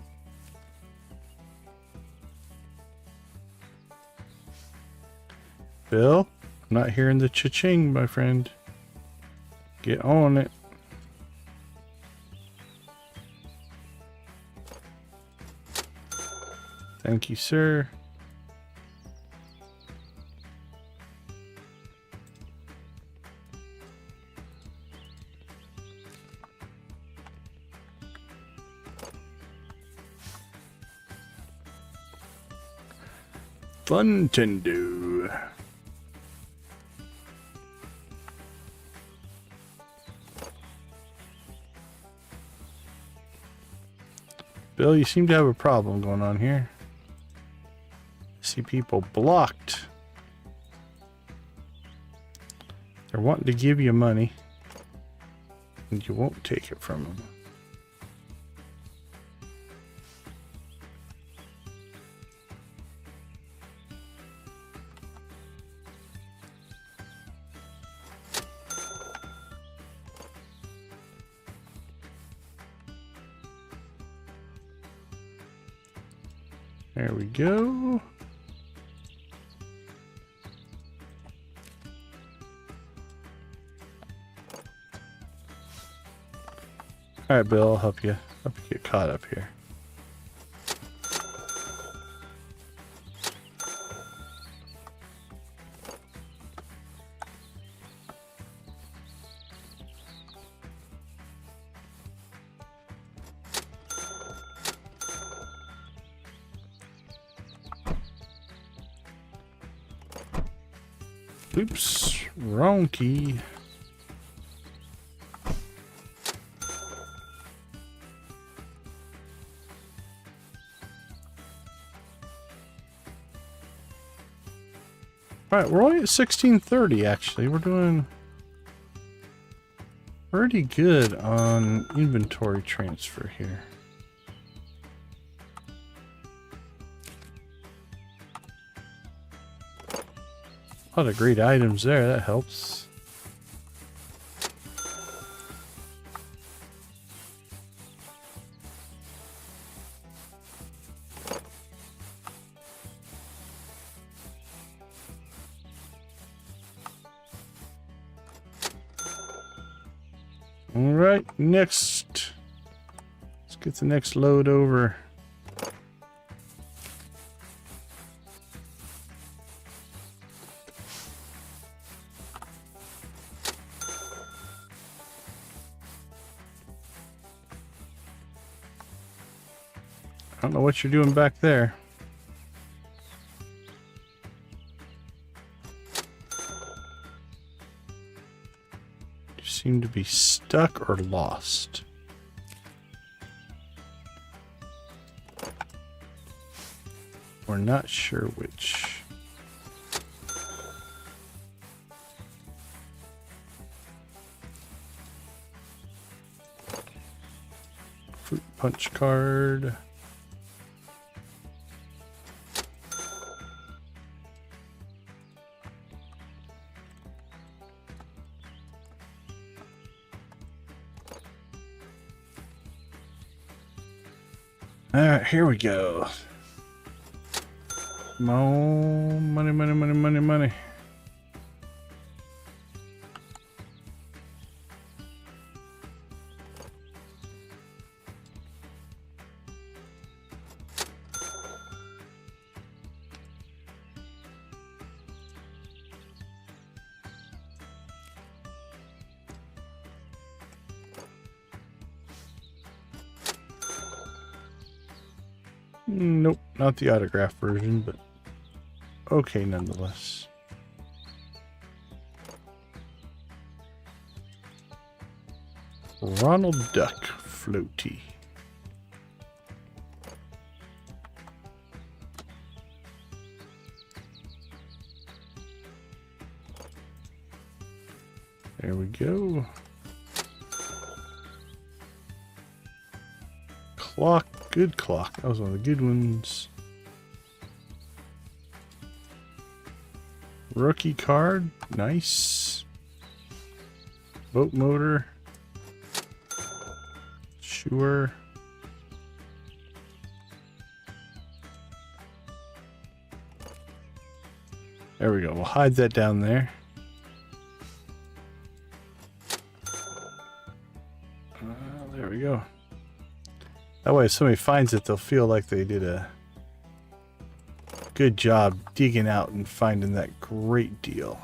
Bill, I'm not hearing the cha-ching, my friend. Get on it. Thank you, sir. Funtendo. Bill, you seem to have a problem going on here. I see people blocked. They're wanting to give you money, and you won't take it from them. There we go. All right, Bill, I'll help you get caught up here. Oops, wrong key. Alright, we're only at 1630 actually. We're doing pretty good on inventory transfer here. A lot of great items there, that helps. All right, next. Let's get the next load over. I don't know what you're doing back there. You seem to be stuck or lost. We're not sure which. Fruit punch card. Alright, here we go. More money, money, money, money, money. Nope, not the autograph version, but okay nonetheless. Ronald Duck floaty. There we go. Clock. Good clock. That was one of the good ones. Rookie card. Nice. Boat motor. Sure. There we go. We'll hide that down there. There we go. That way if somebody finds it, they'll feel like they did a good job digging out and finding that great deal.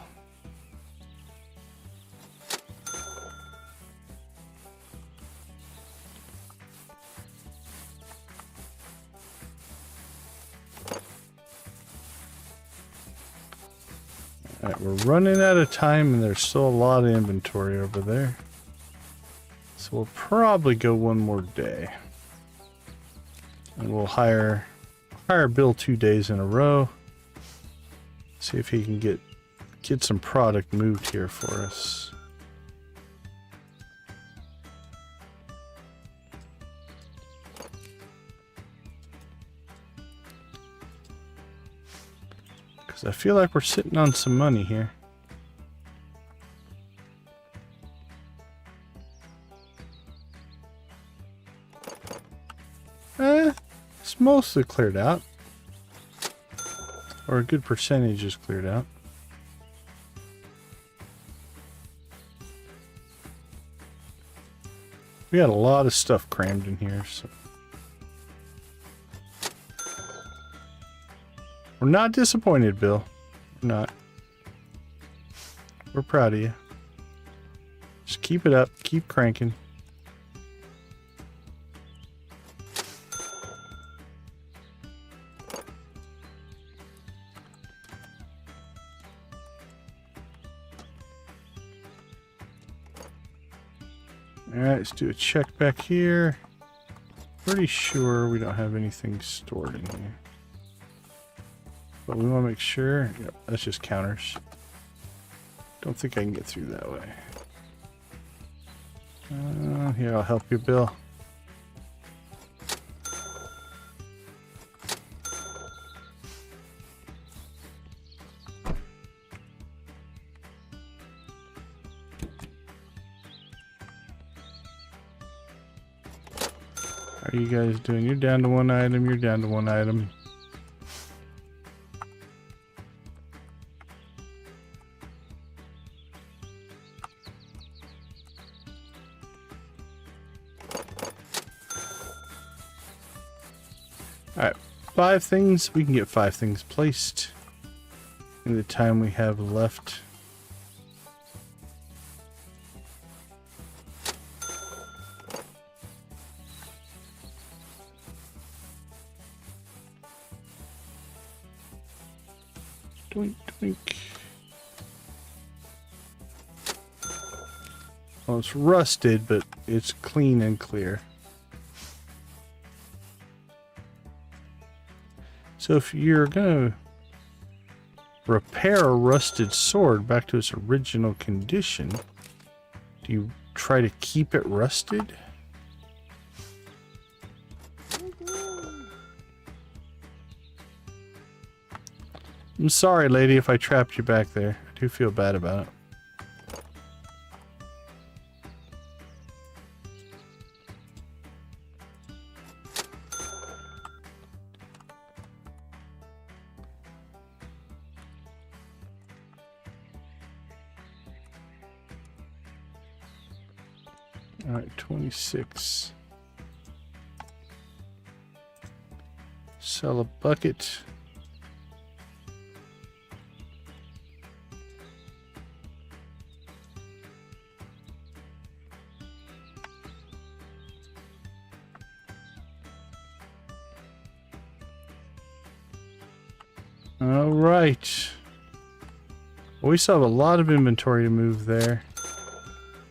Alright, we're running out of time and there's still a lot of inventory over there. So we'll probably go one more day. And we'll hire Bill 2 days in a row. See if he can get some product moved here for us. Because I feel like we're sitting on some money here. It's mostly cleared out. Or a good percentage is cleared out. We got a lot of stuff crammed in here, so we're not disappointed, Bill. We're not. We're proud of you. Just keep it up, keep cranking. Alright, let's do a check back here. Pretty sure we don't have anything stored in here. But we want to make sure. Yep, that's just counters. Don't think I can get through that way. Here, I'll help you, Bill. How are you guys doing? You're down to one item, you're down to one item. Alright, 5 things. We can get 5 things placed in the time we have left. Doink, doink. Well, it's rusted, but it's clean and clear. So if you're going to repair a rusted sword back to its original condition, do you try to keep it rusted? I'm sorry, lady, if I trapped you back there. I do feel bad about it. All right, 26. Sell a bucket. All right. We still have a lot of inventory to move there.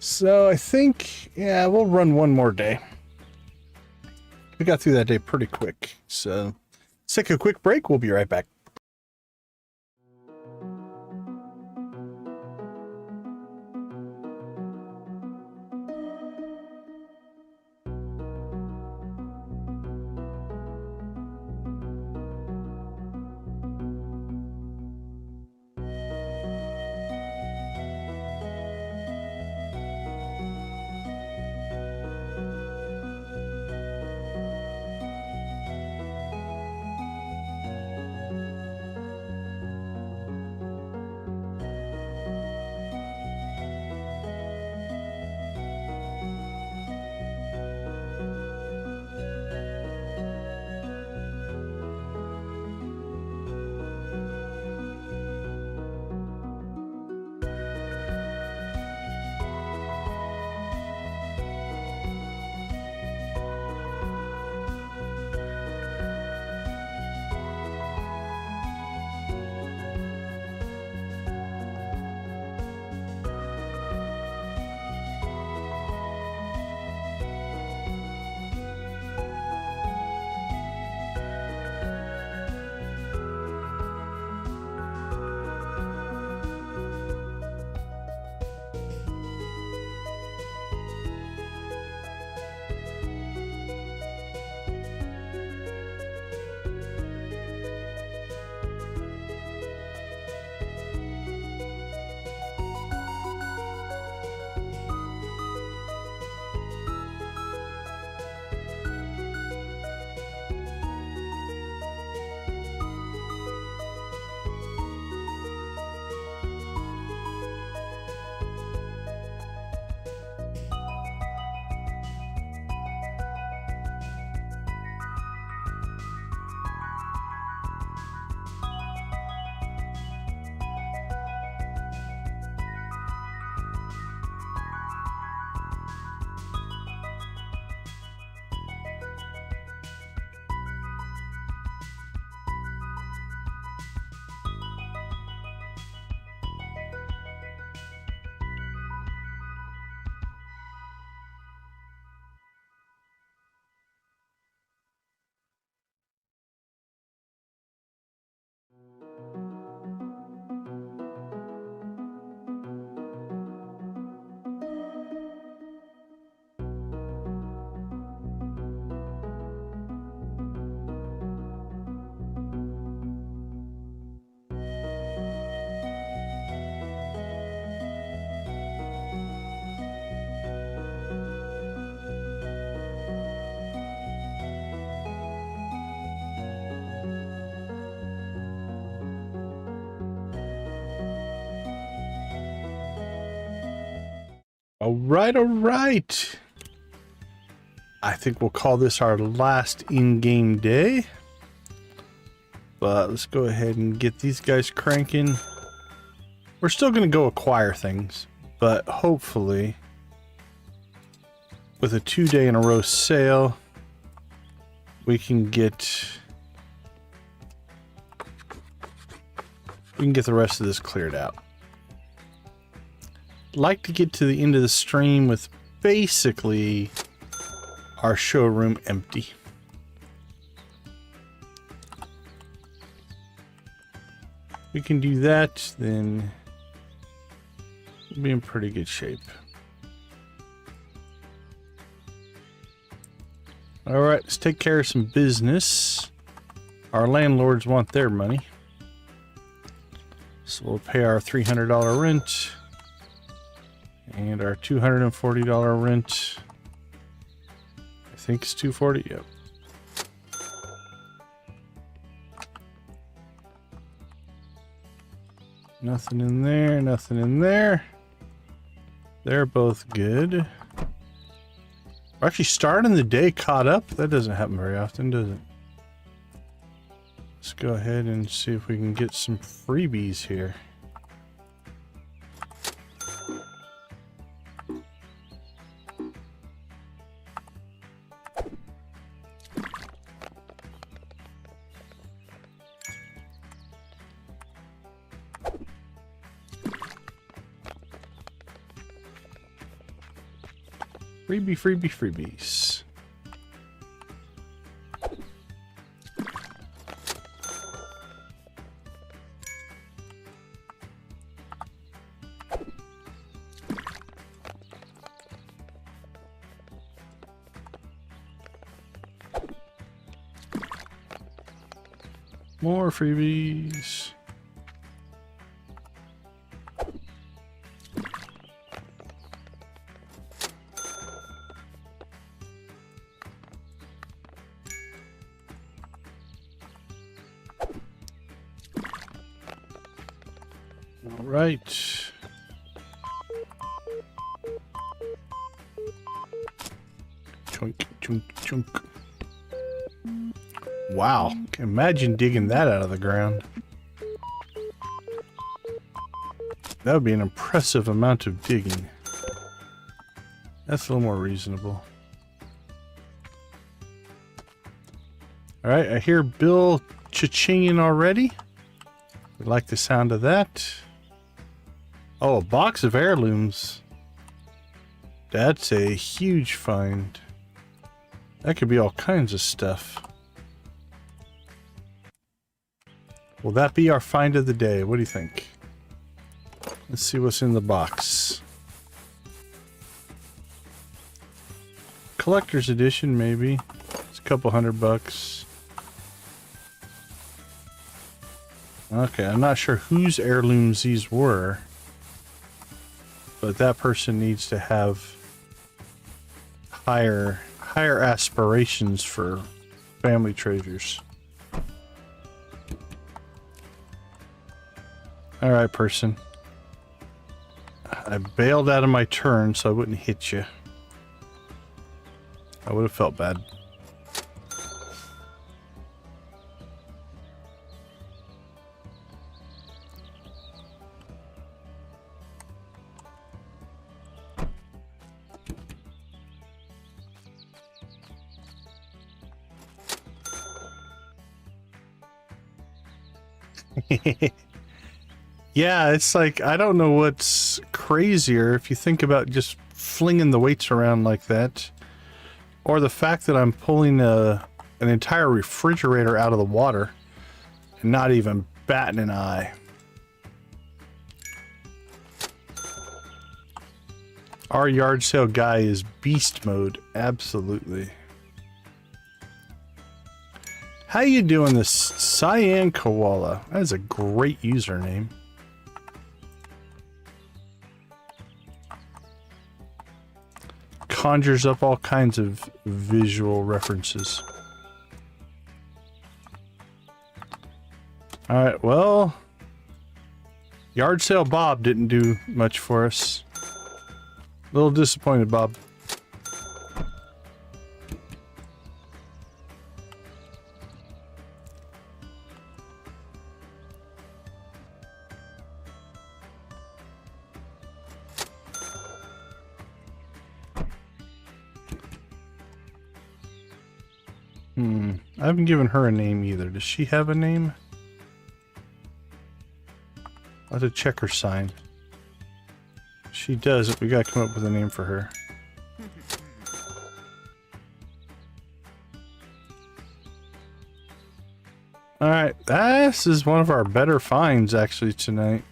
So I think, yeah, we'll run one more day. We got through that day pretty quick. So let's take a quick break. We'll be right back. All right. I think we'll call this our last in-game day. But let's go ahead and get these guys cranking. We're still going to go acquire things, but hopefully with a 2-day in a row sale, we can get the rest of this cleared out. Like to get to the end of the stream with basically our showroom empty. We can do that, then we'll be in pretty good shape. All right, let's take care of some business. Our landlords want their money, so we'll pay our $300 rent. And our $240 rent, I think it's $240. Yep. Nothing in there, nothing in there. They're both good. We're actually starting the day caught up. That doesn't happen very often, does it? Let's go ahead and see if we can get some freebies here. Freebies. More freebies. All right. Chunk, chunk, chunk. Wow. Imagine digging that out of the ground. That would be an impressive amount of digging. That's a little more reasonable. Alright, I hear Bill cha-chinging already. We like the sound of that. Oh, a box of heirlooms. That's a huge find. That could be all kinds of stuff. Will that be our find of the day? What do you think? Let's see what's in the box. Collector's edition, maybe. It's a couple $100. Okay, I'm not sure whose heirlooms these were, but that person needs to have higher aspirations for family treasures. All right, person. I bailed out of my turn so I wouldn't hit you. I would have felt bad. Yeah, it's like, I don't know what's crazier if you think about just flinging the weights around like that, or the fact that I'm pulling an entire refrigerator out of the water and not even batting an eye. Our yard sale guy is beast mode, absolutely. How you doing, this Cyan Koala? That is a great username. Conjures up all kinds of visual references. Alright, well, Yard Sale Bob didn't do much for us. A little disappointed, Bob. I haven't given her a name either. Does she have a name? I'll have to check her sign. She does, but we gotta come up with a name for her. Alright, this is one of our better finds actually tonight.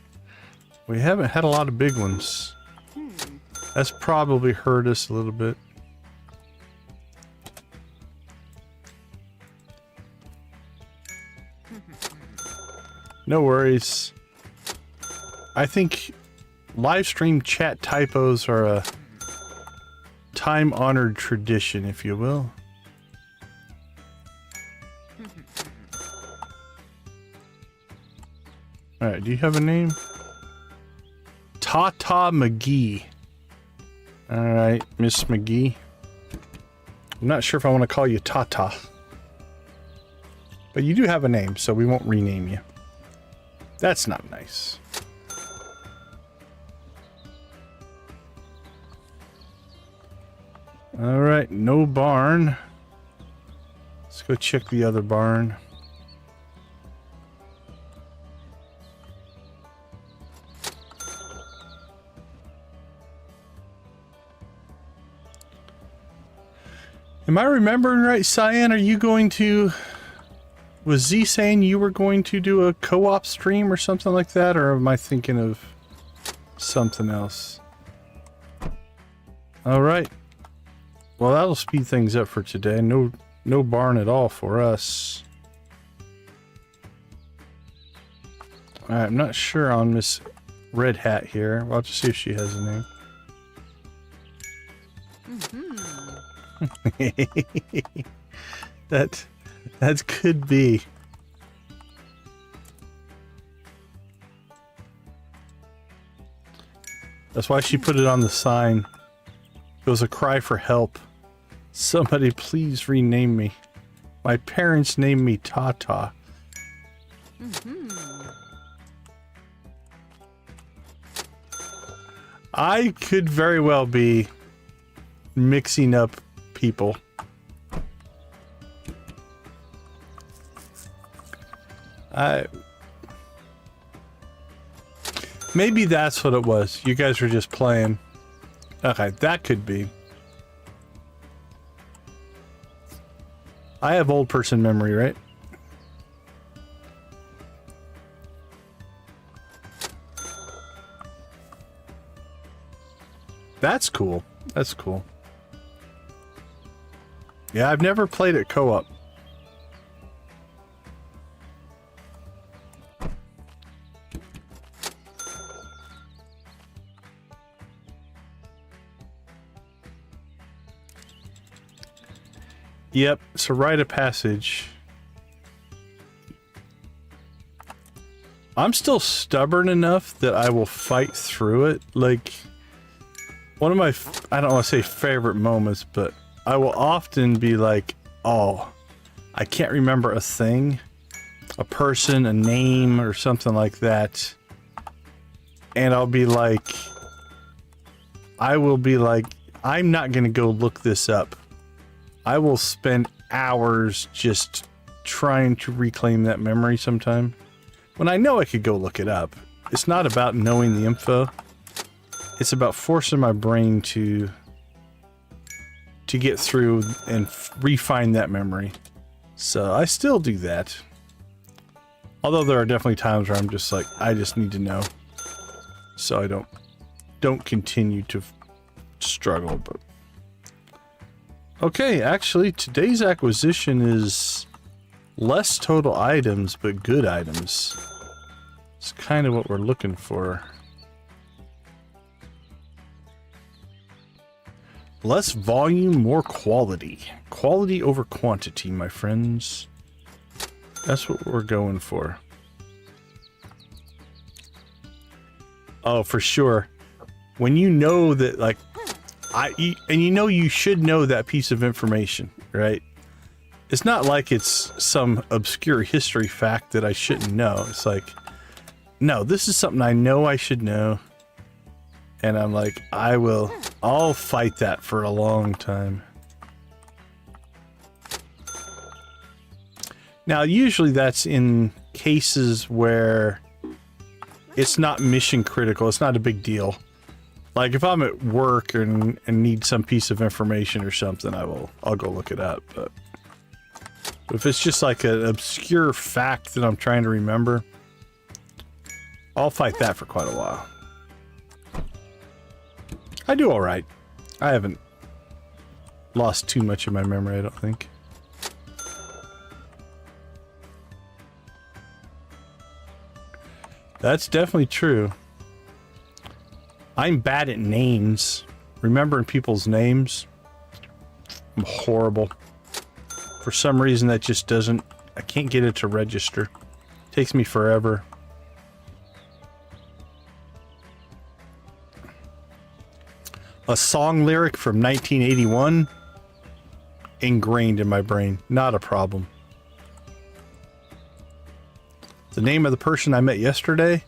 We haven't had a lot of big ones. That's probably hurt us a little bit. No worries. I think live stream chat typos are a time-honored tradition, if you will. Alright, do you have a name? Tata McGee. Alright, Miss McGee. I'm not sure if I want to call you Tata. But you do have a name, so we won't rename you. That's not nice. Alright, no barn. Let's go check the other barn. Am I remembering right, Cyan? Are you going to... Was Z saying you were going to do a co-op stream or something like that? Or am I thinking of something else? Alright. Well, that'll speed things up for today. No barn at all for us. Alright, I'm not sure on Miss Red Hat here. We'll have to see if she has a name. that could be. That's why she put it on the sign. It was a cry for help. Somebody please rename me. My parents named me Tata. I could very well be mixing up people. Maybe that's what it was. You guys were just playing. Okay, that could be. I have old person memory, right? That's cool. That's cool. Yeah, I've never played it co-op. Yep, it's a rite of passage. I'm still stubborn enough that I will fight through it. Like, one of my, I don't want to say favorite moments, but I will often be like, oh, I can't remember a thing, a person, a name, or something like that. And I'll be like, I will be like, I'm not going to go look this up. I will spend hours just trying to reclaim that memory sometime. When I know I could go look it up. It's not about knowing the info. It's about forcing my brain to get through and refine that memory. So I still do that. Although there are definitely times where I'm just like, I just need to know. So I don't continue to struggle, but okay, actually, today's acquisition is less total items, but good items. It's kind of what we're looking for. Less volume, more quality. Quality over quantity, my friends. That's what we're going for. Oh, for sure. When you know that, like, and you know you should know that piece of information, right? It's not like it's some obscure history fact that I shouldn't know. It's like, no, this is something I know I should know. And I'm like, I'll fight that for a long time. Now, usually that's in cases where it's not mission critical. It's not a big deal. Like if I'm at work and need some piece of information or something, I'll go look it up. But if it's just like an obscure fact that I'm trying to remember, I'll fight that for quite a while. I do all right. I haven't lost too much of my memory, I don't think. That's definitely true. I'm bad at names. Remembering people's names. I'm horrible. For some reason that just doesn't... I can't get it to register. It takes me forever. A song lyric from 1981. ingrained in my brain. Not a problem. The name of the person I met yesterday?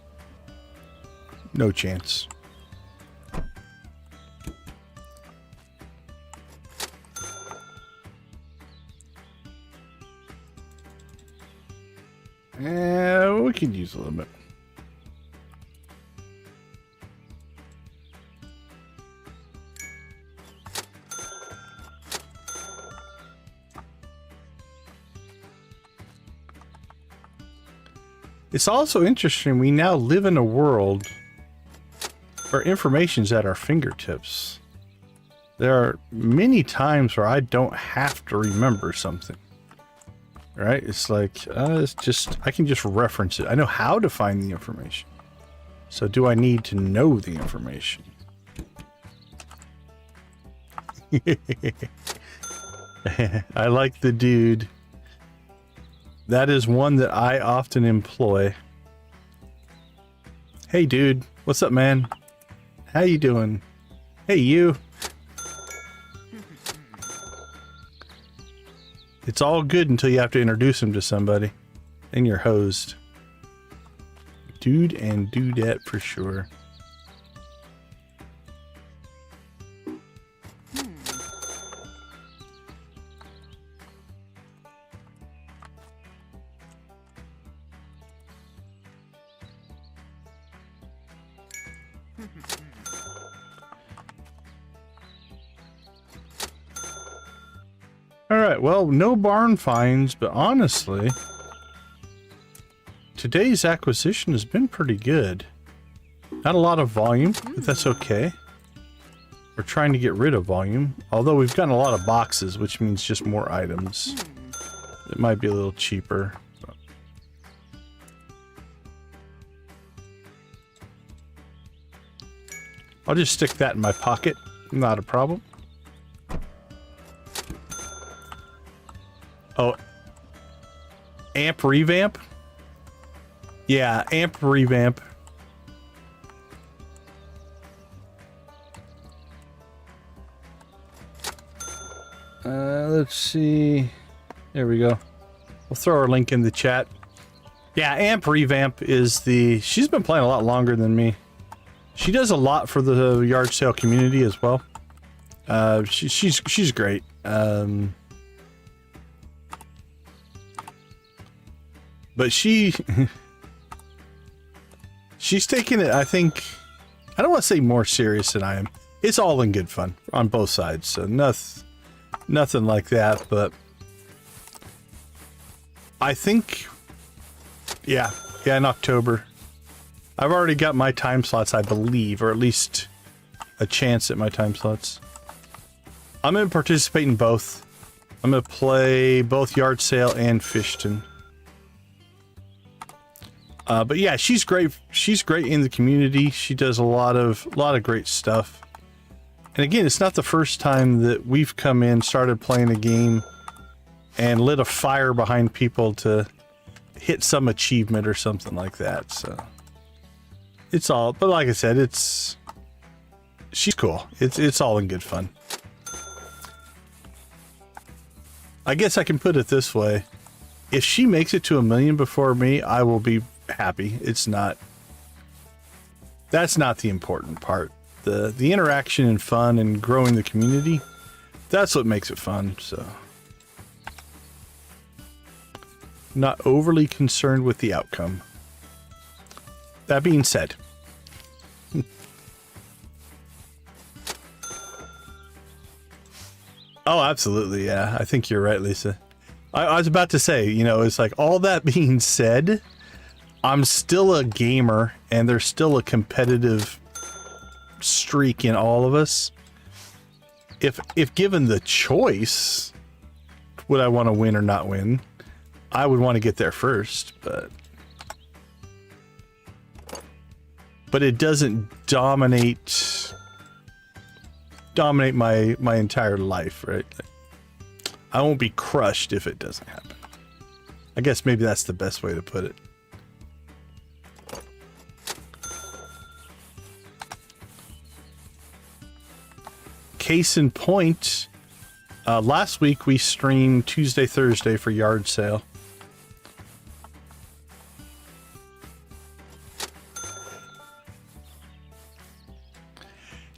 No chance. We could use a little bit. It's also interesting, we now live in a world where information's at our fingertips. There are many times where I don't have to remember something. Right? It's like, it's just, I can just reference it. I know how to find the information. So do I need to know the information? I like the dude. That is one that I often employ. Hey dude, what's up, man? How you doing? Hey you. It's all good until you have to introduce him to somebody. Then you're hosed. Dude and dudette for sure. Alright, well, no barn finds, but honestly, today's acquisition has been pretty good. Not a lot of volume, but that's okay. We're trying to get rid of volume, although we've gotten a lot of boxes, which means just more items. It might be a little cheaper. But... I'll just stick that in my pocket, not a problem. Oh, amp revamp? Yeah, amp revamp. Let's see. There we go. We'll throw our link in the chat. Yeah, amp revamp is the... She's been playing a lot longer than me. She does a lot for the yard sale community as well. She's great. But she's taking it, I think, I don't want to say more serious than I am. It's all in good fun on both sides, so nothing like that, but I think, yeah, in October. I've already got my time slots, I believe, or at least a chance at my time slots. I'm going to participate in both. I'm going to play both Yard Sale and Fishton. But yeah, she's great. She's great in the community. She does a lot of great stuff. And again, it's not the first time that we've come in, started playing a game, and lit a fire behind people to hit some achievement or something like that. So it's all. But like I said, she's cool. It's all in good fun. I guess I can put it this way: if she makes it to 1 million before me, I will be happy. That's not the important part. The interaction and fun and growing the community, that's what makes it fun. So not overly concerned with the outcome. That being said, oh, absolutely, yeah. I think you're right, Lisa. I was about to say, you know, it's like, all that being said, I'm still a gamer, and there's still a competitive streak in all of us. If given the choice, would I want to win or not win? I would want to get there first, but it doesn't dominate my entire life, right? I won't be crushed if it doesn't happen. I guess maybe that's the best way to put it. Case in point, Last week we streamed Tuesday, Thursday for yard sale.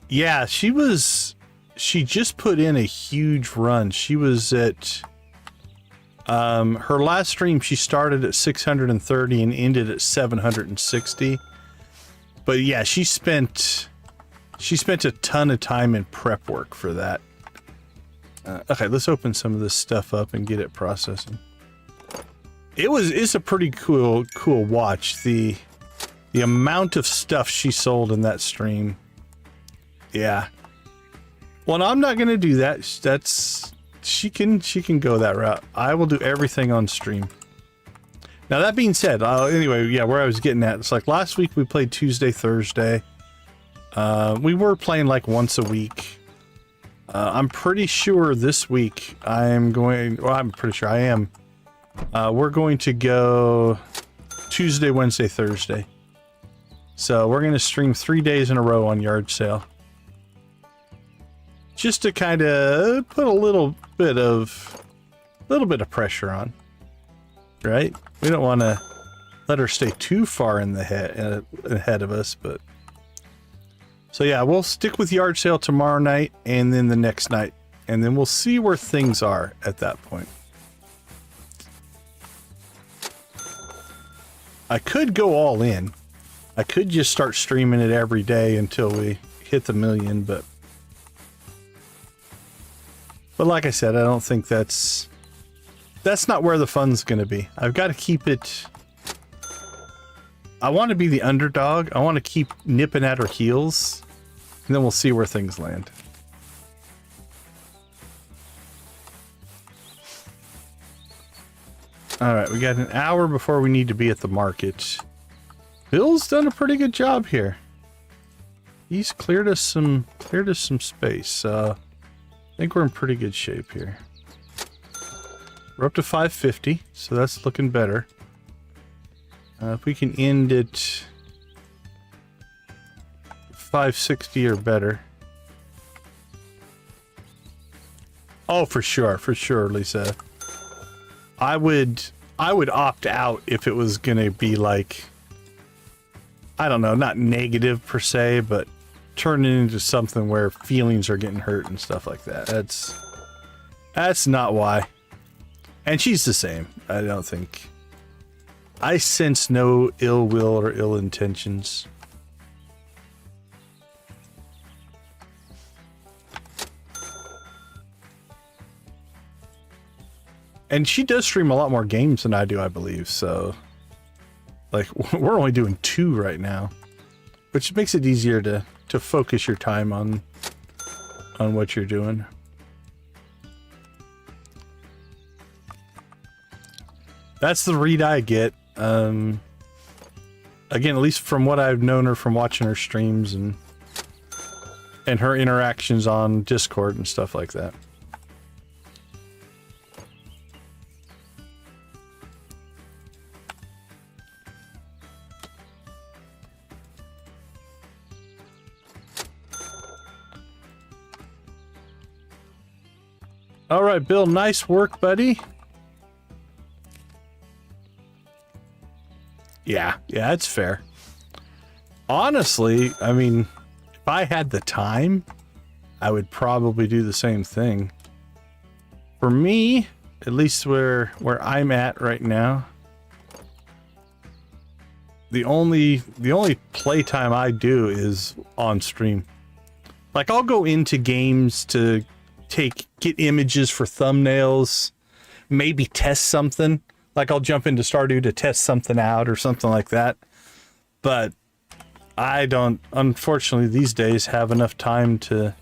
Yeah, she just put in a huge run. She was at, her last stream, she started at 630 and ended at 760. But yeah, she spent a ton of time in prep work for that. Okay, let's open some of this stuff up and get it processing. It's a pretty cool watch. The amount of stuff she sold in that stream. Yeah. Well, I'm not gonna do that. She can go that route. I will do everything on stream. Now that being said, anyway, yeah, where I was getting at, it's like last week we played Tuesday, Thursday. We were playing like once a week. I'm pretty sure this week I'm pretty sure I am. We're going to go Tuesday, Wednesday, Thursday. So we're going to stream 3 days in a row on yard sale. Just to kind of put a little bit of pressure on, right? We don't want to let her stay too far in the ahead of us, but so yeah, we'll stick with yard sale tomorrow night and then the next night, and then we'll see where things are at that point. I could go all in. I could just start streaming it every day until we hit the million, but like I said, I don't think that's not where the fun's going to be. I've got to keep it. I want to be the underdog. I want to keep nipping at her heels, and then we'll see where things land. All right, we got an hour before we need to be at the market. Bill's done a pretty good job here. He's cleared us some space. I think we're in pretty good shape here. We're up to 550, so that's looking better. If we can end at 560 or better. Oh, for sure, Lisa. I would opt out if it was gonna be like, I don't know, not negative per se, but turn it into something where feelings are getting hurt and stuff like that. That's not why. And she's the same. I don't think. I sense no ill will or ill intentions. And she does stream a lot more games than I do, I believe. So, like, we're only doing 2 right now, which makes it easier to focus your time on what you're doing. That's the read I get. Again, at least from what I've known her from watching her streams and her interactions on Discord and stuff like that. All right, Bill, nice work, buddy. Yeah, it's fair. Honestly, I mean, if I had the time, I would probably do the same thing. For me, at least where I'm at right now, the only playtime I do is on stream. Like, I'll go into games to get images for thumbnails, maybe test something. Like, I'll jump into Stardew to test something out or something like that. But I don't, unfortunately, these days have enough time to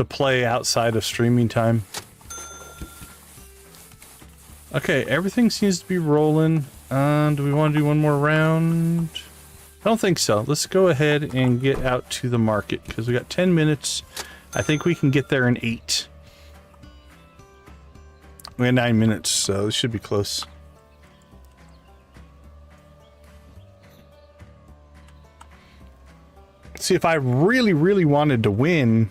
play outside of streaming time. Okay, everything seems to be rolling. Do we want to do one more round? I don't think so. Let's go ahead and get out to the market because we got 10 minutes. I think we can get there in 8. We had 9 minutes, so it should be close. See, if I really, really wanted to win,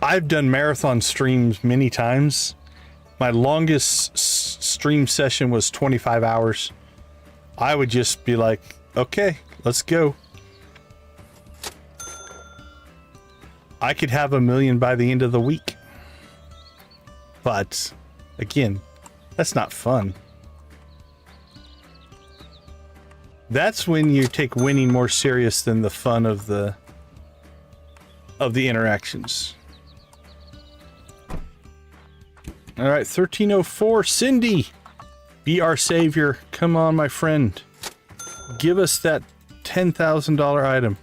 I've done marathon streams many times. My longest stream session was 25 hours. I would just be like, okay, let's go. I could have 1 million by the end of the week. But again, that's not fun. That's when you take winning more serious than the fun of the interactions. All right, 1304, Cindy, be our savior. Come on, my friend. Give us that $10,000 item.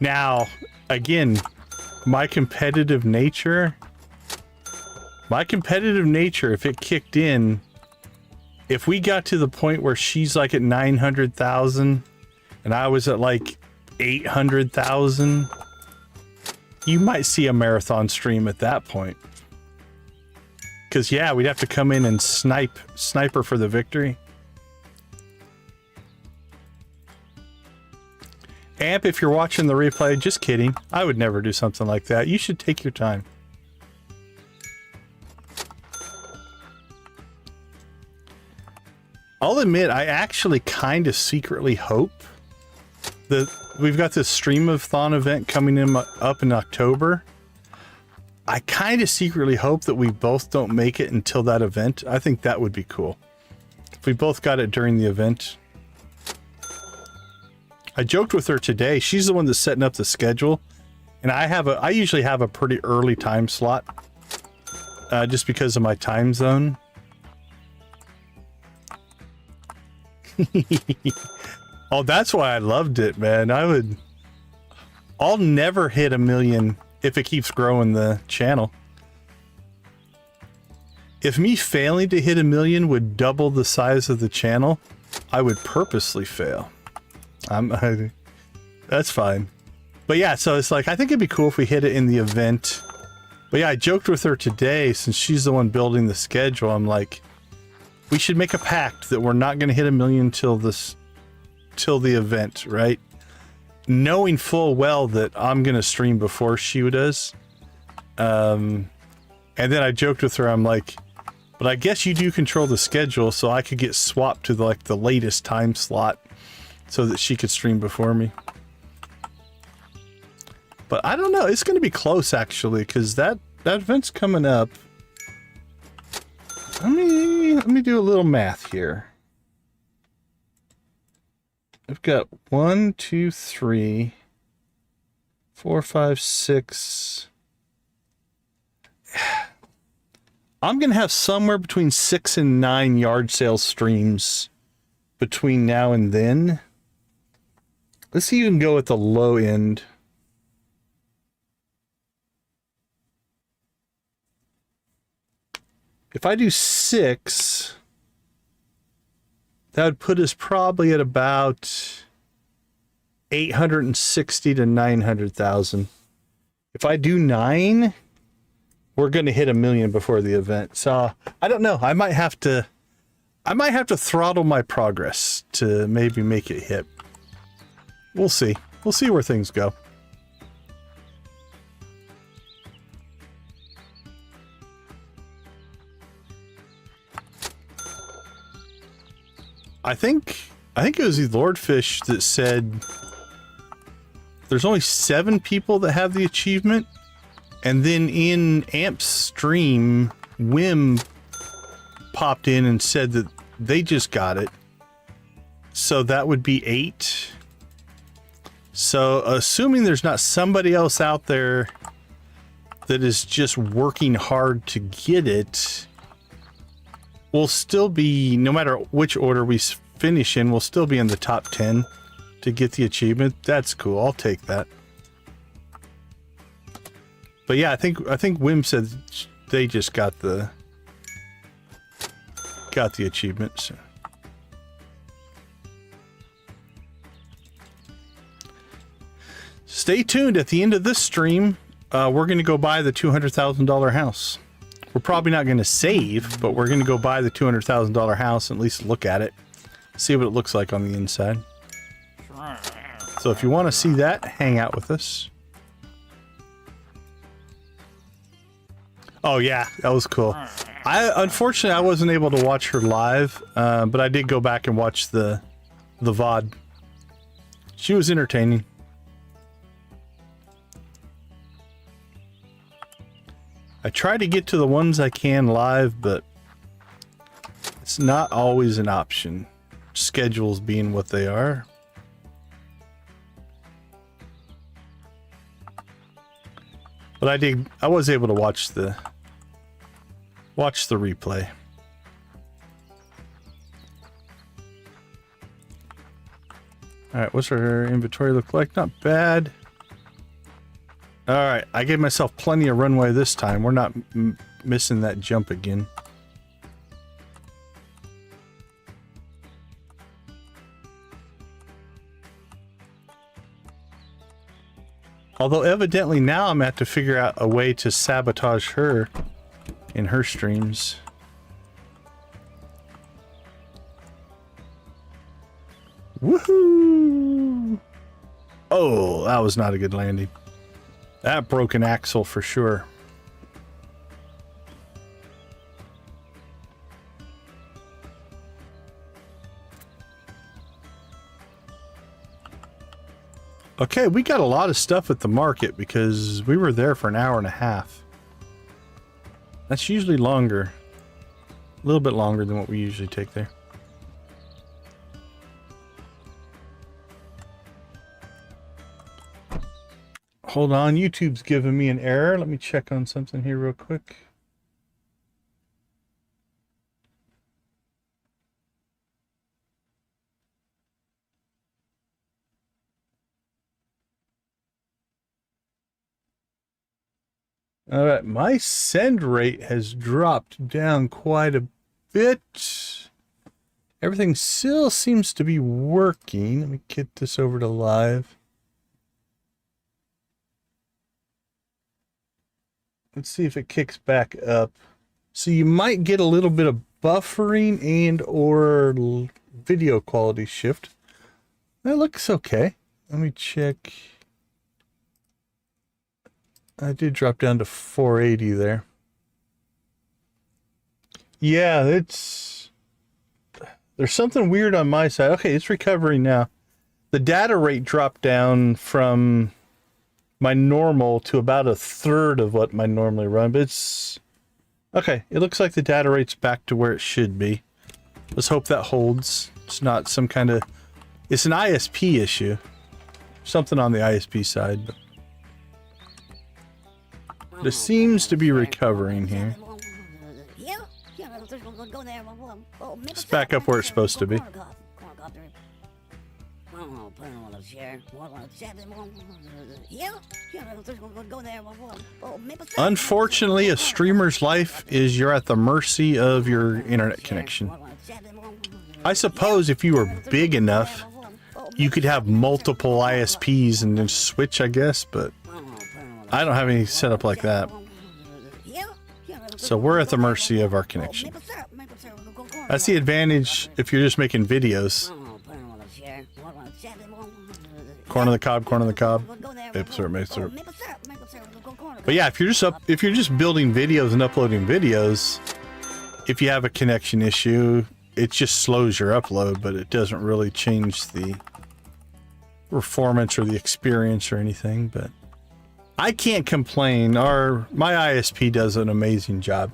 Now, again, my competitive nature, if it kicked in, if we got to the point where she's like at 900,000 and I was at like 800,000, you might see a marathon stream at that point. Because, yeah, we'd have to come in and sniper for the victory. Amp, if you're watching the replay, just kidding. I would never do something like that. You should take your time. I'll admit, I actually kind of secretly hope that we've got this Stream-a-thon event coming in up in October. I kind of secretly hope that we both don't make it until that event. I think that would be cool. If we both got it during the event. I joked with her today. She's the one that's setting up the schedule. And I usually have a pretty early time slot. Just because of my time zone. Oh, that's why I loved it, man. I'll never hit 1 million if it keeps growing the channel. If me failing to hit 1 million would double the size of the channel, I would purposely fail. That's fine. But yeah, so it's like, I think it'd be cool if we hit it in the event. But yeah, I joked with her today, since she's the one building the schedule. I'm like, we should make a pact that we're not going to hit 1 million till the event, right? Knowing full well that I'm going to stream before she does. And then I joked with her, I'm like, but I guess you do control the schedule, so I could get swapped to the latest time slot so that she could stream before me. But I don't know, it's going to be close actually, because that event's coming up. Let me do a little math here. I've got 1, 2, 3, 4, 5, 6. I'm going to have somewhere between 6 and 9 yard sale streams between now and then. Let's see if you can go at the low end. If I do 6, that would put us probably at about 860 to 900,000. If I do 9, we're going to hit 1 million before the event. So I don't know. I might have to throttle my progress to maybe make it hit. We'll see. We'll see where things go. I think it was the Lordfish that said there's only 7 people that have the achievement, and then in Amp's stream, Wim popped in and said that they just got it, so that would be 8. So assuming there's not somebody else out there that is just working hard to get it, we'll still be, no matter which order we finish in, we'll still be in the top 10 to get the achievement. That's cool. I'll take that. But yeah, I think Wim said they just got the achievement. So. Stay tuned. At the end of this stream, we're going to go buy the $200,000 house. We're probably not going to save, but we're going to go buy the $200,000 house and at least look at it. See what it looks like on the inside. So if you want to see that, hang out with us. Oh yeah, that was cool. Unfortunately, I wasn't able to watch her live, but I did go back and watch the VOD. She was entertaining. I try to get to the ones I can live, but it's not always an option. Schedules being what they are. But I was able to watch the replay. Alright, what's our inventory look like? Not bad. Alright, I gave myself plenty of runway this time. We're not missing that jump again. Although evidently now I'm going to have to figure out a way to sabotage her in her streams. Woohoo! Oh, that was not a good landing. That broke an axle for sure. Okay, we got a lot of stuff at the market because we were there for an hour and a half. That's usually longer. A little bit longer than what we usually take there. Hold on, YouTube's giving me an error. Let me check on something here real quick. All right, my send rate has dropped down quite a bit. Everything still seems to be working. Let me get this over to live. Let's see if it kicks back up. So you might get a little bit of buffering and or video quality shift. That looks okay. Let me check. I did drop down to 480 there. Yeah, there's something weird on my side. Okay, it's recovering now. The data rate dropped down from my normal to about a third of what I normally run, but it's okay. It looks like the data rate's back to where it should be. Let's hope that holds. It's not some kind of, it's an ISP issue. Something on the ISP side, but this seems to be recovering here. It's back up where it's supposed to be. Unfortunately, a streamer's life is you're at the mercy of your internet connection. I suppose if you were big enough, you could have multiple ISPs and then switch, I guess, but I don't have any setup like that. So we're at the mercy of our connection. That's the advantage if you're just making videos. Corn on the cob, corn on the cob. Maple syrup, maple syrup. But yeah, if you're just building videos and uploading videos, if you have a connection issue, it just slows your upload, but it doesn't really change the performance or the experience or anything. But I can't complain. My ISP does an amazing job.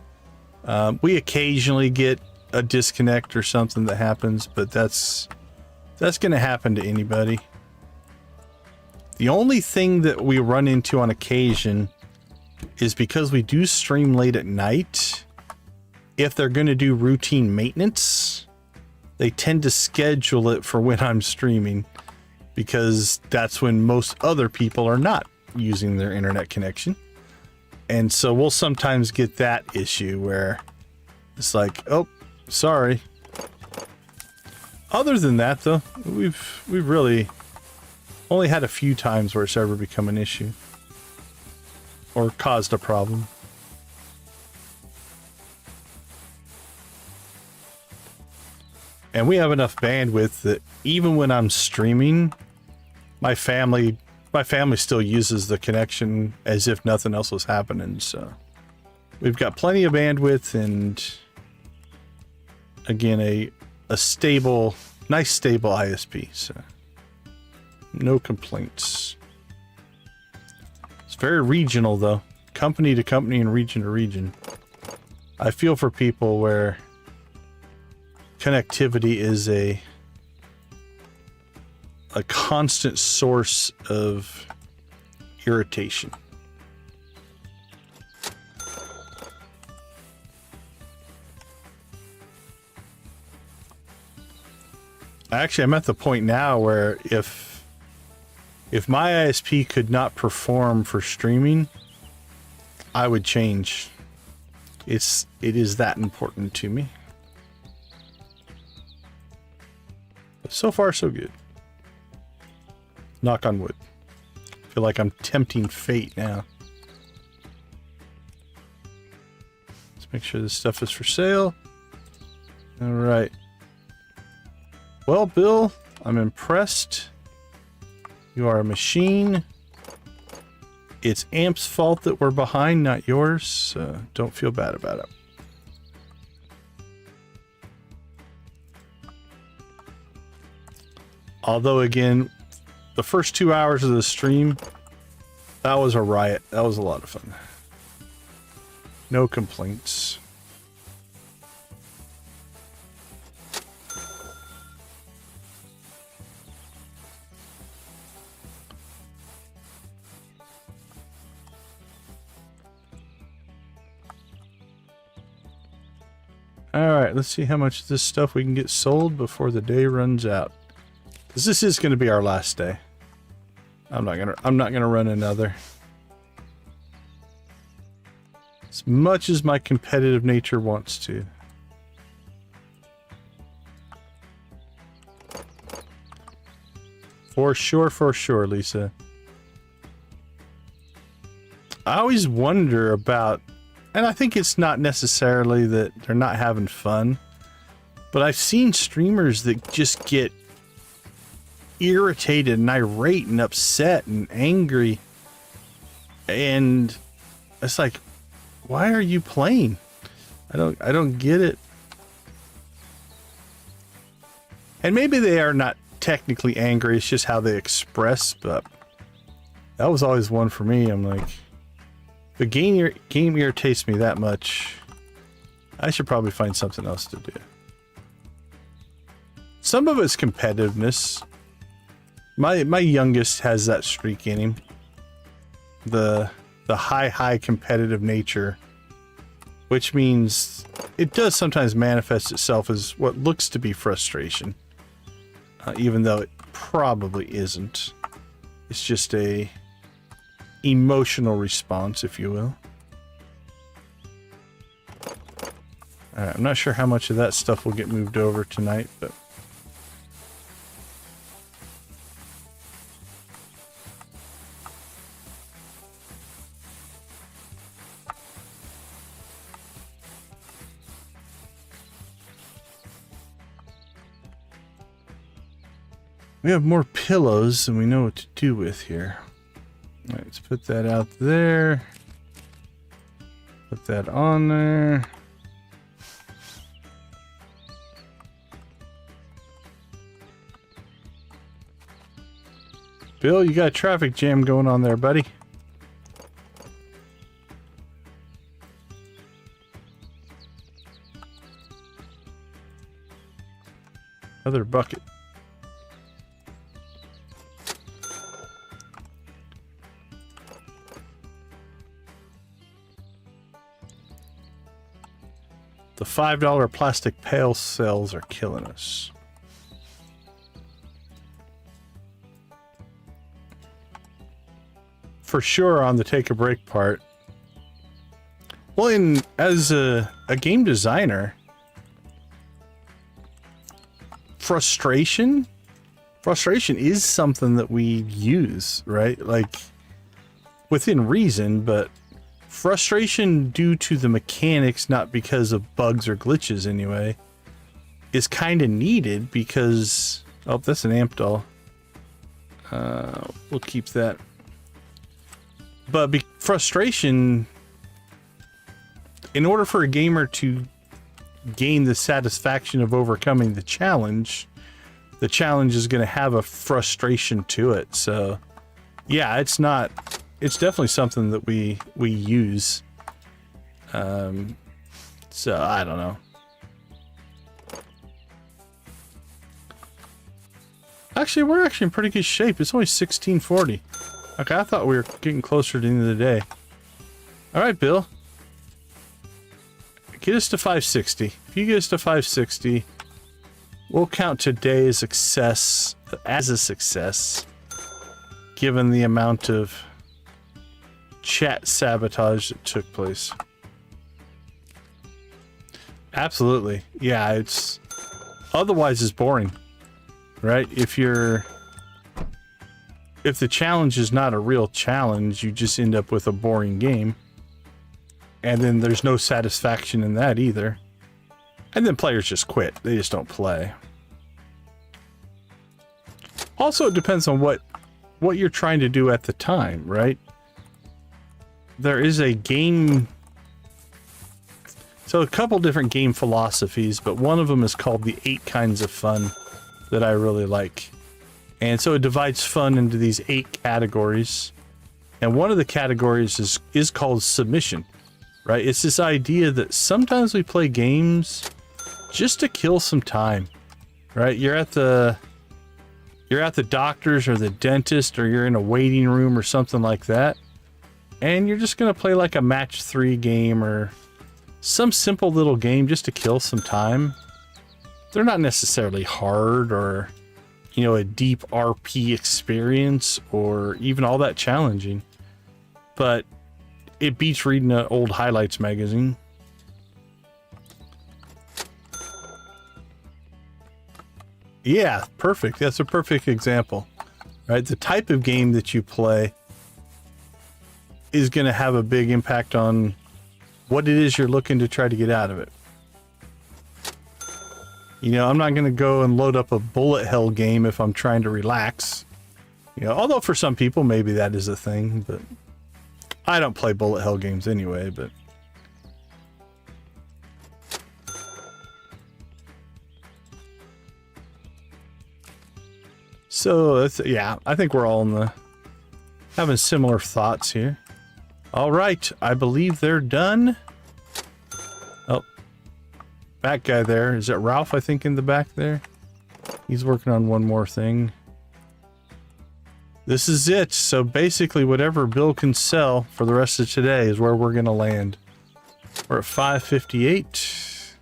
We occasionally get a disconnect or something that happens, but that's going to happen to anybody. The only thing that we run into on occasion is because we do stream late at night. If they're going to do routine maintenance, they tend to schedule it for when I'm streaming, because that's when most other people are not using their internet connection. And so we'll sometimes get that issue where it's like, oh, sorry. Other than that, though, we've really only had a few times where it's ever become an issue or caused a problem. And we have enough bandwidth that even when I'm streaming, my family still uses the connection as if nothing else was happening. So we've got plenty of bandwidth and again, a stable, nice stable ISP. So no complaints. It's very regional though, company to company and region to region. I feel for people where connectivity is a constant source of irritation. Actually, I'm at the point now where if my ISP could not perform for streaming, I would change. It is that important to me. But so far, so good. Knock on wood. I feel like I'm tempting fate now. Let's make sure this stuff is for sale. All right. Well, Bill, I'm impressed. You are a machine. It's Amp's fault that we're behind, not yours. So don't feel bad about it. Although, again, the first 2 hours of the stream, that was a riot. That was a lot of fun. No complaints. All right, let's see how much of this stuff we can get sold before the day runs out. Because this is going to be our last day. I'm not gonna run another. As much as my competitive nature wants to. For sure, Lisa. I always wonder about, and I think it's not necessarily that they're not having fun, but I've seen streamers that just get irritated and irate and upset and angry, and it's like, why are you playing? I don't get it. And maybe they are not technically angry, it's just how they express, but that was always one for me. I'm like, the game irritates me that much, I should probably find something else to do. Some of it's competitiveness. My youngest has that streak in him. The high competitive nature, which means it does sometimes manifest itself as what looks to be frustration, even though it probably isn't. It's just a emotional response, if you will. All right, I'm not sure how much of that stuff will get moved over tonight, but we have more pillows than we know what to do with here. All right, let's put that out there. Put that on there. Bill, you got a traffic jam going on there, buddy. Another bucket. The $5 plastic pail sales are killing us. For sure on the take a break part. Well, as a game designer, frustration is something that we use, right? Like, within reason, but frustration due to the mechanics, not because of bugs or glitches anyway, is kind of needed because... Oh, that's an amp doll. We'll keep that. But frustration, in order for a gamer to gain the satisfaction of overcoming the challenge is going to have a frustration to it. So yeah, it's definitely something that we use. So I don't know. Actually, we're actually in pretty good shape. It's only 1640. Okay, I thought we were getting closer to the end of the day. All right, Bill. Get us to 560. If you get us to 560, we'll count today as a success, given the amount of chat sabotage that took place. Absolutely. Yeah, otherwise it's boring. Right? If the challenge is not a real challenge, you just end up with a boring game. And then there's no satisfaction in that either. And then players just quit. They just don't play. Also, it depends on what you're trying to do at the time, right? There is a game... So a couple different game philosophies, but one of them is called the 8 kinds of fun that I really like. And so it divides fun into these 8 categories. And one of the categories is called submission, right? It's this idea that sometimes we play games just to kill some time, right? You're at the doctor's or the dentist, or you're in a waiting room or something like that. And you're just going to play like a match 3 game or some simple little game just to kill some time. They're not necessarily hard or, you know, a deep RP experience or even all that challenging. But it beats reading an old highlights magazine. Yeah, perfect. That's a perfect example, right? The type of game that you play is going to have a big impact on what it is you're looking to try to get out of it. You know, I'm not going to go and load up a bullet hell game if I'm trying to relax. You know, although for some people maybe that is a thing, but I don't play bullet hell games anyway, but so that's, yeah, I think we're all having similar thoughts here. All right, I believe they're done. Oh, back guy there. Is it Ralph, I think, in the back there? He's working on one more thing. This is it. So basically whatever Bill can sell for the rest of today is where we're going to land. We're at 558.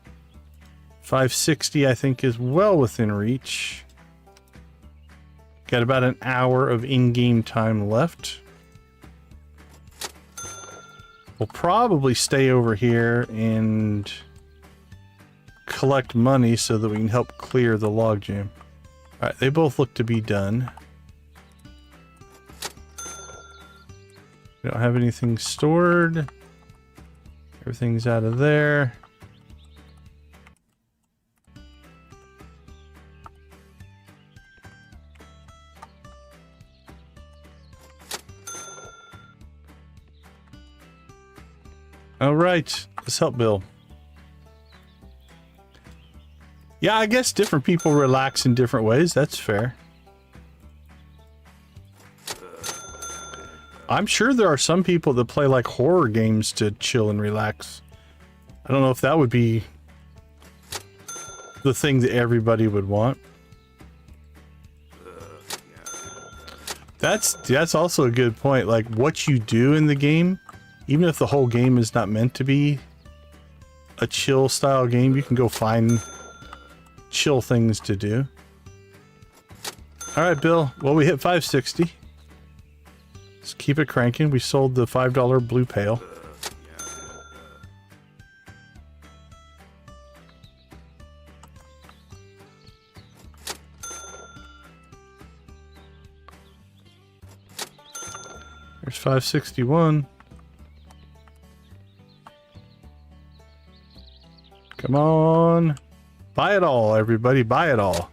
560, I think, is well within reach. Got about an hour of in-game time left. We'll probably stay over here and collect money so that we can help clear the logjam. Alright, they both look to be done. We don't have anything stored. Everything's out of there. All right, let's help Bill. Yeah, I guess different people relax in different ways. That's fair. I'm sure there are some people that play like horror games to chill and relax. I don't know if that would be the thing that everybody would want. That's also a good point. Like what you do in the game, even if the whole game is not meant to be a chill style game, you can go find chill things to do. All right, Bill. Well, we hit 560. Let's keep it cranking. We sold the $5 blue pail. There's 561. Come on. Buy it all, everybody. Buy it all.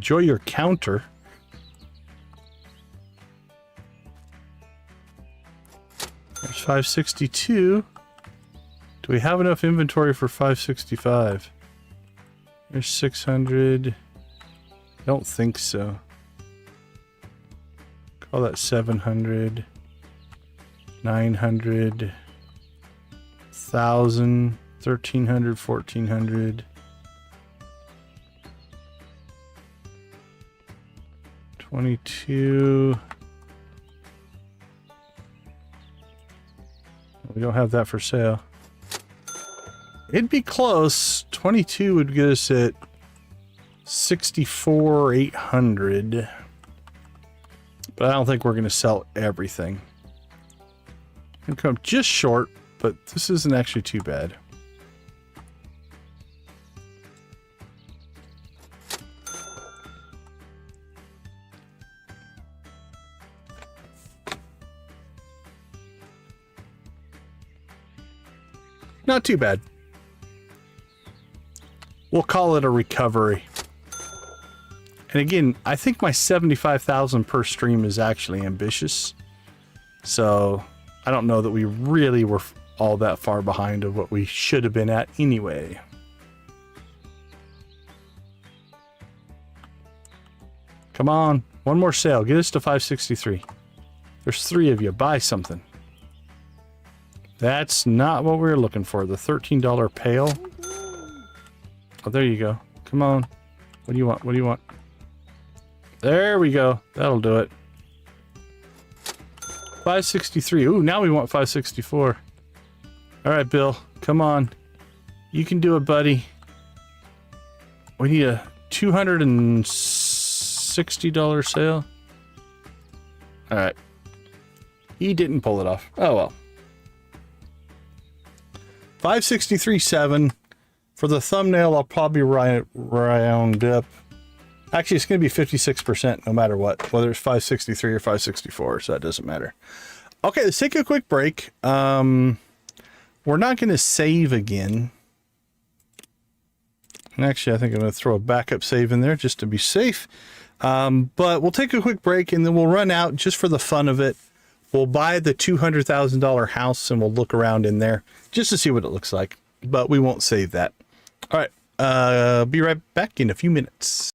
enjoy your counter. There's 562. Do we have enough inventory for 565? There's 600. Don't think so. Call that 700. 900. 1,000. 1,300. 1,400. 22. We don't have that for sale. It'd be close. 22 would get us at 64,800. But I don't think we're going to sell everything. We'll come just short, but this isn't actually too bad. Not too bad. We'll call it a recovery. And again, I think my 75,000 per stream is actually ambitious. So I don't know that we really were all that far behind of what we should have been at anyway. Come on, one more sale. Get us to 563. There's 3 of you. Buy something. That's not what we were looking for. The $13 pail. Oh, there you go. Come on. What do you want? What do you want? There we go. That'll do it. 563. Ooh, now we want 564. All right, Bill. Come on. You can do it, buddy. We need a $260 sale. All right. He didn't pull it off. Oh, well. 563.7. For the thumbnail, I'll probably round up. Actually, it's going to be 56% no matter what, whether it's 563 or 564, so that doesn't matter. Okay, let's take a quick break. We're not going to save again. And actually, I think I'm going to throw a backup save in there just to be safe. But we'll take a quick break, and then we'll run out just for the fun of it. We'll buy the $200,000 house, and we'll look around in there just to see what it looks like. But we won't save that. All right, be right back in a few minutes.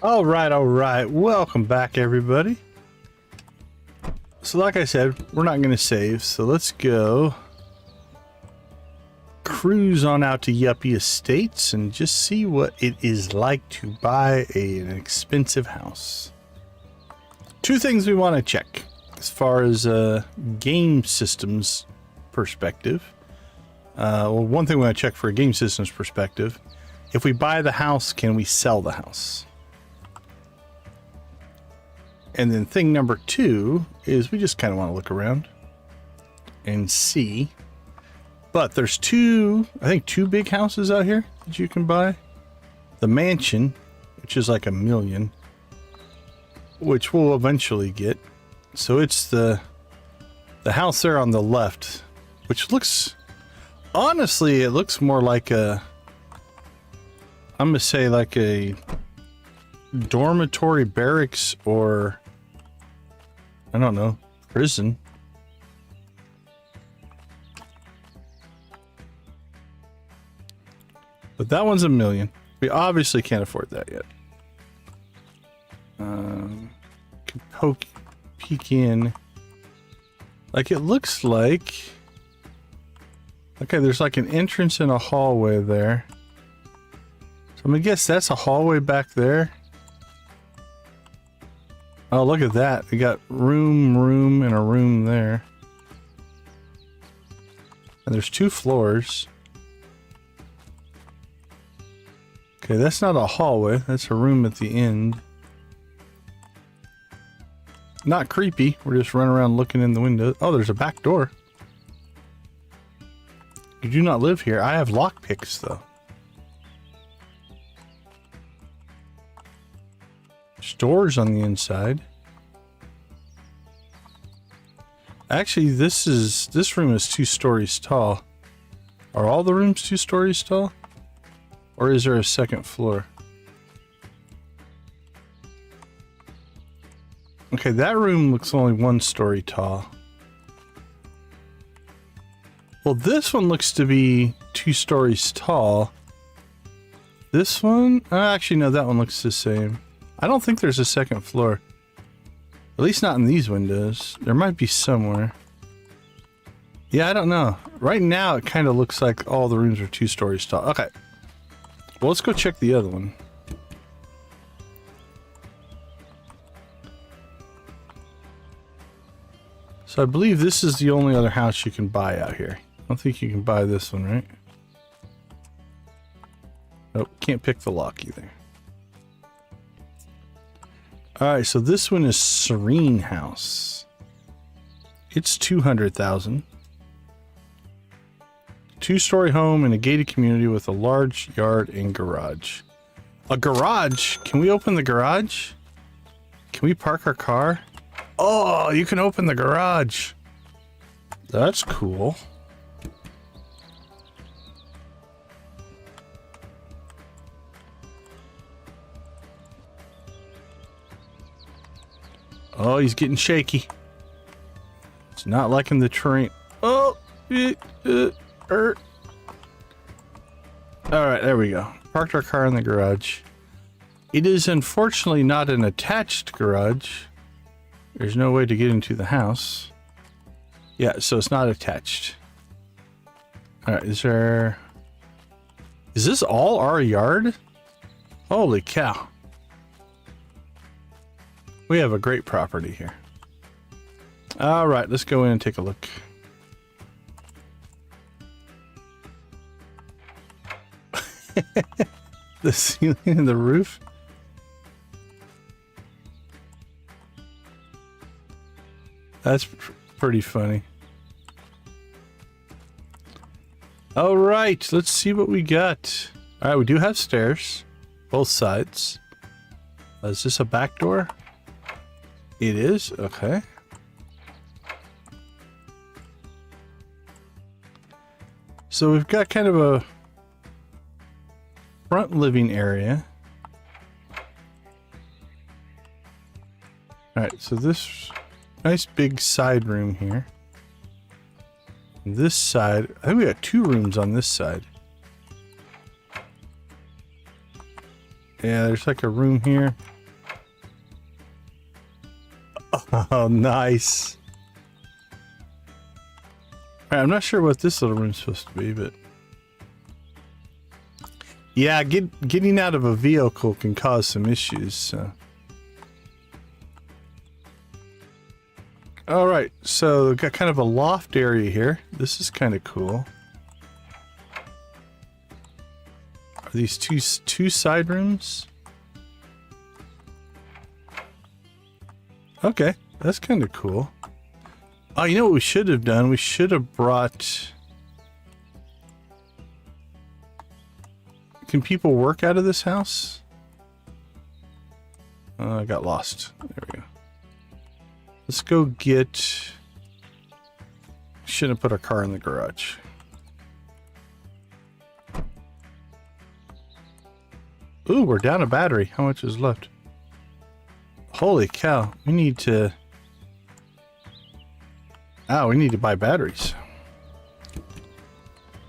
All right. Welcome back, everybody. So like I said, we're not going to save. So let's go cruise on out to Yuppie Estates and just see what it is like to buy an expensive house. Two things we want to check as far as game systems perspective. Well, one thing we want to check for a game systems perspective. If we buy the house, can we sell the house? And then thing number two is we just kind of want to look around and see. But there's two big houses out here that you can buy. The mansion, which is like $1 million, which we'll eventually get. So it's the house there on the left, which looks, honestly, it looks more like I'm going to say like a dormitory barracks or, I don't know, prison. But that one's $1 million. We obviously can't afford that yet. Can peek in. Like it looks like. Okay, there's like an entrance and a hallway there. So I'm gonna guess that's a hallway back there. Oh, look at that. We got room, and a room there. And there's 2 floors. Okay, that's not a hallway. That's a room at the end. Not creepy. We're just running around looking in the window. Oh, there's a back door. You do not live here. I have lockpicks, though. Doors on the inside. Actually, this room is 2 stories tall. Are all the rooms 2 stories tall? Or is there a second floor? Okay, that room looks only 1 story tall. Well, this one looks to be 2 stories tall. This one? Actually, no, that one looks the same. I don't think there's a second floor. At least not in these windows. There might be somewhere. Yeah, I don't know. Right now, it kind of looks like all the rooms are 2 stories tall. Okay. Well, let's go check the other one. So I believe this is the only other house you can buy out here. I don't think you can buy this one, right? Nope, can't pick the lock either. Alright, so this one is Serene House. It's $200,000. 2-story home in a gated community with a large yard and garage. A garage? Can we open the garage? Can we park our car? Oh, you can open the garage. That's cool. Oh, he's getting shaky. It's not liking the terrain. Oh, Alright, there we go. Parked our car in the garage. It is unfortunately not an attached garage. There's no way to get into the house. Yeah, so it's not attached. Alright, is this all our yard? Holy cow. We have a great property here. Alright, let's go in and take a look. The ceiling and the roof. That's pretty funny. All right, let's see what we got. All right, we do have stairs, both sides. Is this a back door? It is. Okay. So we've got kind of a front living area. All right, so this nice big side room here. This side, I think we got 2 rooms on this side. Yeah, there's like a room here. Oh, nice. I'm not sure what this little room's supposed to be, but yeah, getting out of a vehicle can cause some issues. So. All right, so we've got kind of a loft area here. This is kind of cool. Are these two side rooms? Okay, that's kind of cool. Oh, you know what we should have done? We should have brought... Can people work out of this house? I got lost. There we go. Let's go get... Shouldn't have put our car in the garage. Ooh, we're down a battery. How much is left? Holy cow. We need to... Oh, we need to buy batteries.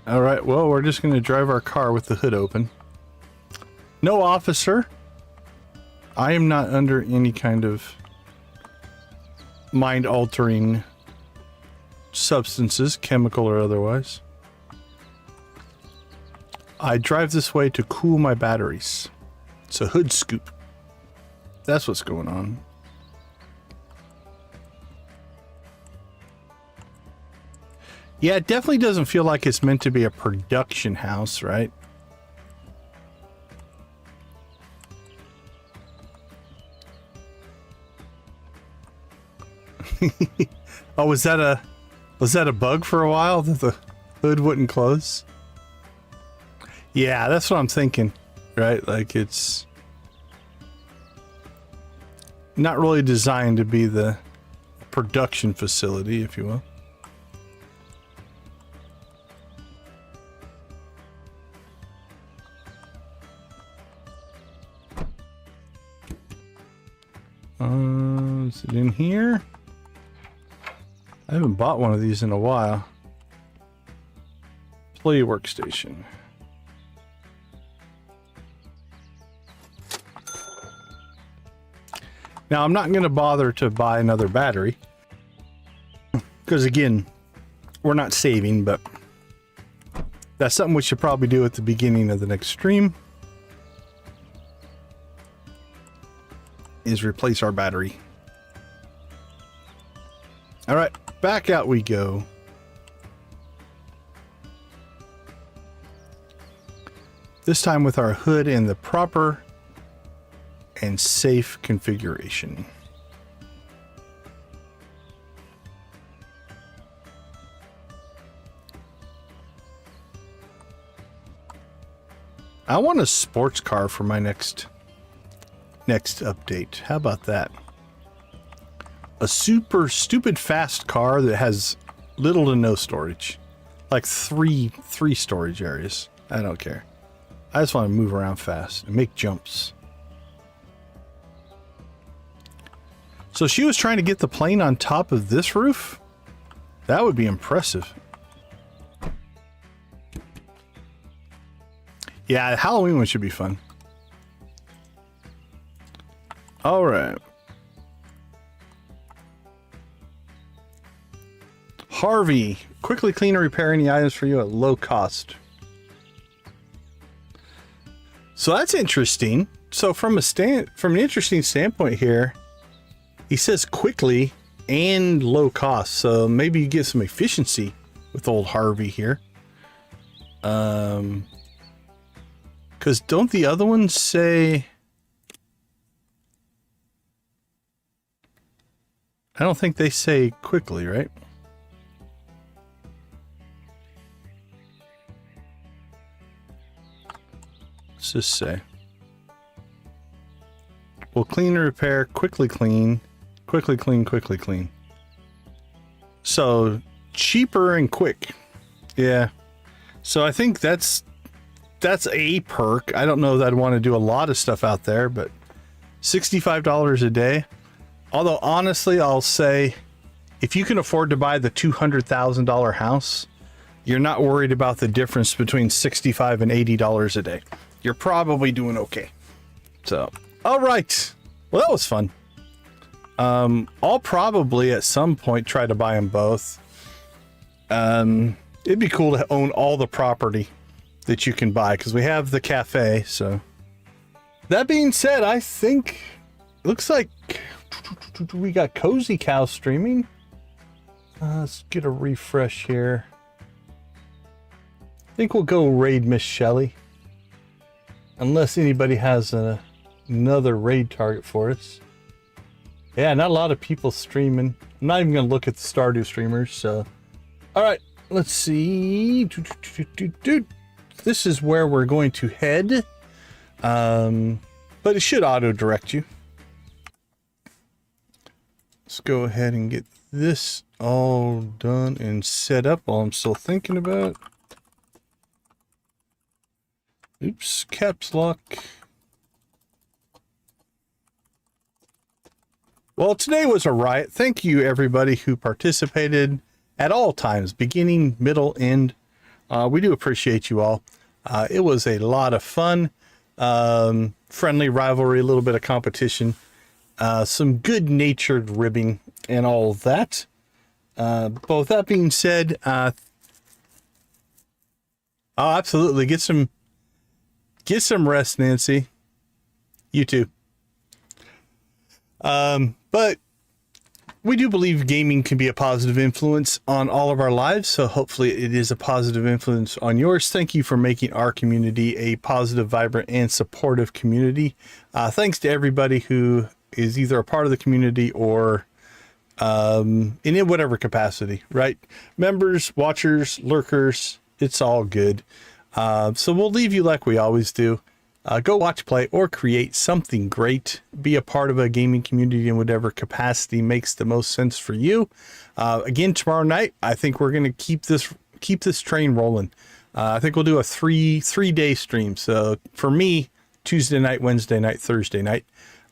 Alright, well, we're just going to drive our car with the hood open. No, officer. I am not under any kind of mind-altering substances, chemical or otherwise. I drive this way to cool my batteries. It's a hood scoop. That's what's going on. Yeah, it definitely doesn't feel like it's meant to be a production house, right? Oh, was that a bug for a while that the hood wouldn't close? Yeah, that's what I'm thinking, right? Like it's not really designed to be the production facility, if you will. Is it in here? I haven't bought one of these in a while. Employee workstation. Now, I'm not going to bother to buy another battery. Because, again, we're not saving, but that's something we should probably do at the beginning of the next stream. Is replace our battery. All right, back out we go. This time with our hood in the proper and safe configuration. I want a sports car for my next update. How about that? A super stupid fast car that has little to no storage. Like three storage areas. I don't care. I just want to move around fast and make jumps. So she was trying to get the plane on top of this roof? That would be impressive. Yeah, the Halloween one should be fun. All right. Harvey, quickly clean and repair any items for you at low cost. So that's interesting. So from an interesting standpoint here, he says quickly and low cost. So maybe you get some efficiency with old Harvey here. Because don't the other ones say... I don't think they say quickly, right? Let's just say. Well, clean and repair, quickly clean, quickly clean, quickly clean. So cheaper and quick. Yeah. So I think that's a perk. I don't know that I'd want to do a lot of stuff out there, but $65 a day. Although honestly, I'll say if you can afford to buy the $200,000 house, you're not worried about the difference between $65 and $80 a day. You're probably doing okay. So, all right. Well, that was fun. I'll probably at some point try to buy them both. It'd be cool to own all the property that you can buy because we have the cafe. So that being said, I think it looks like we got Cozy Cow streaming. Let's get a refresh here. I think we'll go raid Miss Shelley. Unless anybody has another raid target for us. Yeah, not a lot of people streaming. I'm not even going to look at the Stardew streamers, so. Alright, let's see. This is where we're going to head. But it should auto-direct you. Let's go ahead and get this all done and set up while I'm still thinking about it. Oops, caps lock. Well, today was a riot. Thank you, everybody who participated at all times, beginning, middle, end. We do appreciate you all. It was a lot of fun, friendly rivalry, a little bit of competition, some good-natured ribbing, and all that. But with that being said, oh, absolutely, get some rest, Nancy. You too. But we do believe gaming can be a positive influence on all of our lives. So hopefully it is a positive influence on yours. Thank you for making our community a positive, vibrant, and supportive community. Thanks to everybody who is either a part of the community or in whatever capacity, right? Members, watchers, lurkers, it's all good. So we'll leave you like we always do. Go watch, play, or create something great. Be a part of a gaming community in whatever capacity makes the most sense for you. Again, tomorrow night, I think we're going to keep this train rolling. I think we'll do a three-day stream. So for me, Tuesday night, Wednesday night, Thursday night.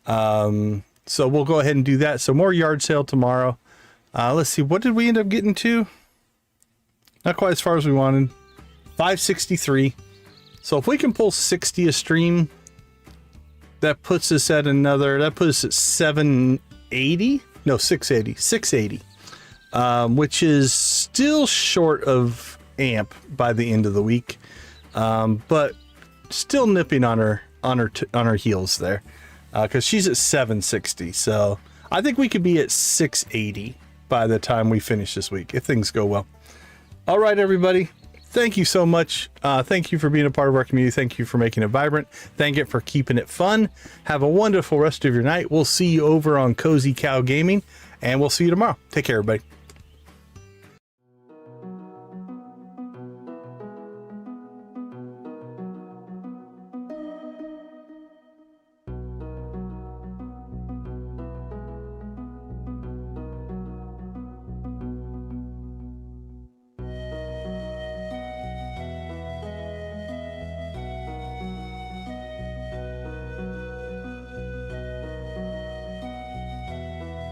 So we'll go ahead and do that. So more yard sale tomorrow. Let's see, what did we end up getting to? Not quite as far as we wanted. 563. So if we can pull 60 a stream, that puts us at 780. No, 680. 680. Which is still short of AMP by the end of the week. But still nipping on her heels there. Because she's at 760. So I think we could be at 680 by the time we finish this week, if things go well. All right, everybody. Thank you so much. Thank you for being a part of our community. Thank you for making it vibrant. Thank you for keeping it fun. Have a wonderful rest of your night. We'll see you over on Cozy Cow Gaming, and we'll see you tomorrow. Take care, everybody.